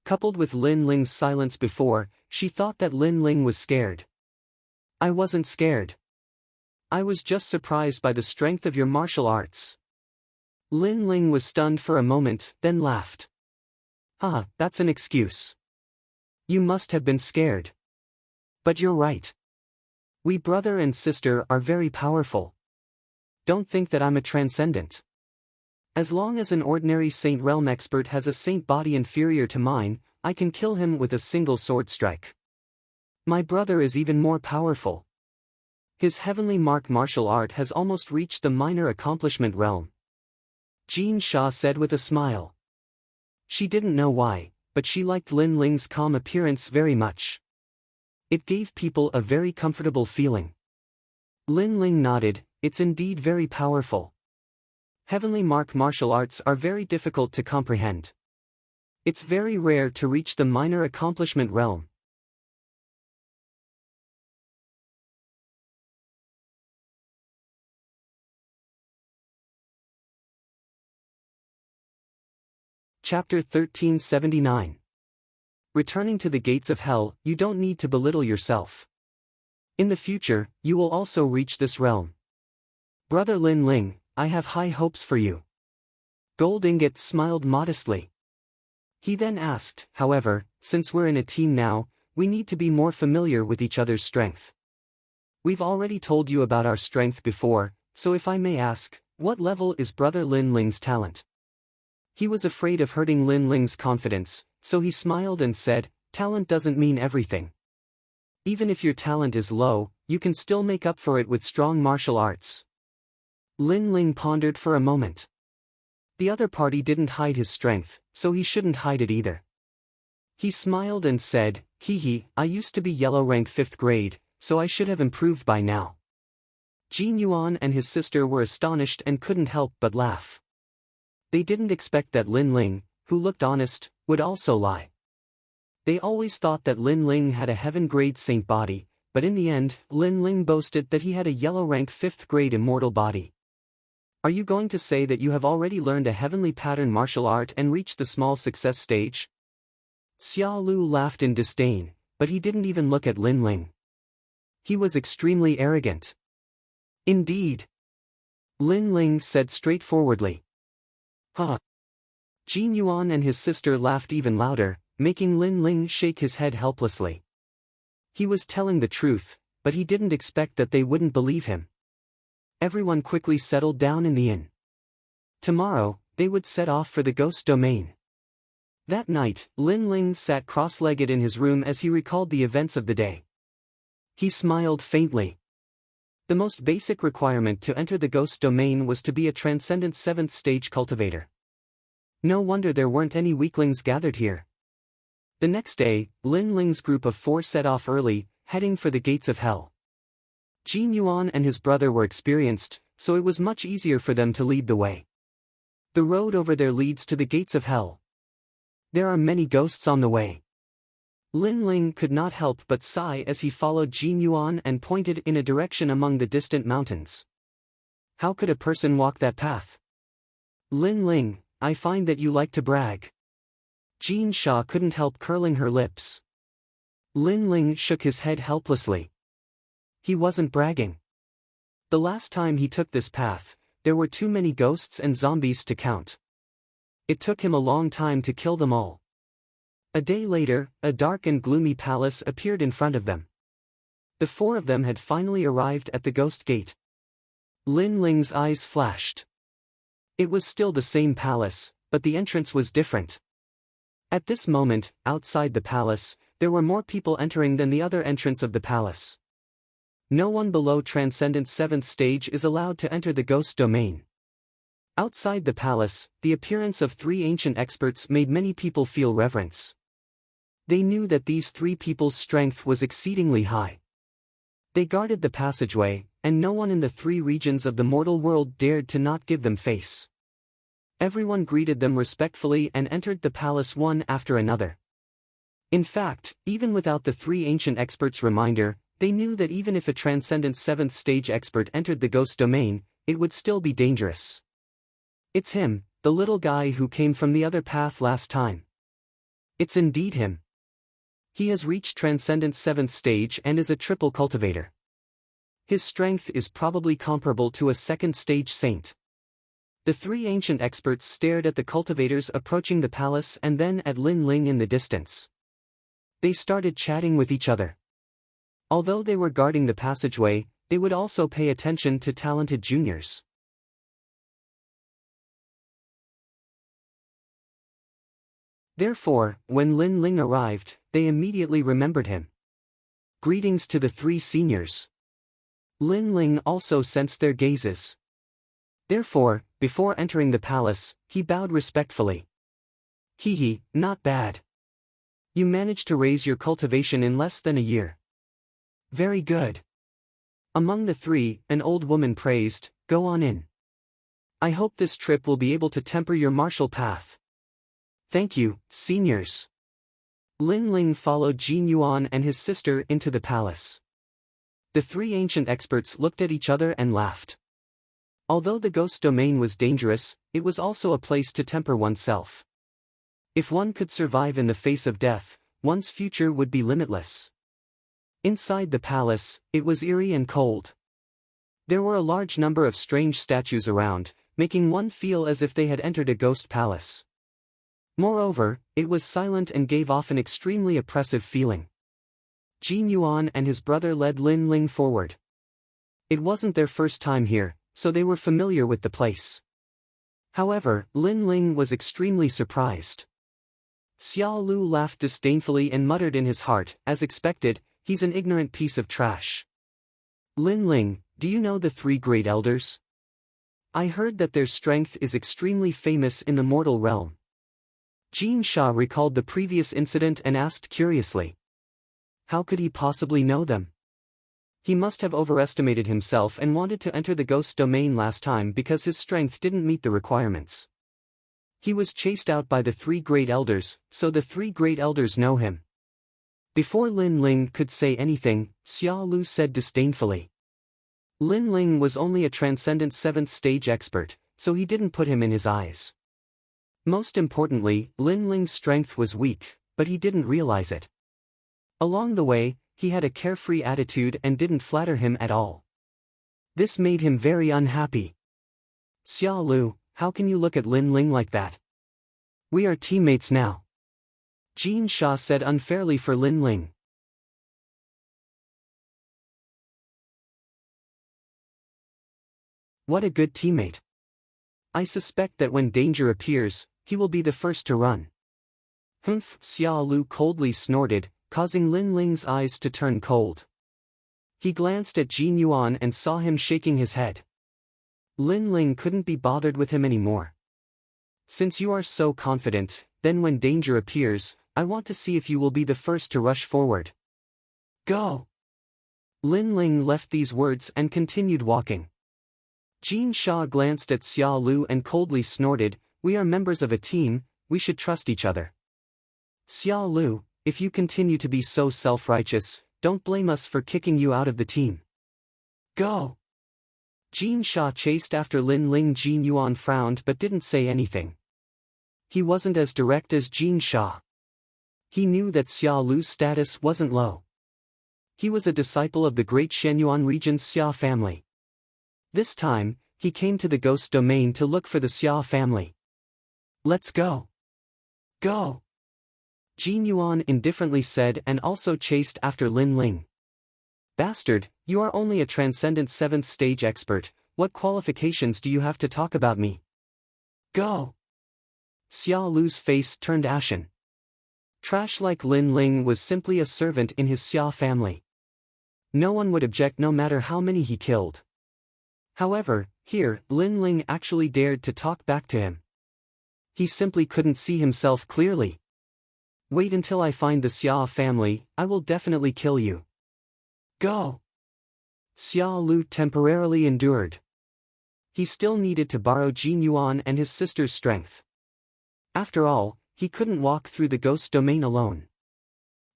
S1: Coupled with Lin Ling's silence before, she thought that Lin Ling was scared. I wasn't scared. I was just surprised by the strength of your martial arts. Lin Ling was stunned for a moment, then laughed. That's an excuse. You must have been scared. But you're right. We brother and sister are very powerful. Don't think that I'm a transcendent. As long as an ordinary Saint Realm expert has a saint body inferior to mine, I can kill him with a single sword strike. My brother is even more powerful. His heavenly martial art has almost reached the minor accomplishment realm. Jin Sha said with a smile. She didn't know why, but she liked Lin Ling's calm appearance very much. It gave people a very comfortable feeling. Lin Ling nodded. It's indeed very powerful. Heavenly martial arts are very difficult to comprehend. It's very rare to reach the minor accomplishment realm. Chapter 1379. Returning to the gates of hell, you don't need to belittle yourself. In the future, you will also reach this realm. Brother Lin Ling, I have high hopes for you. Gold Ingot smiled modestly. He then asked, however, since we're in a team now, we need to be more familiar with each other's strength. We've already told you about our strength before, so if I may ask, what level is Brother Lin Ling's talent? He was afraid of hurting Lin Ling's confidence, so he smiled and said, talent doesn't mean everything. Even if your talent is low, you can still make up for it with strong martial arts. Lin Ling pondered for a moment. The other party didn't hide his strength, so he shouldn't hide it either. He smiled and said, "Hee, I used to be yellow rank 5th grade, so I should have improved by now." Jin Yuan and his sister were astonished and couldn't help but laugh. They didn't expect that Lin Ling, who looked honest, would also lie. They always thought that Lin Ling had a heaven-grade saint body, but in the end, Lin Ling boasted that he had a yellow rank 5th grade immortal body. "Are you going to say that you have already learned a heavenly pattern martial art and reached the small success stage?" Xia Lu laughed in disdain, but he didn't even look at Lin Ling. He was extremely arrogant. "Indeed," Lin Ling said straightforwardly. "Huh." Jin Yuan and his sister laughed even louder, making Lin Ling shake his head helplessly. He was telling the truth, but he didn't expect that they wouldn't believe him. Everyone quickly settled down in the inn. Tomorrow, they would set off for the ghost domain. That night, Lin Ling sat cross-legged in his room as he recalled the events of the day. He smiled faintly. The most basic requirement to enter the ghost domain was to be a transcendent 7th stage cultivator. No wonder there weren't any weaklings gathered here. The next day, Lin Ling's group of 4 set off early, heading for the gates of hell. Jin Yuan and his brother were experienced, so it was much easier for them to lead the way. The road over there leads to the gates of hell. There are many ghosts on the way. Lin Ling could not help but sigh as he followed Jin Yuan and pointed in a direction among the distant mountains. How could a person walk that path? Lin Ling, I find that you like to brag. Jin Sha couldn't help curling her lips. Lin Ling shook his head helplessly. He wasn't bragging. The last time he took this path, there were too many ghosts and zombies to count. It took him a long time to kill them all. A day later, a dark and gloomy palace appeared in front of them. The 4 of them had finally arrived at the ghost gate. Lin Ling's eyes flashed. It was still the same palace, but the entrance was different. At this moment, outside the palace, there were more people entering than the other entrance of the palace. No one below Transcendent 7th stage is allowed to enter the ghost domain. Outside the palace, the appearance of 3 ancient experts made many people feel reverence. They knew that these 3 people's strength was exceedingly high. They guarded the passageway, and no one in the 3 regions of the mortal world dared to not give them face. Everyone greeted them respectfully and entered the palace one after another. In fact, even without the 3 ancient experts' reminder, they knew that even if a transcendent 7th stage expert entered the ghost domain, it would still be dangerous. It's him, the little guy who came from the other path last time. It's indeed him. He has reached transcendent 7th stage and is a triple cultivator. His strength is probably comparable to a 2nd stage saint. The 3 ancient experts stared at the cultivators approaching the palace and then at Lin Ling in the distance. They started chatting with each other. Although they were guarding the passageway, they would also pay attention to talented juniors. Therefore, when Lin Ling arrived, they immediately remembered him. Greetings to the 3 seniors. Lin Ling also sensed their gazes. Therefore, before entering the palace, he bowed respectfully. Hee, not bad. You managed to raise your cultivation in less than a year. Very good. Among the 3, an old woman praised, go on in. I hope this trip will be able to temper your martial path. Thank you, seniors. Lin Ling followed Jin Yuan and his sister into the palace. The 3 ancient experts looked at each other and laughed. Although the ghost domain was dangerous, it was also a place to temper oneself. If one could survive in the face of death, one's future would be limitless. Inside the palace, it was eerie and cold. There were a large number of strange statues around, making one feel as if they had entered a ghost palace. Moreover, it was silent and gave off an extremely oppressive feeling. Jin Yuan and his brother led Lin Ling forward. It wasn't their first time here, so they were familiar with the place. However, Lin Ling was extremely surprised. Xiao Lu laughed disdainfully and muttered in his heart, as expected, he's an ignorant piece of trash. Lin Ling, do you know the 3 great elders? I heard that their strength is extremely famous in the mortal realm. Jin Sha recalled the previous incident and asked curiously. How could he possibly know them? He must have overestimated himself and wanted to enter the ghost domain last time because his strength didn't meet the requirements. He was chased out by the three great elders, so the three great elders know him. Before Lin Ling could say anything, Xia Lu said disdainfully. Lin Ling was only a transcendent 7th stage expert, so he didn't put him in his eyes. Most importantly, Lin Ling's strength was weak, but he didn't realize it. Along the way, he had a carefree attitude and didn't flatter him at all. This made him very unhappy. Xia Lu, how can you look at Lin Ling like that? We are teammates now. Jin Sha said unfairly for Lin Ling. What a good teammate. I suspect that when danger appears, he will be the first to run. Humph, Xia Lu coldly snorted, causing Lin Ling's eyes to turn cold. He glanced at Jin Yuan and saw him shaking his head. Lin Ling couldn't be bothered with him anymore. Since you are so confident, then when danger appears, I want to see if you will be the first to rush forward. Go! Lin Ling left these words and continued walking. Jin Sha glanced at Xia Lu and coldly snorted, we are members of a team, we should trust each other. Xia Lu, if you continue to be so self-righteous, don't blame us for kicking you out of the team. Go! Jin Sha chased after Lin Ling. Jin Yuan frowned but didn't say anything. He wasn't as direct as Jin Sha. He knew that Xia Lu's status wasn't low. He was a disciple of the great Shenyuan region's Xia family. This time, he came to the ghost domain to look for the Xia family. Let's go. Go! Jin Yuan indifferently said and also chased after Lin Ling. Bastard, you are only a transcendent 7th stage expert, what qualifications do you have to talk about me? Go! Xia Lu's face turned ashen. Trash like Lin Ling was simply a servant in his Xia family. No one would object no matter how many he killed. However, here, Lin Ling actually dared to talk back to him. He simply couldn't see himself clearly. Wait until I find the Xia family, I will definitely kill you. Go! Xia Lu temporarily endured. He still needed to borrow Jin Yuan and his sister's strength. After all, he couldn't walk through the ghost domain alone.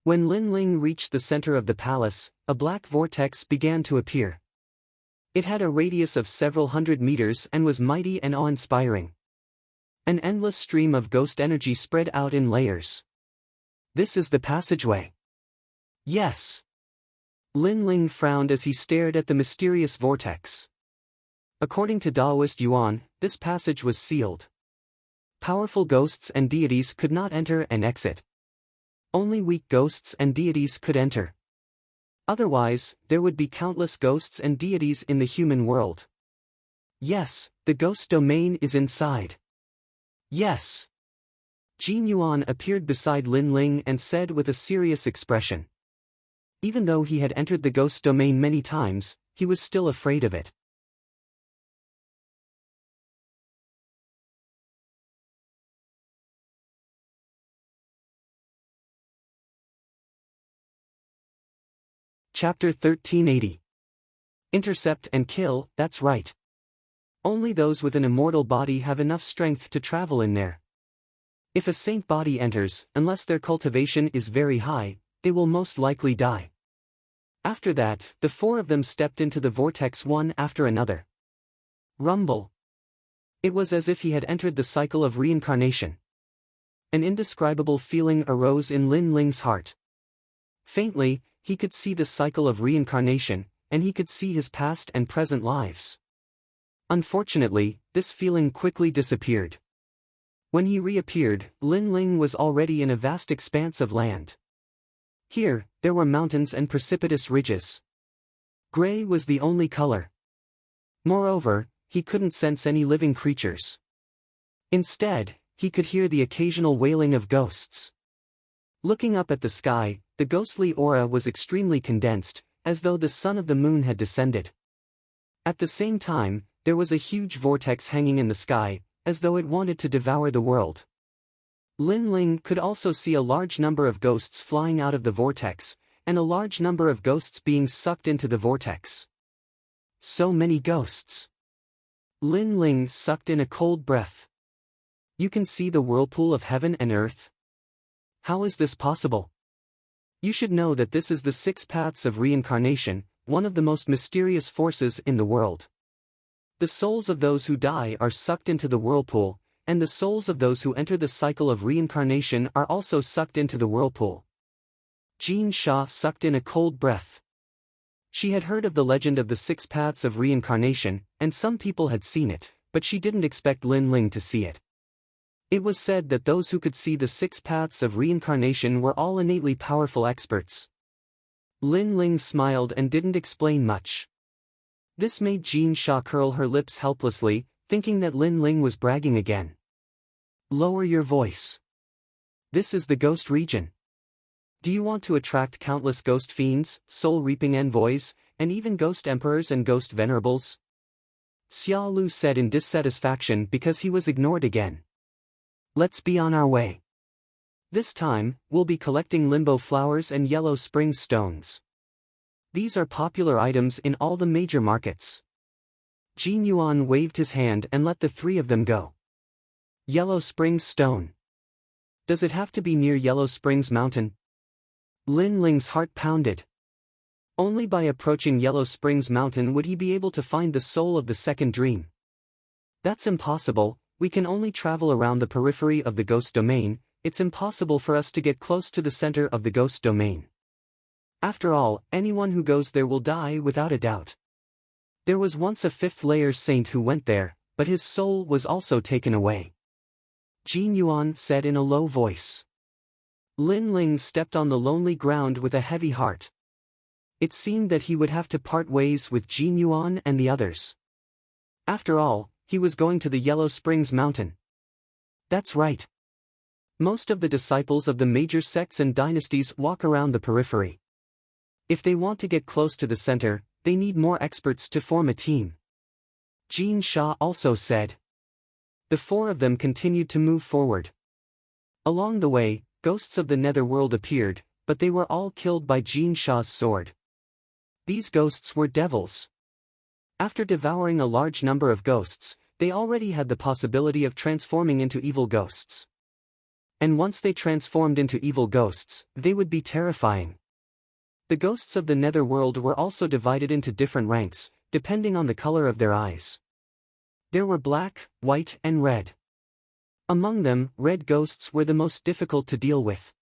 S1: When Lin Ling reached the center of the palace, a black vortex began to appear. It had a radius of several hundred meters and was mighty and awe-inspiring. An endless stream of ghost energy spread out in layers. This is the passageway. Yes. Lin Ling frowned as he stared at the mysterious vortex. According to Taoist Yuan, this passage was sealed. Powerful ghosts and deities could not enter and exit. Only weak ghosts and deities could enter. Otherwise, there would be countless ghosts and deities in the human world. Yes, the ghost domain is inside. Yes. Jin Yuan appeared beside Lin Ling and said with a serious expression. Even though he had entered the ghost domain many times, he was still afraid of it. Chapter 1380. Intercept and kill, that's right. Only those with an immortal body have enough strength to travel in there. If a saint body enters, unless their cultivation is very high, they will most likely die. After that, the four of them stepped into the vortex one after another. Rumble. It was as if he had entered the cycle of reincarnation. An indescribable feeling arose in Lin Ling's heart. Faintly, he could see the cycle of reincarnation, and he could see his past and present lives. Unfortunately, this feeling quickly disappeared. When he reappeared, Lin Ling was already in a vast expanse of land. Here, there were mountains and precipitous ridges. Gray was the only color. Moreover, he couldn't sense any living creatures. Instead, he could hear the occasional wailing of ghosts. Looking up at the sky, the ghostly aura was extremely condensed, as though the sun of the moon had descended. At the same time, there was a huge vortex hanging in the sky, as though it wanted to devour the world. Lin Ling could also see a large number of ghosts flying out of the vortex, and a large number of ghosts being sucked into the vortex. So many ghosts. Lin Ling sucked in a cold breath. You can see the whirlpool of heaven and earth? How is this possible? You should know that this is the 6 paths of reincarnation, one of the most mysterious forces in the world. The souls of those who die are sucked into the whirlpool, and the souls of those who enter the cycle of reincarnation are also sucked into the whirlpool. Jean Shah sucked in a cold breath. She had heard of the legend of the 6 paths of reincarnation, and some people had seen it, but she didn't expect Lin Ling to see it. It was said that those who could see the 6 paths of reincarnation were all innately powerful experts. Lin Ling smiled and didn't explain much. This made Jean Shah curl her lips helplessly, thinking that Lin Ling was bragging again. Lower your voice. This is the ghost region. Do you want to attract countless ghost fiends, soul-reaping envoys, and even ghost emperors and ghost venerables? Xia Lu said in dissatisfaction because he was ignored again. Let's be on our way. This time, we'll be collecting limbo flowers and yellow spring stones. These are popular items in all the major markets. Jin Yuan waved his hand and let the 3 of them go. Yellow Springs Stone. Does it have to be near Yellow Springs Mountain? Lin Ling's heart pounded. Only by approaching Yellow Springs Mountain would he be able to find the soul of the second dream. That's impossible, we can only travel around the periphery of the ghost domain, it's impossible for us to get close to the center of the ghost domain. After all, anyone who goes there will die without a doubt. There was once a 5th-layer saint who went there, but his soul was also taken away. Jin Yuan said in a low voice. Lin Ling stepped on the lonely ground with a heavy heart. It seemed that he would have to part ways with Jin Yuan and the others. After all, he was going to the Yellow Springs Mountain. That's right. Most of the disciples of the major sects and dynasties walk around the periphery. If they want to get close to the center, they need more experts to form a team. Jean Shah also said. The 4 of them continued to move forward. Along the way, ghosts of the netherworld appeared, but they were all killed by Jean Shah's sword. These ghosts were devils. After devouring a large number of ghosts, they already had the possibility of transforming into evil ghosts. And once they transformed into evil ghosts, they would be terrifying. The ghosts of the netherworld were also divided into different ranks, depending on the color of their eyes. There were black, white, and red. Among them, red ghosts were the most difficult to deal with.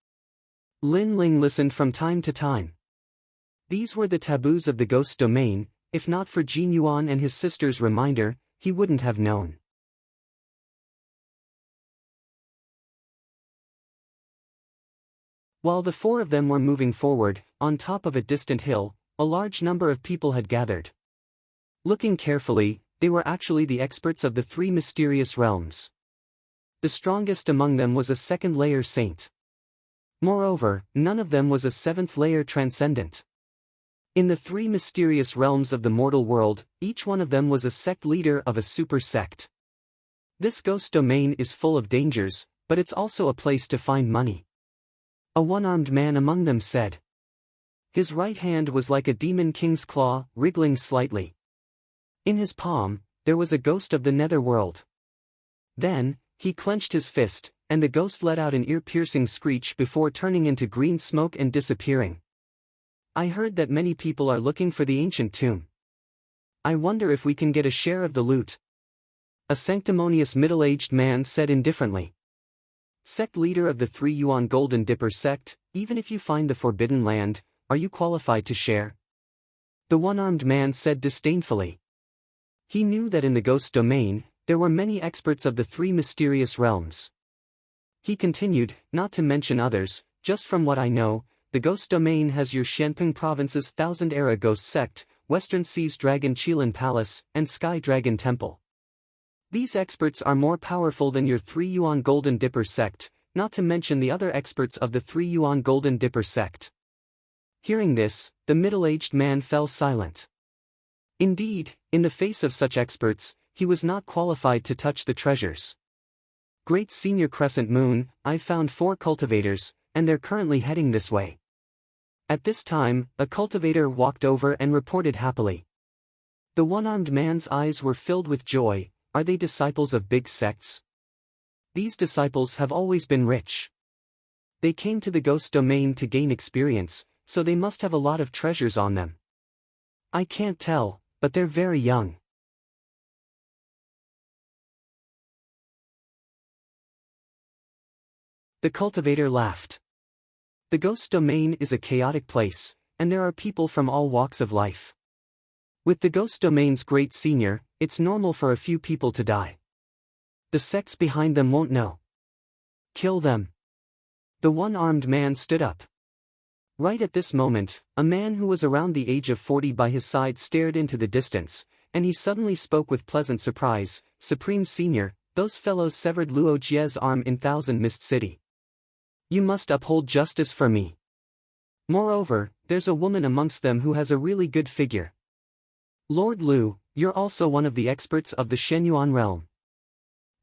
S1: Lin Ling listened from time to time. These were the taboos of the ghost domain, if not for Jin Yuan and his sister's reminder, he wouldn't have known. While the 4 of them were moving forward, on top of a distant hill, a large number of people had gathered. Looking carefully, they were actually the experts of the 3 mysterious realms. The strongest among them was a 2nd-layer saint. Moreover, none of them was a 7th-layer transcendent. In the 3 mysterious realms of the mortal world, each one of them was a sect leader of a super sect. This ghost domain is full of dangers, but it's also a place to find money. A one-armed man among them said. His right hand was like a demon king's claw, wriggling slightly. In his palm, there was a ghost of the netherworld. Then, he clenched his fist, and the ghost let out an ear-piercing screech before turning into green smoke and disappearing. I heard that many people are looking for the ancient tomb. I wonder if we can get a share of the loot. A sanctimonious middle-aged man said indifferently. Sect leader of the 3 Yuan Golden Dipper sect, even if you find the forbidden land, are you qualified to share? The one-armed man said disdainfully. He knew that in the ghost domain, there were many experts of the 3 mysterious realms. He continued, not to mention others, just from what I know, the ghost domain has your Shenping province's Thousand-Era Ghost Sect, Western Seas Dragon Qilin Palace, and Sky Dragon Temple. These experts are more powerful than your 3 Yuan Golden Dipper sect, not to mention the other experts of the 3 Yuan Golden Dipper sect. Hearing this, the middle-aged man fell silent. Indeed, In the face of such experts, he was not qualified to touch the treasures. Great Senior Crescent Moon, I've found 4 cultivators, and they're currently heading this way. At this time, a cultivator walked over and reported happily. The one-armed man's eyes were filled with joy. Are they disciples of big sects? These disciples have always been rich. They came to the ghost domain to gain experience, so they must have a lot of treasures on them. I can't tell, but they're very young. The cultivator laughed. The ghost domain is a chaotic place, and there are people from all walks of life. With the ghost domain's great senior, it's normal for a few people to die. The sects behind them won't know. Kill them. The one-armed man stood up. Right at this moment, a man who was around the age of 40 by his side stared into the distance, and he suddenly spoke with pleasant surprise. Supreme Senior, those fellows severed Luo Jie's arm in Thousand Mist City. You must uphold justice for me. Moreover, there's a woman amongst them who has a really good figure. Lord Lu, you're also one of the experts of the Shenyuan realm.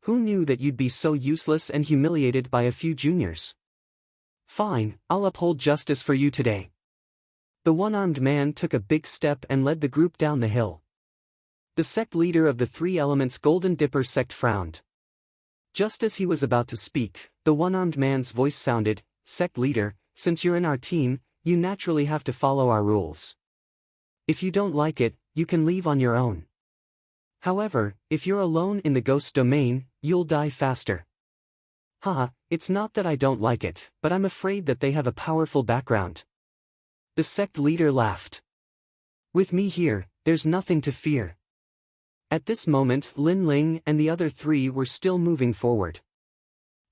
S1: Who knew that you'd be so useless and humiliated by a few juniors? Fine, I'll uphold justice for you today. The one-armed man took a big step and led the group down the hill. The sect leader of the Three Elements Golden Dipper sect frowned. Just as he was about to speak, the one-armed man's voice sounded, Sect leader, since you're in our team, you naturally have to follow our rules. If you don't like it, you can leave on your own. However, if you're alone in the ghost domain, you'll die faster. Haha, it's not that I don't like it, but I'm afraid that they have a powerful background. The sect leader laughed. With me here, there's nothing to fear. At this moment Lin Ling and the other 3 were still moving forward.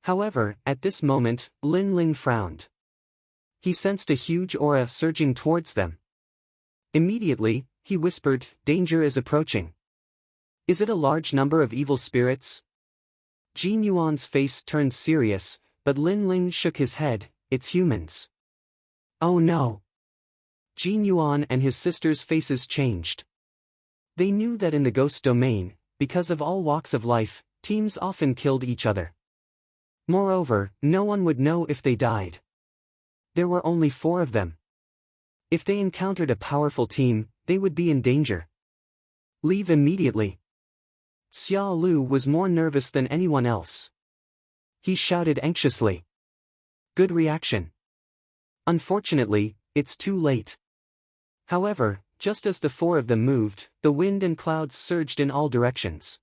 S1: However, at this moment, Lin Ling frowned. He sensed a huge aura surging towards them. Immediately, he whispered, danger is approaching. Is it a large number of evil spirits? Jin Yuan's face turned serious, but Lin Ling shook his head, it's humans. Oh no! Jin Yuan and his sister's faces changed. They knew that in the ghost domain, because of all walks of life, teams often killed each other. Moreover, no one would know if they died. There were only 4 of them. If they encountered a powerful team, they would be in danger. Leave immediately. Xia Lu was more nervous than anyone else. He shouted anxiously. Good reaction. Unfortunately, it's too late. However, just as the 4 of them moved, the wind and clouds surged in all directions.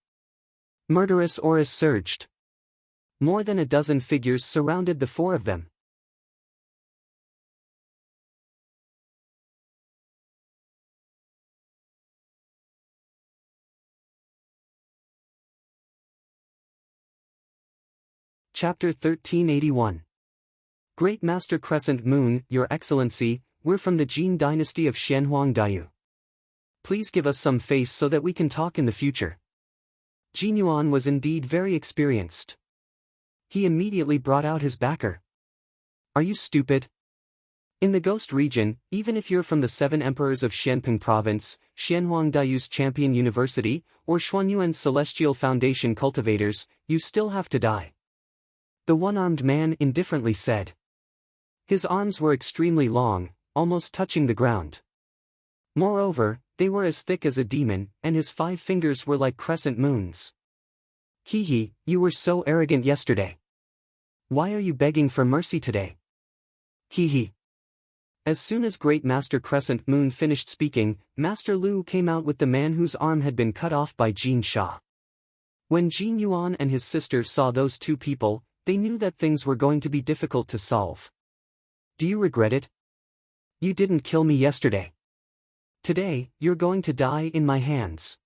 S1: Murderous auras surged. More than a dozen figures surrounded the 4 of them. Chapter 1381. Great Master Crescent Moon, Your Excellency, we're from the Jin dynasty of Xianhuang Daiyu. Please give us some face so that we can talk in the future. Jin Yuan was indeed very experienced. He immediately brought out his backer. Are you stupid? In the Ghost region, even if you're from the 7 emperors of Xianping province, Xianhuang Daiyu's Champion University, or Xuanyuan's Celestial Foundation cultivators, you still have to die. The one-armed man indifferently said. His arms were extremely long, almost touching the ground. Moreover, they were as thick as a demon, and his 5 fingers were like crescent moons. Hee, you were so arrogant yesterday. Why are you begging for mercy today? Hee. As soon as Great Master Crescent Moon finished speaking, Master Lu came out with the man whose arm had been cut off by Jin Sha. When Jin Yuan and his sister saw those 2 people, they knew that things were going to be difficult to solve. Do you regret it? You didn't kill me yesterday. Today, you're going to die in my hands.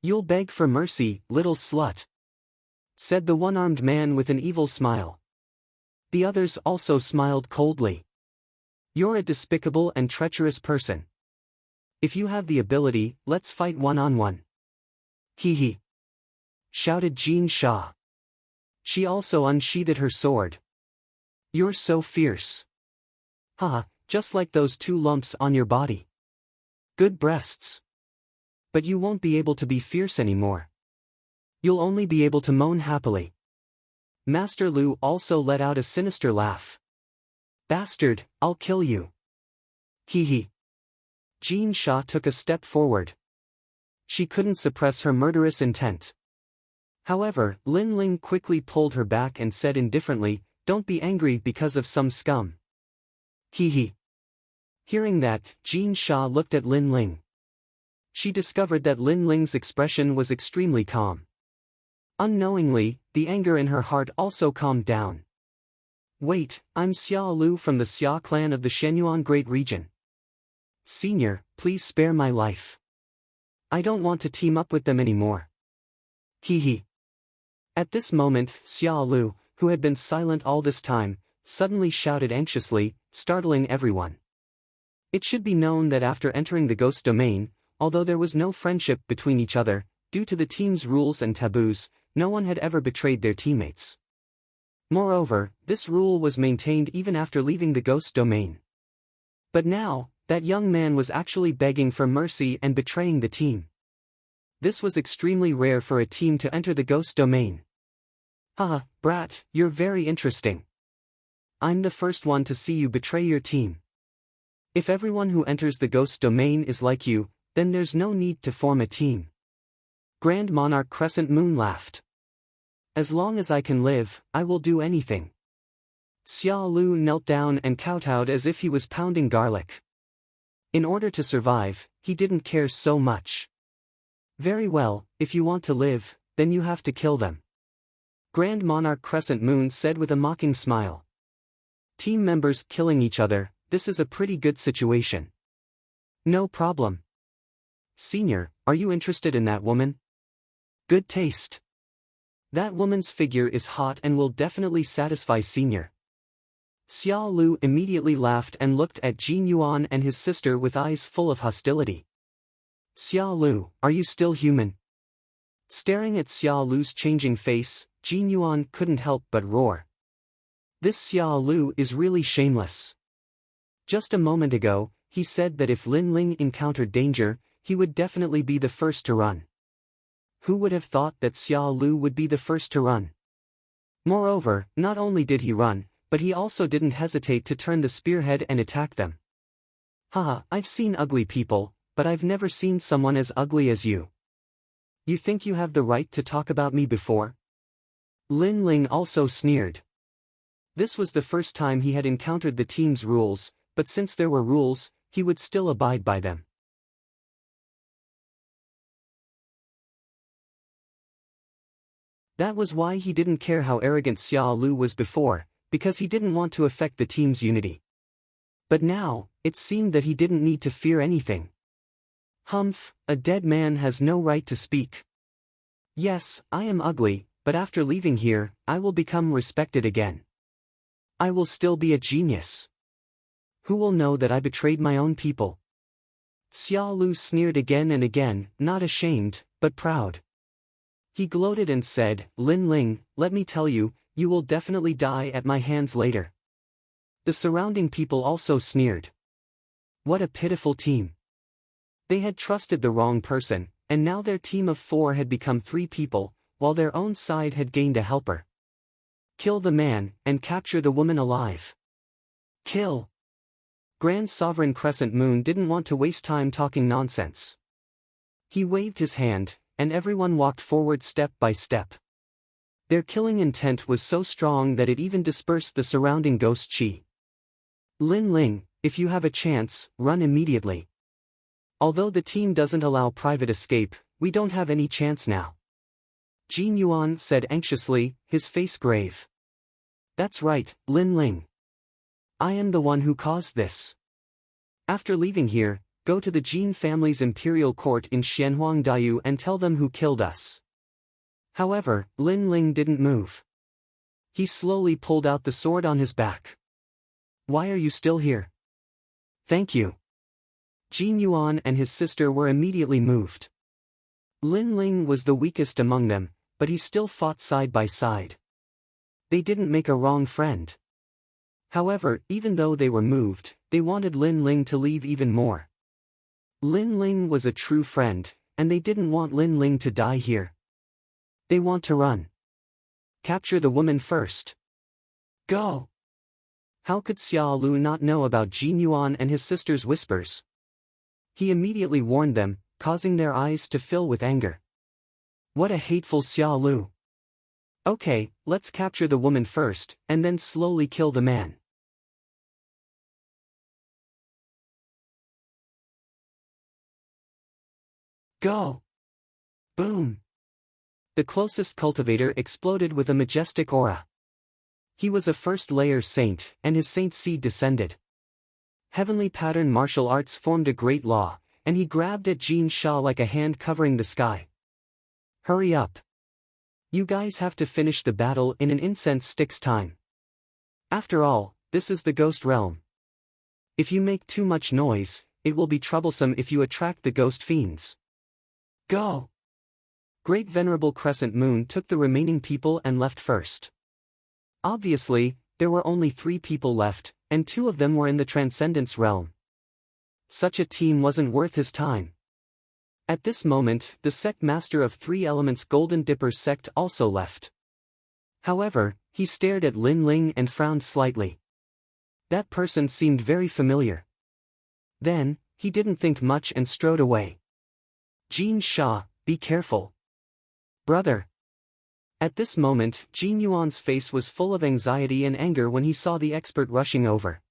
S1: You'll beg for mercy, little slut, said the one-armed man with an evil smile. The others also smiled coldly. You're a despicable and treacherous person. If you have the ability, let's fight one-on-one. Hee, shouted Jin Sha. She also unsheathed her sword. You're so fierce. Haha, just like those 2 lumps on your body. Good breasts. But you won't be able to be fierce anymore. You'll only be able to moan happily. Master Lu also let out a sinister laugh. Bastard, I'll kill you. Hee hee. Jean Sha took a step forward. She couldn't suppress her murderous intent. However, Lin Ling quickly pulled her back and said indifferently, "Don't be angry because of some scum." Hee hee. Hearing that, Jean Sha looked at Lin Ling. She discovered that Lin Ling's expression was extremely calm. Unknowingly, the anger in her heart also calmed down. Wait, I'm Xia Lu from the Xia clan of the Shenyuan Great Region. Senior, please spare my life. I don't want to team up with them anymore. Hee hee. At this moment, Xia Lu, who had been silent all this time, suddenly shouted anxiously, startling everyone. It should be known that after entering the ghost domain, although there was no friendship between each other, due to the team's rules and taboos, no one had ever betrayed their teammates. Moreover, this rule was maintained even after leaving the ghost domain. But now, that young man was actually begging for mercy and betraying the team. This was extremely rare for a team to enter the ghost domain. Haha, brat, you're very interesting. I'm the first one to see you betray your team. If everyone who enters the ghost domain is like you, then there's no need to form a team. Grand Monarch Crescent Moon laughed. As long as I can live, I will do anything. Xia Lu knelt down and kowtowed as if he was pounding garlic. In order to survive, he didn't care so much. Very well, if you want to live, then you have to kill them. Grand Monarch Crescent Moon said with a mocking smile. Team members killing each other, this is a pretty good situation. No problem. Senior, are you interested in that woman? Good taste. That woman's figure is hot and will definitely satisfy Senior. Xia Lu immediately laughed and looked at Jin Yuan and his sister with eyes full of hostility. Xia Lu, are you still human? Staring at Xia Lu's changing face, Jin Yuan couldn't help but roar. This Xia Lu is really shameless. Just a moment ago, he said that if Lin Ling encountered danger, he would definitely be the first to run. Who would have thought that Xia Lu would be the first to run? Moreover, not only did he run, but he also didn't hesitate to turn the spearhead and attack them. Haha, I've seen ugly people, but I've never seen someone as ugly as you. You think you have the right to talk about me before? Lin Ling also sneered. This was the first time he had encountered the team's rules, but since there were rules, he would still abide by them. That was why he didn't care how arrogant Xia Lu was before, because he didn't want to affect the team's unity. But now, it seemed that he didn't need to fear anything. Humph, a dead man has no right to speak. Yes, I am ugly, but after leaving here, I will become respected again. I will still be a genius. Who will know that I betrayed my own people? Xia Lu sneered again and again, not ashamed, but proud. He gloated and said, Lin Ling, let me tell you, you will definitely die at my hands later. The surrounding people also sneered. What a pitiful team. They had trusted the wrong person, and now their team of 4 had become 3 people, while their own side had gained a helper. Kill the man, and capture the woman alive. Kill! Grand Sovereign Crescent Moon didn't want to waste time talking nonsense. He waved his hand, and everyone walked forward step by step. Their killing intent was so strong that it even dispersed the surrounding ghost chi. Lin Ling, if you have a chance, run immediately. Although the team doesn't allow private escape, we don't have any chance now. Jin Yuan said anxiously, his face grave. That's right, Lin Ling. I am the one who caused this. After leaving here, go to the Jin family's imperial court in Xianhuangdao and tell them who killed us. However, Lin Ling didn't move. He slowly pulled out the sword on his back. Why are you still here? Thank you. Jin Yuan and his sister were immediately moved. Lin Ling was the weakest among them, but he still fought side by side. They didn't make a wrong friend. However, even though they were moved, they wanted Lin Ling to leave even more. Lin Ling was a true friend, and they didn't want Lin Ling to die here. They want to run. Capture the woman first. Go! How could Xiao Lu not know about Jin Yuan and his sister's whispers? He immediately warned them, causing their eyes to fill with anger. What a hateful Xiao Lu! Okay, let's capture the woman first, and then slowly kill the man. Go! Boom! The closest cultivator exploded with a majestic aura. He was a first-layer saint, and his saint seed descended. Heavenly pattern martial arts formed a great law, and he grabbed at Jin Sha like a hand covering the sky. Hurry up! You guys have to finish the battle in an incense stick's time. After all, this is the ghost realm. If you make too much noise, it will be troublesome if you attract the ghost fiends. Go! Great Venerable Crescent Moon took the remaining people and left first. Obviously, there were only 3 people left, and 2 of them were in the Transcendence realm. Such a team wasn't worth his time. At this moment, the sect master of 3 elements Golden Dipper sect also left. However, he stared at Lin Ling and frowned slightly. That person seemed very familiar. Then, he didn't think much and strode away. Jin Sha, be careful. Brother. At this moment, Jin Yuan's face was full of anxiety and anger when he saw the expert rushing over.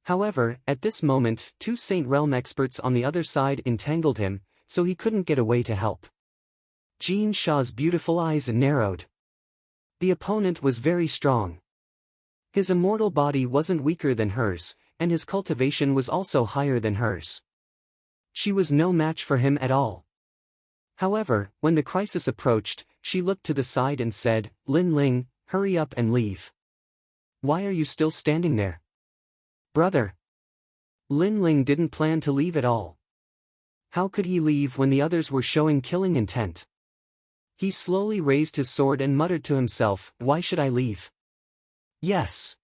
S1: However, at this moment, 2 Saint Realm experts on the other side entangled him, so he couldn't get away to help. Jin Sha's beautiful eyes narrowed. The opponent was very strong. His immortal body wasn't weaker than hers, and his cultivation was also higher than hers. She was no match for him at all. However, when the crisis approached, she looked to the side and said, Lin Ling, hurry up and leave. Why are you still standing there? Brother. Lin Ling didn't plan to leave at all. How could he leave when the others were showing killing intent? He slowly raised his sword and muttered to himself, why should I leave? Yes.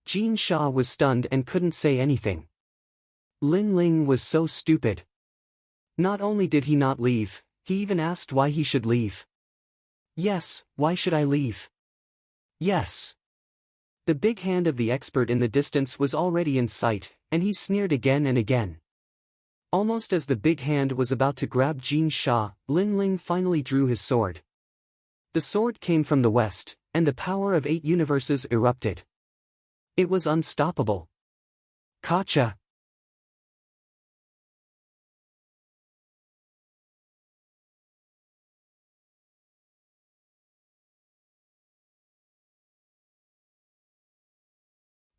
S1: Jin Sha was stunned and couldn't say anything. Lin Ling was so stupid. Not only did he not leave, he even asked why he should leave. Yes, why should I leave? Yes. The big hand of the expert in the distance was already in sight, and he sneered again and again. Almost as the big hand was about to grab Jin Sha, Lin Ling finally drew his sword. The sword came from the west, and the power of 8 universes erupted. It was unstoppable. Gotcha!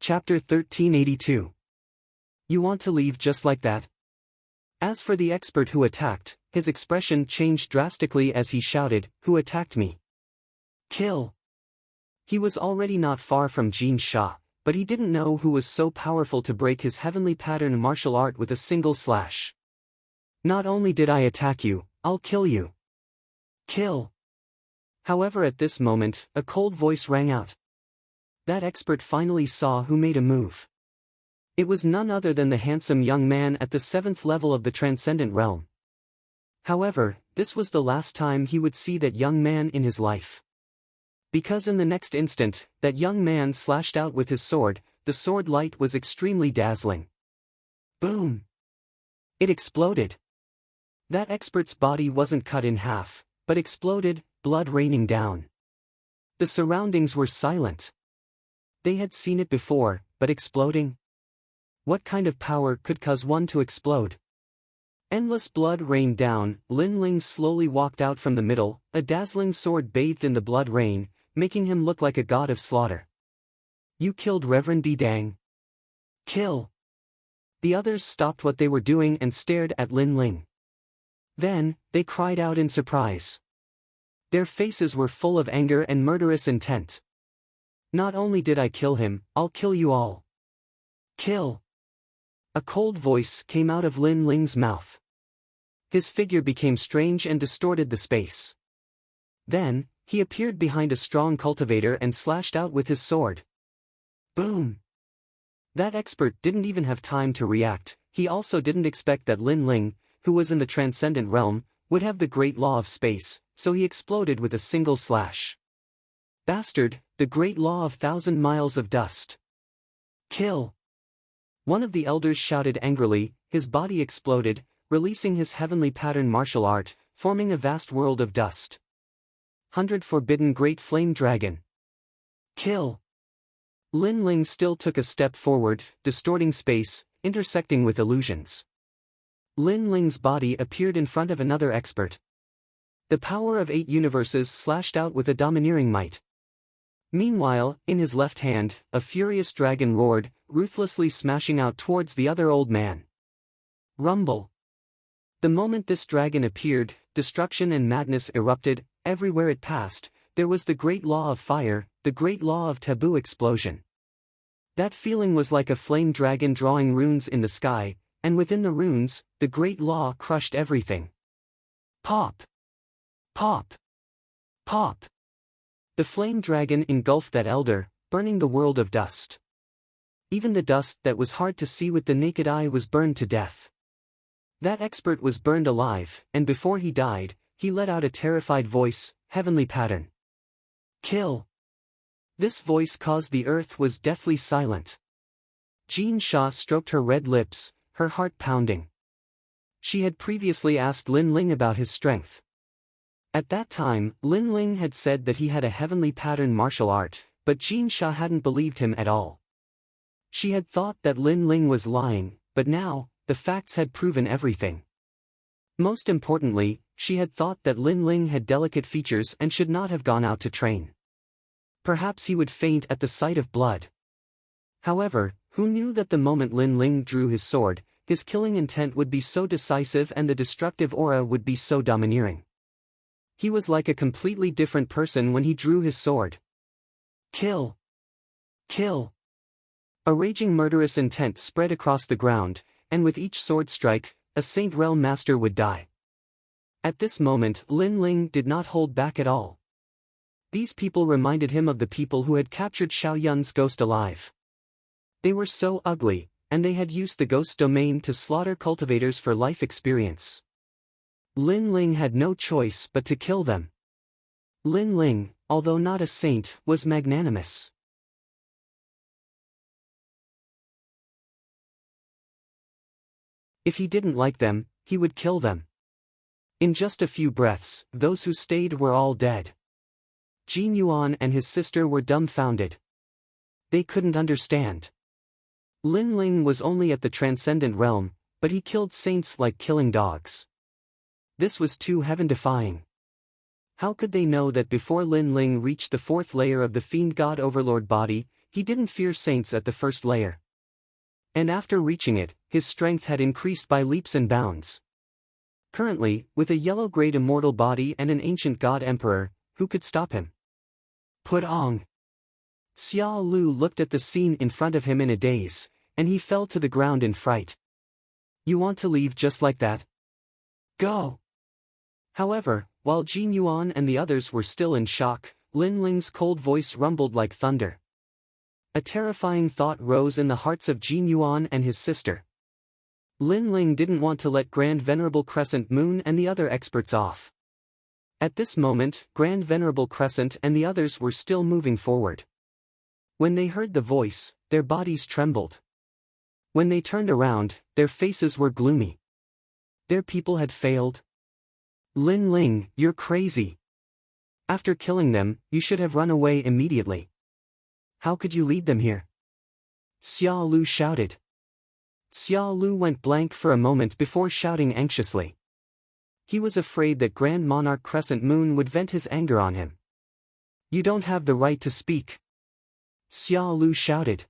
S1: Chapter 1382. You want to leave just like that? As for the expert who attacked, his expression changed drastically as he shouted, who attacked me? Kill! He was already not far from Jin Sha, but he didn't know who was so powerful to break his heavenly pattern martial art with a single slash. Not only did I attack you, I'll kill you. Kill! However, at this moment, a cold voice rang out. That expert finally saw who made a move. It was none other than the handsome young man at the 7th level of the Transcendent Realm. However, this was the last time he would see that young man in his life. Because in the next instant, that young man slashed out with his sword, the sword light was extremely dazzling. Boom! It exploded. That expert's body wasn't cut in half, but exploded, blood raining down. The surroundings were silent. They had seen it before, but exploding? What kind of power could cause one to explode? Endless blood rained down. Lin Ling slowly walked out from the middle, a dazzling sword bathed in the blood rain, making him look like a god of slaughter. You killed Reverend Di Dang. Kill! The others stopped what they were doing and stared at Lin Ling. Then, they cried out in surprise. Their faces were full of anger and murderous intent. Not only did I kill him, I'll kill you all. Kill! A cold voice came out of Lin Ling's mouth. His figure became strange and distorted the space. Then, he appeared behind a strong cultivator and slashed out with his sword. Boom! That expert didn't even have time to react. He also didn't expect that Lin Ling, who was in the transcendent realm, would have the great law of space, so he exploded with a single slash. Bastard, the great law of 1,000 miles of dust. Kill! One of the elders shouted angrily, his body exploded, releasing his heavenly pattern martial art, forming a vast world of dust. 100 Forbidden Great Flame Dragon. Kill! Lin Ling still took a step forward, distorting space, intersecting with illusions. Lin Ling's body appeared in front of another expert. The power of 8 universes slashed out with a domineering might. Meanwhile, in his left hand, a furious dragon roared, ruthlessly smashing out towards the other old man. Rumble. The moment this dragon appeared, destruction and madness erupted. Everywhere it passed, there was the great law of fire, the great law of taboo explosion. That feeling was like a flame dragon drawing runes in the sky, and within the runes, the great law crushed everything. Pop! Pop! Pop! The flame dragon engulfed that elder, burning the world of dust. Even the dust that was hard to see with the naked eye was burned to death. That expert was burned alive, and before he died, he let out a terrified voice, heavenly pattern. Kill! This voice caused the earth was deathly silent. Jean Sha stroked her red lips, her heart pounding. She had previously asked Lin Ling about his strength. At that time, Lin Ling had said that he had a heavenly pattern martial art, but Jean Sha hadn't believed him at all. She had thought that Lin Ling was lying, but now, the facts had proven everything. Most importantly, she had thought that Lin Ling had delicate features and should not have gone out to train. Perhaps he would faint at the sight of blood. However, who knew that the moment Lin Ling drew his sword, his killing intent would be so decisive and the destructive aura would be so domineering. He was like a completely different person when he drew his sword. Kill! Kill! A raging murderous intent spread across the ground, and with each sword strike, a Saint Realm Master would die. At this moment Lin Ling did not hold back at all. These people reminded him of the people who had captured Xiao Yun's ghost alive. They were so ugly, and they had used the ghost domain to slaughter cultivators for life experience. Lin Ling had no choice but to kill them. Lin Ling, although not a saint, was magnanimous. If he didn't like them, he would kill them. In just a few breaths, those who stayed were all dead. Jin Yuan and his sister were dumbfounded. They couldn't understand. Lin Ling was only at the transcendent realm, but he killed saints like killing dogs. This was too heaven-defying. How could they know that before Lin Ling reached the 4th layer of the Fiend God Overlord body, he didn't fear saints at the 1st layer? And after reaching it, his strength had increased by leaps and bounds. Currently, with a yellow-grayed immortal body and an ancient god emperor, who could stop him? Put on. Xiao Lu looked at the scene in front of him in a daze, and he fell to the ground in fright. You want to leave just like that? Go! However, while Jin Yuan and the others were still in shock, Lin Ling's cold voice rumbled like thunder. A terrifying thought rose in the hearts of Jin Yuan and his sister. Lin Ling didn't want to let Grand Venerable Crescent Moon and the other experts off. At this moment, Grand Venerable Crescent and the others were still moving forward. When they heard the voice, their bodies trembled. When they turned around, their faces were gloomy. Their people had failed. Lin Ling, you're crazy. After killing them, you should have run away immediately. How could you lead them here? Xiao Lu shouted. Xiao Lu went blank for a moment before shouting anxiously. He was afraid that Grand Monarch Crescent Moon would vent his anger on him. You don't have the right to speak. Xiao Lu shouted.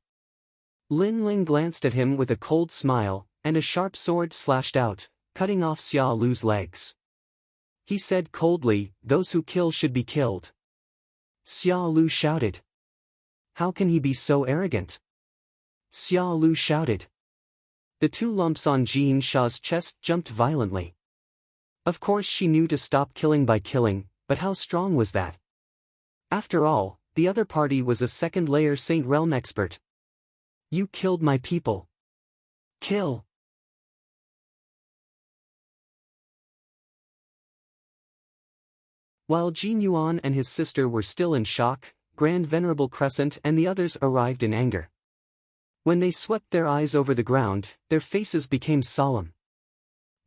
S1: Lin Ling glanced at him with a cold smile, and a sharp sword slashed out, cutting off Xiao Lu's legs. He said coldly, those who kill should be killed. Xiao Lu shouted. How can he be so arrogant? Xiao Lu shouted. The 2 lumps on Jin Sha's chest jumped violently. Of course she knew to stop killing by killing, but how strong was that? After all, the other party was a 2nd layer Saint Realm expert. You killed my people. Kill. While Jin Yuan and his sister were still in shock, Grand Venerable Crescent and the others arrived in anger. When they swept their eyes over the ground, their faces became solemn.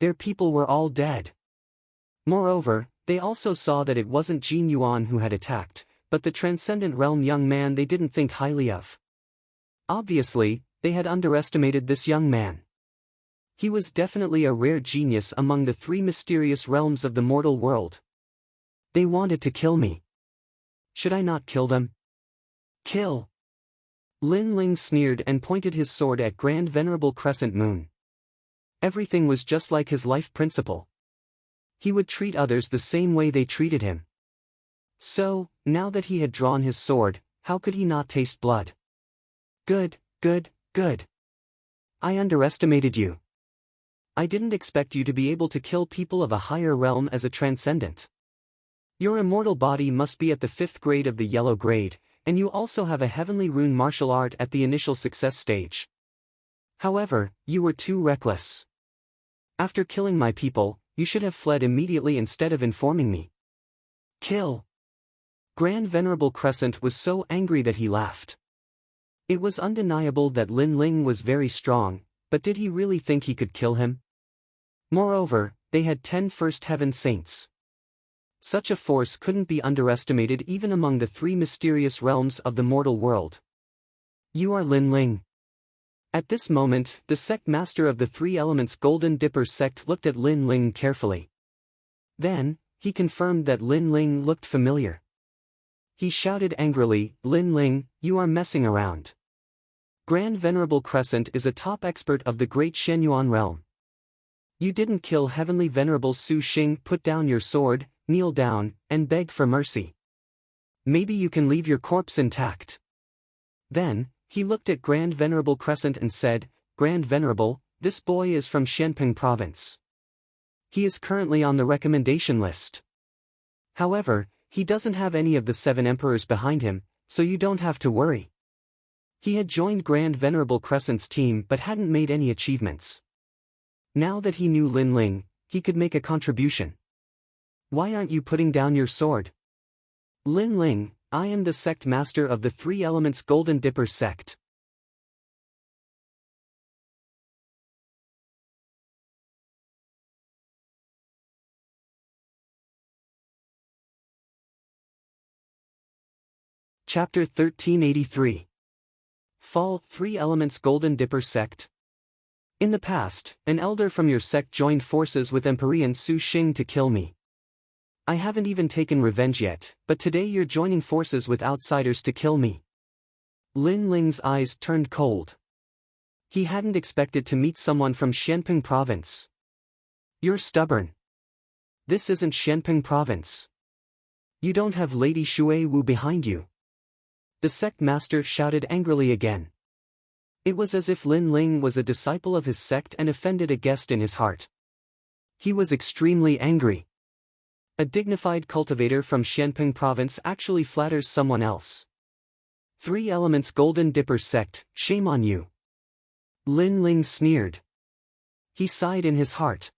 S1: Their people were all dead. Moreover, they also saw that it wasn't Jin Yuan who had attacked, but the Transcendent Realm young man they didn't think highly of. Obviously, they had underestimated this young man. He was definitely a rare genius among the three mysterious realms of the mortal world. They wanted to kill me. Should I not kill them? Kill! Lin Ling sneered and pointed his sword at Grand Venerable Crescent Moon. Everything was just like his life principle. He would treat others the same way they treated him. So, now that he had drawn his sword, how could he not taste blood? Good, good, good. I underestimated you. I didn't expect you to be able to kill people of a higher realm as a transcendent. Your immortal body must be at the 5th grade of the yellow grade, and you also have a heavenly rune martial art at the initial success stage. However, you were too reckless. After killing my people, you should have fled immediately instead of informing me. Kill! Grand Venerable Crescent was so angry that he laughed. It was undeniable that Lin Ling was very strong, but did he really think he could kill him? Moreover, they had 10 First Heaven Saints. Such a force couldn't be underestimated even among the three mysterious realms of the mortal world. You are Lin Ling. At this moment, the sect master of the Three Elements Golden Dipper sect looked at Lin Ling carefully. Then, he confirmed that Lin Ling looked familiar. He shouted angrily, Lin Ling, you are messing around. Grand Venerable Crescent is a top expert of the Great Shenyuan realm. You didn't kill Heavenly Venerable Su Xing. Put down your sword, kneel down, and beg for mercy. Maybe you can leave your corpse intact. Then, he looked at Grand Venerable Crescent and said, Grand Venerable, this boy is from Xianping Province. He is currently on the recommendation list. However, he doesn't have any of the 7 emperors behind him, so you don't have to worry. He had joined Grand Venerable Crescent's team but hadn't made any achievements. Now that he knew Lin Ling, he could make a contribution. Why aren't you putting down your sword? Lin Ling, I am the sect master of the Three Elements Golden Dipper sect. Chapter 1383. Fall, Three Elements Golden Dipper Sect. In the past, an elder from your sect joined forces with Emperor Su Xing to kill me. I haven't even taken revenge yet, but today you're joining forces with outsiders to kill me. Lin Ling's eyes turned cold. He hadn't expected to meet someone from Xianping Province. You're stubborn. This isn't Xianping Province. You don't have Lady Shui Wu behind you. The sect master shouted angrily again. It was as if Lin Ling was a disciple of his sect and offended a guest in his heart. He was extremely angry. A dignified cultivator from Xianping Province actually flatters someone else. Three Elements Golden Dipper sect, shame on you. Lin Ling sneered. He sighed in his heart.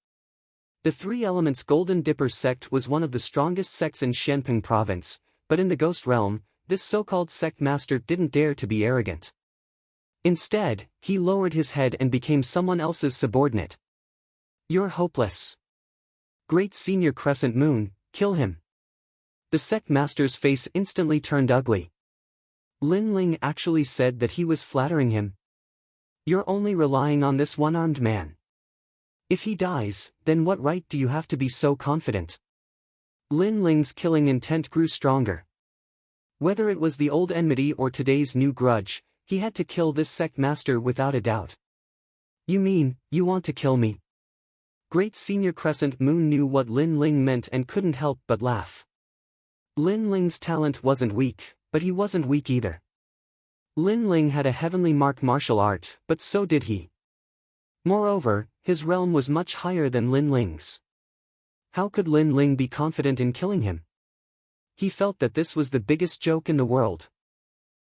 S1: The Three Elements Golden Dipper sect was one of the strongest sects in Xianping Province, but in the Ghost Realm, this so-called sect master didn't dare to be arrogant. Instead, he lowered his head and became someone else's subordinate. You're hopeless. Great Senior Crescent Moon, kill him. The sect master's face instantly turned ugly. Lin Ling actually said that he was flattering him. You're only relying on this one-armed man. If he dies, then what right do you have to be so confident? Lin Ling's killing intent grew stronger. Whether it was the old enmity or today's new grudge, he had to kill this sect master without a doubt. You mean, you want to kill me? Great Senior Crescent Moon knew what Lin Ling meant and couldn't help but laugh. Lin Ling's talent wasn't weak, but he wasn't weak either. Lin Ling had a heavenly mark martial art, but so did he. Moreover, his realm was much higher than Lin Ling's. How could Lin Ling be confident in killing him? He felt that this was the biggest joke in the world.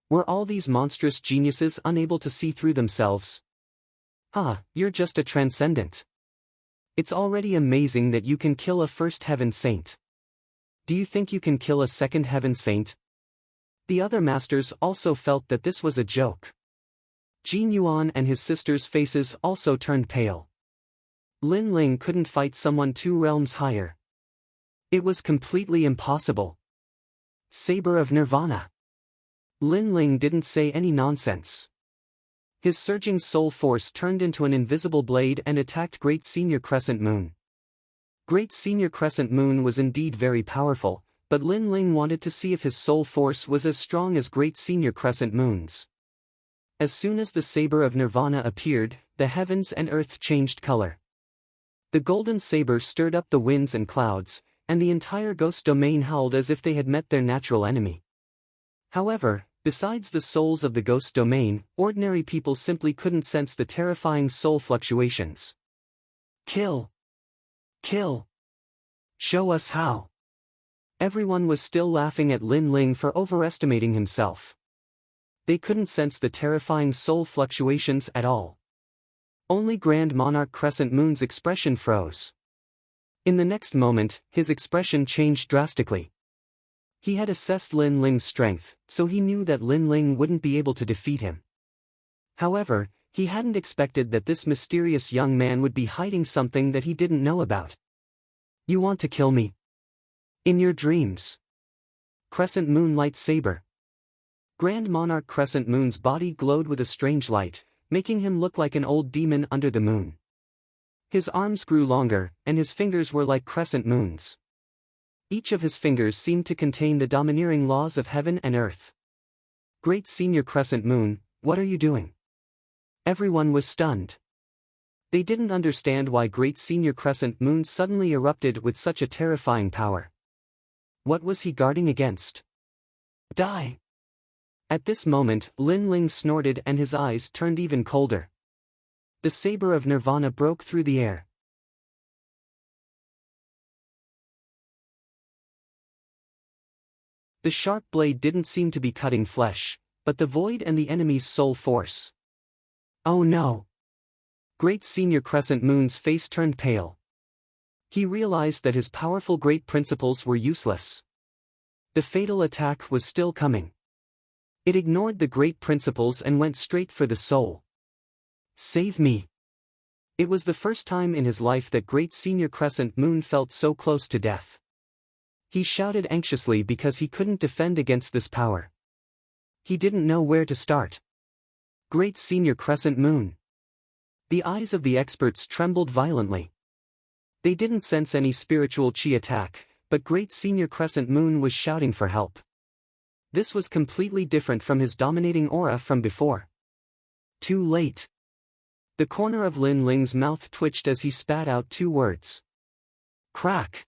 S1: Were all these monstrous geniuses unable to see through themselves? You're just a transcendent. It's already amazing that you can kill a First Heaven Saint. Do you think you can kill a second heaven saint? The other masters also felt that this was a joke. Jin Yuan and his sisters' faces also turned pale. Lin Ling couldn't fight someone 2 realms higher. It was completely impossible. Saber of Nirvana. Lin Ling didn't say any nonsense. His surging soul force turned into an invisible blade and attacked Great Senior Crescent Moon. Great Senior Crescent Moon was indeed very powerful, but Lin Ling wanted to see if his soul force was as strong as Great Senior Crescent Moon's. As soon as the Saber of Nirvana appeared, the heavens and earth changed color. The golden saber stirred up the winds and clouds, and the entire ghost domain howled as if they had met their natural enemy. However, besides the souls of the ghost domain, ordinary people simply couldn't sense the terrifying soul fluctuations. Kill! Kill! Show us how! Everyone was still laughing at Lin Ling for overestimating himself. They couldn't sense the terrifying soul fluctuations at all. Only Grand Monarch Crescent Moon's expression froze. In the next moment, his expression changed drastically. He had assessed Lin Ling's strength, so he knew that Lin Ling wouldn't be able to defeat him. However, he hadn't expected that this mysterious young man would be hiding something that he didn't know about. You want to kill me? In your dreams. Crescent Moon Light Saber. Grand Monarch Crescent Moon's body glowed with a strange light, making him look like an old demon under the moon. His arms grew longer, and his fingers were like crescent moons. Each of his fingers seemed to contain the domineering laws of heaven and earth. Great Senior Crescent Moon, what are you doing? Everyone was stunned. They didn't understand why Great Senior Crescent Moon suddenly erupted with such a terrifying power. What was he guarding against? Die! At this moment, Lin Ling snorted and his eyes turned even colder. The Saber of Nirvana broke through the air. The sharp blade didn't seem to be cutting flesh, but the void and the enemy's soul force. Oh no! Great Senior Crescent Moon's face turned pale. He realized that his powerful great principles were useless. The fatal attack was still coming. It ignored the great principles and went straight for the soul. Save me! It was the first time in his life that Great Senior Crescent Moon felt so close to death. He shouted anxiously because he couldn't defend against this power. He didn't know where to start. Great Senior Crescent Moon. The eyes of the experts trembled violently. They didn't sense any spiritual chi attack, but Great Senior Crescent Moon was shouting for help. This was completely different from his dominating aura from before. Too late. The corner of Lin Ling's mouth twitched as he spat out 2 words. Crack.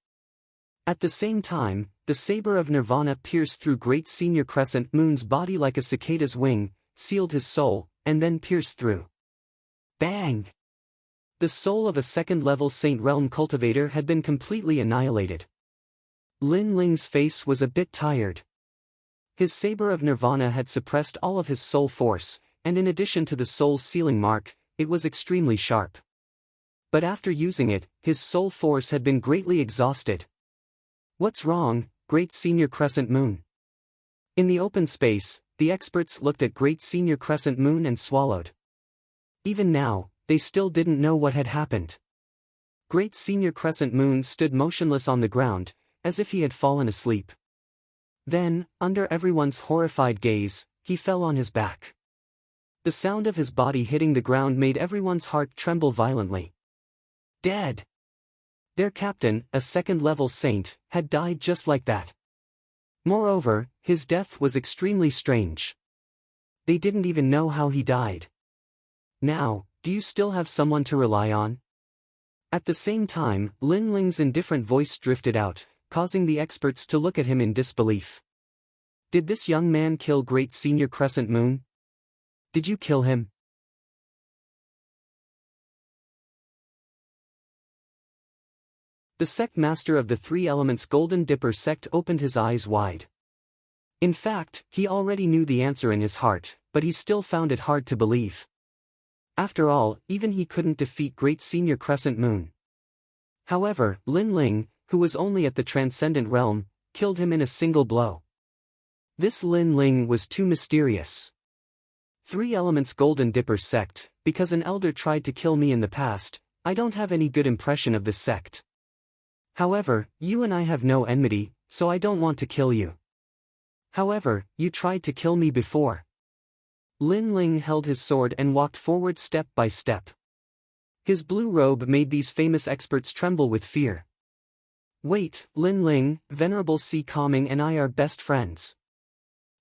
S1: At the same time, the Saber of Nirvana pierced through Great Senior Crescent Moon's body like a cicada's wing, sealed his soul, and then pierced through. Bang! The soul of a second-level Saint Realm cultivator had been completely annihilated. Lin Ling's face was a bit tired. His Saber of Nirvana had suppressed all of his soul force, and in addition to the soul's sealing mark, it was extremely sharp. But after using it, his soul force had been greatly exhausted. What's wrong, Great Senior Crescent Moon? In the open space, the experts looked at Great Senior Crescent Moon and swallowed. Even now, they still didn't know what had happened. Great Senior Crescent Moon stood motionless on the ground, as if he had fallen asleep. Then, under everyone's horrified gaze, he fell on his back. The sound of his body hitting the ground made everyone's heart tremble violently. Dead! Their captain, a second-level saint, had died just like that. Moreover, his death was extremely strange. They didn't even know how he died. Now, do you still have someone to rely on? At the same time, Lin Ling's indifferent voice drifted out, causing the experts to look at him in disbelief. Did this young man kill Great Senior Crescent Moon? Did you kill him? The sect master of the 3 Elements Golden Dipper sect opened his eyes wide. In fact, he already knew the answer in his heart, but he still found it hard to believe. After all, even he couldn't defeat Great Senior Crescent Moon. However, Lin Ling, who was only at the Transcendent Realm, killed him in a single blow. This Lin Ling was too mysterious. 3 Elements Golden Dipper Sect. Because an elder tried to kill me in the past, I don't have any good impression of this sect. However, you and I have no enmity, so I don't want to kill you. However, you tried to kill me before. Lin Ling held his sword and walked forward step by step. His blue robe made these famous experts tremble with fear. Wait, Lin Ling, Venerable C. Calming and I are best friends.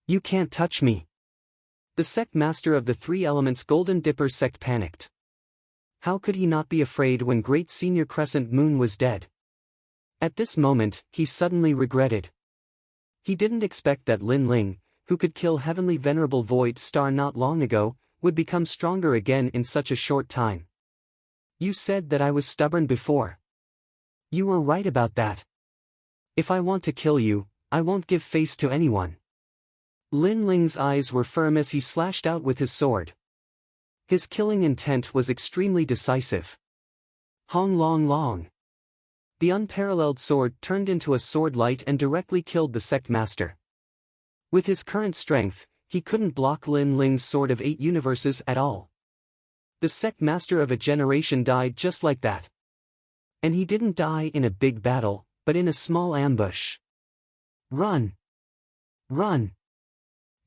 S1: You can't touch me. The sect master of the 3 Elements Golden Dipper sect panicked. How could he not be afraid when Great Senior Crescent Moon was dead? At this moment, he suddenly regretted. He didn't expect that Lin Ling, who could kill Heavenly Venerable Void Star not long ago, would become stronger again in such a short time. You said that I was stubborn before. You were right about that. If I want to kill you, I won't give face to anyone. Lin Ling's eyes were firm as he slashed out with his sword. His killing intent was extremely decisive. Hong Long Long. The unparalleled sword turned into a sword light and directly killed the sect master. With his current strength, he couldn't block Lin Ling's sword of 8 universes at all. The sect master of a generation died just like that. And he didn't die in a big battle, but in a small ambush. Run! Run!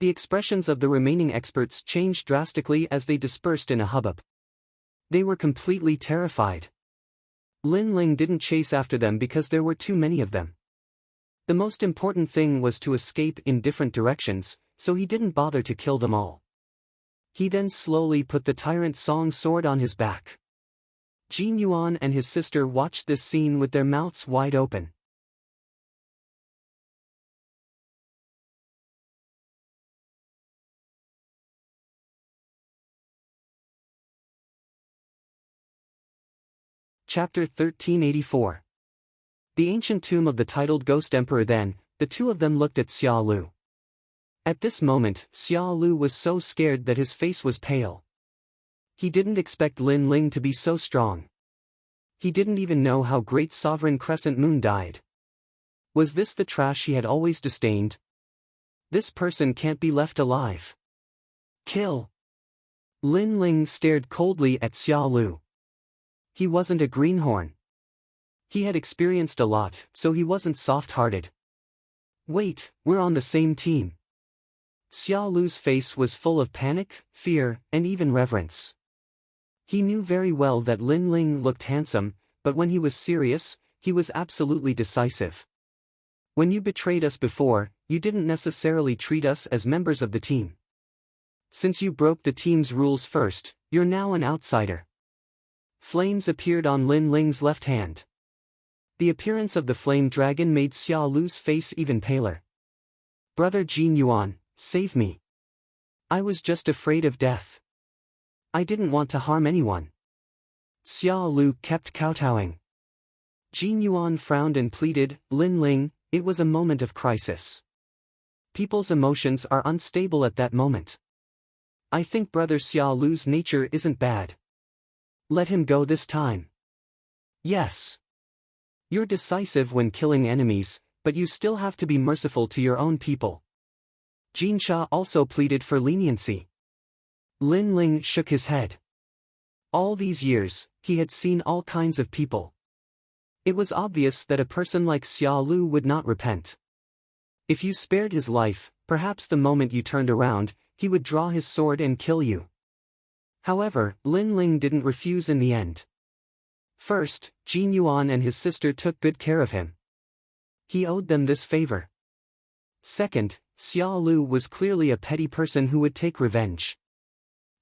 S1: The expressions of the remaining experts changed drastically as they dispersed in a hubbub. They were completely terrified. Lin Ling didn't chase after them because there were too many of them. The most important thing was to escape in different directions, so he didn't bother to kill them all. He then slowly put the Tyrant Song sword on his back. Jin Yuan and his sister watched this scene with their mouths wide open. Chapter 1384. The ancient tomb of the titled Ghost Emperor. Then, the two of them looked at Xia Lu. At this moment, Xia Lu was so scared that his face was pale. He didn't expect Lin Ling to be so strong. He didn't even know how Great Sovereign Crescent Moon died. Was this the trash he had always disdained? This person can't be left alive. Kill! Lin Ling stared coldly at Xia Lu. He wasn't a greenhorn. He had experienced a lot, so he wasn't soft-hearted. Wait, we're on the same team. Xia Lu's face was full of panic, fear, and even reverence. He knew very well that Lin Ling looked handsome, but when he was serious, he was absolutely decisive. When you betrayed us before, you didn't necessarily treat us as members of the team. Since you broke the team's rules first, you're now an outsider. Flames appeared on Lin Ling's left hand. The appearance of the flame dragon made Xia Lu's face even paler. Brother Jin Yuan, save me. I was just afraid of death. I didn't want to harm anyone. Xia Lu kept kowtowing. Jin Yuan frowned and pleaded, Lin Ling, it was a moment of crisis. People's emotions are unstable at that moment. I think Brother Xia Lu's nature isn't bad. Let him go this time. Yes. You're decisive when killing enemies, but you still have to be merciful to your own people. Jin Sha also pleaded for leniency. Lin Ling shook his head. All these years, he had seen all kinds of people. It was obvious that a person like Xia Lu would not repent. If you spared his life, perhaps the moment you turned around, he would draw his sword and kill you. However, Lin Ling didn't refuse in the end. First, Jin Yuan and his sister took good care of him. He owed them this favor. Second, Xia Lu was clearly a petty person who would take revenge.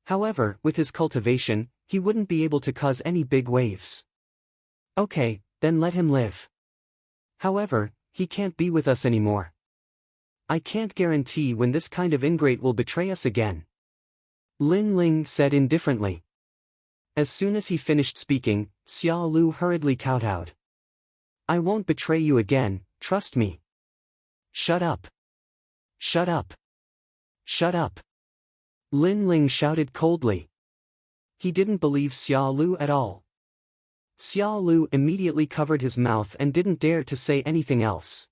S1: However, with his cultivation, he wouldn't be able to cause any big waves. Okay, then let him live. However, he can't be with us anymore. I can't guarantee when this kind of ingrate will betray us again. Lin Ling said indifferently. As soon as he finished speaking, Xia Lu hurriedly kowtowed. I won't betray you again, trust me. Shut up. Shut up. Shut up. Lin Ling shouted coldly. He didn't believe Xia Lu at all. Xia Lu immediately covered his mouth and didn't dare to say anything else.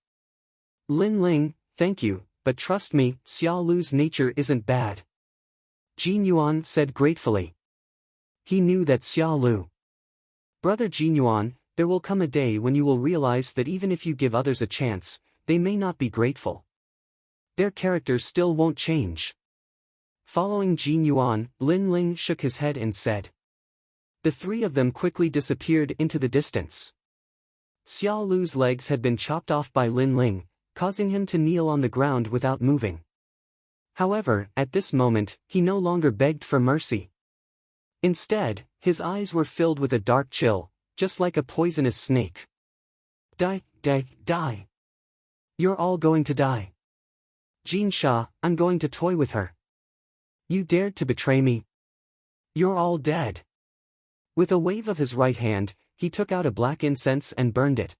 S1: Lin Ling, thank you, but trust me, Xia Lu's nature isn't bad. Jin Yuan said gratefully. He knew that Xia Lu. Brother Jin Yuan, there will come a day when you will realize that even if you give others a chance, they may not be grateful. Their character still won't change. Following Jin Yuan, Lin Ling shook his head and said. The three of them quickly disappeared into the distance. Xia Lu's legs had been chopped off by Lin Ling, causing him to kneel on the ground without moving. However, at this moment, he no longer begged for mercy. Instead, his eyes were filled with a dark chill, just like a poisonous snake. Die, die, die. You're all going to die. Jin Sha, I'm going to toy with her. You dared to betray me. You're all dead. With a wave of his right hand, he took out a black incense and burned it.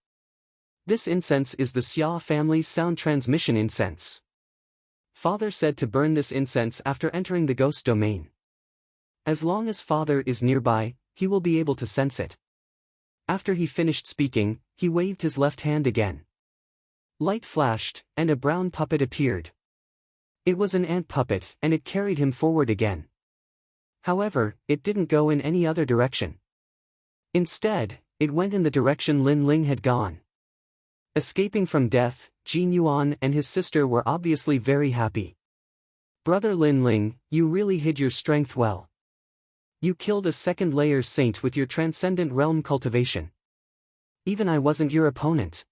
S1: This incense is the Xia family's sound transmission incense. Father said to burn this incense after entering the ghost domain. As long as Father is nearby, he will be able to sense it. After he finished speaking, he waved his left hand again. Light flashed, and a brown puppet appeared. It was an ant puppet, and it carried him forward again. However, it didn't go in any other direction. Instead, it went in the direction Lin Ling had gone. Escaping from death, Jin Yuan and his sister were obviously very happy. Brother Lin Ling, you really hid your strength well. You killed a second-layer saint with your transcendent realm cultivation. Even I wasn't your opponent.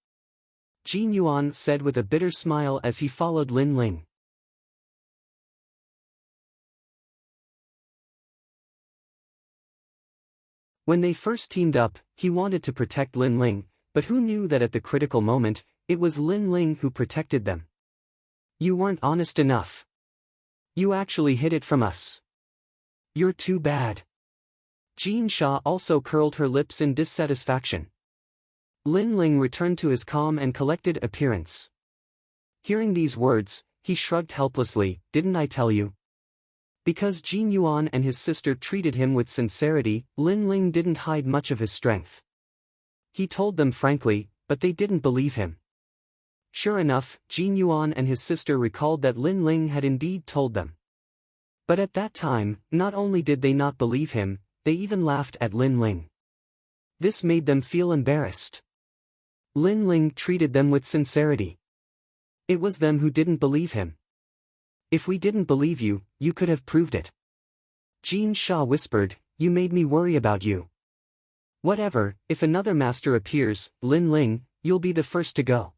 S1: Jin Yuan said with a bitter smile as he followed Lin Ling. When they first teamed up, he wanted to protect Lin Ling, but who knew that at the critical moment, it was Lin Ling who protected them. You weren't honest enough. You actually hid it from us. You're too bad. Jin Sha also curled her lips in dissatisfaction. Lin Ling returned to his calm and collected appearance. Hearing these words, he shrugged helplessly, didn't I tell you? Because Jin Yuan and his sister treated him with sincerity, Lin Ling didn't hide much of his strength. He told them frankly, but they didn't believe him. Sure enough, Jin Yuan and his sister recalled that Lin Ling had indeed told them. But at that time, not only did they not believe him, they even laughed at Lin Ling. This made them feel embarrassed. Lin Ling treated them with sincerity. It was them who didn't believe him. If we didn't believe you, you could have proved it. Jin Sha whispered, you made me worry about you. Whatever, if another master appears, Lin Ling, you'll be the first to go.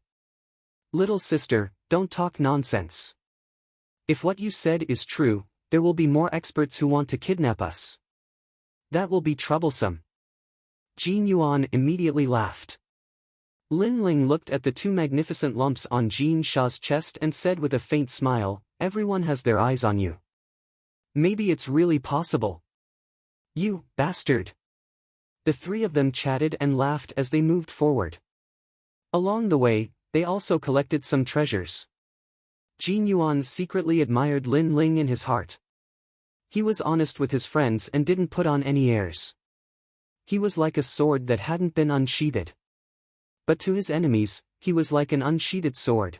S1: Little sister, don't talk nonsense. If what you said is true, there will be more experts who want to kidnap us. That will be troublesome. Jin Yuan immediately laughed. Lin Ling looked at the two magnificent lumps on Jin Sha's chest and said with a faint smile, everyone has their eyes on you. Maybe it's really possible. You, bastard. The three of them chatted and laughed as they moved forward. Along the way, they also collected some treasures. Jin Yuan secretly admired Lin Ling in his heart. He was honest with his friends and didn't put on any airs. He was like a sword that hadn't been unsheathed. But to his enemies, he was like an unsheathed sword.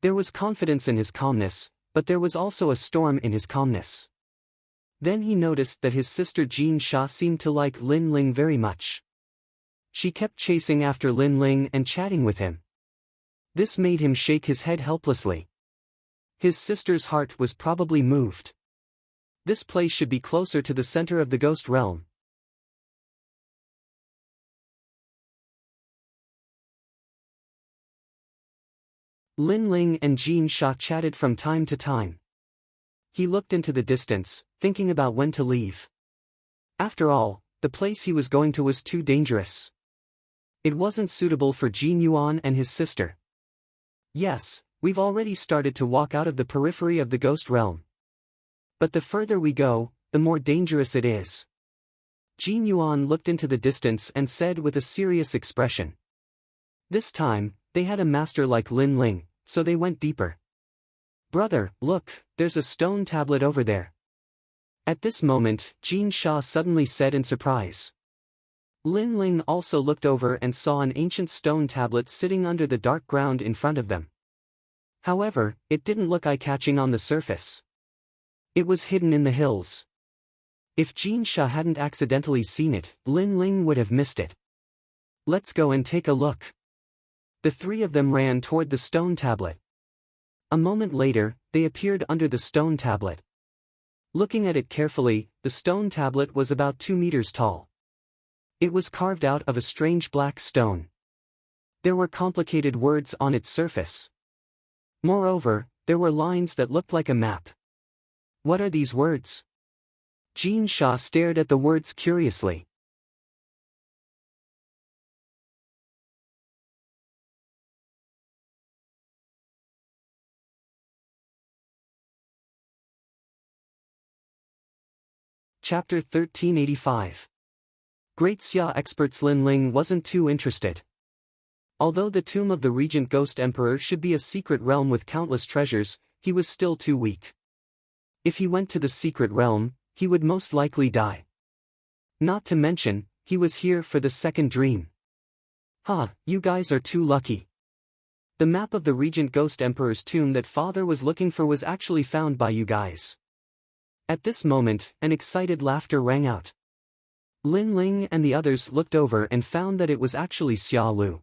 S1: There was confidence in his calmness, but there was also a storm in his calmness. Then he noticed that his sister Jin Sha seemed to like Lin Ling very much. She kept chasing after Lin Ling and chatting with him. This made him shake his head helplessly. His sister's heart was probably moved. This place should be closer to the center of the ghost realm. Lin Ling and Jin Sha chatted from time to time. He looked into the distance, thinking about when to leave. After all, the place he was going to was too dangerous. It wasn't suitable for Jin Yuan and his sister. Yes, we've already started to walk out of the periphery of the ghost realm. But the further we go, the more dangerous it is. Jin Yuan looked into the distance and said with a serious expression. This time, they had a master like Lin Ling, so they went deeper. Brother, look, there's a stone tablet over there. At this moment, Jin Sha suddenly said in surprise. Lin Ling also looked over and saw an ancient stone tablet sitting under the dark ground in front of them. However, it didn't look eye-catching on the surface. It was hidden in the hills. If Jin Sha hadn't accidentally seen it, Lin Ling would have missed it. Let's go and take a look. The three of them ran toward the stone tablet. A moment later, they appeared under the stone tablet. Looking at it carefully, the stone tablet was about 2 meters tall. It was carved out of a strange black stone. There were complicated words on its surface. Moreover, there were lines that looked like a map. What are these words? Jin Sha stared at the words curiously. Chapter 1385. Great Xia experts. Lin Ling wasn't too interested. Although the tomb of the Regent Ghost Emperor should be a secret realm with countless treasures, he was still too weak. If he went to the secret realm, he would most likely die. Not to mention, he was here for the second dream. You guys are too lucky. The map of the Regent Ghost Emperor's tomb that father was looking for was actually found by you guys. At this moment, an excited laughter rang out. Lin Ling and the others looked over and found that it was actually Xia Lu.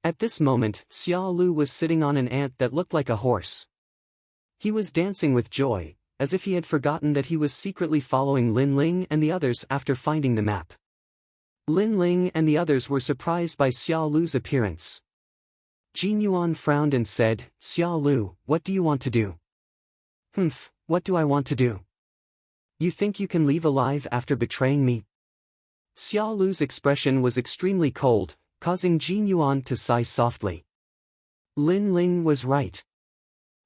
S1: At this moment, Xia Lu was sitting on an ant that looked like a horse. He was dancing with joy, as if he had forgotten that he was secretly following Lin Ling and the others after finding the map. Lin Ling and the others were surprised by Xia Lu's appearance. Jin Yuan frowned and said, "Xia Lu, what do you want to do?" What do I want to do? You think you can leave alive after betraying me?" Xia Lu's expression was extremely cold, causing Jin Yuan to sigh softly. Lin Ling was right.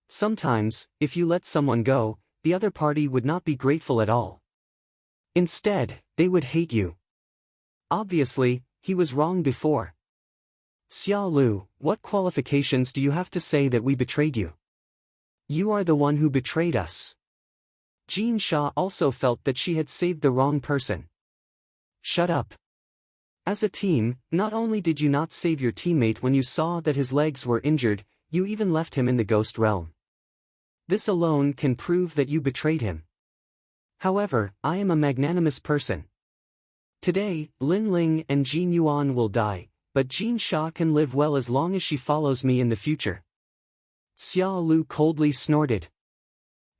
S1: Sometimes, if you let someone go, the other party would not be grateful at all. Instead, they would hate you. Obviously, he was wrong before. "Xia Lu, what qualifications do you have to say that we betrayed you? You are the one who betrayed us." Jin Sha also felt that she had saved the wrong person. "Shut up. As a team, not only did you not save your teammate when you saw that his legs were injured, you even left him in the ghost realm. This alone can prove that you betrayed him. However, I am a magnanimous person. Today, Lin Ling and Jin Yuan will die, but Jin Sha can live well as long as she follows me in the future." Xia Lu coldly snorted.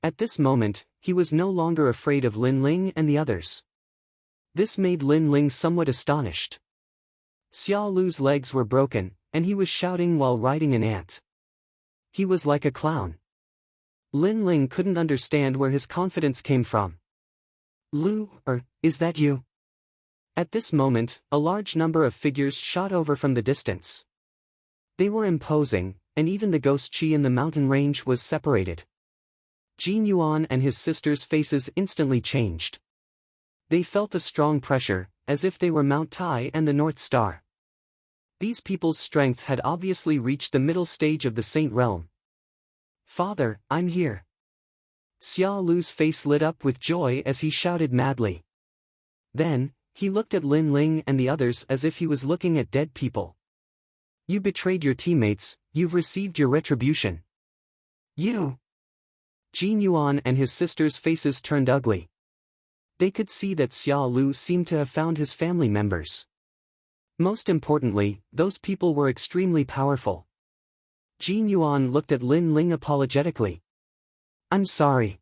S1: At this moment, he was no longer afraid of Lin Ling and the others. This made Lin Ling somewhat astonished. Xia Lu's legs were broken, and he was shouting while riding an ant. He was like a clown. Lin Ling couldn't understand where his confidence came from. "Lu, is that you?" At this moment, a large number of figures shot over from the distance. They were imposing, and even the ghost chi in the mountain range was separated. Jin Yuan and his sister's faces instantly changed. They felt a strong pressure, as if they were Mount Tai and the North Star. These people's strength had obviously reached the middle stage of the Saint Realm. "Father, I'm here." Xia Lu's face lit up with joy as he shouted madly. Then, he looked at Lin Ling and the others as if he was looking at dead people. "You betrayed your teammates, you've received your retribution." "You!" Jin Yuan and his sister's faces turned ugly. They could see that Xia Lu seemed to have found his family members. Most importantly, those people were extremely powerful. Jin Yuan looked at Lin Ling apologetically. "I'm sorry.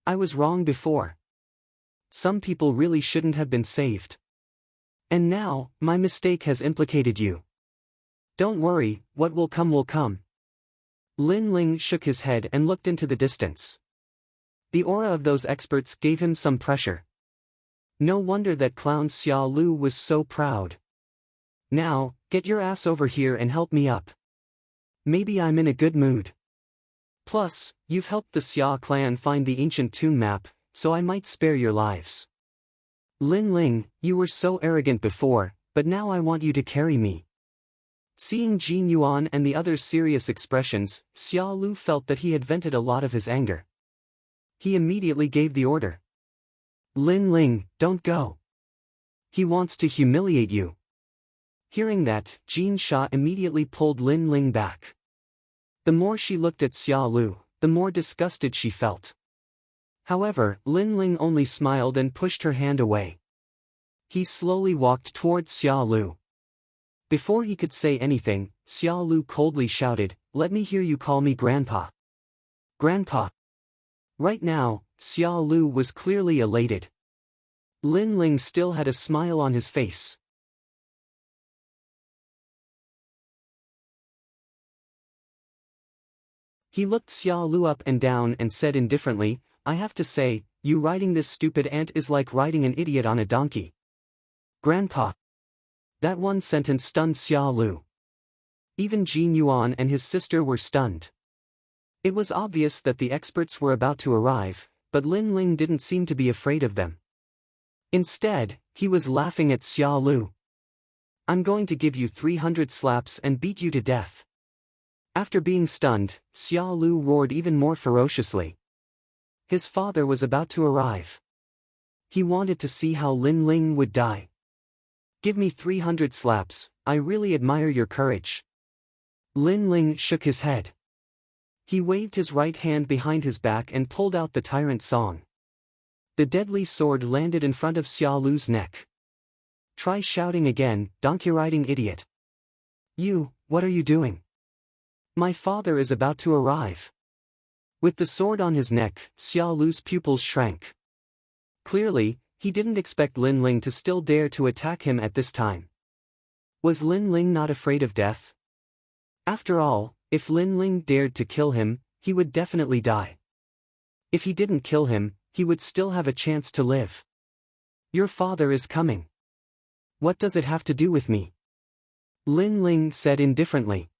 S1: I was wrong before. Some people really shouldn't have been saved. And now, my mistake has implicated you. Don't worry, what will come will come." Lin Ling shook his head and looked into the distance. The aura of those experts gave him some pressure. No wonder that clown Xia Lu was so proud. "Now, get your ass over here and help me up. Maybe I'm in a good mood. Plus, you've helped the Xia clan find the ancient tomb map, so I might spare your lives. Lin Ling, you were so arrogant before, but now I want you to carry me." Seeing Jin Yuan and the others' serious expressions, Xia Lu felt that he had vented a lot of his anger. He immediately gave the order. "Lin Ling, don't go. He wants to humiliate you." Hearing that, Jin Sha immediately pulled Lin Ling back. The more she looked at Xia Lu, the more disgusted she felt. However, Lin Ling only smiled and pushed her hand away. He slowly walked towards Xia Lu. Before he could say anything, Xia Lu coldly shouted, "Let me hear you call me Grandpa." Grandpa. Right now, Xia Lu was clearly elated. Lin Ling still had a smile on his face. He looked Xia Lu up and down and said indifferently, "I have to say, you riding this stupid ant is like riding an idiot on a donkey." Grandpa. That one sentence stunned Xia Lu. Even Jin Yuan and his sister were stunned. It was obvious that the experts were about to arrive, but Lin Ling didn't seem to be afraid of them. Instead, he was laughing at Xia Lu. "I'm going to give you 300 slaps and beat you to death." After being stunned, Xia Lu roared even more ferociously. His father was about to arrive. He wanted to see how Lin Ling would die. "Give me 300 slaps, I really admire your courage." Lin Ling shook his head. He waved his right hand behind his back and pulled out the tyrant song. The deadly sword landed in front of Xia Lu's neck. "Try shouting again, donkey-riding idiot." "You, what are you doing?" "My father is about to arrive." With the sword on his neck, Xia Lu's pupils shrank. Clearly, he didn't expect Lin Ling to still dare to attack him at this time. Was Lin Ling not afraid of death? After all, if Lin Ling dared to kill him, he would definitely die. If he didn't kill him, he would still have a chance to live. "Your father is coming." "What does it have to do with me?" Lin Ling said indifferently.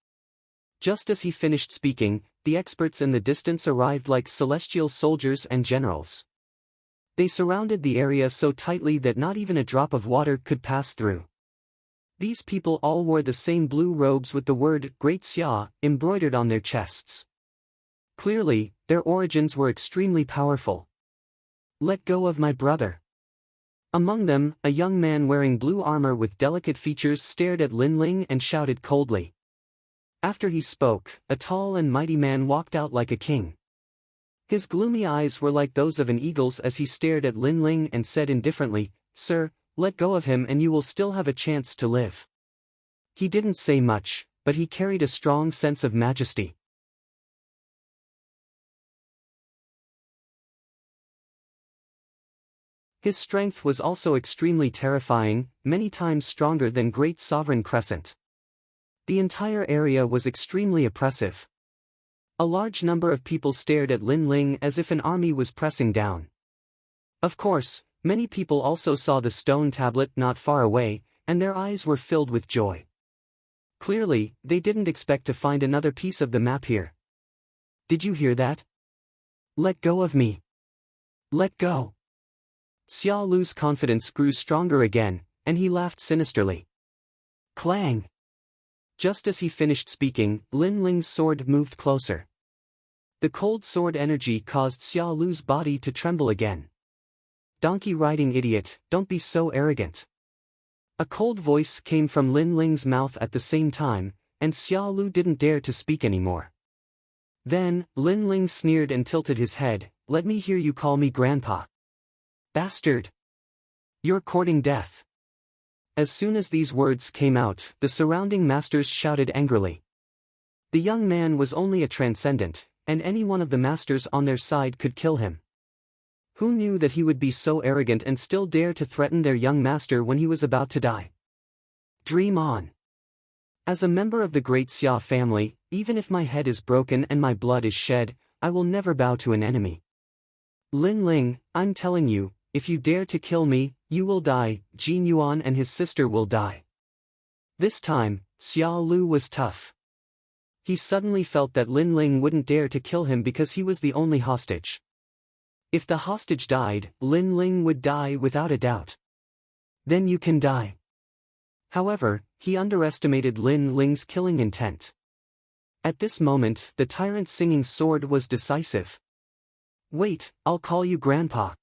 S1: Just as he finished speaking, the experts in the distance arrived like celestial soldiers and generals. They surrounded the area so tightly that not even a drop of water could pass through. These people all wore the same blue robes with the word Great Xia embroidered on their chests. Clearly, their origins were extremely powerful. "Let go of my brother." Among them, a young man wearing blue armor with delicate features stared at Lin Ling and shouted coldly. After he spoke, a tall and mighty man walked out like a king. His gloomy eyes were like those of an eagle's as he stared at Lin Ling and said indifferently, "Sir, let go of him and you will still have a chance to live." He didn't say much, but he carried a strong sense of majesty. His strength was also extremely terrifying, many times stronger than Great Sovereign Crescent. The entire area was extremely oppressive. A large number of people stared at Lin Ling as if an army was pressing down. Of course, many people also saw the stone tablet not far away, and their eyes were filled with joy. Clearly, they didn't expect to find another piece of the map here. "Did you hear that? Let go of me. Let go." Xia Lu's confidence grew stronger again, and he laughed sinisterly. Clang! Just as he finished speaking, Lin Ling's sword moved closer. The cold sword energy caused Xia Lu's body to tremble again. "Donkey-riding idiot, don't be so arrogant." A cold voice came from Lin Ling's mouth at the same time, and Xia Lu didn't dare to speak anymore. Then, Lin Ling sneered and tilted his head, "Let me hear you call me Grandpa." "Bastard! You're courting death." As soon as these words came out, the surrounding masters shouted angrily. The young man was only a transcendent, and any one of the masters on their side could kill him. Who knew that he would be so arrogant and still dare to threaten their young master when he was about to die? Dream on. As a member of the Great Xia family, even if my head is broken and my blood is shed, I will never bow to an enemy. Lin Ling, I'm telling you, if you dare to kill me, you will die, Jin Yuan and his sister will die. This time, Xia Lu was tough. He suddenly felt that Lin Ling wouldn't dare to kill him because he was the only hostage. If the hostage died, Lin Ling would die without a doubt. Then you can die. However, he underestimated Lin Ling's killing intent. At this moment, the tyrant's singing sword was decisive. "Wait, I'll call you Grandpa."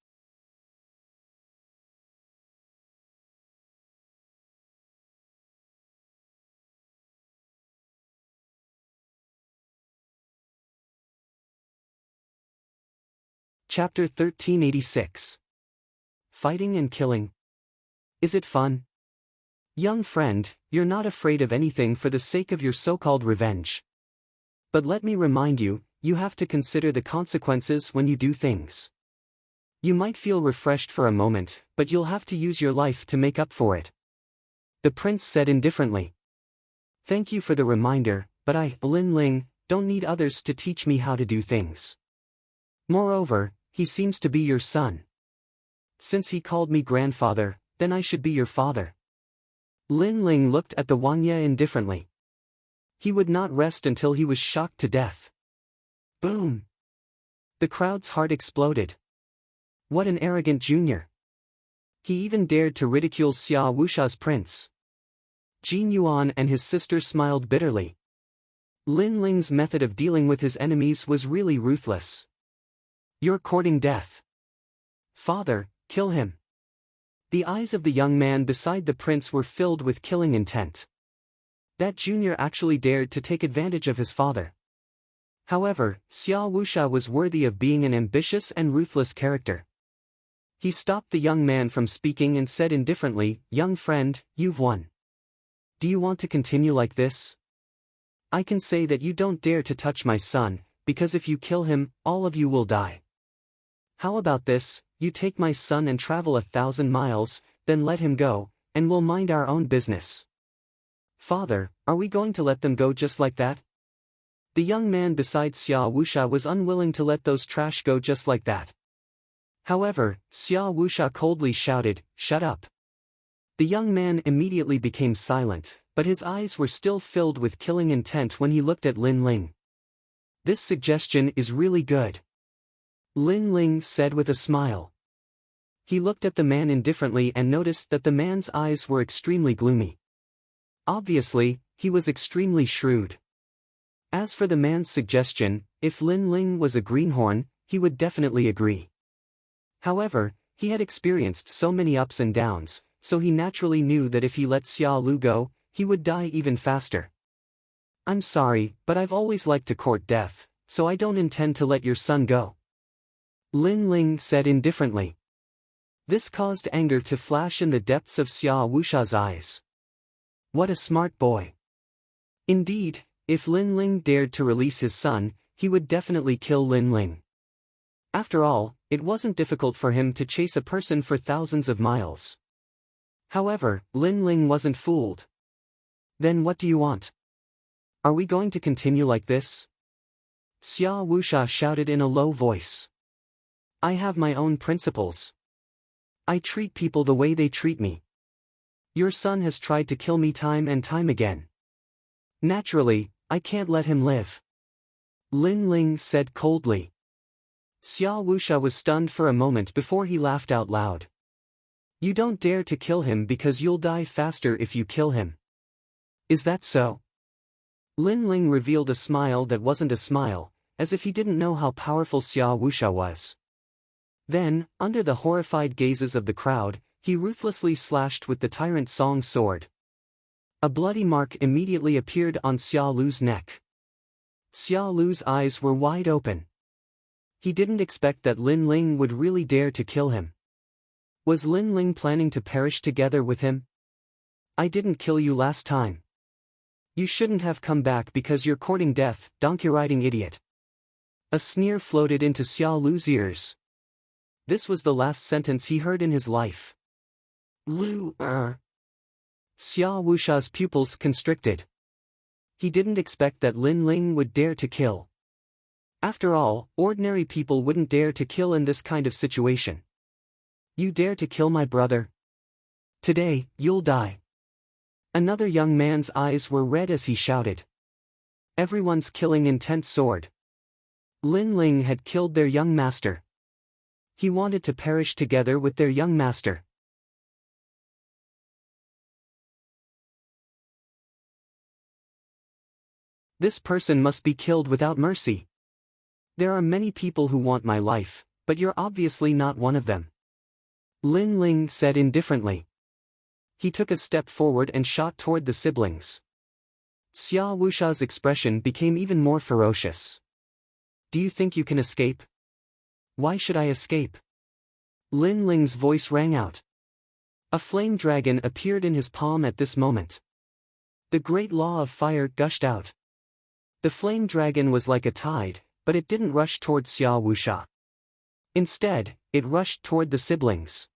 S1: Chapter 1386. Fighting and killing. Is it fun? Young friend, you're not afraid of anything for the sake of your so-called revenge. But let me remind you, you have to consider the consequences when you do things. You might feel refreshed for a moment, but you'll have to use your life to make up for it. The prince said indifferently. Thank you for the reminder, but I, Lin Ling, don't need others to teach me how to do things. Moreover, he seems to be your son. Since he called me grandfather, then I should be your father. Lin Ling looked at the Wangye indifferently. He would not rest until he was shocked to death. Boom! The crowd's heart exploded. What an arrogant junior! He even dared to ridicule Xia Wusha's prince. Jin Yuan and his sister smiled bitterly. Lin Ling's method of dealing with his enemies was really ruthless. You're courting death. Father, kill him. The eyes of the young man beside the prince were filled with killing intent. That junior actually dared to take advantage of his father. However, Xia Wusha was worthy of being an ambitious and ruthless character. He stopped the young man from speaking and said indifferently, Young friend, you've won. Do you want to continue like this? I can say that you don't dare to touch my son, because if you kill him, all of you will die. How about this, you take my son and travel 1,000 miles, then let him go, and we'll mind our own business. Father, are we going to let them go just like that? The young man beside Xia Wusha was unwilling to let those trash go just like that. However, Xia Wusha coldly shouted, Shut up. The young man immediately became silent, but his eyes were still filled with killing intent when he looked at Lin Ling. This suggestion is really good. Lin Ling said with a smile. He looked at the man indifferently and noticed that the man's eyes were extremely gloomy. Obviously, he was extremely shrewd. As for the man's suggestion, if Lin Ling was a greenhorn, he would definitely agree. However, he had experienced so many ups and downs, so he naturally knew that if he let Xia Lu go, he would die even faster. I'm sorry, but I've always liked to court death, so I don't intend to let your son go. Lin Ling said indifferently. This caused anger to flash in the depths of Xia Wusha's eyes. What a smart boy. Indeed, if Lin Ling dared to release his son, he would definitely kill Lin Ling. After all, it wasn't difficult for him to chase a person for thousands of miles. However, Lin Ling wasn't fooled. Then what do you want? Are we going to continue like this? Xia Wusha shouted in a low voice. I have my own principles. I treat people the way they treat me. Your son has tried to kill me time and time again. Naturally, I can't let him live. Lin Ling said coldly. Xia Wusha was stunned for a moment before he laughed out loud. You don't dare to kill him because you'll die faster if you kill him. Is that so? Lin Ling revealed a smile that wasn't a smile, as if he didn't know how powerful Xia Wusha was. Then, under the horrified gazes of the crowd, he ruthlessly slashed with the Tyrant Song sword. A bloody mark immediately appeared on Xia Lu's neck. Xia Lu's eyes were wide open. He didn't expect that Lin Ling would really dare to kill him. Was Lin Ling planning to perish together with him? I didn't kill you last time. You shouldn't have come back because you're courting death, donkey-riding idiot. A sneer floated into Xia Lu's ears. This was the last sentence he heard in his life. Xia Wusha's pupils constricted. He didn't expect that Lin Ling would dare to kill. After all, ordinary people wouldn't dare to kill in this kind of situation. You dare to kill my brother? Today, you'll die. Another young man's eyes were red as he shouted. Everyone's killing intent sword. Lin Ling had killed their young master. He wanted to perish together with their young master. This person must be killed without mercy. There are many people who want my life, but you're obviously not one of them. Lin Ling said indifferently. He took a step forward and shot toward the siblings. Xia Wusha's expression became even more ferocious. Do you think you can escape? Why should I escape? Lin Ling's voice rang out. A flame dragon appeared in his palm at this moment. The great law of fire gushed out. The flame dragon was like a tide, but it didn't rush toward Xia Wuxia. Instead, it rushed toward the siblings.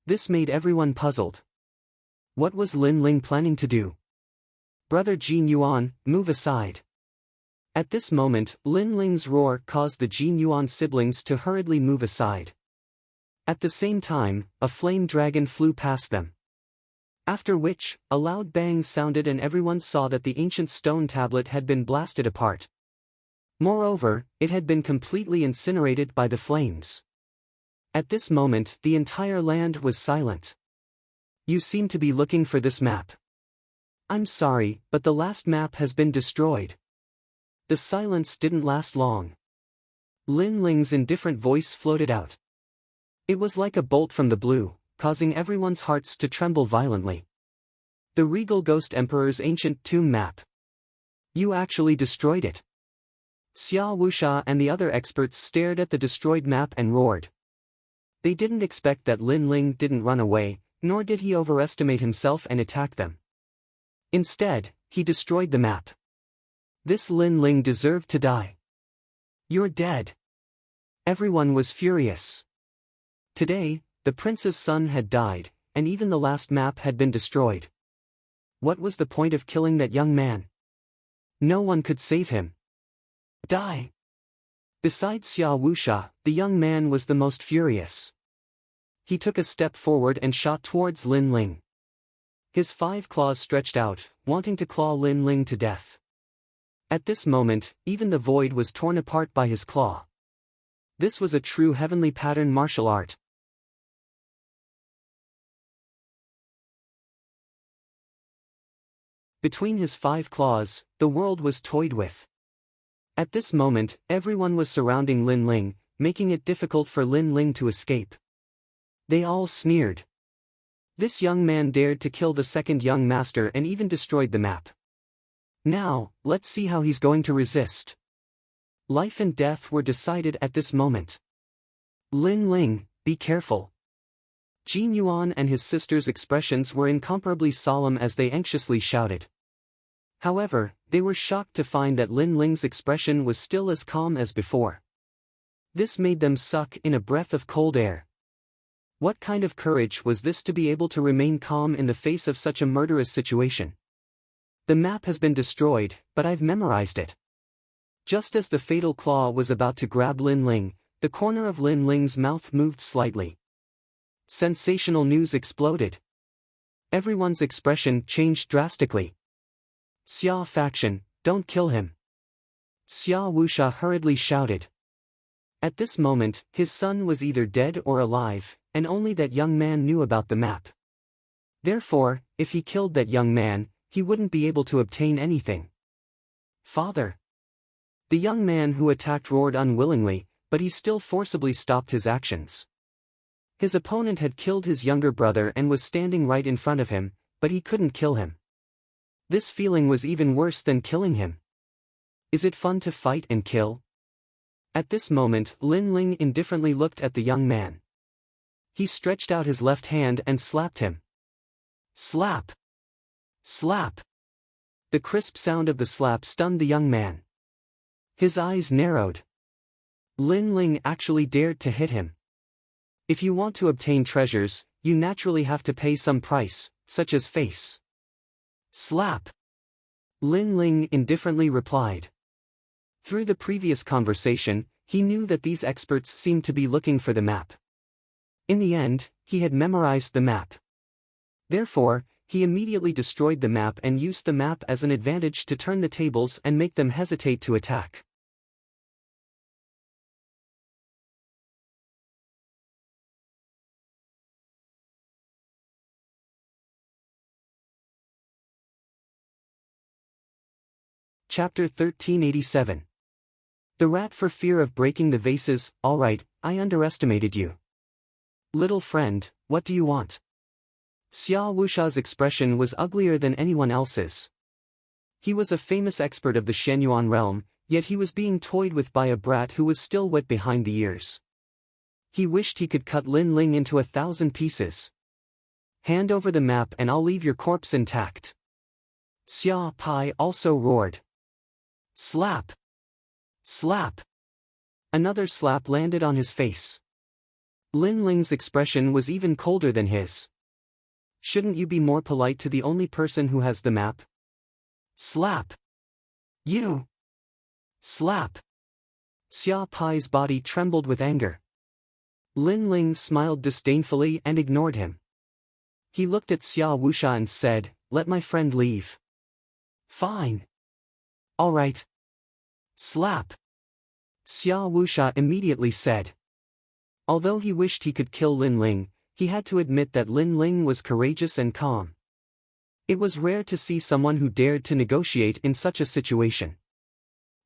S1: This made everyone puzzled. What was Lin Ling planning to do? Brother Jin Yuan, move aside. At this moment, Lin Ling's roar caused the Jin Yuan siblings to hurriedly move aside. At the same time, a flame dragon flew past them. After which, a loud bang sounded and everyone saw that the ancient stone tablet had been blasted apart. Moreover, it had been completely incinerated by the flames. At this moment, the entire land was silent. You seem to be looking for this map. I'm sorry, but the last map has been destroyed. The silence didn't last long. Lin Ling's indifferent voice floated out. It was like a bolt from the blue, causing everyone's hearts to tremble violently. The regal ghost emperor's ancient tomb map. You actually destroyed it. Xia Wuxia and the other experts stared at the destroyed map and roared. They didn't expect that Lin Ling didn't run away, nor did he overestimate himself and attack them. Instead, he destroyed the map. This Lin Ling deserved to die. You're dead. Everyone was furious. Today, the prince's son had died, and even the last map had been destroyed. What was the point of killing that young man? No one could save him. Die! Besides Xia Wuxia, the young man was the most furious. He took a step forward and shot towards Lin Ling. His 5 claws stretched out, wanting to claw Lin Ling to death. At this moment, even the void was torn apart by his claw. This was a true heavenly pattern martial art. Between his 5 claws, the world was toyed with. At this moment, everyone was surrounding Lin Ling, making it difficult for Lin Ling to escape. They all sneered. This young man dared to kill the second young master and even destroyed the map. Now, let's see how he's going to resist. Life and death were decided at this moment. Lin Ling, be careful. Jin Yuan and his sister's expressions were incomparably solemn as they anxiously shouted. However, they were shocked to find that Lin Ling's expression was still as calm as before. This made them suck in a breath of cold air. What kind of courage was this to be able to remain calm in the face of such a murderous situation? The map has been destroyed, but I've memorized it. Just as the fatal claw was about to grab Lin Ling, the corner of Lin Ling's mouth moved slightly. Sensational news exploded. Everyone's expression changed drastically. Xia faction, don't kill him. Xia Wuxia hurriedly shouted. At this moment, his son was either dead or alive, and only that young man knew about the map. Therefore, if he killed that young man, he wouldn't be able to obtain anything. Father! The young man who attacked roared unwillingly, but he still forcibly stopped his actions. His opponent had killed his younger brother and was standing right in front of him, but he couldn't kill him. This feeling was even worse than killing him. Is it fun to fight and kill? At this moment, Lin Ling indifferently looked at the young man. He stretched out his left hand and slapped him. Slap! Slap! The crisp sound of the slap stunned the young man. His eyes narrowed. Lin Ling actually dared to hit him. If you want to obtain treasures, you naturally have to pay some price, such as face. Slap! Lin Ling indifferently replied. Through the previous conversation, he knew that these experts seemed to be looking for the map. In the end, he had memorized the map. Therefore, he immediately destroyed the map and used the map as an advantage to turn the tables and make them hesitate to attack. Chapter 1387. The rat for fear of breaking the vases. Alright, I underestimated you. Little friend, what do you want? Xia Wuxia's expression was uglier than anyone else's. He was a famous expert of the Shenyuan realm, yet he was being toyed with by a brat who was still wet behind the ears. He wished he could cut Lin Ling into 1,000 pieces. Hand over the map and I'll leave your corpse intact. Xia Pai also roared. Slap! Slap! Another slap landed on his face. Lin Ling's expression was even colder than his. Shouldn't you be more polite to the only person who has the map? Slap! You! Slap! Xia Pai's body trembled with anger. Lin Ling smiled disdainfully and ignored him. He looked at Xia Wusha and said, "Let my friend leave." Fine. All right. Slap. Xia Wusha immediately said. Although he wished he could kill Lin Ling, he had to admit that Lin Ling was courageous and calm. It was rare to see someone who dared to negotiate in such a situation.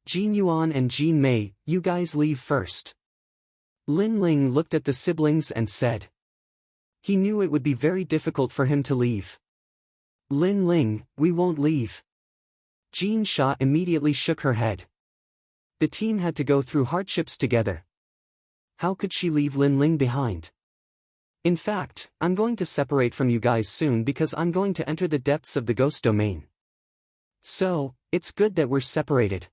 S1: Jin Yuan and Jin Mei, you guys leave first. Lin Ling looked at the siblings and said. He knew it would be very difficult for him to leave. Lin Ling, we won't leave. Jin Sha immediately shook her head. The team had to go through hardships together. How could she leave Lin Ling behind? In fact, I'm going to separate from you guys soon because I'm going to enter the depths of the ghost domain. So, it's good that we're separated.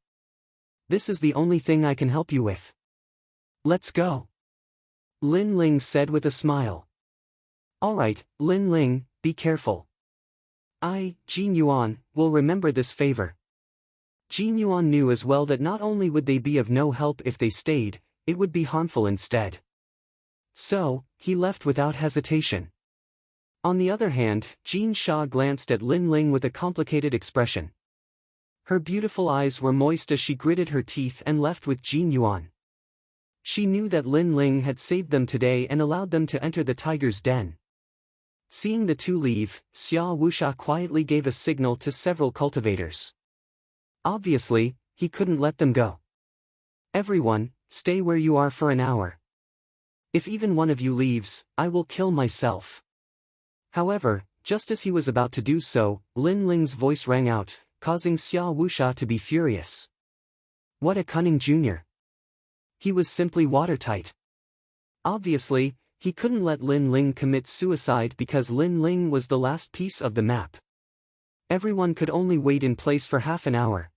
S1: This is the only thing I can help you with. Let's go. Lin Ling said with a smile. Alright, Lin Ling, be careful. I, Jin Yuan, will remember this favor. Jin Yuan knew as well that not only would they be of no help if they stayed, it would be harmful instead. So, he left without hesitation. On the other hand, Jin Sha glanced at Lin Ling with a complicated expression. Her beautiful eyes were moist as she gritted her teeth and left with Jin Yuan. She knew that Lin Ling had saved them today and allowed them to enter the tiger's den. Seeing the two leave, Xia Wusha quietly gave a signal to several cultivators. Obviously, he couldn't let them go. Everyone, stay where you are for an hour. If even one of you leaves, I will kill myself. However, just as he was about to do so, Lin Ling's voice rang out, causing Xia Wusha to be furious. What a cunning junior. He was simply watertight. Obviously, he couldn't let Lin Ling commit suicide because Lin Ling was the last piece of the map. Everyone could only wait in place for half an hour.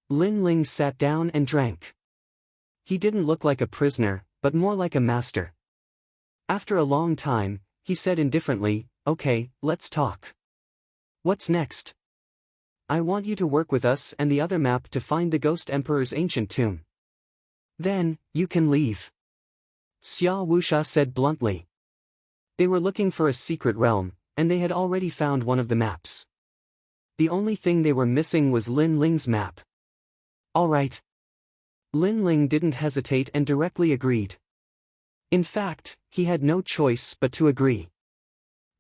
S1: Lin Ling sat down and drank. He didn't look like a prisoner, but more like a master. After a long time, he said indifferently, "Okay, let's talk. What's next? I want you to work with us and the other map to find the Ghost Emperor's ancient tomb. Then, you can leave." Xia Wusha said bluntly. They were looking for a secret realm, and they had already found one of the maps. The only thing they were missing was Lin Ling's map. All right. Lin Ling didn't hesitate and directly agreed. In fact, he had no choice but to agree.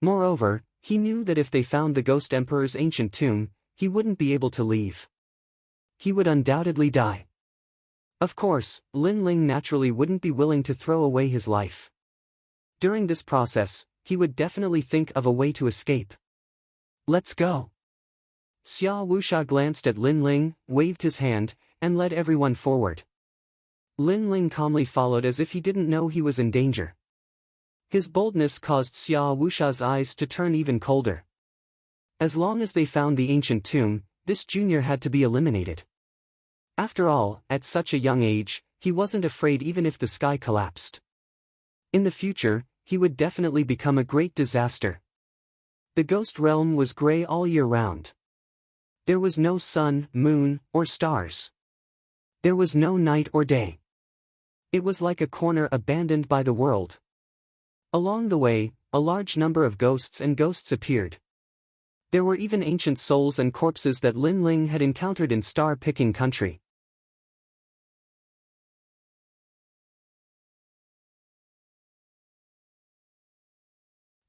S1: Moreover, he knew that if they found the Ghost Emperor's ancient tomb, he wouldn't be able to leave. He would undoubtedly die. Of course, Lin Ling naturally wouldn't be willing to throw away his life. During this process, he would definitely think of a way to escape. Let's go. Xia Wusha glanced at Lin Ling, waved his hand, and led everyone forward. Lin Ling calmly followed as if he didn't know he was in danger. His boldness caused Xia Wusha's eyes to turn even colder. As long as they found the ancient tomb, this junior had to be eliminated. After all, at such a young age, he wasn't afraid even if the sky collapsed. In the future, he would definitely become a great disaster. The ghost realm was gray all year round. There was no sun, moon, or stars. There was no night or day. It was like a corner abandoned by the world. Along the way, a large number of ghosts and ghosts appeared. There were even ancient souls and corpses that Lin Ling had encountered in star-picking country.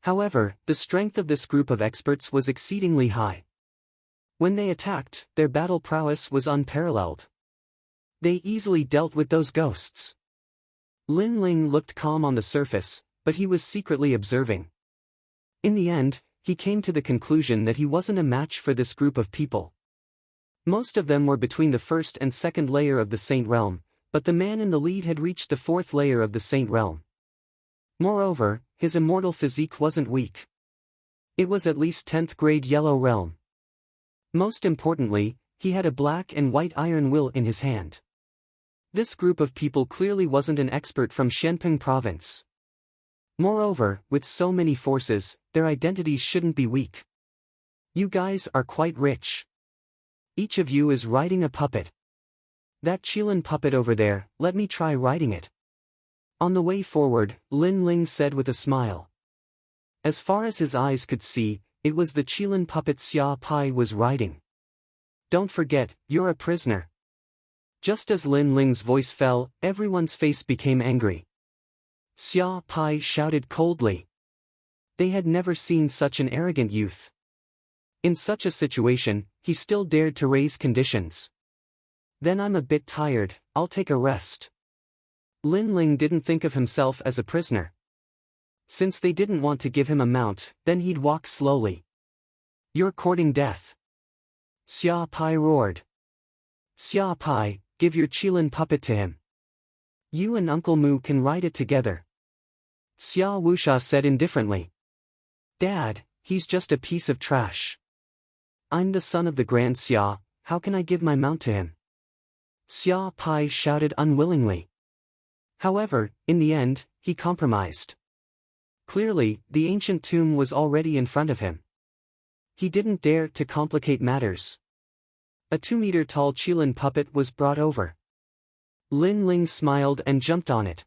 S1: However, the strength of this group of experts was exceedingly high. When they attacked, their battle prowess was unparalleled. They easily dealt with those ghosts. Lin Ling looked calm on the surface, but he was secretly observing. In the end, he came to the conclusion that he wasn't a match for this group of people. Most of them were between the first and second layer of the Saint Realm, but the man in the lead had reached the fourth layer of the Saint Realm. Moreover, his immortal physique wasn't weak. It was at least 10th grade yellow realm. Most importantly, he had a black and white iron will in his hand. This group of people clearly wasn't an expert from Shenping province. Moreover, with so many forces, their identities shouldn't be weak. You guys are quite rich. Each of you is riding a puppet. That Qilin puppet over there, let me try riding it. On the way forward, Lin Ling said with a smile. As far as his eyes could see, it was the Qilin puppet Xia Pai was riding. Don't forget, you're a prisoner. Just as Lin Ling's voice fell, everyone's face became angry. Xia Pai shouted coldly. They had never seen such an arrogant youth. In such a situation, he still dared to raise conditions. Then I'm a bit tired, I'll take a rest. Lin Ling didn't think of himself as a prisoner. Since they didn't want to give him a mount, then he'd walk slowly. You're courting death. Xia Pai roared. Xia Pai, give your Qilin puppet to him. You and Uncle Mu can ride it together. Xia Wuxia said indifferently. Dad, he's just a piece of trash. I'm the son of the Grand Xia, how can I give my mount to him? Xia Pai shouted unwillingly. However, in the end, he compromised. Clearly, the ancient tomb was already in front of him. He didn't dare to complicate matters. A 2-meter-tall Qilin puppet was brought over. Lin Ling smiled and jumped on it.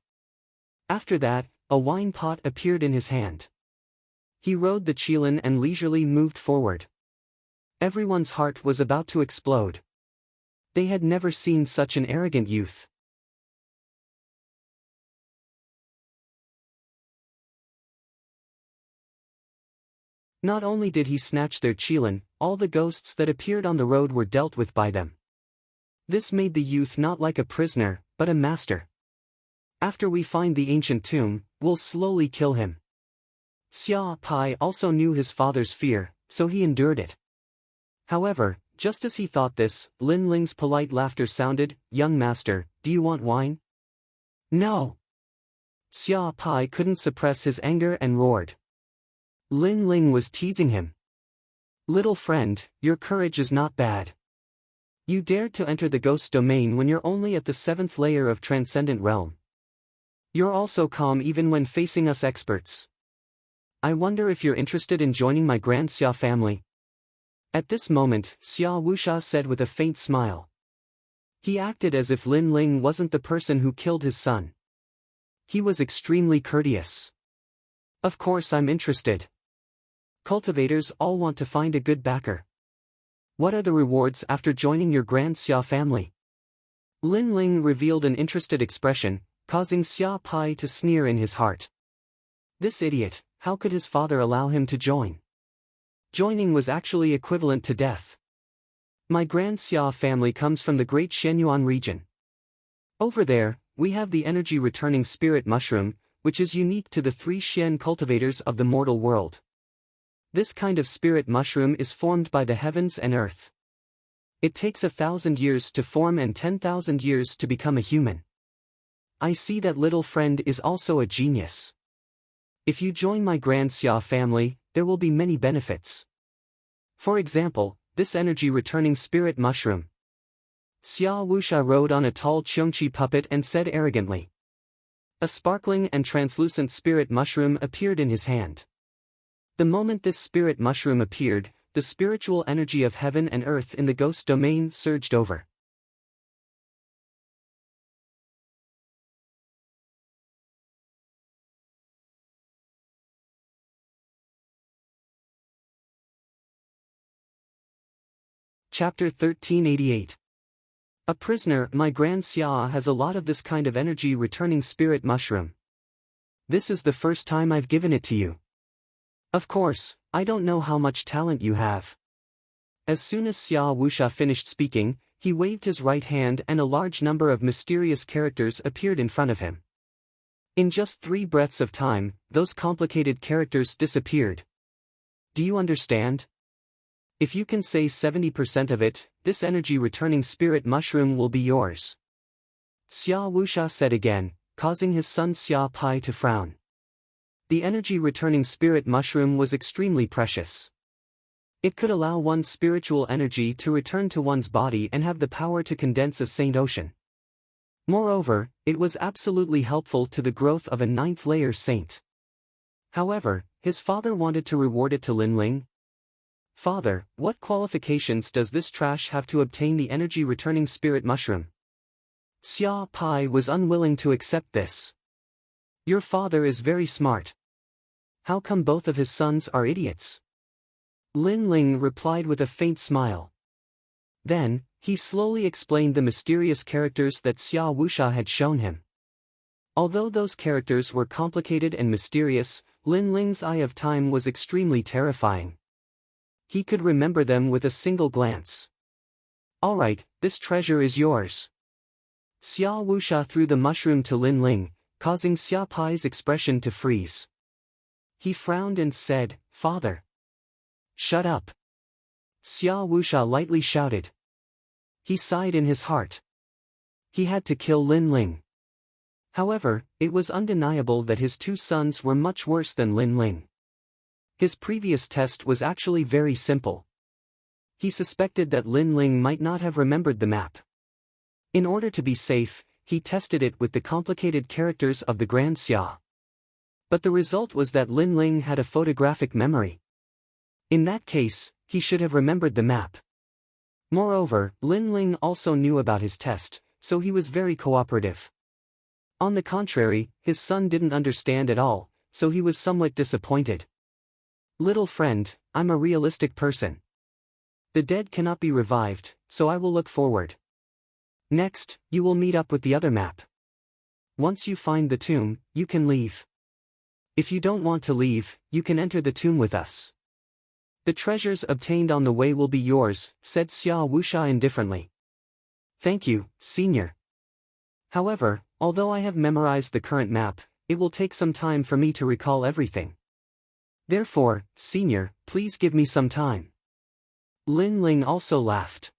S1: After that, a wine pot appeared in his hand. He rode the Qilin and leisurely moved forward. Everyone's heart was about to explode. They had never seen such an arrogant youth. Not only did he snatch their Qilin, all the ghosts that appeared on the road were dealt with by them. This made the youth not like a prisoner, but a master. After we find the ancient tomb, we'll slowly kill him. Xia Pai also knew his father's fear, so he endured it. However, just as he thought this, Lin Ling's polite laughter sounded. Young master, do you want wine? No. Xia Pai couldn't suppress his anger and roared. Lin Ling was teasing him. Little friend, your courage is not bad. You dared to enter the ghost domain when you're only at the 7th layer of Transcendent Realm. You're also calm even when facing us experts. I wonder if you're interested in joining my Grand Xia family. At this moment, Xia Wuxia said with a faint smile. He acted as if Lin Ling wasn't the person who killed his son. He was extremely courteous. Of course I'm interested. Cultivators all want to find a good backer. What are the rewards after joining your Grand Xia family? Lin Ling revealed an interested expression, causing Xia Pai to sneer in his heart. This idiot, how could his father allow him to join? Joining was actually equivalent to death. My Grand Xia family comes from the Great Shenyuan region. Over there, we have the energy returning spirit mushroom, which is unique to the 3 Xian cultivators of the mortal world. This kind of spirit mushroom is formed by the heavens and earth. It takes 1,000 years to form and 10,000 years to become a human. I see that little friend is also a genius. If you join my Grand Xia family, there will be many benefits. For example, this energy returning spirit mushroom. Xia Wuxia rode on a tall Qiongqi puppet and said arrogantly. A sparkling and translucent spirit mushroom appeared in his hand. The moment this spirit mushroom appeared, the spiritual energy of heaven and earth in the ghost domain surged over. Chapter 1388. A prisoner. My Grand Xia has a lot of this kind of energy returning spirit mushroom. This is the first time I've given it to you. Of course, I don't know how much talent you have. As soon as Xia Wuxia finished speaking, he waved his right hand and a large number of mysterious characters appeared in front of him. In just 3 breaths of time, those complicated characters disappeared. Do you understand? If you can say 70% of it, this energy returning spirit mushroom will be yours. Xia Wuxia said again, causing his son Xia Pai to frown. The energy-returning spirit mushroom was extremely precious. It could allow one's spiritual energy to return to one's body and have the power to condense a saint ocean. Moreover, it was absolutely helpful to the growth of a ninth-layer saint. However, his father wanted to reward it to Linling. "Father, what qualifications does this trash have to obtain the energy-returning spirit mushroom?" Xia Pai was unwilling to accept this. "Your father is very smart. How come both of his sons are idiots?" Linling replied with a faint smile. Then, he slowly explained the mysterious characters that Xia Wuxia had shown him. Although those characters were complicated and mysterious, Linling's Eye of Time was extremely terrifying. He could remember them with a single glance. "All right, this treasure is yours." Xia Wuxia threw the mushroom to Linling, causing Xia Pai's expression to freeze. He frowned and said, "Father." "Shut up." Xia Wuxia lightly shouted. He sighed in his heart. He had to kill Linling. However, it was undeniable that his two sons were much worse than Linling. His previous test was actually very simple. He suspected that Linling might not have remembered the map. In order to be safe, he tested it with the complicated characters of the Grand Xia. But the result was that Linling had a photographic memory. In that case, he should have remembered the map. Moreover, Linling also knew about his test, so he was very cooperative. On the contrary, his son didn't understand at all, so he was somewhat disappointed. "Little friend, I'm a realistic person. The dead cannot be revived, so I will look forward. Next, you will meet up with the other map. Once you find the tomb, you can leave. If you don't want to leave, you can enter the tomb with us. The treasures obtained on the way will be yours," said Xia Wuxia indifferently. "Thank you, senior. However, although I have memorized the current map, it will take some time for me to recall everything. Therefore, senior, please give me some time." Linling also laughed.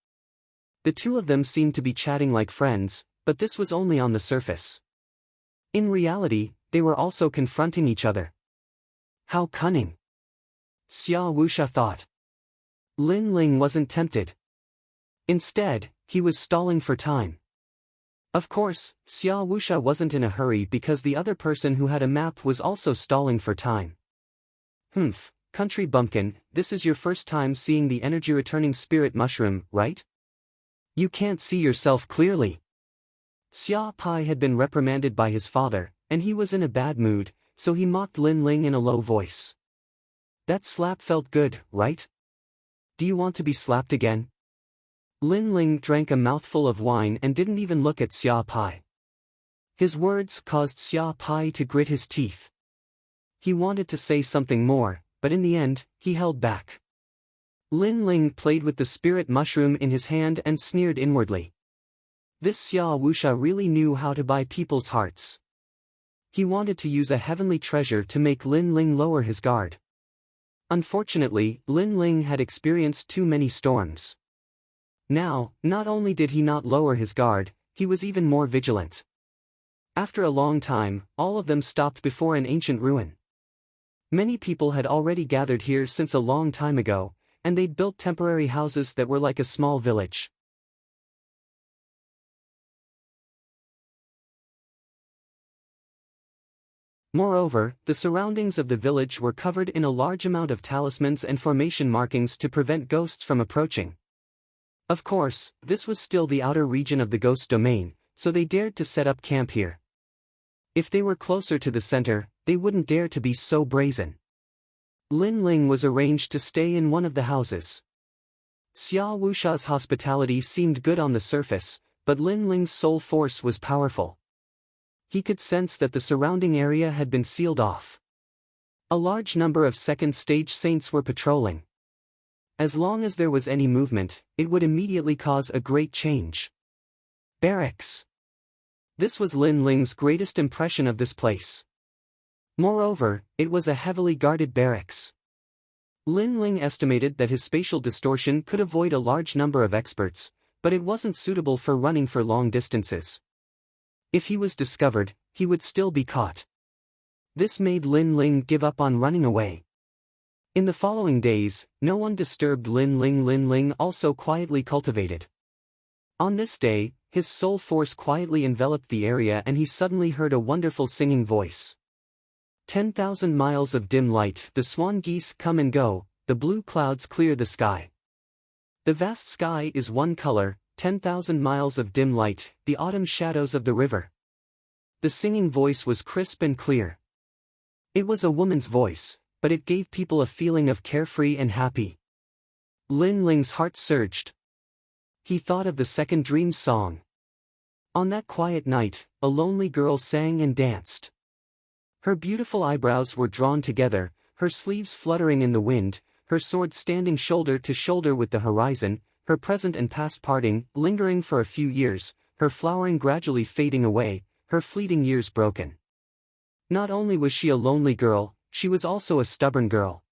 S1: The two of them seemed to be chatting like friends, but this was only on the surface. In reality, they were also confronting each other. How cunning! Xia Wuxia thought. Linling wasn't tempted. Instead, he was stalling for time. Of course, Xia Wuxia wasn't in a hurry because the other person who had a map was also stalling for time. "Humph, country bumpkin, this is your first time seeing the energy-returning spirit mushroom, right? You can't see yourself clearly." Xia Pai had been reprimanded by his father, and he was in a bad mood, so he mocked Linling in a low voice. "That slap felt good, right? Do you want to be slapped again?" Linling drank a mouthful of wine and didn't even look at Xia Pai. His words caused Xia Pai to grit his teeth. He wanted to say something more, but in the end, he held back. Linling played with the spirit mushroom in his hand and sneered inwardly. This Xia Wuxia really knew how to buy people's hearts. He wanted to use a heavenly treasure to make Linling lower his guard. Unfortunately, Linling had experienced too many storms. Now, not only did he not lower his guard, he was even more vigilant. After a long time, all of them stopped before an ancient ruin. Many people had already gathered here since a long time ago, and they'd built temporary houses that were like a small village. Moreover, the surroundings of the village were covered in a large amount of talismans and formation markings to prevent ghosts from approaching. Of course, this was still the outer region of the ghost domain, so they dared to set up camp here. If they were closer to the center, they wouldn't dare to be so brazen. Linling was arranged to stay in one of the houses. Xia Wuxia's hospitality seemed good on the surface, but Linling's soul force was powerful. He could sense that the surrounding area had been sealed off. A large number of second-stage saints were patrolling. As long as there was any movement, it would immediately cause a great change. Barracks. This was Linling's greatest impression of this place. Moreover, it was a heavily guarded barracks. Linling estimated that his spatial distortion could avoid a large number of experts, but it wasn't suitable for running for long distances. If he was discovered, he would still be caught. This made Lin Ling give up on running away. In the following days, no one disturbed Lin Ling. Lin Ling also quietly cultivated. On this day, his soul force quietly enveloped the area and he suddenly heard a wonderful singing voice. 10,000 miles of dim light, the swan geese come and go, the blue clouds clear the sky. The vast sky is one color, 10,000 miles of dim light, the autumn shadows of the river. The singing voice was crisp and clear. It was a woman's voice, but it gave people a feeling of carefree and happy. Lin Ling's heart surged. He thought of the second dream song. On that quiet night, a lonely girl sang and danced. Her beautiful eyebrows were drawn together, her sleeves fluttering in the wind, her sword standing shoulder to shoulder with the horizon, her present and past parting, lingering for a few years, her flowering gradually fading away, her fleeting years broken. Not only was she a lonely girl, she was also a stubborn girl.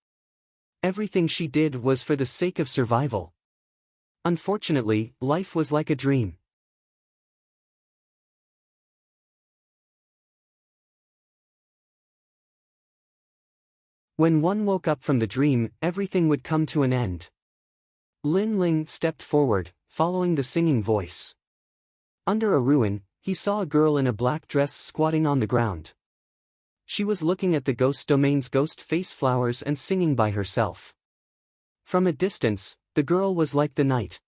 S1: Everything she did was for the sake of survival. Unfortunately, life was like a dream. When one woke up from the dream, everything would come to an end. Lin Ling stepped forward, following the singing voice. Under a ruin, he saw a girl in a black dress squatting on the ground. She was looking at the ghost domain's ghost face flowers and singing by herself. From a distance, the girl was like the night.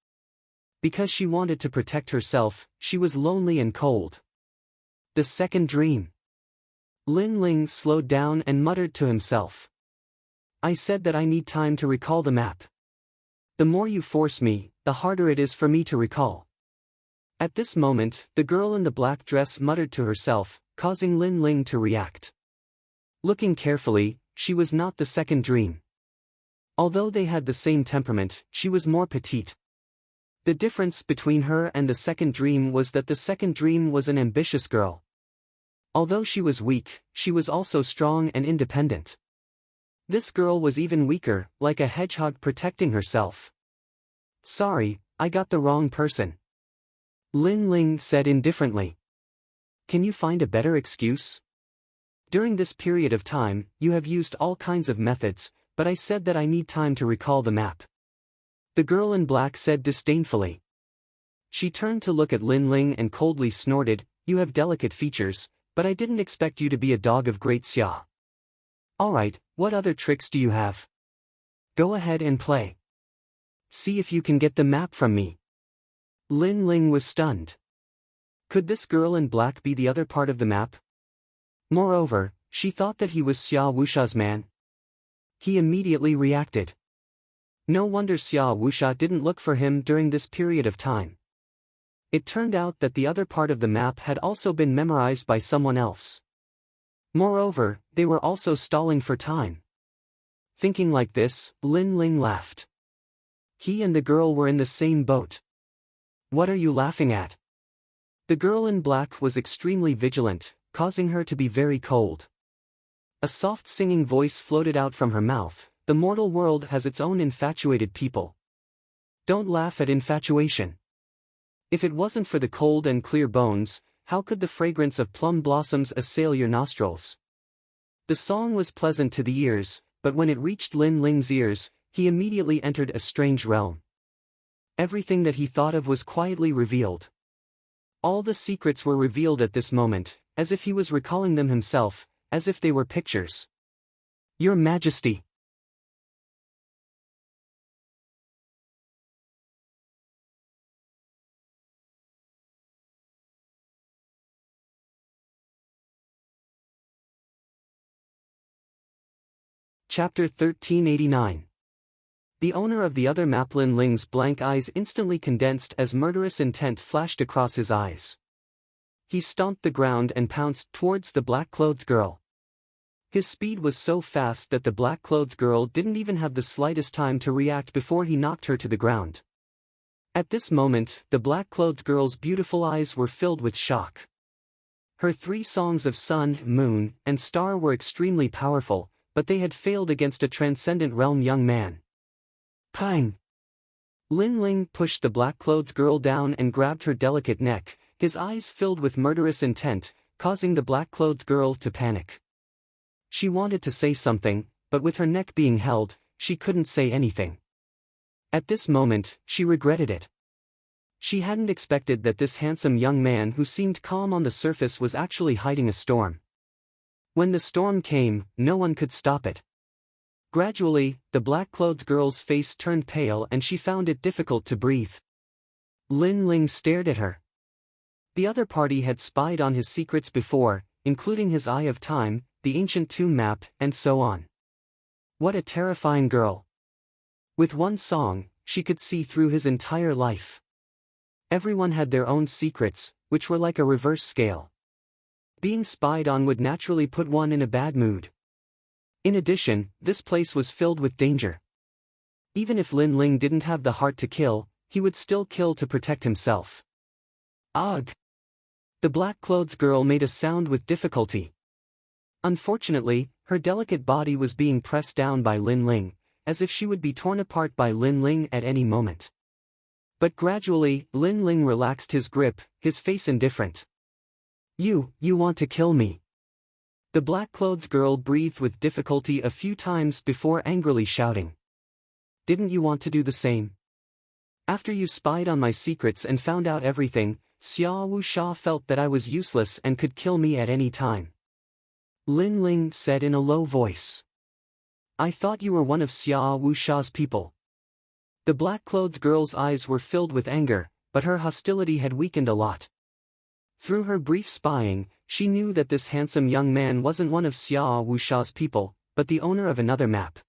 S1: Because she wanted to protect herself, she was lonely and cold. The second dream. Lin Ling slowed down and muttered to himself. I said that I need time to recall the map. The more you force me, the harder it is for me to recall. At this moment, the girl in the black dress muttered to herself, causing Lin Ling to react. Looking carefully, she was not the second dream. Although they had the same temperament, she was more petite. The difference between her and the second dream was that the second dream was an ambitious girl. Although she was weak, she was also strong and independent. This girl was even weaker, like a hedgehog protecting herself. Sorry, I got the wrong person. Lin Ling said indifferently. Can you find a better excuse? During this period of time, you have used all kinds of methods, but I said that I need time to recall the map. The girl in black said disdainfully. She turned to look at Lin Ling and coldly snorted, You have delicate features, but I didn't expect you to be a dog of great xia. Alright, what other tricks do you have? Go ahead and play. See if you can get the map from me. Lin Ling was stunned. Could this girl in black be the other part of the map? Moreover, she thought that he was Xia Wusha's man. He immediately reacted. No wonder Xia Wusha didn't look for him during this period of time. It turned out that the other part of the map had also been memorized by someone else. Moreover, they were also stalling for time. Thinking like this, Lin Ling laughed. He and the girl were in the same boat. What are you laughing at? The girl in black was extremely vigilant, causing her to be very cold. A soft singing voice floated out from her mouth, The mortal world has its own infatuated people. Don't laugh at infatuation. If it wasn't for the cold and clear bones, how could the fragrance of plum blossoms assail your nostrils? The song was pleasant to the ears, but when it reached Lin Ling's ears, he immediately entered a strange realm. Everything that he thought of was quietly revealed. All the secrets were revealed at this moment, as if he was recalling them himself, as if they were pictures. Your Majesty. Chapter 1389. The owner of the other map, Lin Ling's blank eyes instantly condensed as murderous intent flashed across his eyes. He stomped the ground and pounced towards the black-clothed girl. His speed was so fast that the black-clothed girl didn't even have the slightest time to react before he knocked her to the ground. At this moment, the black-clothed girl's beautiful eyes were filled with shock. Her 3 songs of sun, moon, and star were extremely powerful, but they had failed against a transcendent realm young man. Pang! Lin Ling pushed the black-clothed girl down and grabbed her delicate neck, his eyes filled with murderous intent, causing the black-clothed girl to panic. She wanted to say something, but with her neck being held, she couldn't say anything. At this moment, she regretted it. She hadn't expected that this handsome young man who seemed calm on the surface was actually hiding a storm. When the storm came, no one could stop it. Gradually, the black-clothed girl's face turned pale and she found it difficult to breathe. Lin Ling stared at her. The other party had spied on his secrets before, including his Eye of Time, the ancient tomb map, and so on. What a terrifying girl. With one song, she could see through his entire life. Everyone had their own secrets, which were like a reverse scale. Being spied on would naturally put one in a bad mood. In addition, this place was filled with danger. Even if Lin Ling didn't have the heart to kill, he would still kill to protect himself. Ugh! The black-clothed girl made a sound with difficulty. Unfortunately, her delicate body was being pressed down by Lin Ling, as if she would be torn apart by Lin Ling at any moment. But gradually, Lin Ling relaxed his grip, his face indifferent. You want to kill me?" The black-clothed girl breathed with difficulty a few times before angrily shouting. "Didn't you want to do the same? After you spied on my secrets and found out everything, Xia Wuxia felt that I was useless and could kill me at any time." Lin Ling said in a low voice. "I thought you were one of Xia Wuxia's people." The black-clothed girl's eyes were filled with anger, but her hostility had weakened a lot. Through her brief spying, she knew that this handsome young man wasn't one of Xia Wuxia's people, but the owner of another map.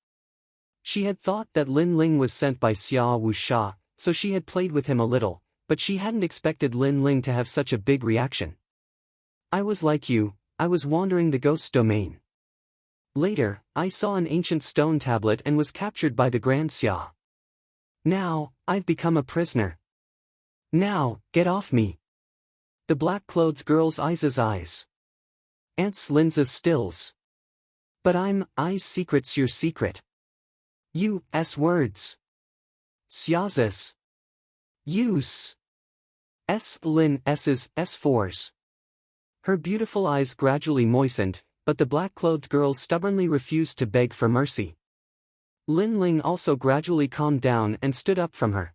S1: She had thought that Lin Ling was sent by Xia Wuxia, so she had played with him a little, but she hadn't expected Lin Ling to have such a big reaction. "I was like you, I was wandering the ghost domain. Later, I saw an ancient stone tablet and was captured by the Grand Xia. Now, I've become a prisoner. Now, get off me." The black-clothed girl's eyes. Aunt's Linza's stills. "But I's secret's your secret. S words. Xia's. Use. Lin S's S4's. Her beautiful eyes gradually moistened, but the black-clothed girl stubbornly refused to beg for mercy. Lin Ling also gradually calmed down and stood up from her.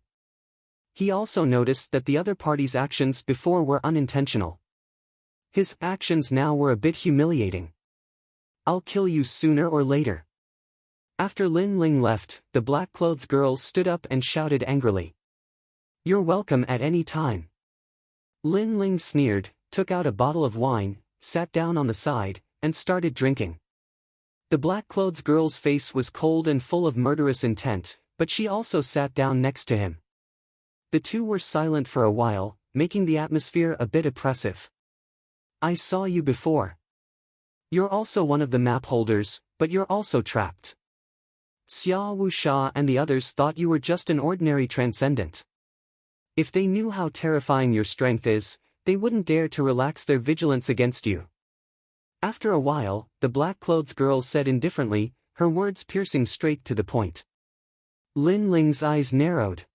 S1: He also noticed that the other party's actions before were unintentional. His actions now were a bit humiliating. "I'll kill you sooner or later." After Lin Ling left, the black-clothed girl stood up and shouted angrily. "You're welcome at any time." Lin Ling sneered, took out a bottle of wine, sat down on the side, and started drinking. The black-clothed girl's face was cold and full of murderous intent, but she also sat down next to him. The two were silent for a while, making the atmosphere a bit oppressive. "I saw you before. You're also one of the map holders, but you're also trapped. Xia Wuxia and the others thought you were just an ordinary transcendent. If they knew how terrifying your strength is, they wouldn't dare to relax their vigilance against you." After a while, the black-clothed girl said indifferently, her words piercing straight to the point. Lin Ling's eyes narrowed.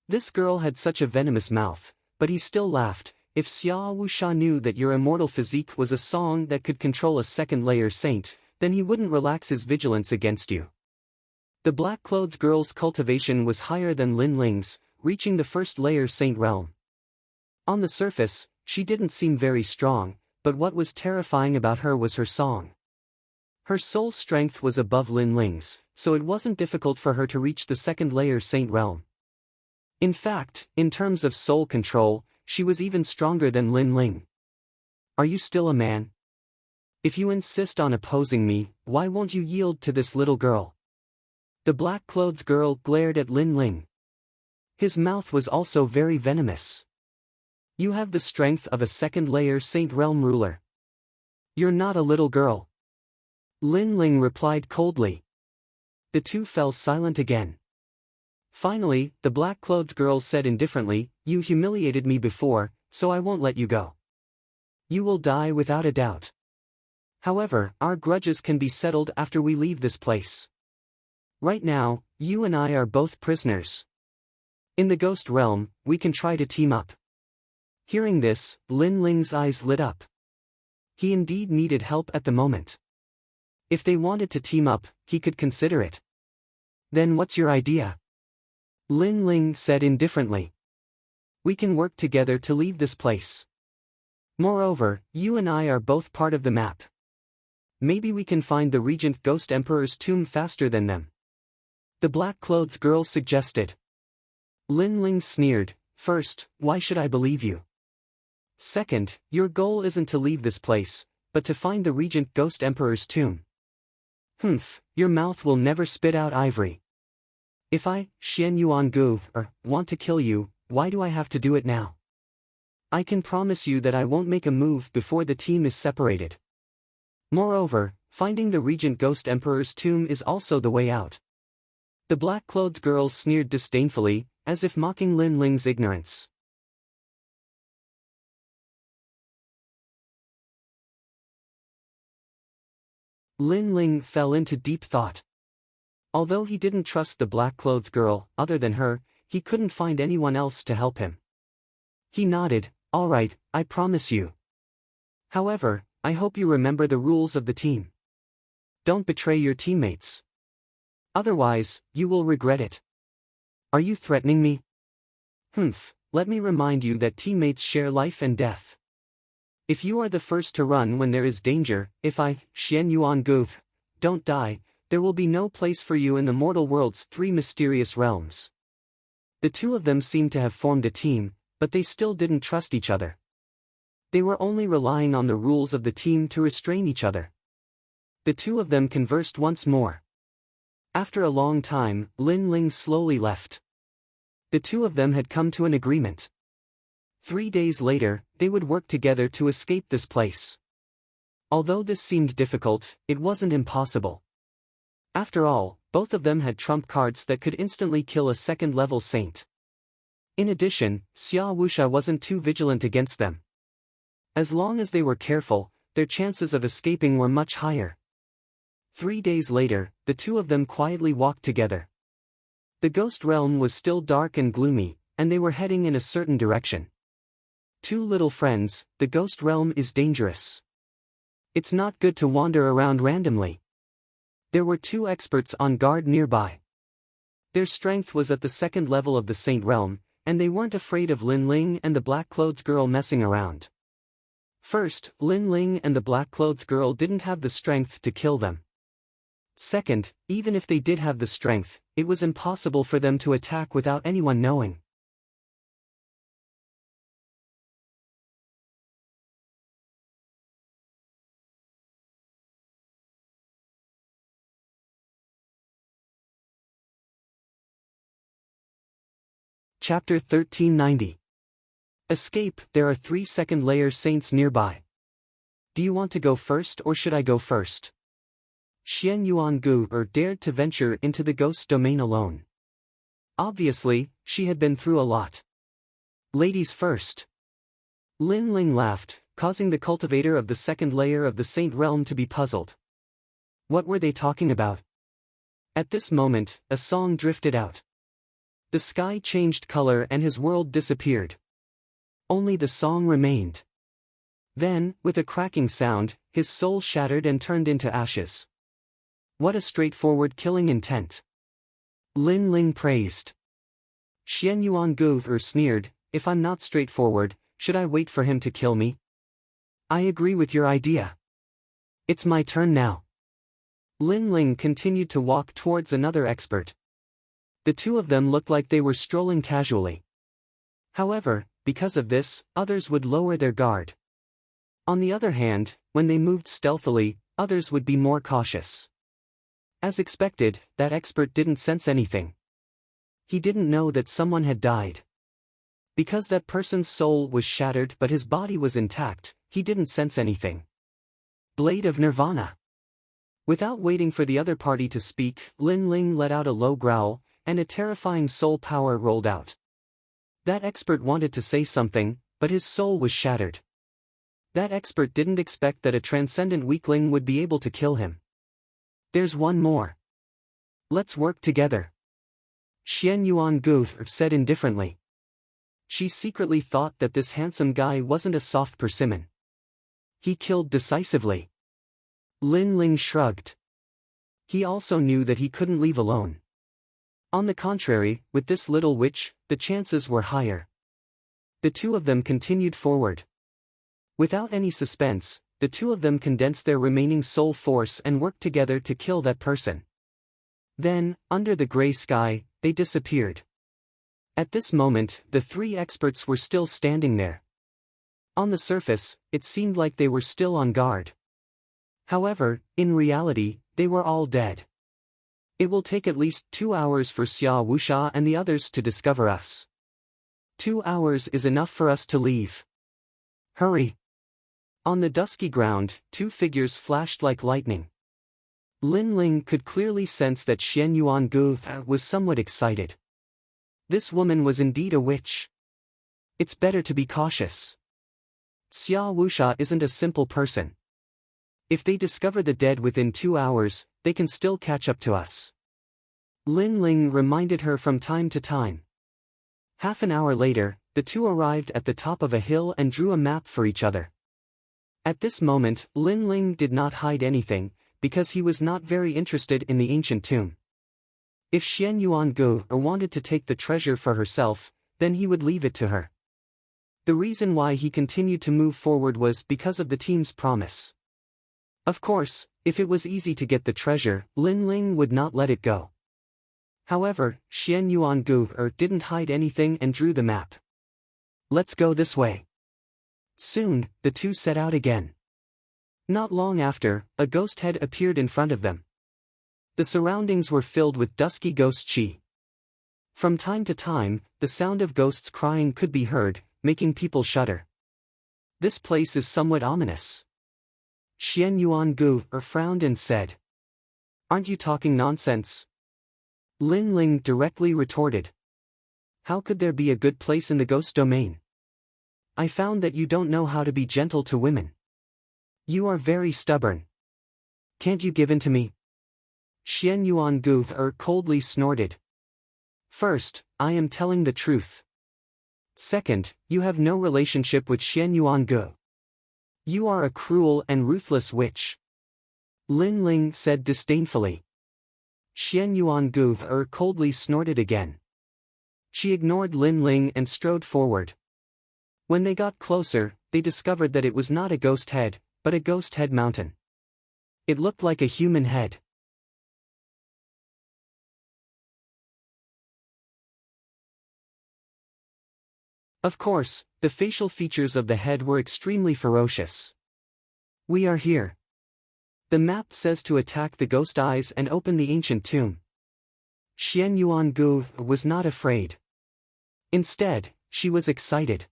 S1: This girl had such a venomous mouth, but he still laughed. "If Xia Wuxia knew that your immortal physique was a song that could control a second-layer saint, then he wouldn't relax his vigilance against you." The black-clothed girl's cultivation was higher than Lin Ling's, reaching the first-layer saint realm. On the surface, she didn't seem very strong, but what was terrifying about her was her song. Her soul strength was above Lin Ling's, so it wasn't difficult for her to reach the second-layer saint realm. In fact, in terms of soul control, she was even stronger than Lin Ling. "Are you still a man? If you insist on opposing me, why won't you yield to this little girl?" The black-clothed girl glared at Lin Ling. His mouth was also very venomous. "You have the strength of a second-layer Saint Realm ruler. You're not a little girl." Lin Ling replied coldly. The two fell silent again. Finally, the black-clothed girl said indifferently, "You humiliated me before, so I won't let you go. You will die without a doubt. However, our grudges can be settled after we leave this place. Right now, you and I are both prisoners. In the ghost realm, we can try to team up." Hearing this, Lin Ling's eyes lit up. He indeed needed help at the moment. If they wanted to team up, he could consider it. Then what's your idea? Lin Ling said indifferently. We can work together to leave this place. Moreover, you and I are both part of the map. Maybe we can find the Regent Ghost Emperor's tomb faster than them. The black-clothed girl suggested. Lin Ling sneered. First, why should I believe you? Second, your goal isn't to leave this place, but to find the Regent Ghost Emperor's tomb. Humph, your mouth will never spit out ivory. If I, Xian Yuangu, want to kill you, why do I have to do it now? I can promise you that I won't make a move before the team is separated. Moreover, finding the Regent Ghost Emperor's tomb is also the way out. The black-clothed girl sneered disdainfully, as if mocking Lin Ling's ignorance. Lin Ling fell into deep thought. Although he didn't trust the black-clothed girl, other than her, he couldn't find anyone else to help him. He nodded. All right, I promise you. However, I hope you remember the rules of the team. Don't betray your teammates. Otherwise, you will regret it. Are you threatening me? Humph, let me remind you that teammates share life and death. If you are the first to run when there is danger, if I, Xian Yuangu, don't die, there will be no place for you in the mortal world's 3 mysterious realms. The two of them seemed to have formed a team, but they still didn't trust each other. They were only relying on the rules of the team to restrain each other. The two of them conversed once more. After a long time, Lin Ling slowly left. The two of them had come to an agreement. 3 days later, they would work together to escape this place. Although this seemed difficult, it wasn't impossible. After all, both of them had trump cards that could instantly kill a second-level saint. In addition, Xia Wuxia wasn't too vigilant against them. As long as they were careful, their chances of escaping were much higher. 3 days later, the two of them quietly walked together. The ghost realm was still dark and gloomy, and they were heading in a certain direction. Two little friends, the ghost realm is dangerous. It's not good to wander around randomly. There were 2 experts on guard nearby. Their strength was at the second level of the Saint Realm, and they weren't afraid of Lin Ling and the black-clothed girl messing around. First, Lin Ling and the black-clothed girl didn't have the strength to kill them. Second, even if they did have the strength, it was impossible for them to attack without anyone knowing. Chapter 1390. Escape. There are 3 second-layer saints nearby. Do you want to go first or should I go first? Xian Yuangu dared to venture into the ghost domain alone. Obviously, she had been through a lot. Ladies first. Lin Ling laughed, causing the cultivator of the second layer of the Saint Realm to be puzzled. What were they talking about? At this moment, a song drifted out. The sky changed color and his world disappeared. Only the song remained. Then, with a cracking sound, his soul shattered and turned into ashes. What a straightforward killing intent. Lin Ling praised. Xian Yuangu sneered, if I'm not straightforward, should I wait for him to kill me? I agree with your idea. It's my turn now. Lin Ling continued to walk towards another expert. The two of them looked like they were strolling casually. However, because of this, others would lower their guard. On the other hand, when they moved stealthily, others would be more cautious. As expected, that expert didn't sense anything. He didn't know that someone had died. Because that person's soul was shattered but his body was intact, he didn't sense anything. Blade of Nirvana. Without waiting for the other party to speak, Lin Ling let out a low growl, and a terrifying soul power rolled out. That expert wanted to say something, but his soul was shattered. That expert didn't expect that a transcendent weakling would be able to kill him. There's one more. Let's work together. Xian Yuangu said indifferently. She secretly thought that this handsome guy wasn't a soft persimmon. He killed decisively. Lin Ling shrugged. He also knew that he couldn't leave alone. On the contrary, with this little witch, the chances were higher. The two of them continued forward. Without any suspense, the two of them condensed their remaining soul force and worked together to kill that person. Then, under the gray sky, they disappeared. At this moment, the three experts were still standing there. On the surface, it seemed like they were still on guard. However, in reality, they were all dead. It will take at least 2 hours for Xia Wuxia and the others to discover us. 2 hours is enough for us to leave. Hurry! On the dusky ground, two figures flashed like lightning. Lin Ling could clearly sense that Xian Yuangu was somewhat excited. This woman was indeed a witch. It's better to be cautious. Xia Wuxia isn't a simple person. If they discover the dead within 2 hours, they can still catch up to us. Lin Ling reminded her from time to time. Half an hour later, the two arrived at the top of a hill and drew a map for each other. At this moment, Lin Ling did not hide anything, because he was not very interested in the ancient tomb. If Xian Yuangu wanted to take the treasure for herself, then he would leave it to her. The reason why he continued to move forward was because of the team's promise. Of course, if it was easy to get the treasure, Lin Ling would not let it go. However, Xian Yuangu didn't hide anything and drew the map. Let's go this way. Soon, the two set out again. Not long after, a ghost head appeared in front of them. The surroundings were filled with dusky ghost chi. From time to time, the sound of ghosts crying could be heard, making people shudder. This place is somewhat ominous. Xian Yuangu frowned and said, "Aren't you talking nonsense?" Lin Ling directly retorted, "How could there be a good place in the ghost domain? I found that you don't know how to be gentle to women. You are very stubborn. Can't you give in to me?" Xian Yuangu coldly snorted. "First, I am telling the truth. Second, you have no relationship with Xian Yuangu. You are a cruel and ruthless witch." Lin Ling said disdainfully. Xian Yuangu coldly snorted again. She ignored Lin Ling and strode forward. When they got closer, they discovered that it was not a ghost head, but a ghost head mountain. It looked like a human head. Of course, the facial features of the head were extremely ferocious. "We are here. The map says to attack the ghost eyes and open the ancient tomb." Xian Yuangu was not afraid. Instead, she was excited.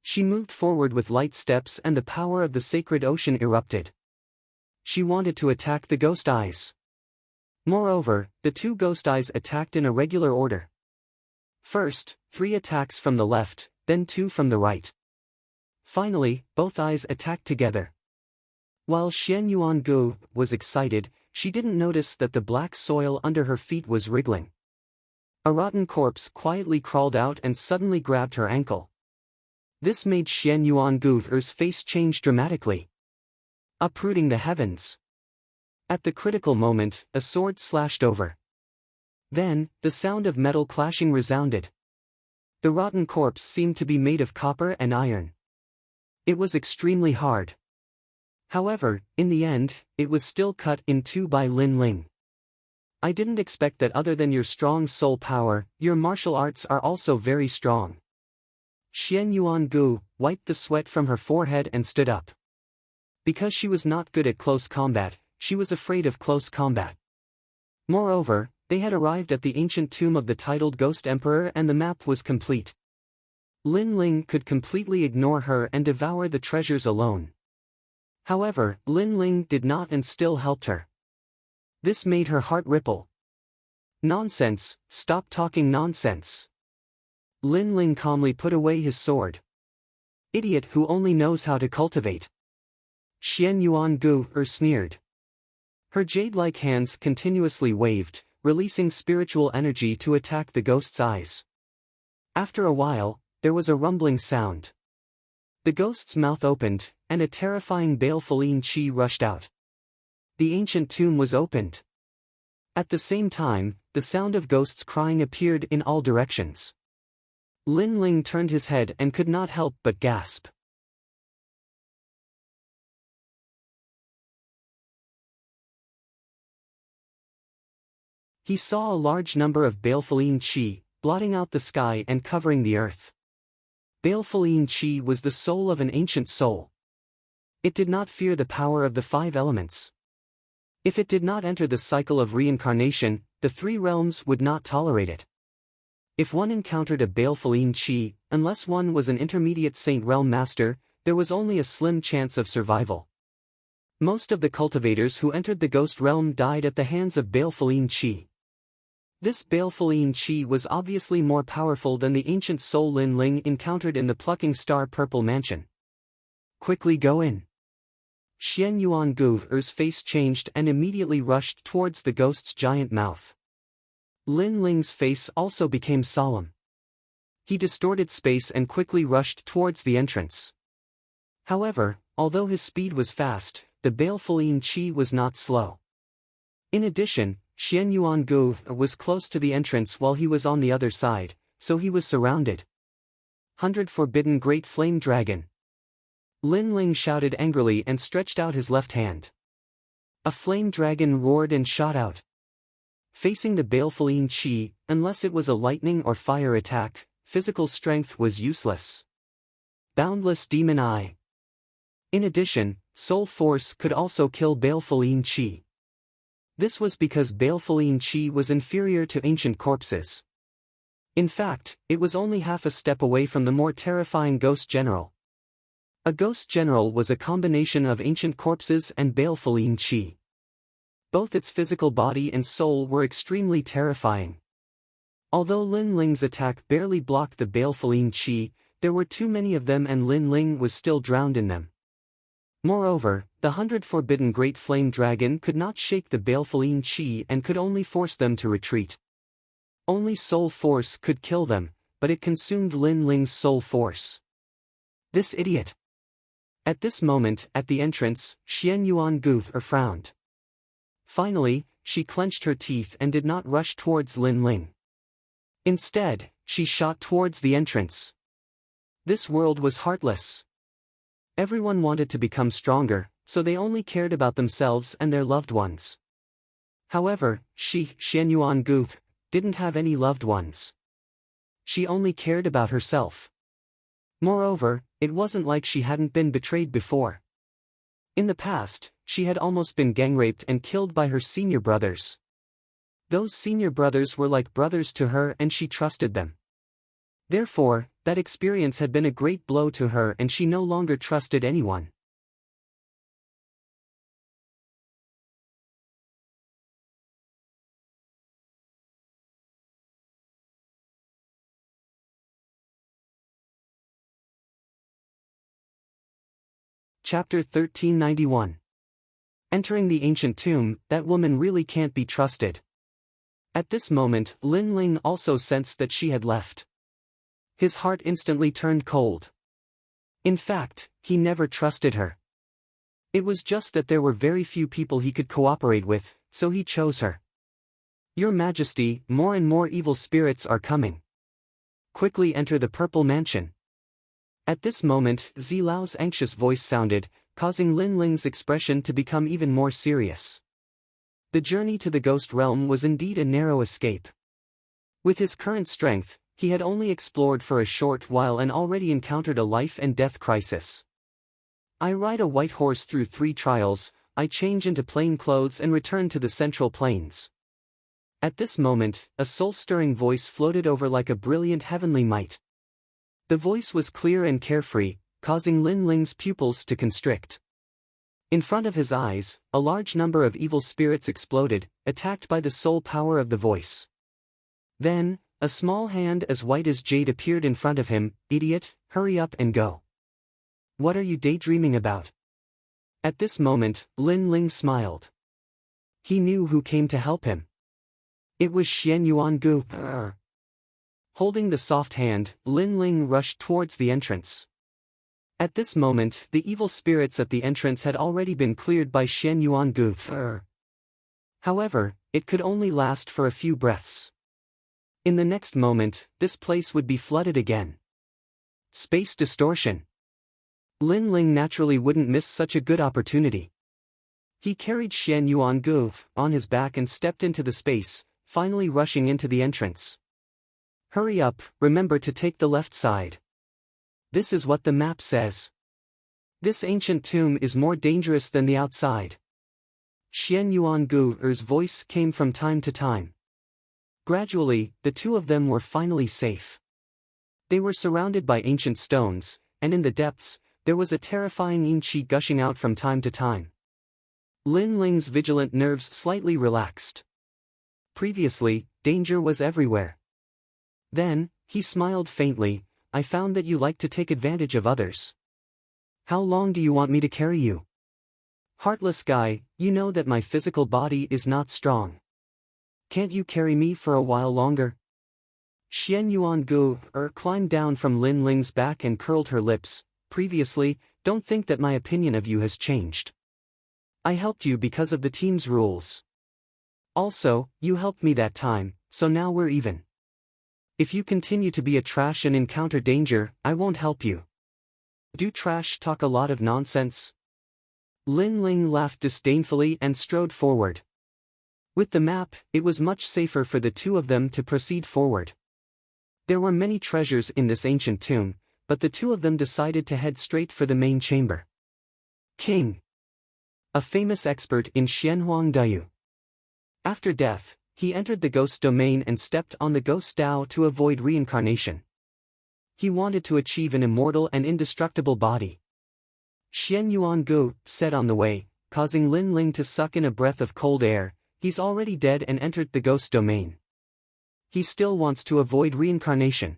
S1: She moved forward with light steps and the power of the sacred ocean erupted. She wanted to attack the ghost eyes. Moreover, the two ghost eyes attacked in a regular order. First, 3 attacks from the left, then 2 from the right. Finally, both eyes attacked together. While Xian Yuangu was excited, she didn't notice that the black soil under her feet was wriggling. A rotten corpse quietly crawled out and suddenly grabbed her ankle. This made Xian Yuangu's face change dramatically, uprooting the heavens. At the critical moment, a sword slashed over. Then, the sound of metal clashing resounded. The rotten corpse seemed to be made of copper and iron. It was extremely hard. However, in the end, it was still cut in two by Lin Ling. "I didn't expect that other than your strong soul power, your martial arts are also very strong." Xian Yuangu wiped the sweat from her forehead and stood up. Because she was not good at close combat, she was afraid of close combat. Moreover, they had arrived at the ancient tomb of the titled Ghost Emperor and the map was complete. Lin Ling could completely ignore her and devour the treasures alone. However, Lin Ling did not and still helped her. This made her heart ripple. "Nonsense, stop talking nonsense." Lin Ling calmly put away his sword. "Idiot who only knows how to cultivate." Xian Yuangu sneered. Her jade-like hands continuously waved, releasing spiritual energy to attack the ghost's eyes. After a while, there was a rumbling sound. The ghost's mouth opened, and a terrifying baleful Qi rushed out. The ancient tomb was opened. At the same time, the sound of ghosts crying appeared in all directions. Lin Ling turned his head and could not help but gasp. He saw a large number of baleful Qi, blotting out the sky and covering the earth. Baleful Qi was the soul of an ancient soul. It did not fear the power of the 5 elements. If it did not enter the cycle of reincarnation, the 3 realms would not tolerate it. If one encountered a baleful Qi, unless one was an intermediate Saint Realm master, there was only a slim chance of survival. Most of the cultivators who entered the ghost realm died at the hands of baleful Qi. This baleful Qi was obviously more powerful than the ancient soul Lin Ling encountered in the plucking star purple mansion. Quickly go in. Xian Yuan Gu's face changed and immediately rushed towards the ghost's giant mouth. Lin Ling's face also became solemn. He distorted space and quickly rushed towards the entrance. However, although his speed was fast, the baleful Qi was not slow. In addition, Xian Yuan Gu was close to the entrance while he was on the other side, so he was surrounded. 100 Forbidden Great Flame Dragon. Lin Ling shouted angrily and stretched out his left hand. A flame dragon roared and shot out. Facing the baleful Qi, unless it was a lightning or fire attack, physical strength was useless. Boundless Demon Eye. In addition, Soul Force could also kill baleful Qi. This was because baleful Qi was inferior to ancient corpses. In fact, it was only half a step away from the more terrifying Ghost General. A Ghost General was a combination of ancient corpses and baleful Qi. Both its physical body and soul were extremely terrifying. Although Lin Ling's attack barely blocked the baleful Qi, there were too many of them and Lin Ling was still drowned in them. Moreover, the 100 Forbidden Great Flame Dragon could not shake the baleful Qi and could only force them to retreat. Only Soul Force could kill them, but it consumed Lin Ling's soul force. This idiot! At this moment, at the entrance, Xian Yuan Gu frowned. Finally, she clenched her teeth and did not rush towards Lin Ling. Instead, she shot towards the entrance. This world was heartless. Everyone wanted to become stronger, so they only cared about themselves and their loved ones. However, Xian Yuan Gu, didn't have any loved ones. She only cared about herself. Moreover, it wasn't like she hadn't been betrayed before. In the past, she had almost been gang-raped and killed by her senior brothers. Those senior brothers were like brothers to her and she trusted them. Therefore, that experience had been a great blow to her and she no longer trusted anyone. Chapter 1391. Entering the ancient tomb, that woman really can't be trusted. At this moment, Lin Ling also sensed that she had left. His heart instantly turned cold. In fact, he never trusted her. It was just that there were very few people he could cooperate with, so he chose her. Your Majesty, more and more evil spirits are coming. Quickly enter the purple mansion. At this moment, Zilao's anxious voice sounded, causing Lin Ling's expression to become even more serious. The journey to the ghost realm was indeed a narrow escape. With his current strength, he had only explored for a short while and already encountered a life and death crisis. I ride a white horse through 3 trials, I change into plain clothes and return to the central plains. At this moment, a soul-stirring voice floated over like a brilliant heavenly might. The voice was clear and carefree, causing Lin Ling's pupils to constrict. In front of his eyes, a large number of evil spirits exploded, attacked by the soul power of the voice. Then, a small hand as white as jade appeared in front of him. Idiot, hurry up and go. What are you daydreaming about? At this moment, Lin Ling smiled. He knew who came to help him. It was Xian Yuan Gu. Holding the soft hand, Lin Ling rushed towards the entrance. At this moment, the evil spirits at the entrance had already been cleared by Xian Yuangu. However, it could only last for a few breaths. In the next moment, this place would be flooded again. Space distortion. Lin Ling naturally wouldn't miss such a good opportunity. He carried Xian Yuangu on his back and stepped into the space, finally rushing into the entrance. Hurry up, remember to take the left side. This is what the map says. This ancient tomb is more dangerous than the outside. Xian Yuangu's voice came from time to time. Gradually, the two of them were finally safe. They were surrounded by ancient stones, and in the depths, there was a terrifying yin qi gushing out from time to time. Lin Ling's vigilant nerves slightly relaxed. Previously, danger was everywhere. Then, he smiled faintly. I found that you like to take advantage of others. How long do you want me to carry you? Heartless guy, you know that my physical body is not strong. Can't you carry me for a while longer? Xian Yuangu climbed down from Lin Ling's back and curled her lips. Previously, don't think that my opinion of you has changed. I helped you because of the team's rules. Also, you helped me that time, so now we're even. If you continue to be a trash and encounter danger, I won't help you. Do trash talk a lot of nonsense? Lin Ling laughed disdainfully and strode forward. With the map, it was much safer for the two of them to proceed forward. There were many treasures in this ancient tomb, but the two of them decided to head straight for the main chamber. King. A famous expert in Xianhuang Dayu. After death, he entered the ghost domain and stepped on the ghost Dao to avoid reincarnation. He wanted to achieve an immortal and indestructible body. Xian Yuangu said on the way, causing Lin Ling to suck in a breath of cold air, he's already dead and entered the ghost domain. He still wants to avoid reincarnation.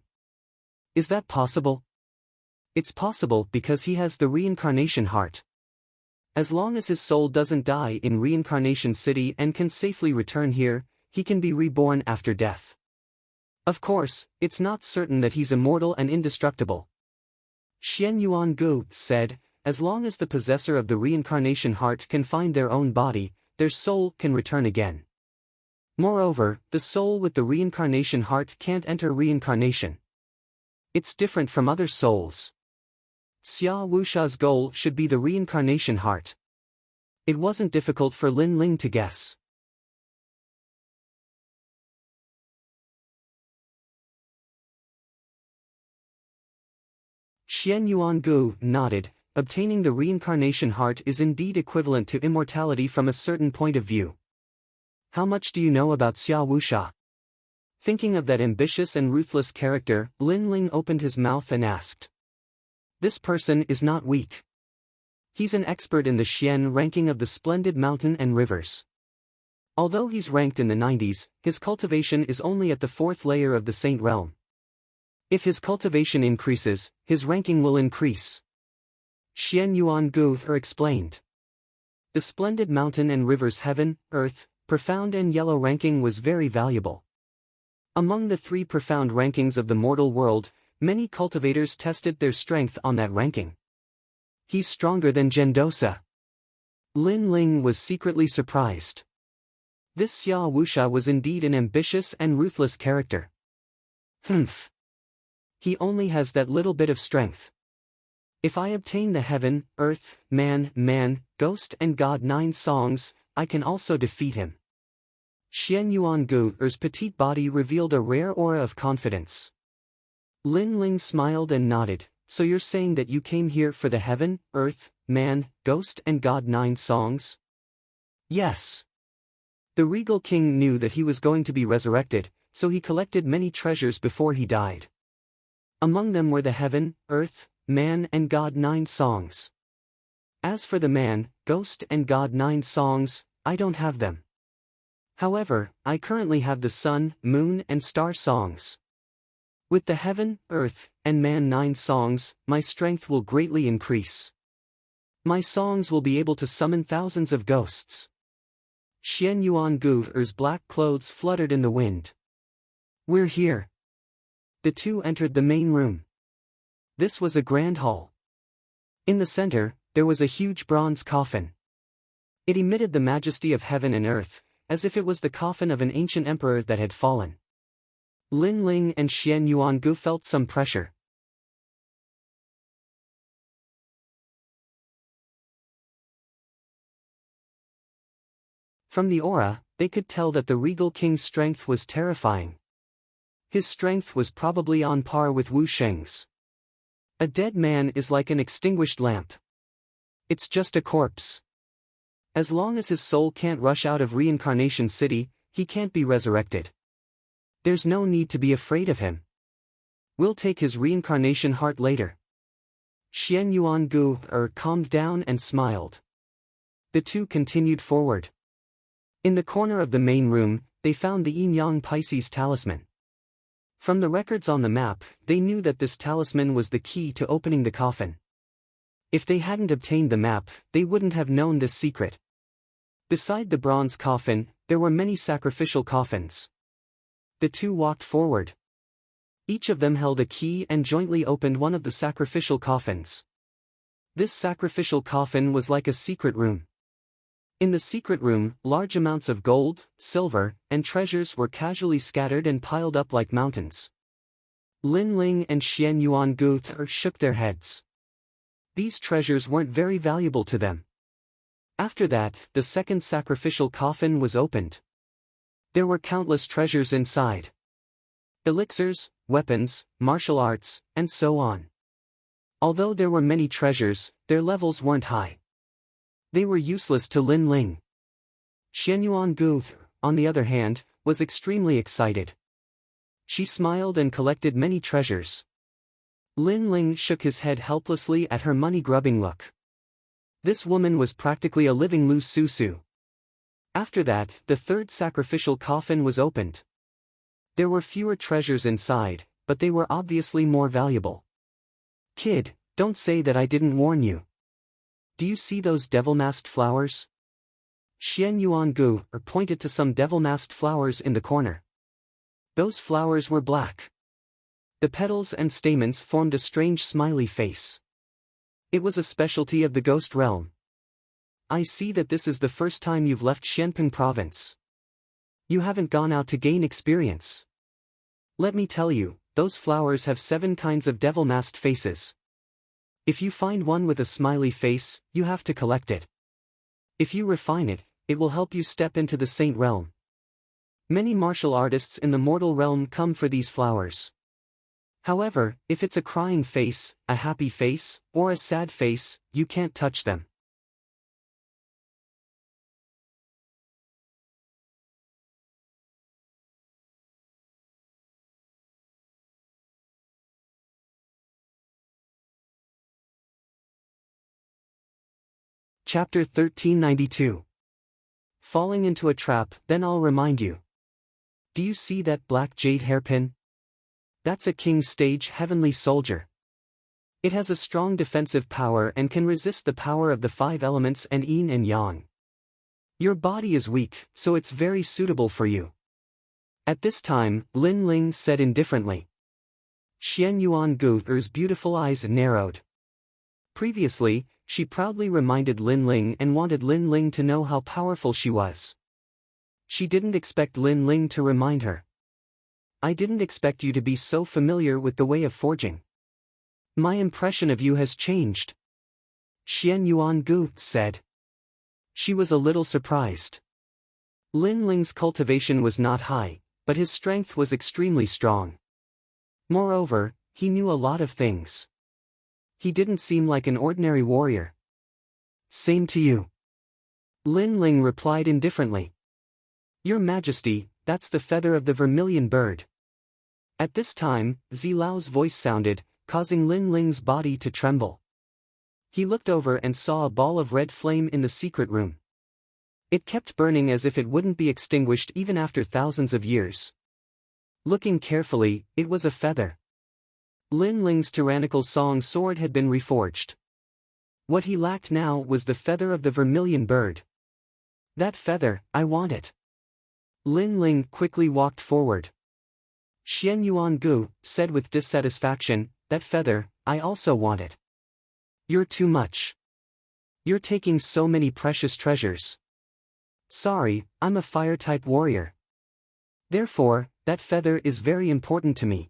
S1: Is that possible? It's possible because he has the reincarnation heart. As long as his soul doesn't die in Reincarnation City and can safely return here, he can be reborn after death. Of course, it's not certain that he's immortal and indestructible. Xian Yuangu said, as long as the possessor of the reincarnation heart can find their own body, their soul can return again. Moreover, the soul with the reincarnation heart can't enter reincarnation. It's different from other souls. Xia Wusha's goal should be the reincarnation heart. It wasn't difficult for Lin Ling to guess. Xian Yuangu nodded. Obtaining the reincarnation heart is indeed equivalent to immortality from a certain point of view. How much do you know about Xia Wusha? Thinking of that ambitious and ruthless character, Lin Ling opened his mouth and asked. This person is not weak. He's an expert in the Xian ranking of the splendid mountain and rivers. Although he's ranked in the 90s, his cultivation is only at the 4th layer of the Saint Realm. If his cultivation increases, his ranking will increase. Xian Yuangu explained. The splendid mountain and rivers heaven, earth, profound and yellow ranking was very valuable. Among the 3 profound rankings of the mortal world, many cultivators tested their strength on that ranking. He's stronger than Gendosa. Lin Ling was secretly surprised. This Xia Wusha was indeed an ambitious and ruthless character. Humph. He only has that little bit of strength. If I obtain the heaven, earth, man, ghost and god 9 songs, I can also defeat him. Xian Yuangu's petite body revealed a rare aura of confidence. Lin Ling smiled and nodded. So you're saying that you came here for the heaven, earth, man, ghost and god 9 songs? Yes. The regal king knew that he was going to be resurrected, so he collected many treasures before he died. Among them were the heaven, earth, man and god 9 songs. As for the man, ghost and god 9 songs, I don't have them. However, I currently have the sun, moon and star songs. With the heaven, earth, and man 9 songs, my strength will greatly increase. My songs will be able to summon thousands of ghosts. Xian Yuangu's black clothes fluttered in the wind. We're here. The two entered the main room. This was a grand hall. In the center, there was a huge bronze coffin. It emitted the majesty of heaven and earth, as if it was the coffin of an ancient emperor that had fallen. Lin Ling and Xian Yuangu felt some pressure. From the aura, they could tell that the regal king's strength was terrifying. His strength was probably on par with Wu Sheng's. A dead man is like an extinguished lamp. It's just a corpse. As long as his soul can't rush out of Reincarnation City, he can't be resurrected. There's no need to be afraid of him. We'll take his reincarnation heart later. Xian Yuangu calmed down and smiled. The two continued forward. In the corner of the main room, they found the Yin-Yang Pisces talisman. From the records on the map, they knew that this talisman was the key to opening the coffin. If they hadn't obtained the map, they wouldn't have known this secret. Beside the bronze coffin, there were many sacrificial coffins. The two walked forward. Each of them held a key and jointly opened one of the sacrificial coffins. This sacrificial coffin was like a secret room. In the secret room, large amounts of gold, silver, and treasures were casually scattered and piled up like mountains. Lin Ling and Xian Yuangu shook their heads. These treasures weren't very valuable to them. After that, the second sacrificial coffin was opened. There were countless treasures inside. Elixirs, weapons, martial arts, and so on. Although there were many treasures, their levels weren't high. They were useless to Lin Ling. Xian Yuangu, on the other hand, was extremely excited. She smiled and collected many treasures. Lin Ling shook his head helplessly at her money-grubbing look. This woman was practically a living Lu Susu. After that, the third sacrificial coffin was opened. There were fewer treasures inside, but they were obviously more valuable. Kid, don't say that I didn't warn you. Do you see those devil-masked flowers? Xian Yuangu pointed to some devil-masked flowers in the corner. Those flowers were black. The petals and stamens formed a strange smiley face. It was a specialty of the ghost realm. I see that this is the first time you've left Xianping province. You haven't gone out to gain experience. Let me tell you, those flowers have 7 kinds of devil-masked faces. If you find one with a smiley face, you have to collect it. If you refine it, it will help you step into the saint realm. Many martial artists in the mortal realm come for these flowers. However, if it's a crying face, a happy face, or a sad face, you can't touch them. Chapter 1392. Falling into a trap, then I'll remind you. Do you see that black jade hairpin? That's a King's Stage Heavenly Soldier. It has a strong defensive power and can resist the power of the 5 elements and yin and yang. Your body is weak, so it's very suitable for you. At this time, Lin Ling said indifferently. Xian Yuangu's beautiful eyes narrowed. Previously, she proudly reminded Lin Ling and wanted Lin Ling to know how powerful she was. She didn't expect Lin Ling to remind her. I didn't expect you to be so familiar with the way of forging. My impression of you has changed. Xian Yuangu said. She was a little surprised. Lin Ling's cultivation was not high, but his strength was extremely strong. Moreover, he knew a lot of things. He didn't seem like an ordinary warrior. Same to you. Lin Ling replied indifferently. Your Majesty, that's the feather of the vermilion bird. At this time, Zilao's voice sounded, causing Lin Ling's body to tremble. He looked over and saw a ball of red flame in the secret room. It kept burning as if it wouldn't be extinguished even after thousands of years. Looking carefully, it was a feather. Lin Ling's tyrannical song sword had been reforged. What he lacked now was the feather of the vermilion bird. That feather, I want it. Lin Ling quickly walked forward. Xian Yuangu said with dissatisfaction, "That feather, I also want it. You're too much. You're taking so many precious treasures. Sorry, I'm a fire-type warrior. Therefore, that feather is very important to me.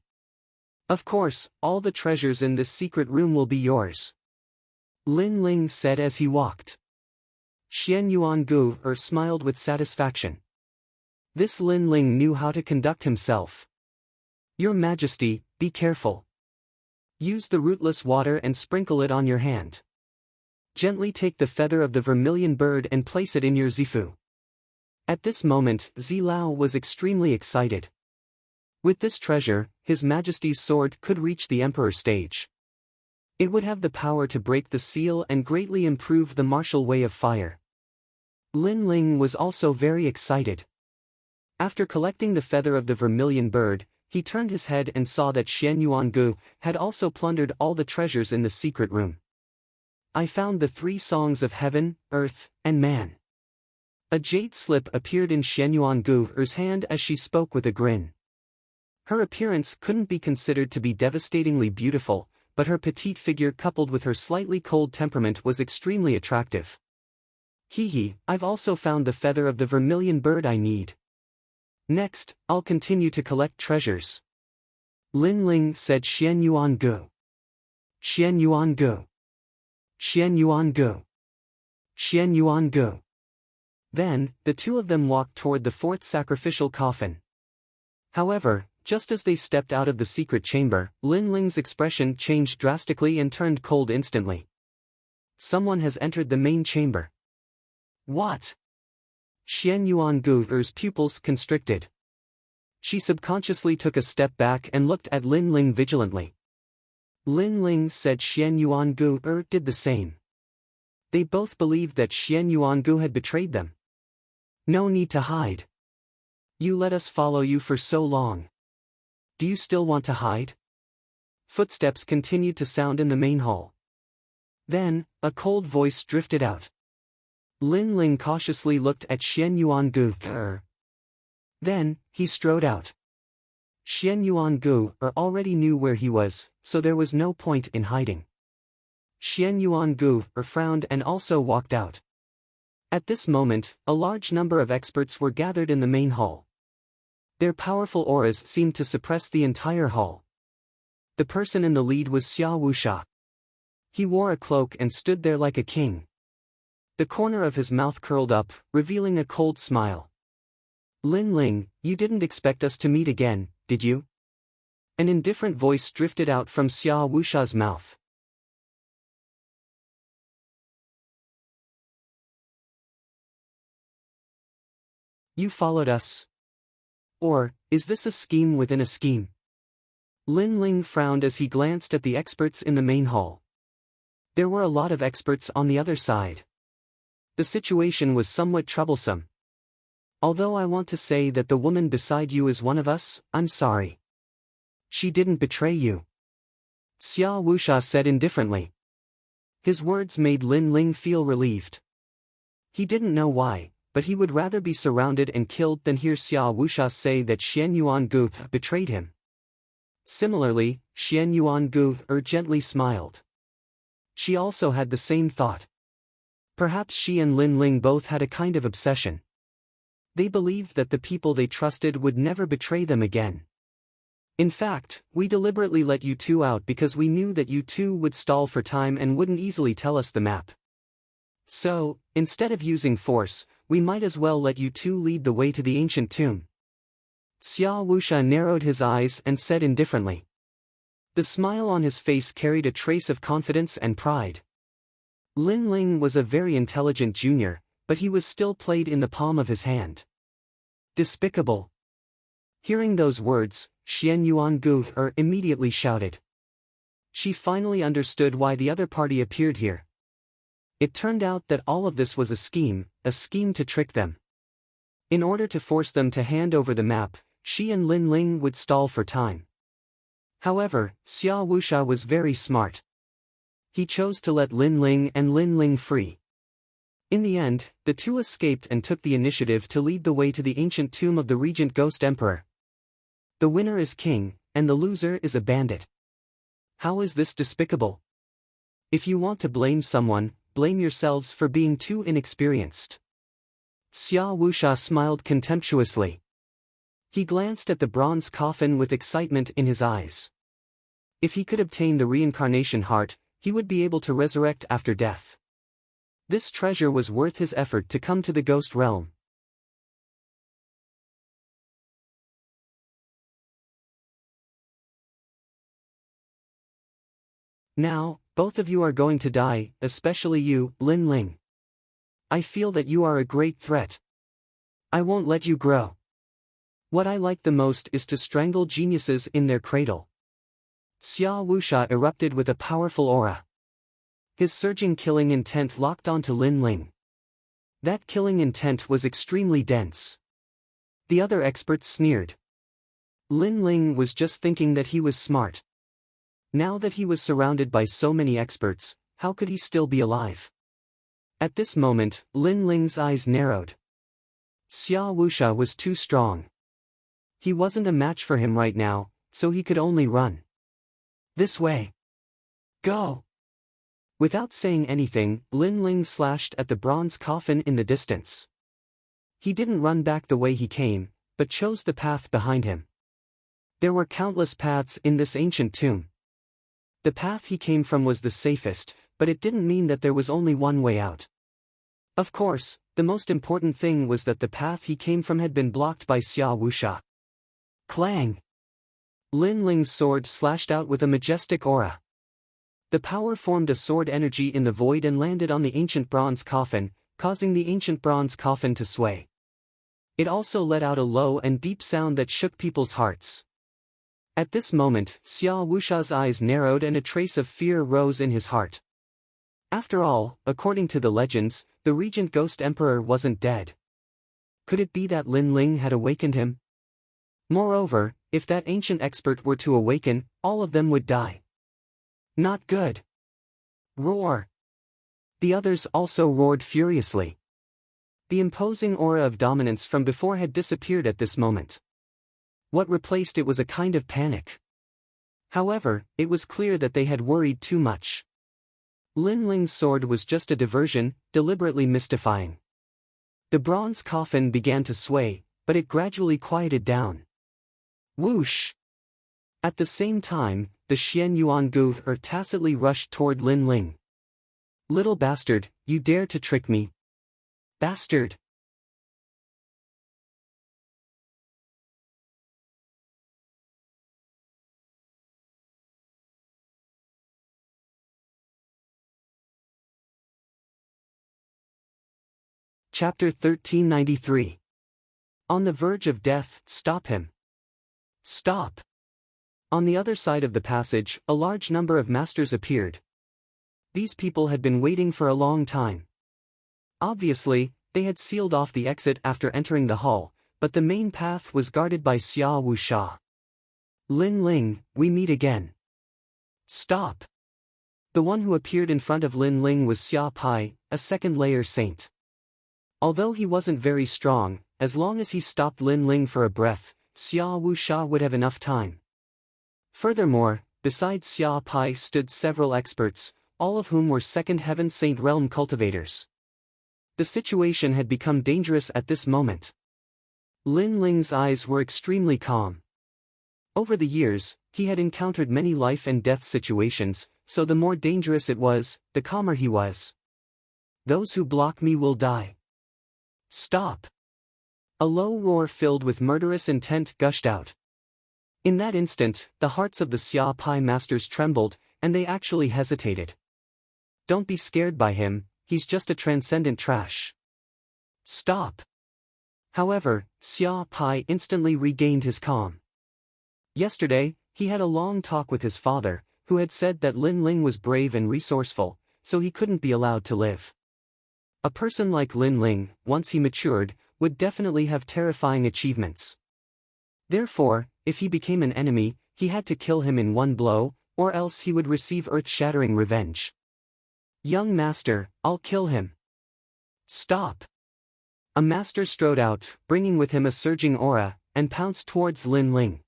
S1: Of course, all the treasures in this secret room will be yours." Lin Ling said as he walked. Xian Yuangu smiled with satisfaction. This Lin Ling knew how to conduct himself. "Your Majesty, be careful. Use the rootless water and sprinkle it on your hand. Gently take the feather of the vermilion bird and place it in your zifu." At this moment, Zilao was extremely excited. With this treasure, His Majesty's sword could reach the Emperor stage. It would have the power to break the seal and greatly improve the martial way of fire. Lin Ling was also very excited. After collecting the feather of the vermilion bird, he turned his head and saw that Xian Yuangu had also plundered all the treasures in the secret room. "I found the 3 songs of heaven, earth, and man." A jade slip appeared in Xian Yuangu's hand as she spoke with a grin. Her appearance couldn't be considered to be devastatingly beautiful, but her petite figure coupled with her slightly cold temperament was extremely attractive. "Hee, I've also found the feather of the vermilion bird I need. Next, I'll continue to collect treasures." Lin Ling said Xian Yuangu. Xian Yuangu. Xian Yuangu. Xian Yuangu. Then, the two of them walked toward the 4th sacrificial coffin. However, just as they stepped out of the secret chamber, Lin Ling's expression changed drastically and turned cold instantly. "Someone has entered the main chamber." "What?" Xian Yuangu's pupils constricted. She subconsciously took a step back and looked at Lin Ling vigilantly. Lin Ling said Xian Yuangu did the same. They both believed that Xian Yuangu had betrayed them. "No need to hide. You let us follow you for so long. Do you still want to hide?" Footsteps continued to sound in the main hall. Then, a cold voice drifted out. Lin Ling cautiously looked at Xian Yuangu. Then, he strode out. Xian Yuangu already knew where he was, so there was no point in hiding. Xian Yuangu frowned and also walked out. At this moment, a large number of experts were gathered in the main hall. Their powerful auras seemed to suppress the entire hall. The person in the lead was Xia Wuxia. He wore a cloak and stood there like a king. The corner of his mouth curled up, revealing a cold smile. "Lin Ling, you didn't expect us to meet again, did you?" An indifferent voice drifted out from Xia Wuxia's mouth. "You followed us? Or, is this a scheme within a scheme?" Lin Ling frowned as he glanced at the experts in the main hall. There were a lot of experts on the other side. The situation was somewhat troublesome. "Although I want to say that the woman beside you is one of us, I'm sorry. She didn't betray you," Xia Wuxia said indifferently. His words made Lin Ling feel relieved. He didn't know why, but he would rather be surrounded and killed than hear Xia Wuxia say that Xian Yuangu betrayed him. Similarly, Xian Yuangu gently smiled. She also had the same thought. Perhaps she and Lin Ling both had a kind of obsession. They believed that the people they trusted would never betray them again. "In fact, we deliberately let you two out because we knew that you two would stall for time and wouldn't easily tell us the map. So, instead of using force, we might as well let you two lead the way to the ancient tomb." Xia Wuxia narrowed his eyes and said indifferently. The smile on his face carried a trace of confidence and pride. Lin Ling was a very intelligent junior, but he was still played in the palm of his hand. "Despicable." Hearing those words, Xian Yuangu immediately shouted. She finally understood why the other party appeared here. It turned out that all of this was a scheme to trick them. In order to force them to hand over the map, she and Lin Ling would stall for time. However, Xia Wuxia was very smart. He chose to let Lin Ling and Lin Ling free. In the end, the two escaped and took the initiative to lead the way to the ancient tomb of the Regent Ghost Emperor. The winner is king, and the loser is a bandit. How is this despicable? If you want to blame someone, blame yourselves for being too inexperienced. Xia Wuxia smiled contemptuously. He glanced at the bronze coffin with excitement in his eyes. If he could obtain the reincarnation heart, he would be able to resurrect after death. This treasure was worth his effort to come to the ghost realm. Now, both of you are going to die, especially you, Lin Ling. I feel that you are a great threat. I won't let you grow. What I like the most is to strangle geniuses in their cradle. Xia Wuxia erupted with a powerful aura. His surging killing intent locked onto Lin Ling. That killing intent was extremely dense. The other experts sneered. Lin Ling was just thinking that he was smart. Now that he was surrounded by so many experts, how could he still be alive? At this moment, Lin Ling's eyes narrowed. Xia Wuxia was too strong. He wasn't a match for him right now, so he could only run. This way. Go! Without saying anything, Lin Ling slashed at the bronze coffin in the distance. He didn't run back the way he came, but chose the path behind him. There were countless paths in this ancient tomb. The path he came from was the safest, but it didn't mean that there was only one way out. Of course, the most important thing was that the path he came from had been blocked by Xia Wuxia. Clang! Lin Ling's sword slashed out with a majestic aura. The power formed a sword energy in the void and landed on the ancient bronze coffin, causing the ancient bronze coffin to sway. It also let out a low and deep sound that shook people's hearts. At this moment, Xia Wuxia's eyes narrowed and a trace of fear rose in his heart. After all, according to the legends, the Regent Ghost Emperor wasn't dead. Could it be that Lin Ling had awakened him? Moreover, if that ancient expert were to awaken, all of them would die. Not good. Roar! The others also roared furiously. The imposing aura of dominance from before had disappeared at this moment. What replaced it was a kind of panic. However, it was clear that they had worried too much. Lin Ling's sword was just a diversion, deliberately mystifying. The bronze coffin began to sway, but it gradually quieted down. Whoosh! At the same time, the Xian Yuan Gu tacitly rushed toward Lin Ling. Little bastard, you dare to trick me. Bastard! Chapter 1393. On the verge of death, stop him. Stop! On the other side of the passage, a large number of masters appeared. These people had been waiting for a long time. Obviously, they had sealed off the exit after entering the hall, but the main path was guarded by Xia Wuxia. Lin Ling, we meet again. Stop! The one who appeared in front of Lin Ling was Xia Pai, a second-layer saint. Although he wasn't very strong, as long as he stopped Lin Ling for a breath, Xia Wuxia would have enough time. Furthermore, besides Xia Pai stood several experts, all of whom were second heaven saint realm cultivators. The situation had become dangerous at this moment. Lin Ling's eyes were extremely calm. Over the years, he had encountered many life and death situations, so the more dangerous it was, the calmer he was. Those who block me will die. Stop! A low roar filled with murderous intent gushed out. In that instant, the hearts of the Xia Pai masters trembled, and they actually hesitated. Don't be scared by him, he's just a transcendent trash. Stop! However, Xia Pai instantly regained his calm. Yesterday, he had a long talk with his father, who had said that Lin Ling was brave and resourceful, so he couldn't be allowed to live. A person like Lin Ling, once he matured, would definitely have terrifying achievements. Therefore, if he became an enemy, he had to kill him in one blow, or else he would receive earth-shattering revenge. Young master, I'll kill him. Stop! A master strode out, bringing with him a surging aura, and pounced towards Lin Ling.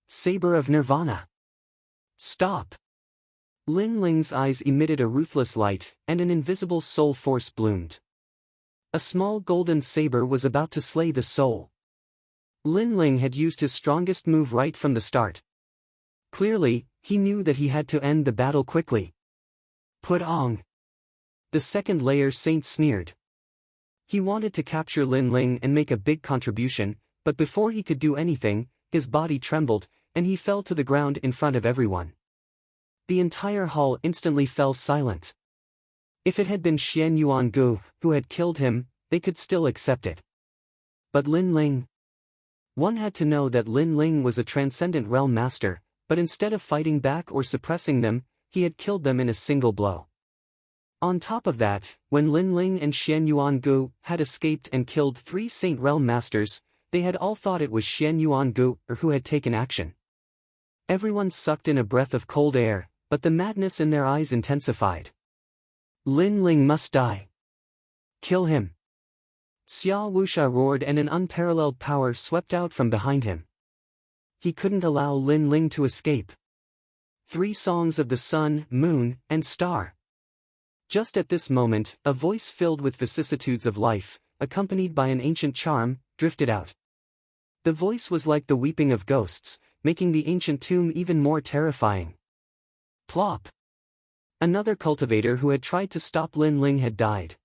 S1: Saber of Nirvana. Stop! Lin Ling's eyes emitted a ruthless light, and an invisible soul force bloomed. A small golden saber was about to slay the soul. Lin Ling had used his strongest move right from the start. Clearly, he knew that he had to end the battle quickly. Put on! The second layer saint sneered. He wanted to capture Lin Ling and make a big contribution, but before he could do anything, his body trembled, and he fell to the ground in front of everyone. The entire hall instantly fell silent. If it had been Xian Yuangu who had killed him, they could still accept it. But Lin Ling? One had to know that Lin Ling was a transcendent realm master, but instead of fighting back or suppressing them, he had killed them in a single blow. On top of that, when Lin Ling and Xian Yuangu had escaped and killed 3 Saint Realm Masters, they had all thought it was Xian Yuangu who had taken action. Everyone sucked in a breath of cold air, but the madness in their eyes intensified. Lin Ling must die. Kill him. Xia Wuxia roared and an unparalleled power swept out from behind him. He couldn't allow Lin Ling to escape. 3 songs of the sun, moon, and star. Just at this moment, a voice filled with vicissitudes of life, accompanied by an ancient charm, drifted out. The voice was like the weeping of ghosts, making the ancient tomb even more terrifying. Plop! Another cultivator who had tried to stop Lin Ling had died.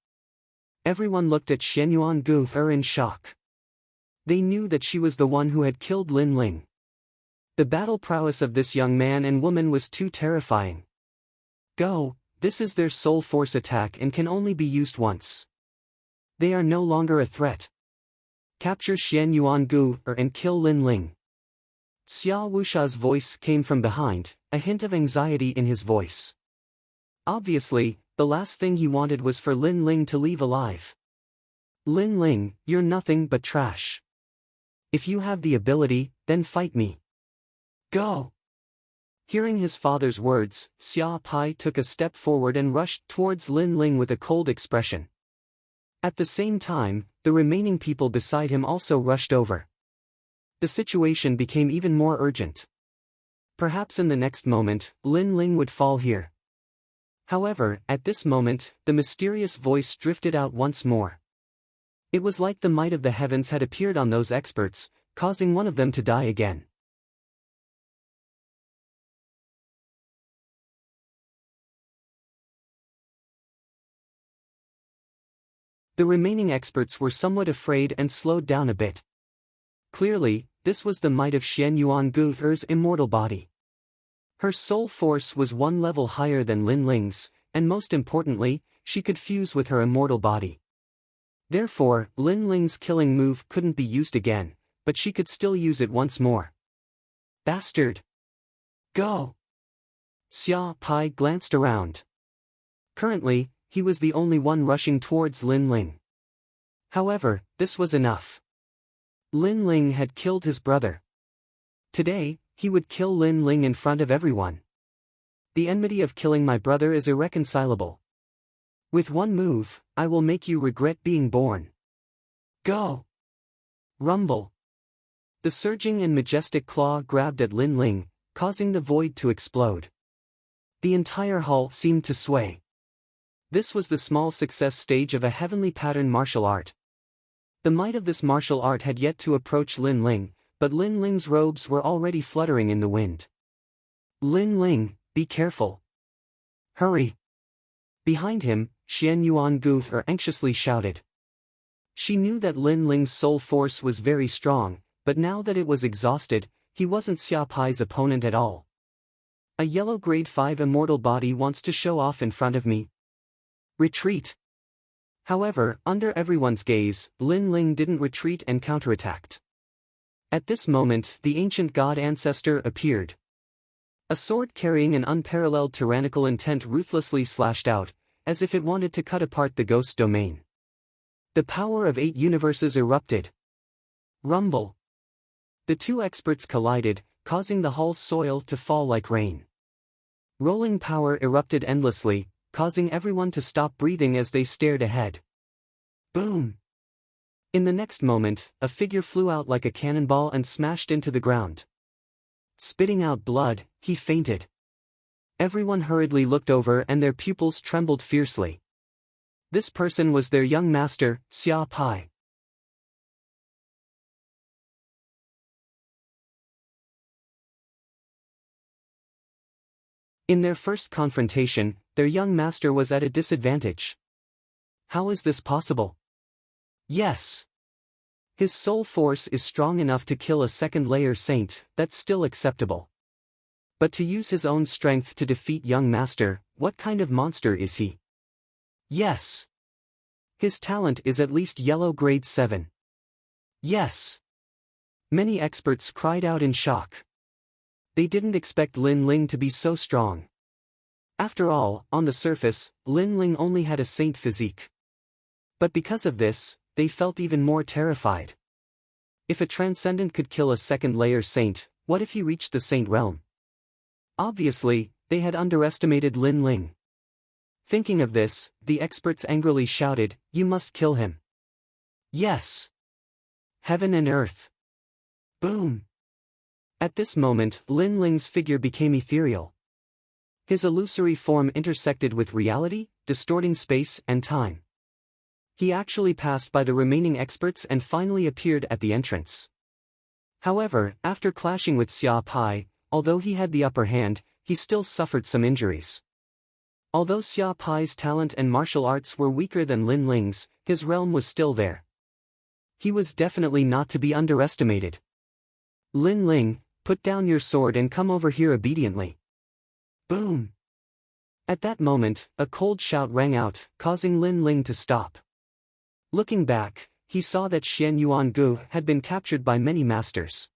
S1: Everyone looked at Xian Yuangu in shock. They knew that she was the one who had killed Lin Ling. The battle prowess of this young man and woman was too terrifying. Go, this is their soul force attack and can only be used once. They are no longer a threat. Capture Xian Yuangu and kill Lin Ling. Xia Wuxia's voice came from behind, a hint of anxiety in his voice. Obviously, the last thing he wanted was for Lin Ling to leave alive. Lin Ling, you're nothing but trash. If you have the ability, then fight me. Go! Hearing his father's words, Xia Pai took a step forward and rushed towards Lin Ling with a cold expression. At the same time, the remaining people beside him also rushed over. The situation became even more urgent. Perhaps in the next moment, Lin Ling would fall here. However, at this moment, the mysterious voice drifted out once more. It was like the might of the heavens had appeared on those experts, causing one of them to die again. The remaining experts were somewhat afraid and slowed down a bit. Clearly, this was the might of Xian Yuangu's immortal body. Her soul force was 1 level higher than Lin Ling's, and most importantly, she could fuse with her immortal body. Therefore, Lin Ling's killing move couldn't be used again, but she could still use it once more. Bastard! Go! Xia Pai glanced around. Currently, he was the only one rushing towards Lin Ling. However, this was enough. Lin Ling had killed his brother. Today, he would kill Lin Ling in front of everyone. The enmity of killing my brother is irreconcilable. With one move, I will make you regret being born. Go! Rumble! The surging and majestic claw grabbed at Lin Ling, causing the void to explode. The entire hall seemed to sway. This was the small success stage of a heavenly pattern martial art. The might of this martial art had yet to approach Lin Ling, but Lin Ling's robes were already fluttering in the wind. Lin Ling, be careful. Hurry! Behind him, Xian Yuangu anxiously shouted. She knew that Lin Ling's soul force was very strong, but now that it was exhausted, he wasn't Xia Pai's opponent at all. A yellow grade 5 immortal body wants to show off in front of me. Retreat! However, under everyone's gaze, Lin Ling didn't retreat and counterattacked. At this moment, the ancient god ancestor appeared. A sword carrying an unparalleled tyrannical intent ruthlessly slashed out, as if it wanted to cut apart the ghost domain. The power of 8 universes erupted. Rumble! The 2 experts collided, causing the hall's soil to fall like rain. Rolling power erupted endlessly, causing everyone to stop breathing as they stared ahead. Boom! In the next moment, a figure flew out like a cannonball and smashed into the ground. Spitting out blood, he fainted. Everyone hurriedly looked over and their pupils trembled fiercely. This person was their young master, Xia Pai. In their first confrontation, their young master was at a disadvantage. How is this possible? Yes. His soul force is strong enough to kill a second-layer saint, that's still acceptable. But to use his own strength to defeat young master, what kind of monster is he? Yes. His talent is at least yellow grade 7. Yes. Many experts cried out in shock. They didn't expect Lin Ling to be so strong. After all, on the surface, Lin Ling only had a saint physique. But because of this, they felt even more terrified. If a transcendent could kill a second-layer saint, what if he reached the saint realm? Obviously, they had underestimated Lin Ling. Thinking of this, the experts angrily shouted, "You must kill him." Yes. Heaven and earth. Boom. At this moment, Lin Ling's figure became ethereal. His illusory form intersected with reality, distorting space and time. He actually passed by the remaining experts and finally appeared at the entrance. However, after clashing with Xia Pai, although he had the upper hand, he still suffered some injuries. Although Xia Pai's talent and martial arts were weaker than Lin Ling's, his realm was still there. He was definitely not to be underestimated. Lin Ling, put down your sword and come over here obediently. Boom! At that moment, a cold shout rang out, causing Lin Ling to stop. Looking back, he saw that Xian Yuangu had been captured by many masters.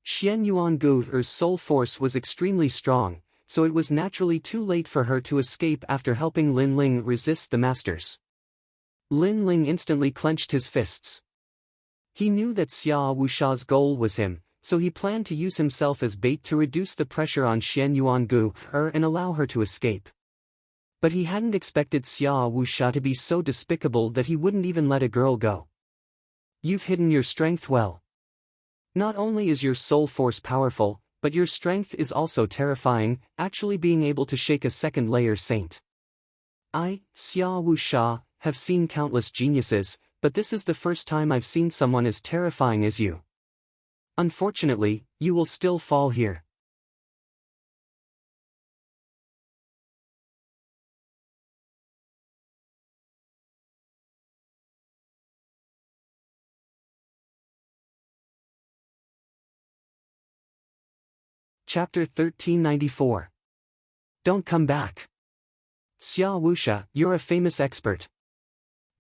S1: Xian Yuangu's soul force was extremely strong, so it was naturally too late for her to escape after helping Lin Ling resist the masters. Lin Ling instantly clenched his fists. He knew that Xia Wusha's goal was him, so he planned to use himself as bait to reduce the pressure on Xian Yuangu and allow her to escape. But he hadn't expected Xia Wusha to be so despicable that he wouldn't even let a girl go. You've hidden your strength well. Not only is your soul force powerful, but your strength is also terrifying, actually being able to shake a second-layer saint. I, Xia Wusha, have seen countless geniuses, but this is the first time I've seen someone as terrifying as you. Unfortunately, you will still fall here. Chapter 1394. Don't come back. Xia Wusha, you're a famous expert.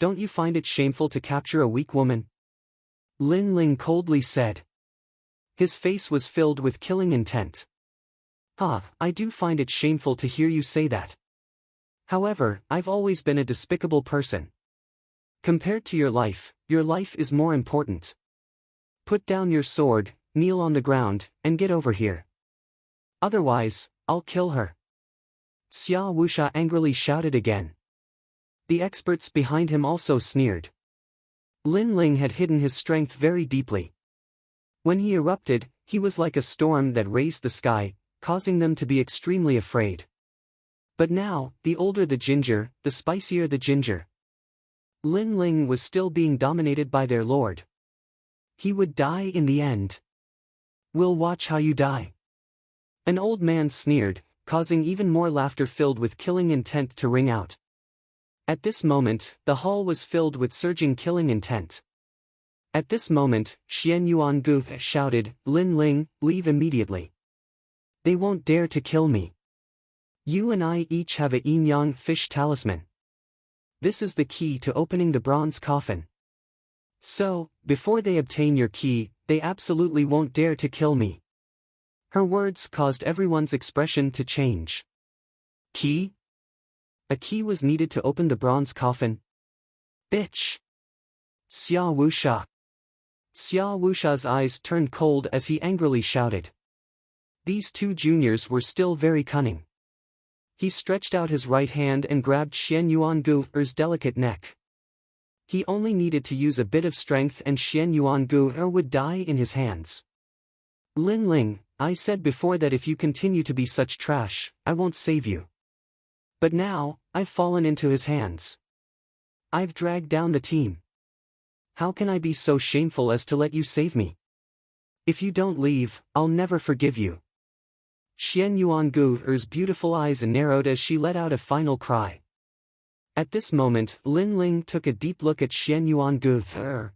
S1: Don't you find it shameful to capture a weak woman? Lin Ling coldly said. His face was filled with killing intent. I do find it shameful to hear you say that. However, I've always been a despicable person. Compared to your life is more important. Put down your sword, kneel on the ground, and get over here. Otherwise, I'll kill her. Xia Wusha angrily shouted again. The experts behind him also sneered. Lin Ling had hidden his strength very deeply. When he erupted, he was like a storm that raised the sky, causing them to be extremely afraid. But now, the older the ginger, the spicier the ginger. Lin Ling was still being dominated by their lord. He would die in the end. We'll watch how you die. An old man sneered, causing even more laughter filled with killing intent to ring out. At this moment, the hall was filled with surging killing intent. At this moment, Xian Yuangu shouted, Lin Ling, leave immediately. They won't dare to kill me. You and I each have a yin-yang fish talisman. This is the key to opening the bronze coffin. So, before they obtain your key, they absolutely won't dare to kill me. Her words caused everyone's expression to change. Key? A key was needed to open the bronze coffin? Bitch! Xia Wusha. Xia Wusha's eyes turned cold as he angrily shouted. These two juniors were still very cunning. He stretched out his right hand and grabbed Xian Yuangu's delicate neck. He only needed to use a bit of strength and Xian Yuangu would die in his hands. Lin Ling, I said before that if you continue to be such trash, I won't save you. But now, I've fallen into his hands. I've dragged down the team. How can I be so shameful as to let you save me? If you don't leave, I'll never forgive you. Xian Yuangu's beautiful eyes narrowed as she let out a final cry. At this moment, Lin Ling took a deep look at Xian Yuangu.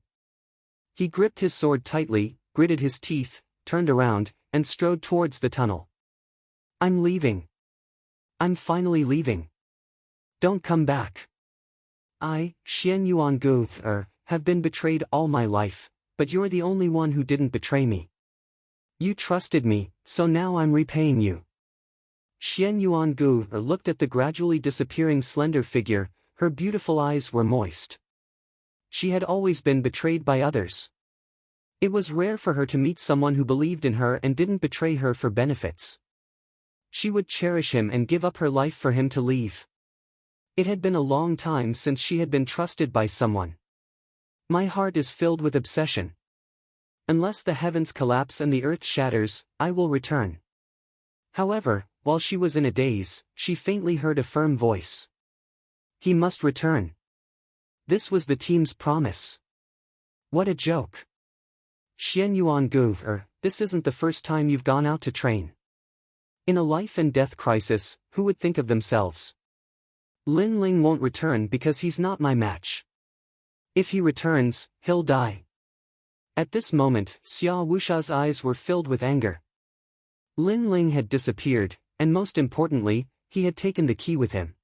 S1: He gripped his sword tightly, gritted his teeth, turned around, and strode towards the tunnel. I'm leaving. I'm finally leaving. Don't come back. I, Xian Yuangu, have been betrayed all my life, but you're the only one who didn't betray me. You trusted me, so now I'm repaying you. Xian Yuangu looked at the gradually disappearing slender figure, her beautiful eyes were moist. She had always been betrayed by others. It was rare for her to meet someone who believed in her and didn't betray her for benefits. She would cherish him and give up her life for him to leave. It had been a long time since she had been trusted by someone. My heart is filled with obsession. Unless the heavens collapse and the earth shatters, I will return. However, while she was in a daze, she faintly heard a firm voice. He must return. This was the team's promise. What a joke. Xian Yuangu, this isn't the first time you've gone out to train. In a life and death crisis, who would think of themselves? Lin Ling won't return because he's not my match. If he returns, he'll die. At this moment, Xia Wusha's eyes were filled with anger. Lin Ling had disappeared, and most importantly, he had taken the key with him.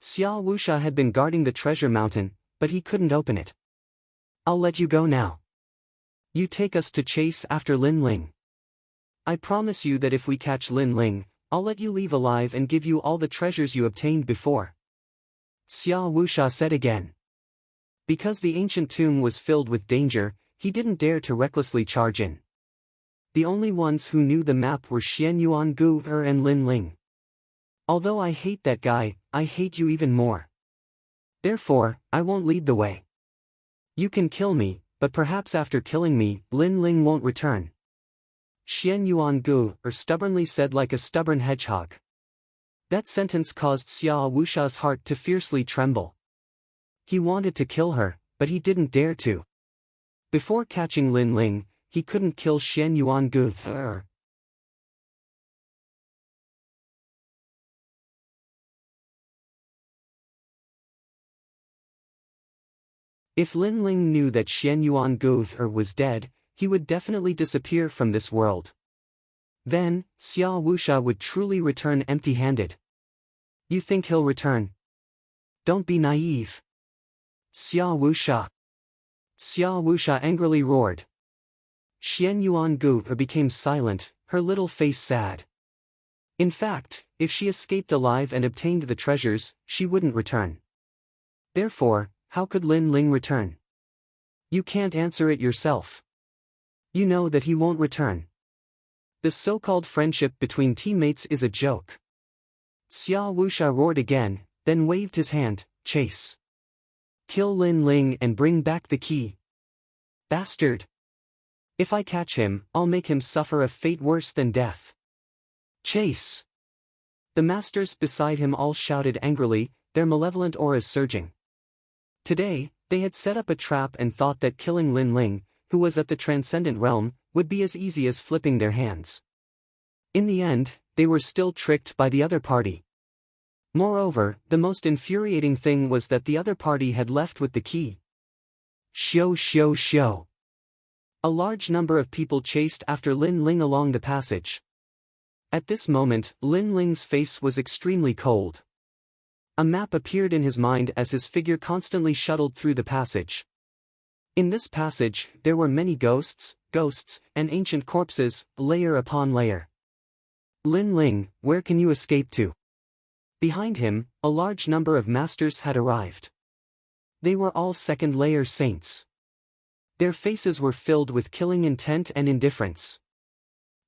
S1: Xia Wusha had been guarding the treasure mountain, but he couldn't open it. I'll let you go now. You take us to chase after Lin Ling. I promise you that if we catch Lin Ling, I'll let you leave alive and give you all the treasures you obtained before. Xia Wusha said again. Because the ancient tomb was filled with danger, he didn't dare to recklessly charge in. The only ones who knew the map were Xian Yuangu and Lin Ling. Although I hate that guy, I hate you even more. Therefore, I won't lead the way. You can kill me, but perhaps after killing me, Lin Ling won't return. Xian Yuangu stubbornly said like a stubborn hedgehog. That sentence caused Xia Wusha's heart to fiercely tremble. He wanted to kill her, but he didn't dare to. Before catching Lin Ling, he couldn't kill Xian Yuangu. If Lin Ling knew that Xian Yuangu was dead, he would definitely disappear from this world. Then, Xia Wusha would truly return empty-handed. You think he'll return? Don't be naive. Xia Wusha. Xia Wusha angrily roared. Xian Yuangu became silent, her little face sad. In fact, if she escaped alive and obtained the treasures, she wouldn't return. Therefore, how could Lin Ling return? You can't answer it yourself. You know that he won't return. The so-called friendship between teammates is a joke. Xia Wusha roared again, then waved his hand, chase. Kill Lin Ling and bring back the key. Bastard. If I catch him, I'll make him suffer a fate worse than death. Chase. The masters beside him all shouted angrily, their malevolent auras surging. Today, they had set up a trap and thought that killing Lin Ling, who was at the transcendent realm, would be as easy as flipping their hands. In the end, they were still tricked by the other party. Moreover, the most infuriating thing was that the other party had left with the key. Shoo. A large number of people chased after Lin Ling along the passage. At this moment, Lin Ling's face was extremely cold. A map appeared in his mind as his figure constantly shuttled through the passage. In this passage, there were many ghosts, and ancient corpses, layer upon layer. Lin Ling, where can you escape to? Behind him, a large number of masters had arrived. They were all second-layer saints. Their faces were filled with killing intent and indifference.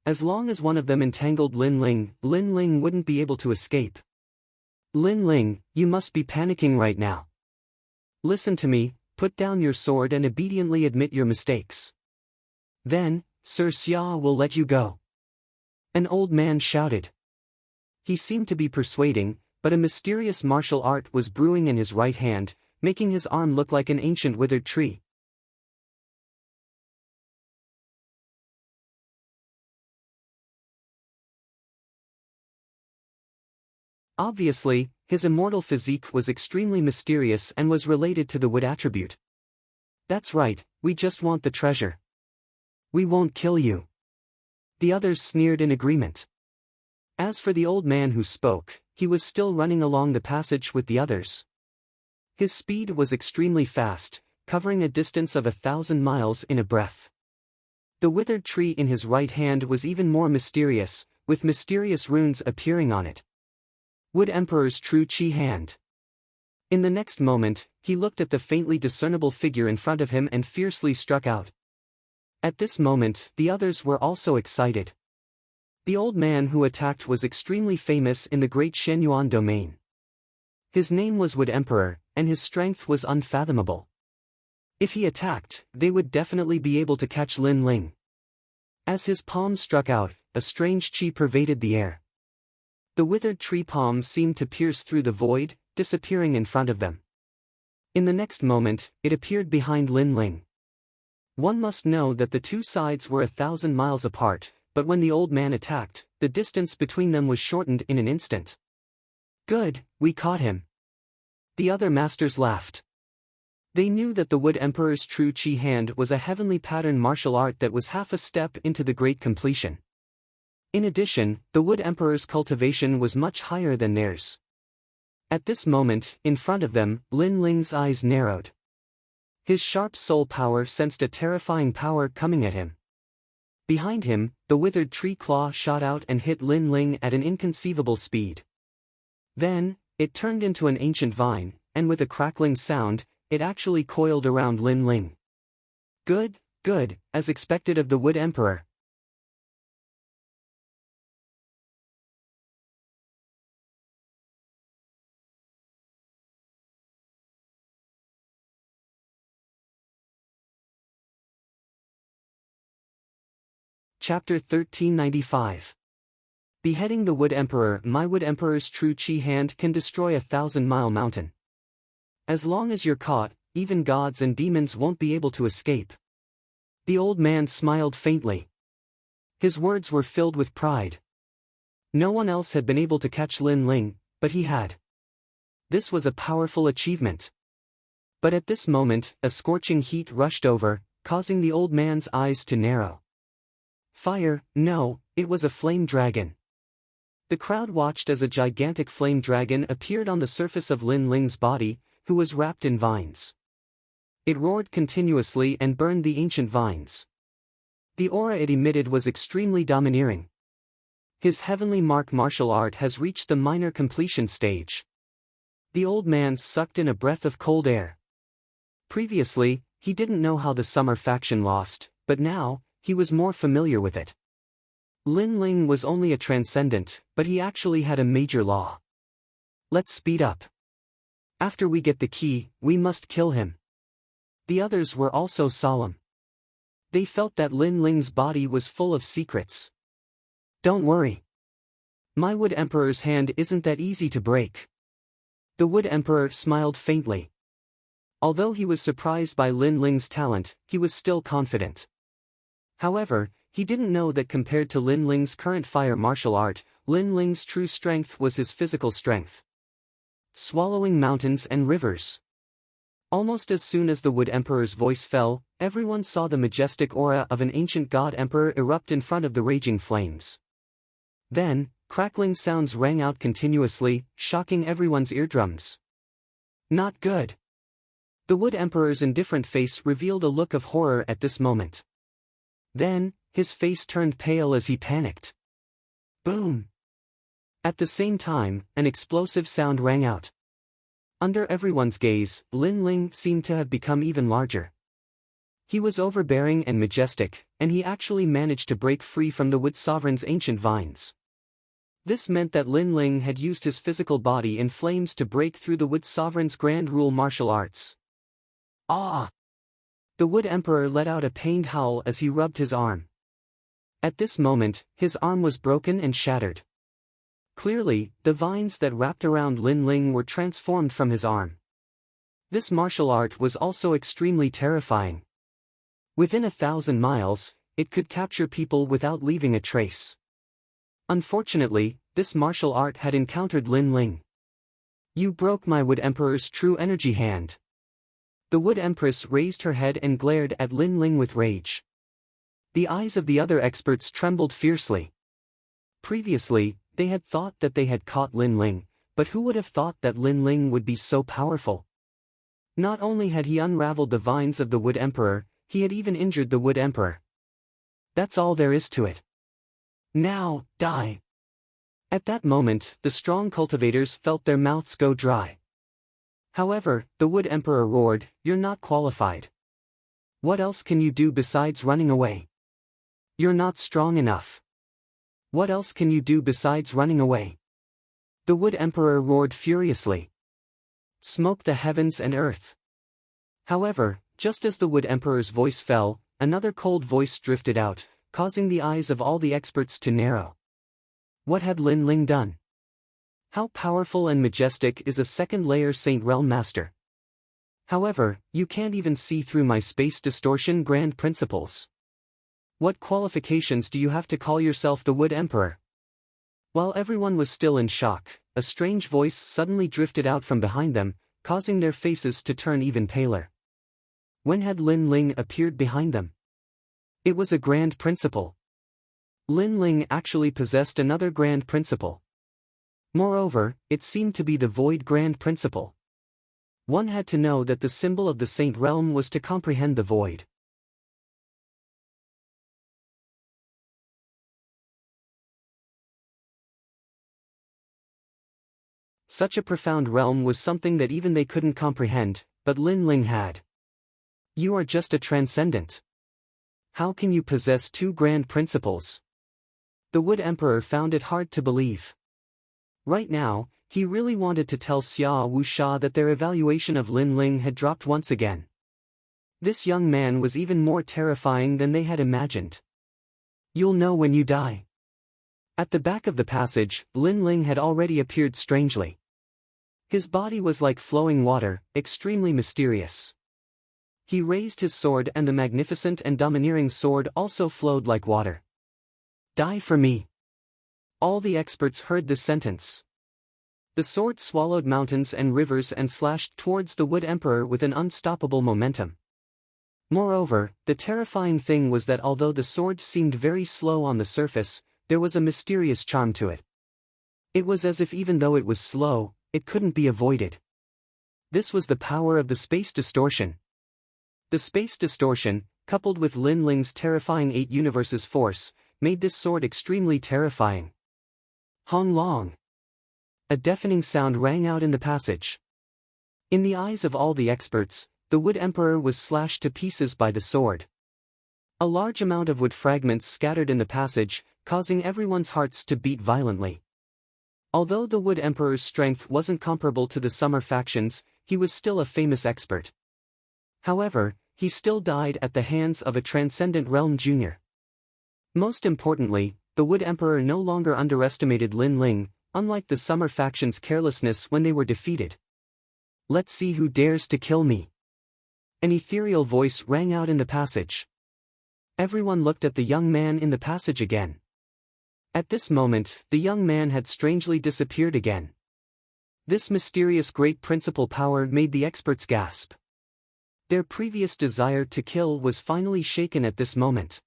S1: As long as one of them entangled Lin Ling wouldn't be able to escape. Lin Ling, you must be panicking right now. Listen to me, put down your sword and obediently admit your mistakes. Then, Sir Xia will let you go. An old man shouted. He seemed to be persuading, but a mysterious martial art was brewing in his right hand, making his arm look like an ancient withered tree. Obviously, his immortal physique was extremely mysterious and was related to the wood attribute. That's right, we just want the treasure. We won't kill you. The others sneered in agreement. As for the old man who spoke, he was still running along the passage with the others. His speed was extremely fast, covering a distance of 1,000 miles in a breath. The withered tree in his right hand was even more mysterious, with mysterious runes appearing on it. Wood Emperor's true chi hand. In the next moment, he looked at the faintly discernible figure in front of him and fiercely struck out. At this moment, the others were also excited. The old man who attacked was extremely famous in the great Shenyuan domain. His name was Wood Emperor, and his strength was unfathomable. If he attacked, they would definitely be able to catch Lin Ling. As his palm struck out, a strange chi pervaded the air. The withered tree palm seemed to pierce through the void, disappearing in front of them. In the next moment, it appeared behind Lin Ling. One must know that the two sides were 1,000 miles apart, but when the old man attacked, the distance between them was shortened in an instant. Good, we caught him. The other masters laughed. They knew that the Wood Emperor's true chi hand was a heavenly pattern martial art that was half a step into the great completion. In addition, the Wood Emperor's cultivation was much higher than theirs. At this moment, in front of them, Lin Ling's eyes narrowed. His sharp soul power sensed a terrifying power coming at him. Behind him, the withered tree claw shot out and hit Lin Ling at an inconceivable speed. Then, it turned into an ancient vine, and with a crackling sound, it actually coiled around Lin Ling. Good, good, as expected of the Wood Emperor. Chapter 1395. Beheading the Wood Emperor. My Wood Emperor's true chi hand can destroy 1,000-mile mountain. As long as you're caught, even gods and demons won't be able to escape. The old man smiled faintly. His words were filled with pride. No one else had been able to catch Lin Ling, but he had. This was a powerful achievement. But at this moment, a scorching heat rushed over, causing the old man's eyes to narrow. Fire, no, it was a flame dragon. The crowd watched as a gigantic flame dragon appeared on the surface of Lin Ling's body, who was wrapped in vines. It roared continuously and burned the ancient vines. The aura it emitted was extremely domineering. His heavenly martial art has reached the minor completion stage. The old man sucked in a breath of cold air. Previously, he didn't know how the summer faction lost, but now, he was more familiar with it. Lin Ling was only a transcendent, but he actually had a major law. Let's speed up. After we get the key, we must kill him. The others were also solemn. They felt that Lin Ling's body was full of secrets. Don't worry. My Wood Emperor's hand isn't that easy to break. The Wood Emperor smiled faintly. Although he was surprised by Lin Ling's talent, he was still confident. However, he didn't know that compared to Lin Ling's current fire martial art, Lin Ling's true strength was his physical strength. Swallowing mountains and rivers. Almost as soon as the Wood Emperor's voice fell, everyone saw the majestic aura of an ancient god emperor erupt in front of the raging flames. Then, crackling sounds rang out continuously, shocking everyone's eardrums. Not good. The Wood Emperor's indifferent face revealed a look of horror at this moment. Then, his face turned pale as he panicked. Boom! At the same time, an explosive sound rang out. Under everyone's gaze, Lin Ling seemed to have become even larger. He was overbearing and majestic, and he actually managed to break free from the Wood Sovereign's ancient vines. This meant that Lin Ling had used his physical body in flames to break through the Wood Sovereign's grand rule martial arts. Ah! The Wood Emperor let out a pained howl as he rubbed his arm. At this moment, his arm was broken and shattered. Clearly, the vines that wrapped around Lin Ling were transformed from his arm. This martial art was also extremely terrifying. Within 1,000 miles, it could capture people without leaving a trace. Unfortunately, this martial art had encountered Lin Ling. You broke my Wood Emperor's true energy hand. The Wood Empress raised her head and glared at Lin Ling with rage. The eyes of the other experts trembled fiercely. Previously, they had thought that they had caught Lin Ling, but who would have thought that Lin Ling would be so powerful? Not only had he unraveled the vines of the Wood Emperor, he had even injured the Wood Emperor. That's all there is to it. Now, die. At that moment, the strong cultivators felt their mouths go dry. However, the Wood Emperor roared, "You're not qualified. What else can you do besides running away? You're not strong enough. What else can you do besides running away?" The Wood Emperor roared furiously. Smoke the heavens and earth. However, just as the Wood Emperor's voice fell, another cold voice drifted out, causing the eyes of all the experts to narrow. What had Lin Ling done? How powerful and majestic is a second-layer Saint Realm Master? However, you can't even see through my space distortion grand principles. What qualifications do you have to call yourself the Wood Emperor? While everyone was still in shock, a strange voice suddenly drifted out from behind them, causing their faces to turn even paler. When had Lin Ling appeared behind them? It was a grand principle. Lin Ling actually possessed another grand principle. Moreover, it seemed to be the Void Grand Principle. One had to know that the symbol of the Saint Realm was to comprehend the void. Such a profound realm was something that even they couldn't comprehend, but Lin Ling had. You are just a transcendent. How can you possess two grand principles? The Wood Emperor found it hard to believe. Right now, he really wanted to tell Xia Wuxia that their evaluation of Lin Ling had dropped once again. This young man was even more terrifying than they had imagined. You'll know when you die. At the back of the passage, Lin Ling had already appeared strangely. His body was like flowing water, extremely mysterious. He raised his sword and the magnificent and domineering sword also flowed like water. Die for me. All the experts heard this sentence. The sword swallowed mountains and rivers and slashed towards the Wood Emperor with an unstoppable momentum. Moreover, the terrifying thing was that although the sword seemed very slow on the surface, there was a mysterious charm to it. It was as if even though it was slow, it couldn't be avoided. This was the power of the space distortion. The space distortion, coupled with Lin Ling's terrifying 8 universes force, made this sword extremely terrifying. Hong Long. A deafening sound rang out in the passage. In the eyes of all the experts, the Wood Emperor was slashed to pieces by the sword. A large amount of wood fragments scattered in the passage, causing everyone's hearts to beat violently. Although the Wood Emperor's strength wasn't comparable to the Summer factions, he was still a famous expert. However, he still died at the hands of a Transcendent Realm Junior. Most importantly, the Wood Emperor no longer underestimated Lin Ling, unlike the Summer faction's carelessness when they were defeated. Let's see who dares to kill me. An ethereal voice rang out in the passage. Everyone looked at the young man in the passage again. At this moment, the young man had strangely disappeared again. This mysterious great principal power made the experts gasp. Their previous desire to kill was finally shaken at this moment.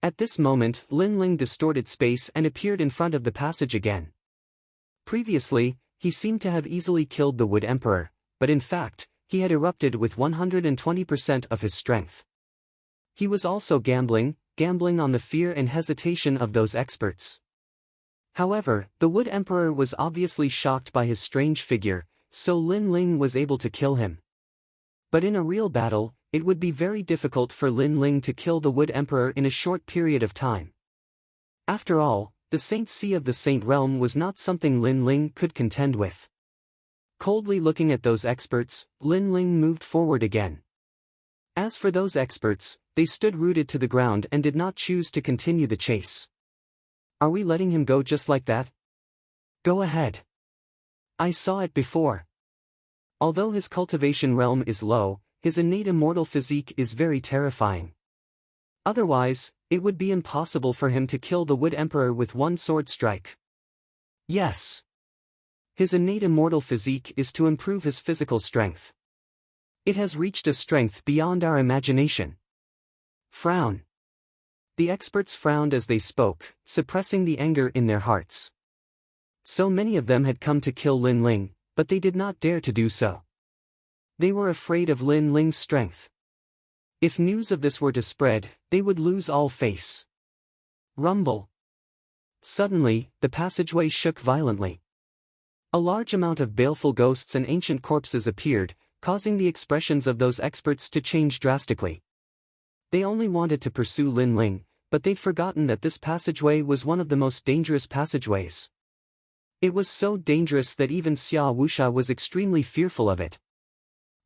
S1: At this moment, Lin Ling distorted space and appeared in front of the passage again. Previously, he seemed to have easily killed the Wood Emperor, but in fact, he had erupted with 120% of his strength. He was also gambling on the fear and hesitation of those experts. However, the Wood Emperor was obviously shocked by his strange figure, so Lin Ling was able to kill him. But in a real battle, it would be very difficult for Lin Ling to kill the Wood Emperor in a short period of time. After all, the Saint Sea of the Saint Realm was not something Lin Ling could contend with. Coldly looking at those experts, Lin Ling moved forward again. As for those experts, they stood rooted to the ground and did not choose to continue the chase. Are we letting him go just like that? Go ahead. I saw it before. Although his cultivation realm is low, his innate immortal physique is very terrifying. Otherwise, it would be impossible for him to kill the Wood Emperor with one sword strike. Yes. His innate immortal physique is to improve his physical strength. It has reached a strength beyond our imagination. Frown. The experts frowned as they spoke, suppressing the anger in their hearts. So many of them had come to kill Lin Ling, but they did not dare to do so. They were afraid of Lin Ling's strength. If news of this were to spread, they would lose all face. Rumble. Suddenly, the passageway shook violently. A large amount of baleful ghosts and ancient corpses appeared, causing the expressions of those experts to change drastically. They only wanted to pursue Lin Ling, but they'd forgotten that this passageway was one of the most dangerous passageways. It was so dangerous that even Xia Wuxia was extremely fearful of it.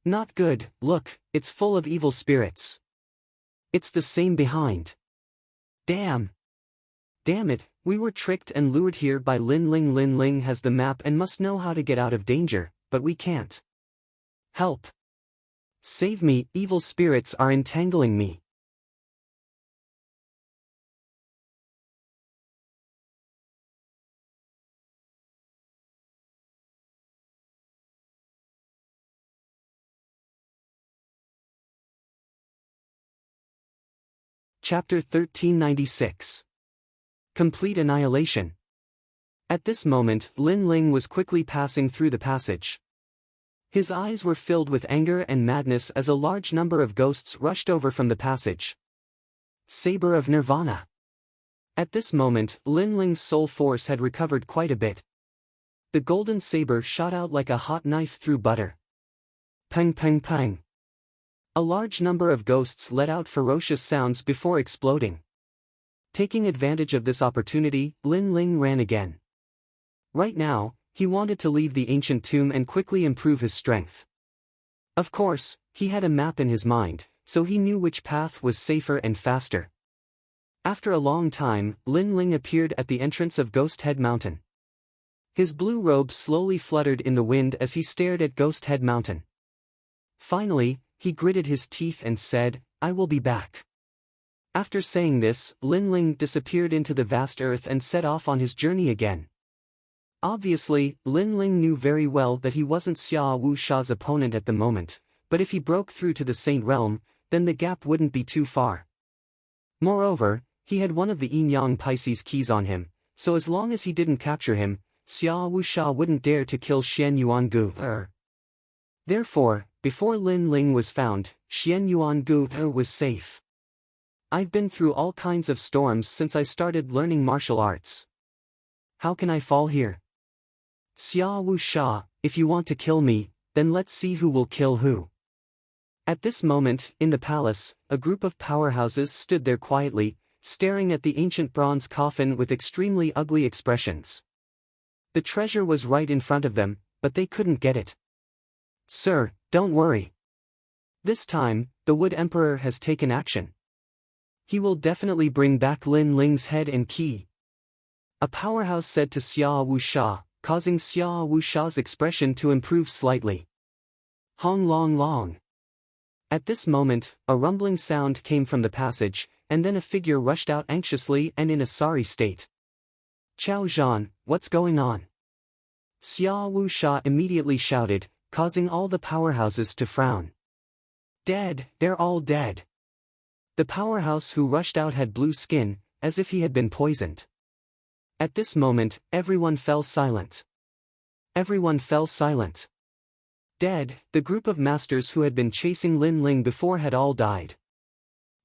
S1: Not good, look, it's full of evil spirits. It's the same behind. Damn. Damn it, we were tricked and lured here by Lin Ling. Lin Ling has the map and must know how to get out of danger, but we can't. Help. Save me, evil spirits are entangling me. Chapter 1396. Complete Annihilation. At this moment, Lin Ling was quickly passing through the passage. His eyes were filled with anger and madness as a large number of ghosts rushed over from the passage. Saber of Nirvana. At this moment, Lin Ling's soul force had recovered quite a bit. The golden saber shot out like a hot knife through butter. Pang pang pang. A large number of ghosts let out ferocious sounds before exploding. Taking advantage of this opportunity, Lin Ling ran again. Right now, he wanted to leave the ancient tomb and quickly improve his strength. Of course, he had a map in his mind, so he knew which path was safer and faster. After a long time, Lin Ling appeared at the entrance of Ghost Head Mountain. His blue robe slowly fluttered in the wind as he stared at Ghost Head Mountain. Finally, he gritted his teeth and said, "I will be back." After saying this, Lin Ling disappeared into the vast earth and set off on his journey again. Obviously, Lin Ling knew very well that he wasn't Xia Wuxia's opponent at the moment, but if he broke through to the Saint Realm, then the gap wouldn't be too far. Moreover, he had one of the Yin Yang Pisces keys on him, so as long as he didn't capture him, Xia Wuxia wouldn't dare to kill Xian Yuangu. Therefore, before Lin Ling was found, Xian Yuangu was safe. I've been through all kinds of storms since I started learning martial arts. How can I fall here? Xia Wuxia, if you want to kill me, then let's see who will kill who. At this moment, in the palace, a group of powerhouses stood there quietly, staring at the ancient bronze coffin with extremely ugly expressions. The treasure was right in front of them, but they couldn't get it. Sir, don't worry. This time, the Wood Emperor has taken action. He will definitely bring back Lin Ling's head and key. A powerhouse said to Xia Wuxia, causing Xia Wuxia's expression to improve slightly. Hong long long. At this moment, a rumbling sound came from the passage, and then a figure rushed out anxiously and in a sorry state. Chao Zhan, what's going on? Xia Wuxia immediately shouted, causing all the powerhouses to frown. Dead, they're all dead. The powerhouse who rushed out had blue skin, as if he had been poisoned. At this moment, everyone fell silent. Everyone fell silent. Dead, the group of masters who had been chasing Lin Ling before had all died.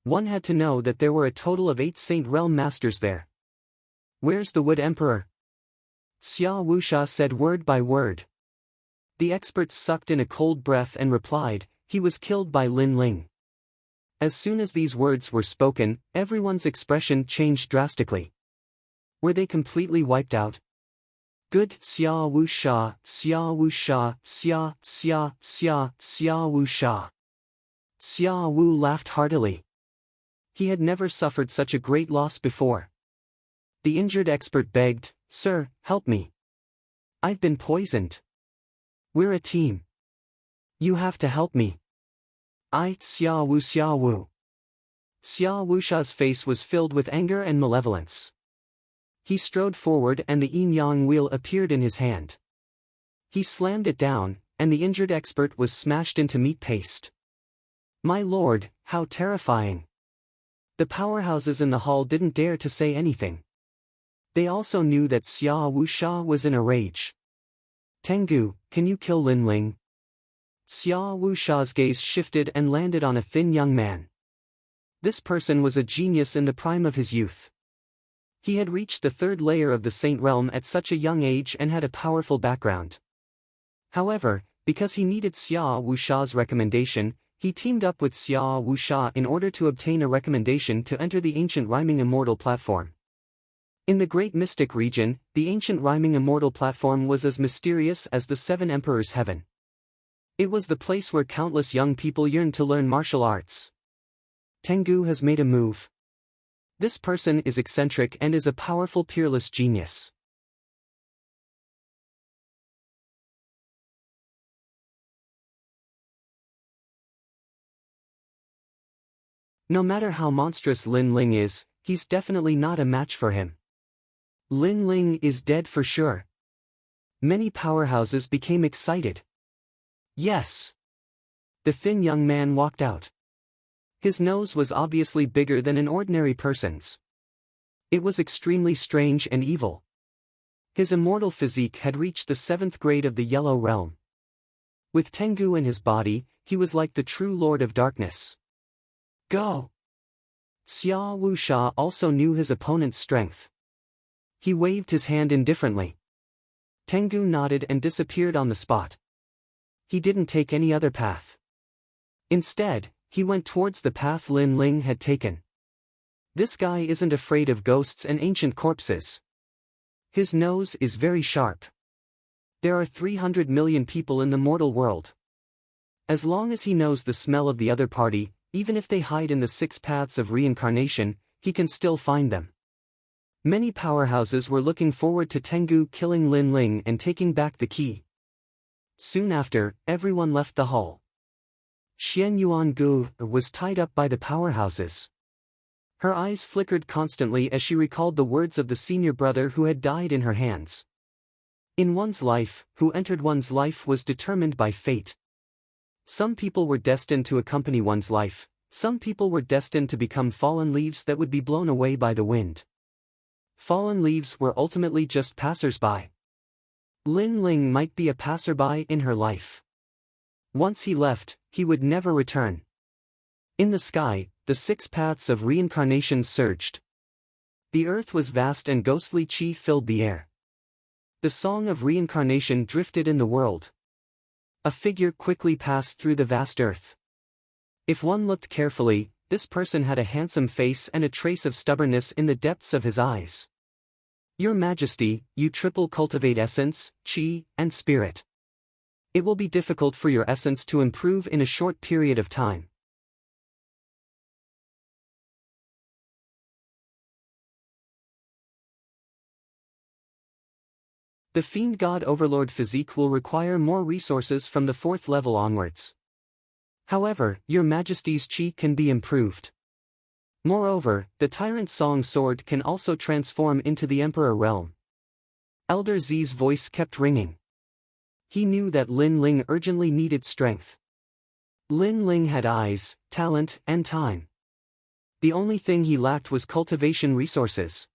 S1: One had to know that there were a total of 8 Saint Realm masters there. Where's the Wood Emperor? Xia Wuxia said word by word. The experts sucked in a cold breath and replied, he was killed by Lin Ling. As soon as these words were spoken, everyone's expression changed drastically. Were they completely wiped out? Good Xia Wu Sha, Xia Wu Sha, Xia, Xia, Xia, Xia Wu Sha. Xia Wu laughed heartily. He had never suffered such a great loss before. The injured expert begged, "Sir, help me. I've been poisoned. We're a team. You have to help me." Xia Wu Xia Wu. Xia Wusha's face was filled with anger and malevolence. He strode forward and the yin-yang wheel appeared in his hand. He slammed it down, and the injured expert was smashed into meat paste. My lord, how terrifying. The powerhouses in the hall didn't dare to say anything. They also knew that Xia Wusha was in a rage. Tengu, can you kill Lin Ling? Xia Wusha's gaze shifted and landed on a thin young man. This person was a genius in the prime of his youth. He had reached the third layer of the Saint Realm at such a young age and had a powerful background. However, because he needed Xia Wusha's recommendation, he teamed up with Xia Wusha in order to obtain a recommendation to enter the ancient Rhyming Immortal platform. In the Great Mystic region, the ancient Rhyming Immortal platform was as mysterious as the Seven Emperors' Heaven. It was the place where countless young people yearned to learn martial arts. Tengu has made a move. This person is eccentric and is a powerful peerless genius. No matter how monstrous Lin Ling is, he's definitely not a match for him. Lin Ling is dead for sure. Many powerhouses became excited. Yes. The thin young man walked out. His nose was obviously bigger than an ordinary person's. It was extremely strange and evil. His immortal physique had reached the 7th grade of the Yellow Realm. With Tengu in his body, he was like the true Lord of Darkness. Go! Xia Wusha also knew his opponent's strength. He waved his hand indifferently. Tengu nodded and disappeared on the spot. He didn't take any other path. Instead, he went towards the path Lin Ling had taken. This guy isn't afraid of ghosts and ancient corpses. His nose is very sharp. There are 300 million people in the mortal world. As long as he knows the smell of the other party, even if they hide in the 6 paths of reincarnation, he can still find them. Many powerhouses were looking forward to Tengu killing Lin Ling and taking back the key. Soon after, everyone left the hall. Xian Yuangu was tied up by the powerhouses. Her eyes flickered constantly as she recalled the words of the senior brother who had died in her hands. In one's life, who entered one's life was determined by fate. Some people were destined to accompany one's life, some people were destined to become fallen leaves that would be blown away by the wind. Fallen leaves were ultimately just passers-by. Lin Ling might be a passerby in her life. Once he left, he would never return. In the sky, the 6 paths of reincarnation surged. The earth was vast and ghostly chi filled the air. The song of reincarnation drifted in the world. A figure quickly passed through the vast earth. If one looked carefully, this person had a handsome face and a trace of stubbornness in the depths of his eyes. Your Majesty, you triple cultivate essence, chi, and spirit. It will be difficult for your essence to improve in a short period of time. The Fiend God Overlord physique will require more resources from the 4th level onwards. However, Your Majesty's chi can be improved. Moreover, the Tyrant Song Sword can also transform into the Emperor Realm. Elder Z's voice kept ringing. He knew that Lin Ling urgently needed strength. Lin Ling had eyes, talent, and time. The only thing he lacked was cultivation resources.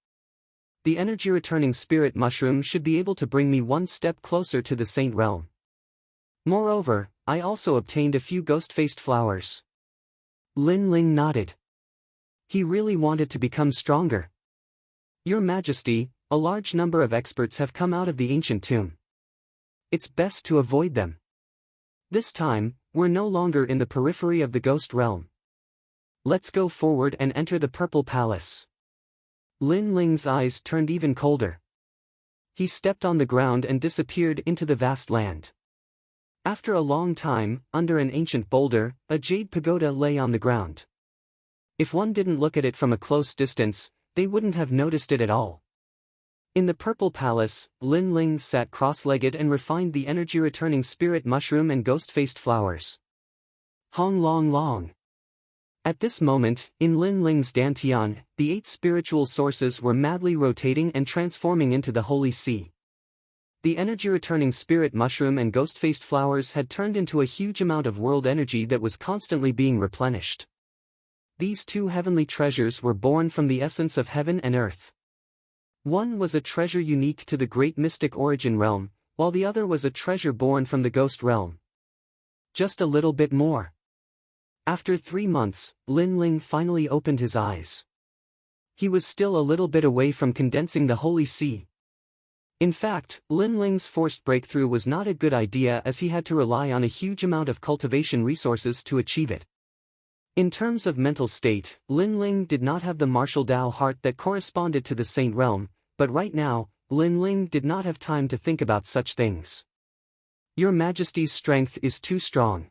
S1: The energy-returning spirit mushroom should be able to bring me one step closer to the Saint Realm. Moreover, I also obtained a few ghost-faced flowers. Lin Ling nodded. He really wanted to become stronger. Your Majesty, a large number of experts have come out of the ancient tomb. It's best to avoid them. This time, we're no longer in the periphery of the ghost realm. Let's go forward and enter the Purple Palace. Lin Ling's eyes turned even colder. He stepped on the ground and disappeared into the vast land. After a long time, under an ancient boulder, a jade pagoda lay on the ground. If one didn't look at it from a close distance, they wouldn't have noticed it at all. In the purple palace, Lin Ling sat cross-legged and refined the energy-returning spirit mushroom and ghost-faced flowers. Hong Long Long. At this moment, in Lin Ling's dantian, the 8 spiritual sources were madly rotating and transforming into the holy sea. The energy-returning spirit mushroom and ghost-faced flowers had turned into a huge amount of world energy that was constantly being replenished. These 2 heavenly treasures were born from the essence of heaven and earth. One was a treasure unique to the great mystic origin realm, while the other was a treasure born from the ghost realm. Just a little bit more. After 3 months, Lin Ling finally opened his eyes. He was still a little bit away from condensing the holy sea. In fact, Lin Ling's forced breakthrough was not a good idea as he had to rely on a huge amount of cultivation resources to achieve it. In terms of mental state, Lin Ling did not have the martial Dao heart that corresponded to the Saint realm, but right now, Lin Ling did not have time to think about such things. Your Majesty's strength is too strong.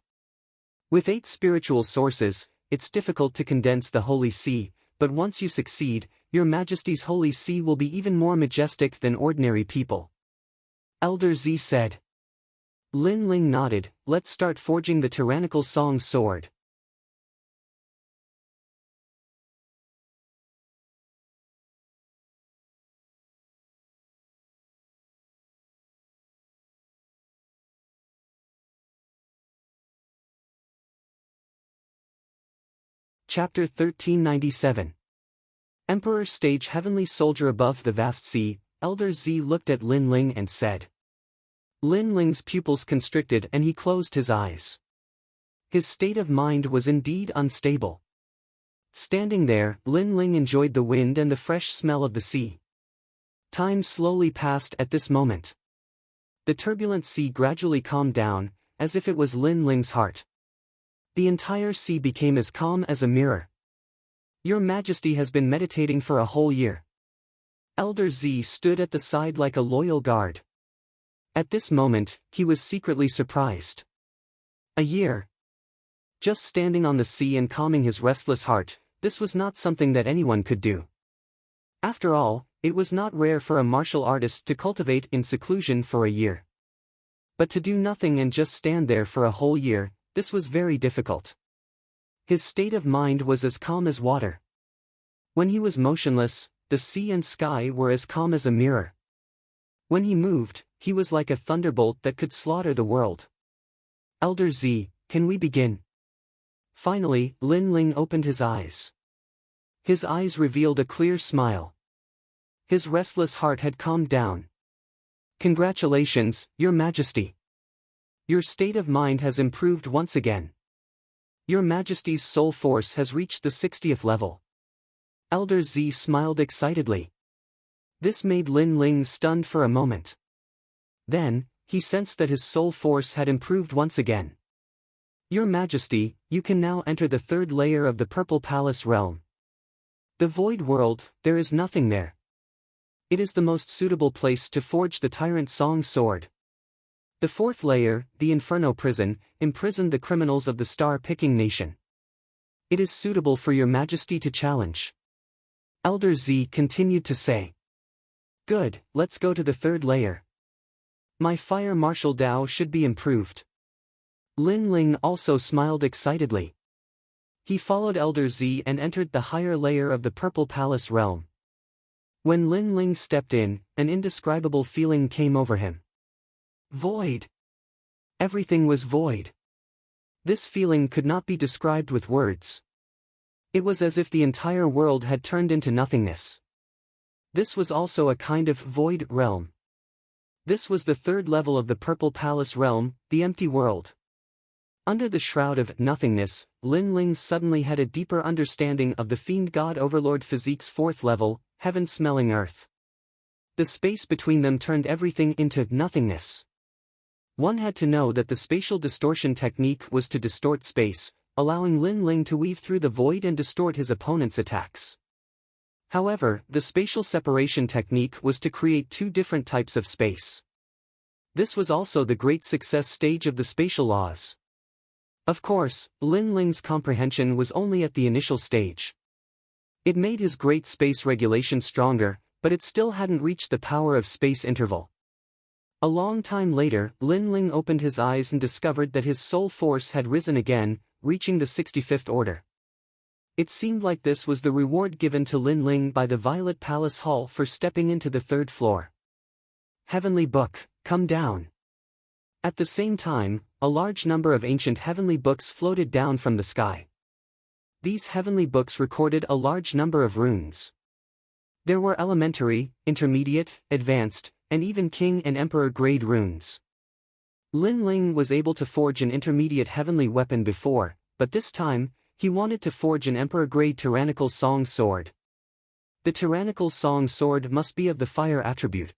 S1: With 8 spiritual sources, it's difficult to condense the Holy Sea, but once you succeed, Your Majesty's Holy Sea will be even more majestic than ordinary people. Elder Z said. Lin Ling nodded. Let's start forging the tyrannical song sword. Chapter 1397. Emperor stage heavenly soldier above the vast sea. Elder Z looked at Lin Ling and said. Lin Ling's pupils constricted and he closed his eyes. His state of mind was indeed unstable. Standing there, Lin Ling enjoyed the wind and the fresh smell of the sea. Time slowly passed at this moment. The turbulent sea gradually calmed down, as if it was Lin Ling's heart. The entire sea became as calm as a mirror. Your Majesty has been meditating for a whole year. Elder Z stood at the side like a loyal guard. At this moment, he was secretly surprised. A year. Just standing on the sea and calming his restless heart, this was not something that anyone could do. After all, it was not rare for a martial artist to cultivate in seclusion for a year. But to do nothing and just stand there for a whole year, this was very difficult. His state of mind was as calm as water. When he was motionless, the sea and sky were as calm as a mirror. When he moved, he was like a thunderbolt that could slaughter the world. Elder Z, can we begin? Finally, Lin Ling opened his eyes. His eyes revealed a clear smile. His restless heart had calmed down. Congratulations, Your Majesty. Your state of mind has improved once again. Your Majesty's soul force has reached the 60th level. Elder Z smiled excitedly. This made Lin Ling stunned for a moment. Then, he sensed that his soul force had improved once again. Your Majesty, you can now enter the 3rd layer of the Purple Palace realm. The Void World, there is nothing there. It is the most suitable place to forge the Tyrant Song Sword. The 4th layer, the Inferno Prison, imprisoned the criminals of the Star-Picking Nation. It is suitable for Your Majesty to challenge. Elder Z continued to say. Good, let's go to the 3rd layer. My fire martial Dao should be improved. Lin Ling also smiled excitedly. He followed Elder Z and entered the higher layer of the Purple Palace realm. When Lin Ling stepped in, an indescribable feeling came over him. Void. Everything was void. This feeling could not be described with words. It was as if the entire world had turned into nothingness. This was also a kind of void realm. This was the 3rd level of the Purple Palace realm, the empty world. Under the shroud of nothingness, Lin Ling suddenly had a deeper understanding of the Fiend God Overlord Physique's 4th level, heaven-smelling earth. The space between them turned everything into nothingness. One had to know that the spatial distortion technique was to distort space, allowing Lin Ling to weave through the void and distort his opponent's attacks. However, the spatial separation technique was to create two different types of space. This was also the great success stage of the spatial laws. Of course, Lin Ling's comprehension was only at the initial stage. It made his great space regulation stronger, but it still hadn't reached the power of space interval. A long time later, Lin Ling opened his eyes and discovered that his soul force had risen again, reaching the 65th order. It seemed like this was the reward given to Lin Ling by the Violet Palace Hall for stepping into the third floor. Heavenly Book, come down. At the same time, a large number of ancient heavenly books floated down from the sky. These heavenly books recorded a large number of runes. There were elementary, intermediate, advanced, and even king and emperor grade runes. Lin Ling was able to forge an intermediate heavenly weapon before, but this time, he wanted to forge an emperor-grade tyrannical song sword. The tyrannical song sword must be of the fire attribute.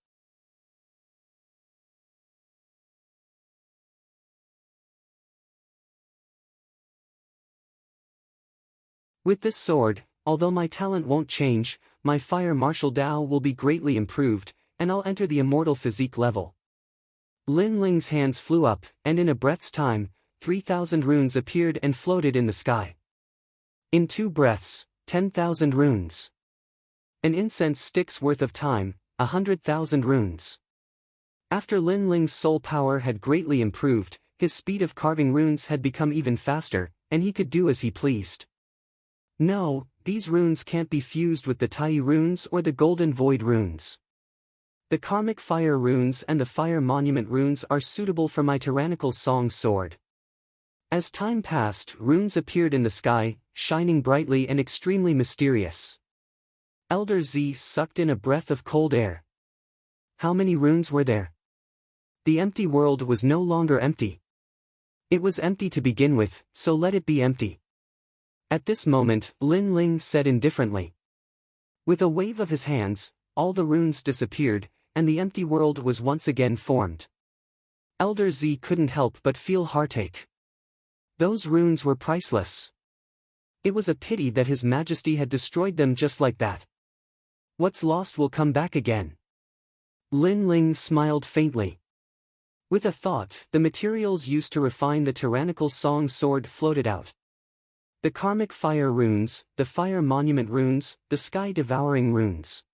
S1: With this sword, although my talent won't change, my fire martial Dao will be greatly improved, and I'll enter the immortal physique level. Lin Ling's hands flew up, and in a breath's time, 3,000 runes appeared and floated in the sky. In 2 breaths, 10,000 runes. An incense stick's worth of time, 100,000 runes. After Lin Ling's soul power had greatly improved, his speed of carving runes had become even faster, and he could do as he pleased. No, these runes can't be fused with the Tai runes or the Golden Void runes. The Karmic Fire runes and the Fire Monument runes are suitable for my tyrannical song sword. As time passed, runes appeared in the sky, shining brightly and extremely mysterious. Elder Z sucked in a breath of cold air. How many runes were there? The empty world was no longer empty. It was empty to begin with, so let it be empty. At this moment, Lin Ling said indifferently. With a wave of his hands, all the runes disappeared, and the empty world was once again formed. Elder Z couldn't help but feel heartache. Those runes were priceless. It was a pity that His Majesty had destroyed them just like that. What's lost will come back again. Lin Ling smiled faintly. With a thought, the materials used to refine the tyrannical song sword floated out. The Karmic Fire runes, the Fire Monument runes, the Sky Devouring runes.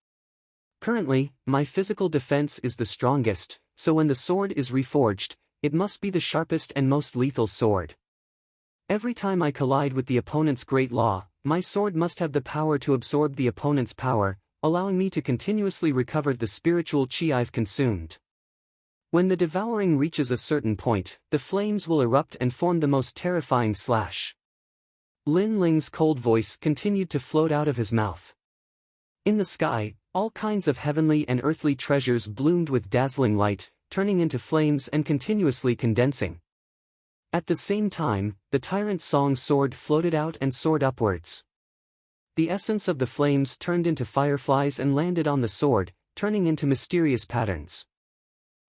S1: Currently, my physical defense is the strongest, so when the sword is reforged, it must be the sharpest and most lethal sword. Every time I collide with the opponent's great law, my sword must have the power to absorb the opponent's power, allowing me to continuously recover the spiritual chi I've consumed. When the devouring reaches a certain point, the flames will erupt and form the most terrifying slash. Lin Ling's cold voice continued to float out of his mouth. In the sky, all kinds of heavenly and earthly treasures bloomed with dazzling light, turning into flames and continuously condensing. At the same time, the tyrant song sword floated out and soared upwards. The essence of the flames turned into fireflies and landed on the sword, turning into mysterious patterns.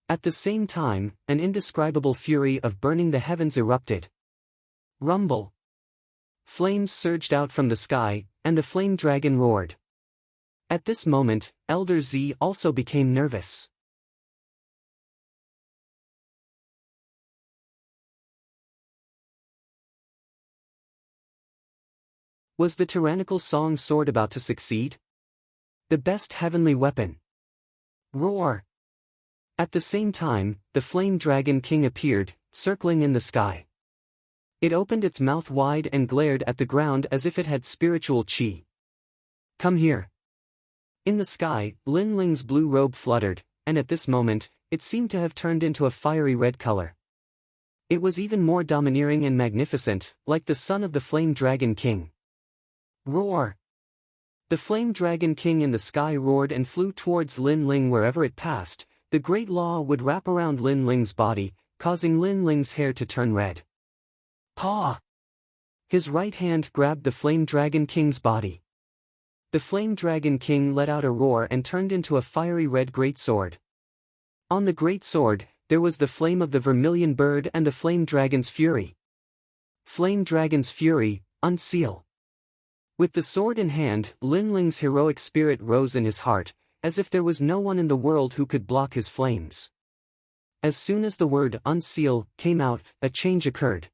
S1: At the same time, an indescribable fury of burning the heavens erupted. Rumble. Flames surged out from the sky, and the flame dragon roared. At this moment, Elder Z also became nervous. Was the tyrannical song sword about to succeed? The best heavenly weapon. Roar! At the same time, the flame dragon king appeared, circling in the sky. It opened its mouth wide and glared at the ground as if it had spiritual chi. Come here. In the sky, Lin Ling's blue robe fluttered, and at this moment, it seemed to have turned into a fiery red color. It was even more domineering and magnificent, like the son of the flame dragon king. Roar! The flame dragon king in the sky roared and flew towards Lin Ling. Wherever it passed, the great law would wrap around Lin Ling's body, causing Lin Ling's hair to turn red. Paw! His right hand grabbed the flame dragon king's body. The flame dragon king let out a roar and turned into a fiery red greatsword. On the greatsword, there was the flame of the vermilion bird and the flame dragon's fury. Flame dragon's fury, unseal. With the sword in hand, Lin Ling's heroic spirit rose in his heart, as if there was no one in the world who could block his flames. As soon as the word "unseal" came out, a change occurred.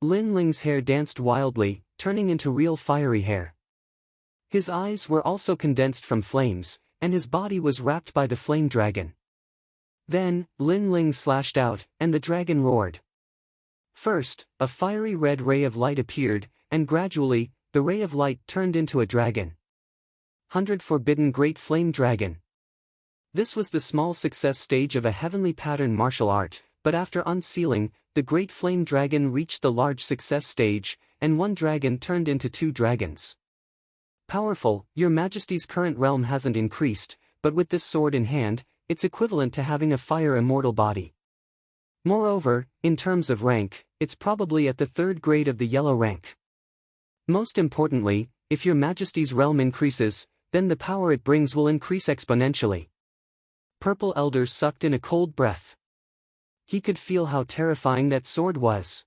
S1: Lin Ling's hair danced wildly, turning into real fiery hair. His eyes were also condensed from flames, and his body was wrapped by the flame dragon. Then, Lin Ling slashed out, and the dragon roared. First, a fiery red ray of light appeared, and gradually, the ray of light turned into a dragon. 100 Forbidden Great Flame Dragon. This was the small success stage of a heavenly pattern martial art, but after unsealing, the Great Flame Dragon reached the large success stage, and one dragon turned into 2 dragons. Powerful, Your Majesty's current realm hasn't increased, but with this sword in hand, it's equivalent to having a fire immortal body. Moreover, in terms of rank, it's probably at the 3rd grade of the yellow rank. Most importantly, if Your Majesty's realm increases, then the power it brings will increase exponentially. Purple Elder sucked in a cold breath. He could feel how terrifying that sword was.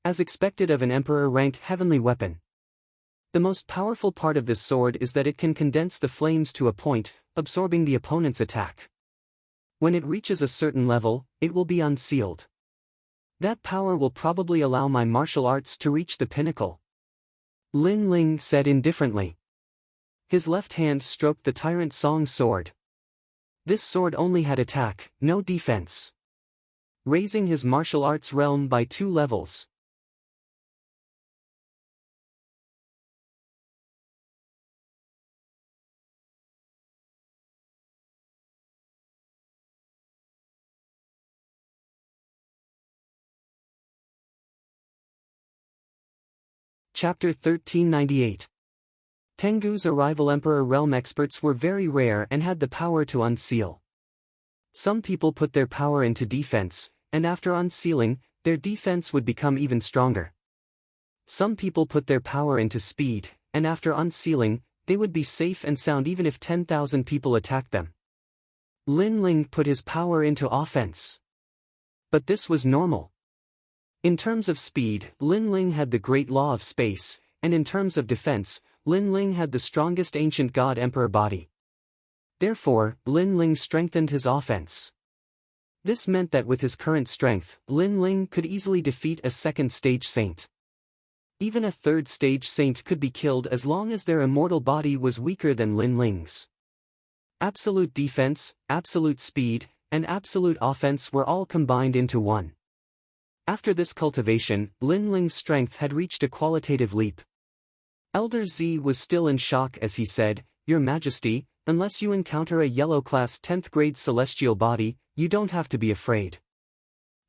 S1: As expected of an Emperor-rank heavenly weapon. The most powerful part of this sword is that it can condense the flames to a point, absorbing the opponent's attack. When it reaches a certain level, it will be unsealed. That power will probably allow my martial arts to reach the pinnacle. Lin Ling said indifferently. His left hand stroked the Tyrant Song sword. This sword only had attack, no defense. Raising his martial arts realm by 2 levels. Chapter 1398. Tengu's arrival. Emperor realm experts were very rare and had the power to unseal. Some people put their power into defense, and after unsealing, their defense would become even stronger. Some people put their power into speed, and after unsealing, they would be safe and sound even if 10,000 people attacked them. Lin Ling put his power into offense. But this was normal. In terms of speed, Lin Ling had the great law of space, and in terms of defense, Lin Ling had the strongest ancient god emperor body. Therefore, Lin Ling strengthened his offense. This meant that with his current strength, Lin Ling could easily defeat a 2nd stage saint. Even a 3rd stage saint could be killed as long as their immortal body was weaker than Lin Ling's. Absolute defense, absolute speed, and absolute offense were all combined into one. After this cultivation, Lin Ling's strength had reached a qualitative leap. Elder Z was still in shock as he said, "Your Majesty, unless you encounter a yellow-class 10th grade celestial body, you don't have to be afraid.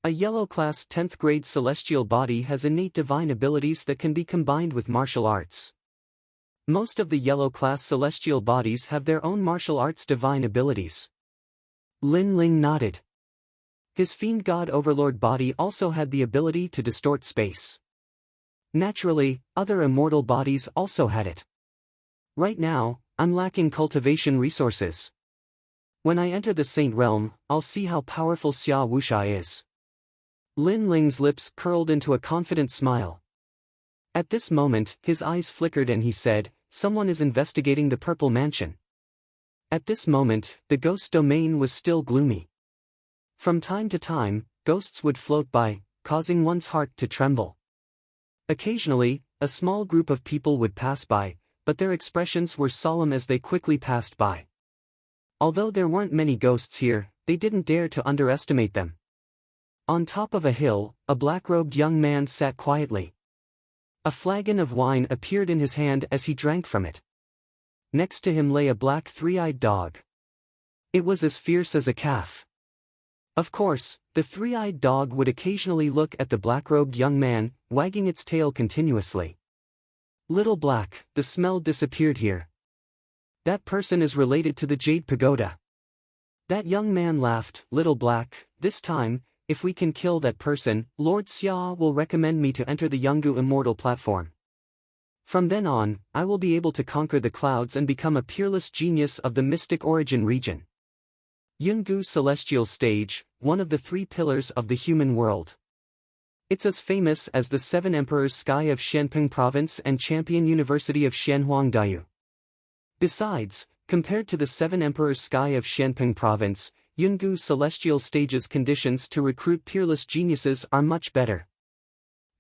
S1: A yellow-class 10th grade celestial body has innate divine abilities that can be combined with martial arts. Most of the yellow-class celestial bodies have their own martial arts divine abilities." Lin Ling nodded. His Fiend God Overlord body also had the ability to distort space. Naturally, other immortal bodies also had it. Right now, I'm lacking cultivation resources. When I enter the Saint Realm, I'll see how powerful Xia Wuxia is. Lin Ling's lips curled into a confident smile. At this moment, his eyes flickered and he said, "Someone is investigating the Purple Mansion." At this moment, the ghost domain was still gloomy. From time to time, ghosts would float by, causing one's heart to tremble. Occasionally, a small group of people would pass by, but their expressions were solemn as they quickly passed by. Although there weren't many ghosts here, they didn't dare to underestimate them. On top of a hill, a black-robed young man sat quietly. A flagon of wine appeared in his hand as he drank from it. Next to him lay a black three-eyed dog. It was as fierce as a calf. Of course, the three-eyed dog would occasionally look at the black-robed young man, wagging its tail continuously. "Little Black, the smell disappeared here. That person is related to the Jade Pagoda." That young man laughed. "Little Black, this time, if we can kill that person, Lord Xia will recommend me to enter the Yungu Immortal platform. From then on, I will be able to conquer the clouds and become a peerless genius of the mystic origin region. Yungu Celestial Stage, one of the 3 pillars of the human world. It's as famous as the Seven Emperors Sky of Xianping Province and Champion University of Xianhuangdao. Besides, compared to the Seven Emperors Sky of Xianping Province, Yungu Celestial Stage's conditions to recruit peerless geniuses are much better.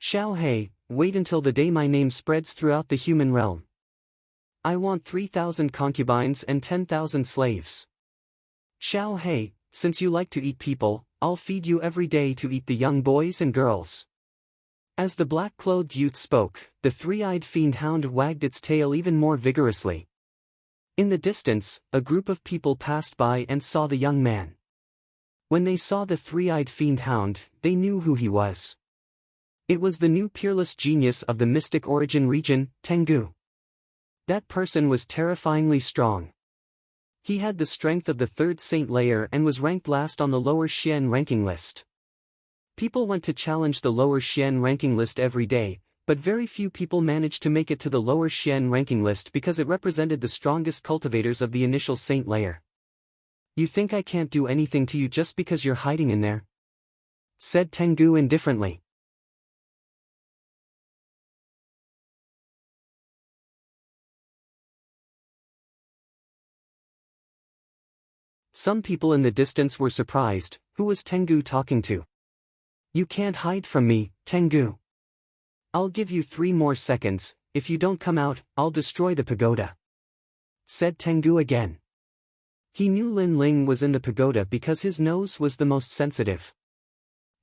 S1: Xiao He, wait until the day my name spreads throughout the human realm. I want 3,000 concubines and 10,000 slaves. Xiao He, since you like to eat people, I'll feed you every day to eat the young boys and girls. As the black-clothed youth spoke, the three-eyed fiend hound wagged its tail even more vigorously. In the distance, a group of people passed by and saw the young man. When they saw the three-eyed fiend hound, they knew who he was. It was the new peerless genius of the mystic origin region, Tengu. That person was terrifyingly strong. He had the strength of the third saint layer and was ranked last on the lower Xian ranking list. People went to challenge the lower Xian ranking list every day, but very few people managed to make it to the lower Xian ranking list because it represented the strongest cultivators of the initial saint layer. You think I can't do anything to you just because you're hiding in there? Said Tengu indifferently. Some people in the distance were surprised. Who was Tengu talking to? You can't hide from me, Tengu. I'll give you 3 more seconds. If you don't come out, I'll destroy the pagoda. Said Tengu again. He knew Lin Ling was in the pagoda because his nose was the most sensitive.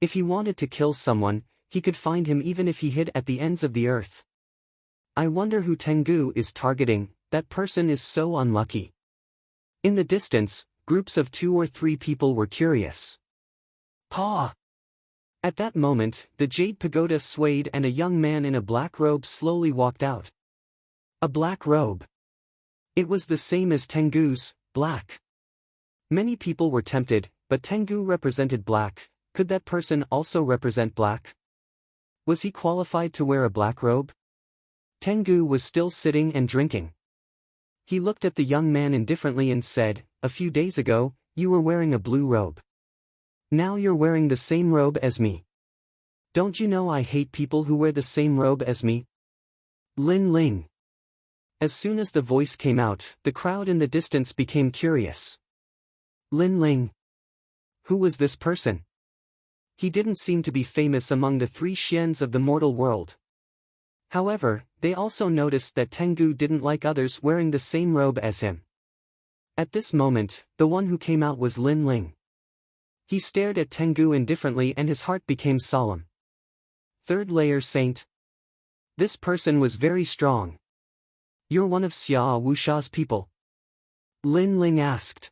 S1: If he wanted to kill someone, he could find him even if he hid at the ends of the earth. I wonder who Tengu is targeting. That person is so unlucky. In the distance, groups of 2 or 3 people were curious. Paw! At that moment, the jade pagoda swayed and a young man in a black robe slowly walked out. A black robe. It was the same as Tengu's, black. Many people were tempted, but Tengu represented black. Could that person also represent black? Was he qualified to wear a black robe? Tengu was still sitting and drinking. He looked at the young man indifferently and said, "A few days ago, you were wearing a blue robe. Now you're wearing the same robe as me. Don't you know I hate people who wear the same robe as me?" Lin Ling. As soon as the voice came out, the crowd in the distance became curious. Lin Ling. Who was this person? He didn't seem to be famous among the 3 Xians of the mortal world. However, they also noticed that Tengu didn't like others wearing the same robe as him. At this moment, the one who came out was Lin Ling. He stared at Tengu indifferently and his heart became solemn. Third layer saint. This person was very strong. You're one of Xia Wusha's people? Lin Ling asked.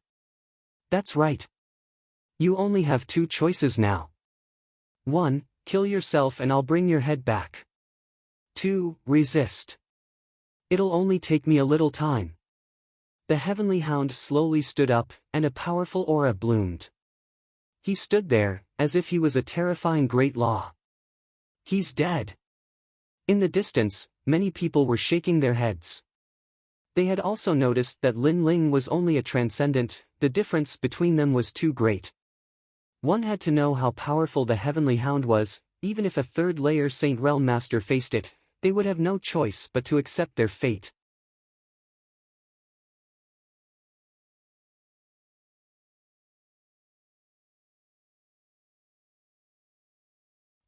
S1: That's right. You only have 2 choices now. 1, kill yourself and I'll bring your head back. 2, resist. It'll only take me a little time. The heavenly hound slowly stood up, and a powerful aura bloomed. He stood there, as if he was a terrifying great law. He's dead. In the distance, many people were shaking their heads. They had also noticed that Lin Ling was only a transcendent. The difference between them was too great. One had to know how powerful the heavenly hound was. Even if a 3rd layer Saint Realm Master faced it, they would have no choice but to accept their fate.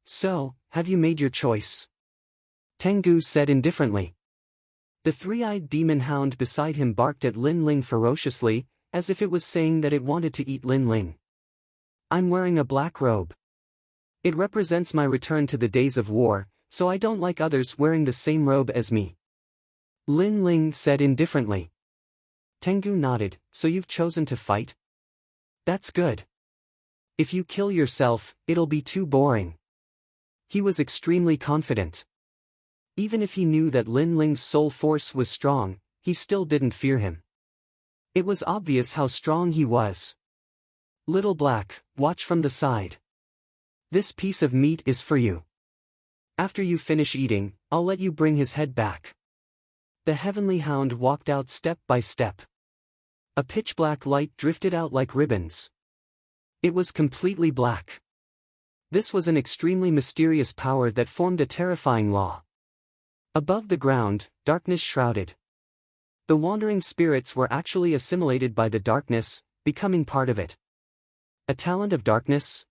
S1: So, have you made your choice? Tengu said indifferently. The 3-eyed demon hound beside him barked at Lin Ling ferociously, as if it was saying that it wanted to eat Lin Ling. I'm wearing a black robe. It represents my return to the days of war, so I don't like others wearing the same robe as me. Lin Ling said indifferently. Tengu nodded, so you've chosen to fight? That's good. If you kill yourself, it'll be too boring. He was extremely confident. Even if he knew that Lin Ling's soul force was strong, he still didn't fear him. It was obvious how strong he was. Little Black, watch from the side. This piece of meat is for you. After you finish eating, I'll let you bring his head back. The heavenly hound walked out step by step. A pitch-black light drifted out like ribbons. It was completely black. This was an extremely mysterious power that formed a terrifying law. Above the ground, darkness shrouded. The wandering spirits were actually assimilated by the darkness, becoming part of it. A talent of darkness?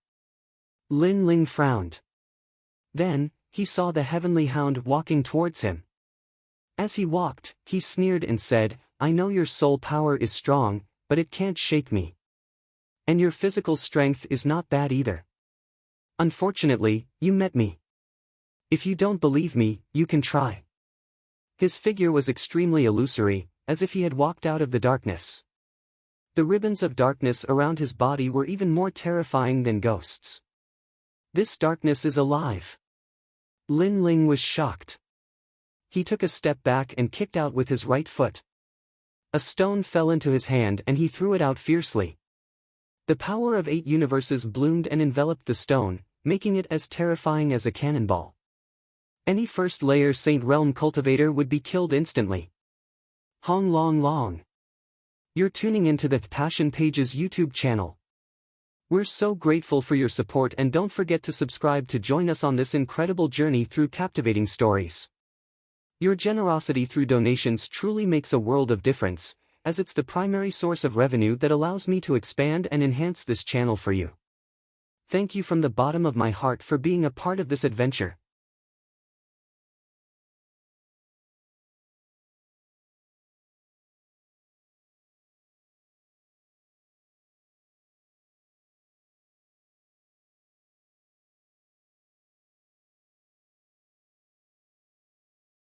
S1: Lin Ling frowned. Then, he saw the heavenly hound walking towards him. As he walked, he sneered and said, "I know your soul power is strong, but it can't shake me. And your physical strength is not bad either. Unfortunately, you met me. If you don't believe me, you can try." His figure was extremely illusory, as if he had walked out of the darkness. The ribbons of darkness around his body were even more terrifying than ghosts. This darkness is alive. Lin Ling was shocked. He took a step back and kicked out with his right foot. A stone fell into his hand and he threw it out fiercely. The power of 8 universes bloomed and enveloped the stone, making it as terrifying as a cannonball. Any first-layer Saint Realm cultivator would be killed instantly. Hong Long Long. You're tuning into the Passion Pages YouTube channel. We're so grateful for your support, and don't forget to subscribe to join us on this incredible journey through captivating stories. Your generosity through donations truly makes a world of difference, as it's the primary source of revenue that allows me to expand and enhance this channel for you. Thank you from the bottom of my heart for being a part of this adventure.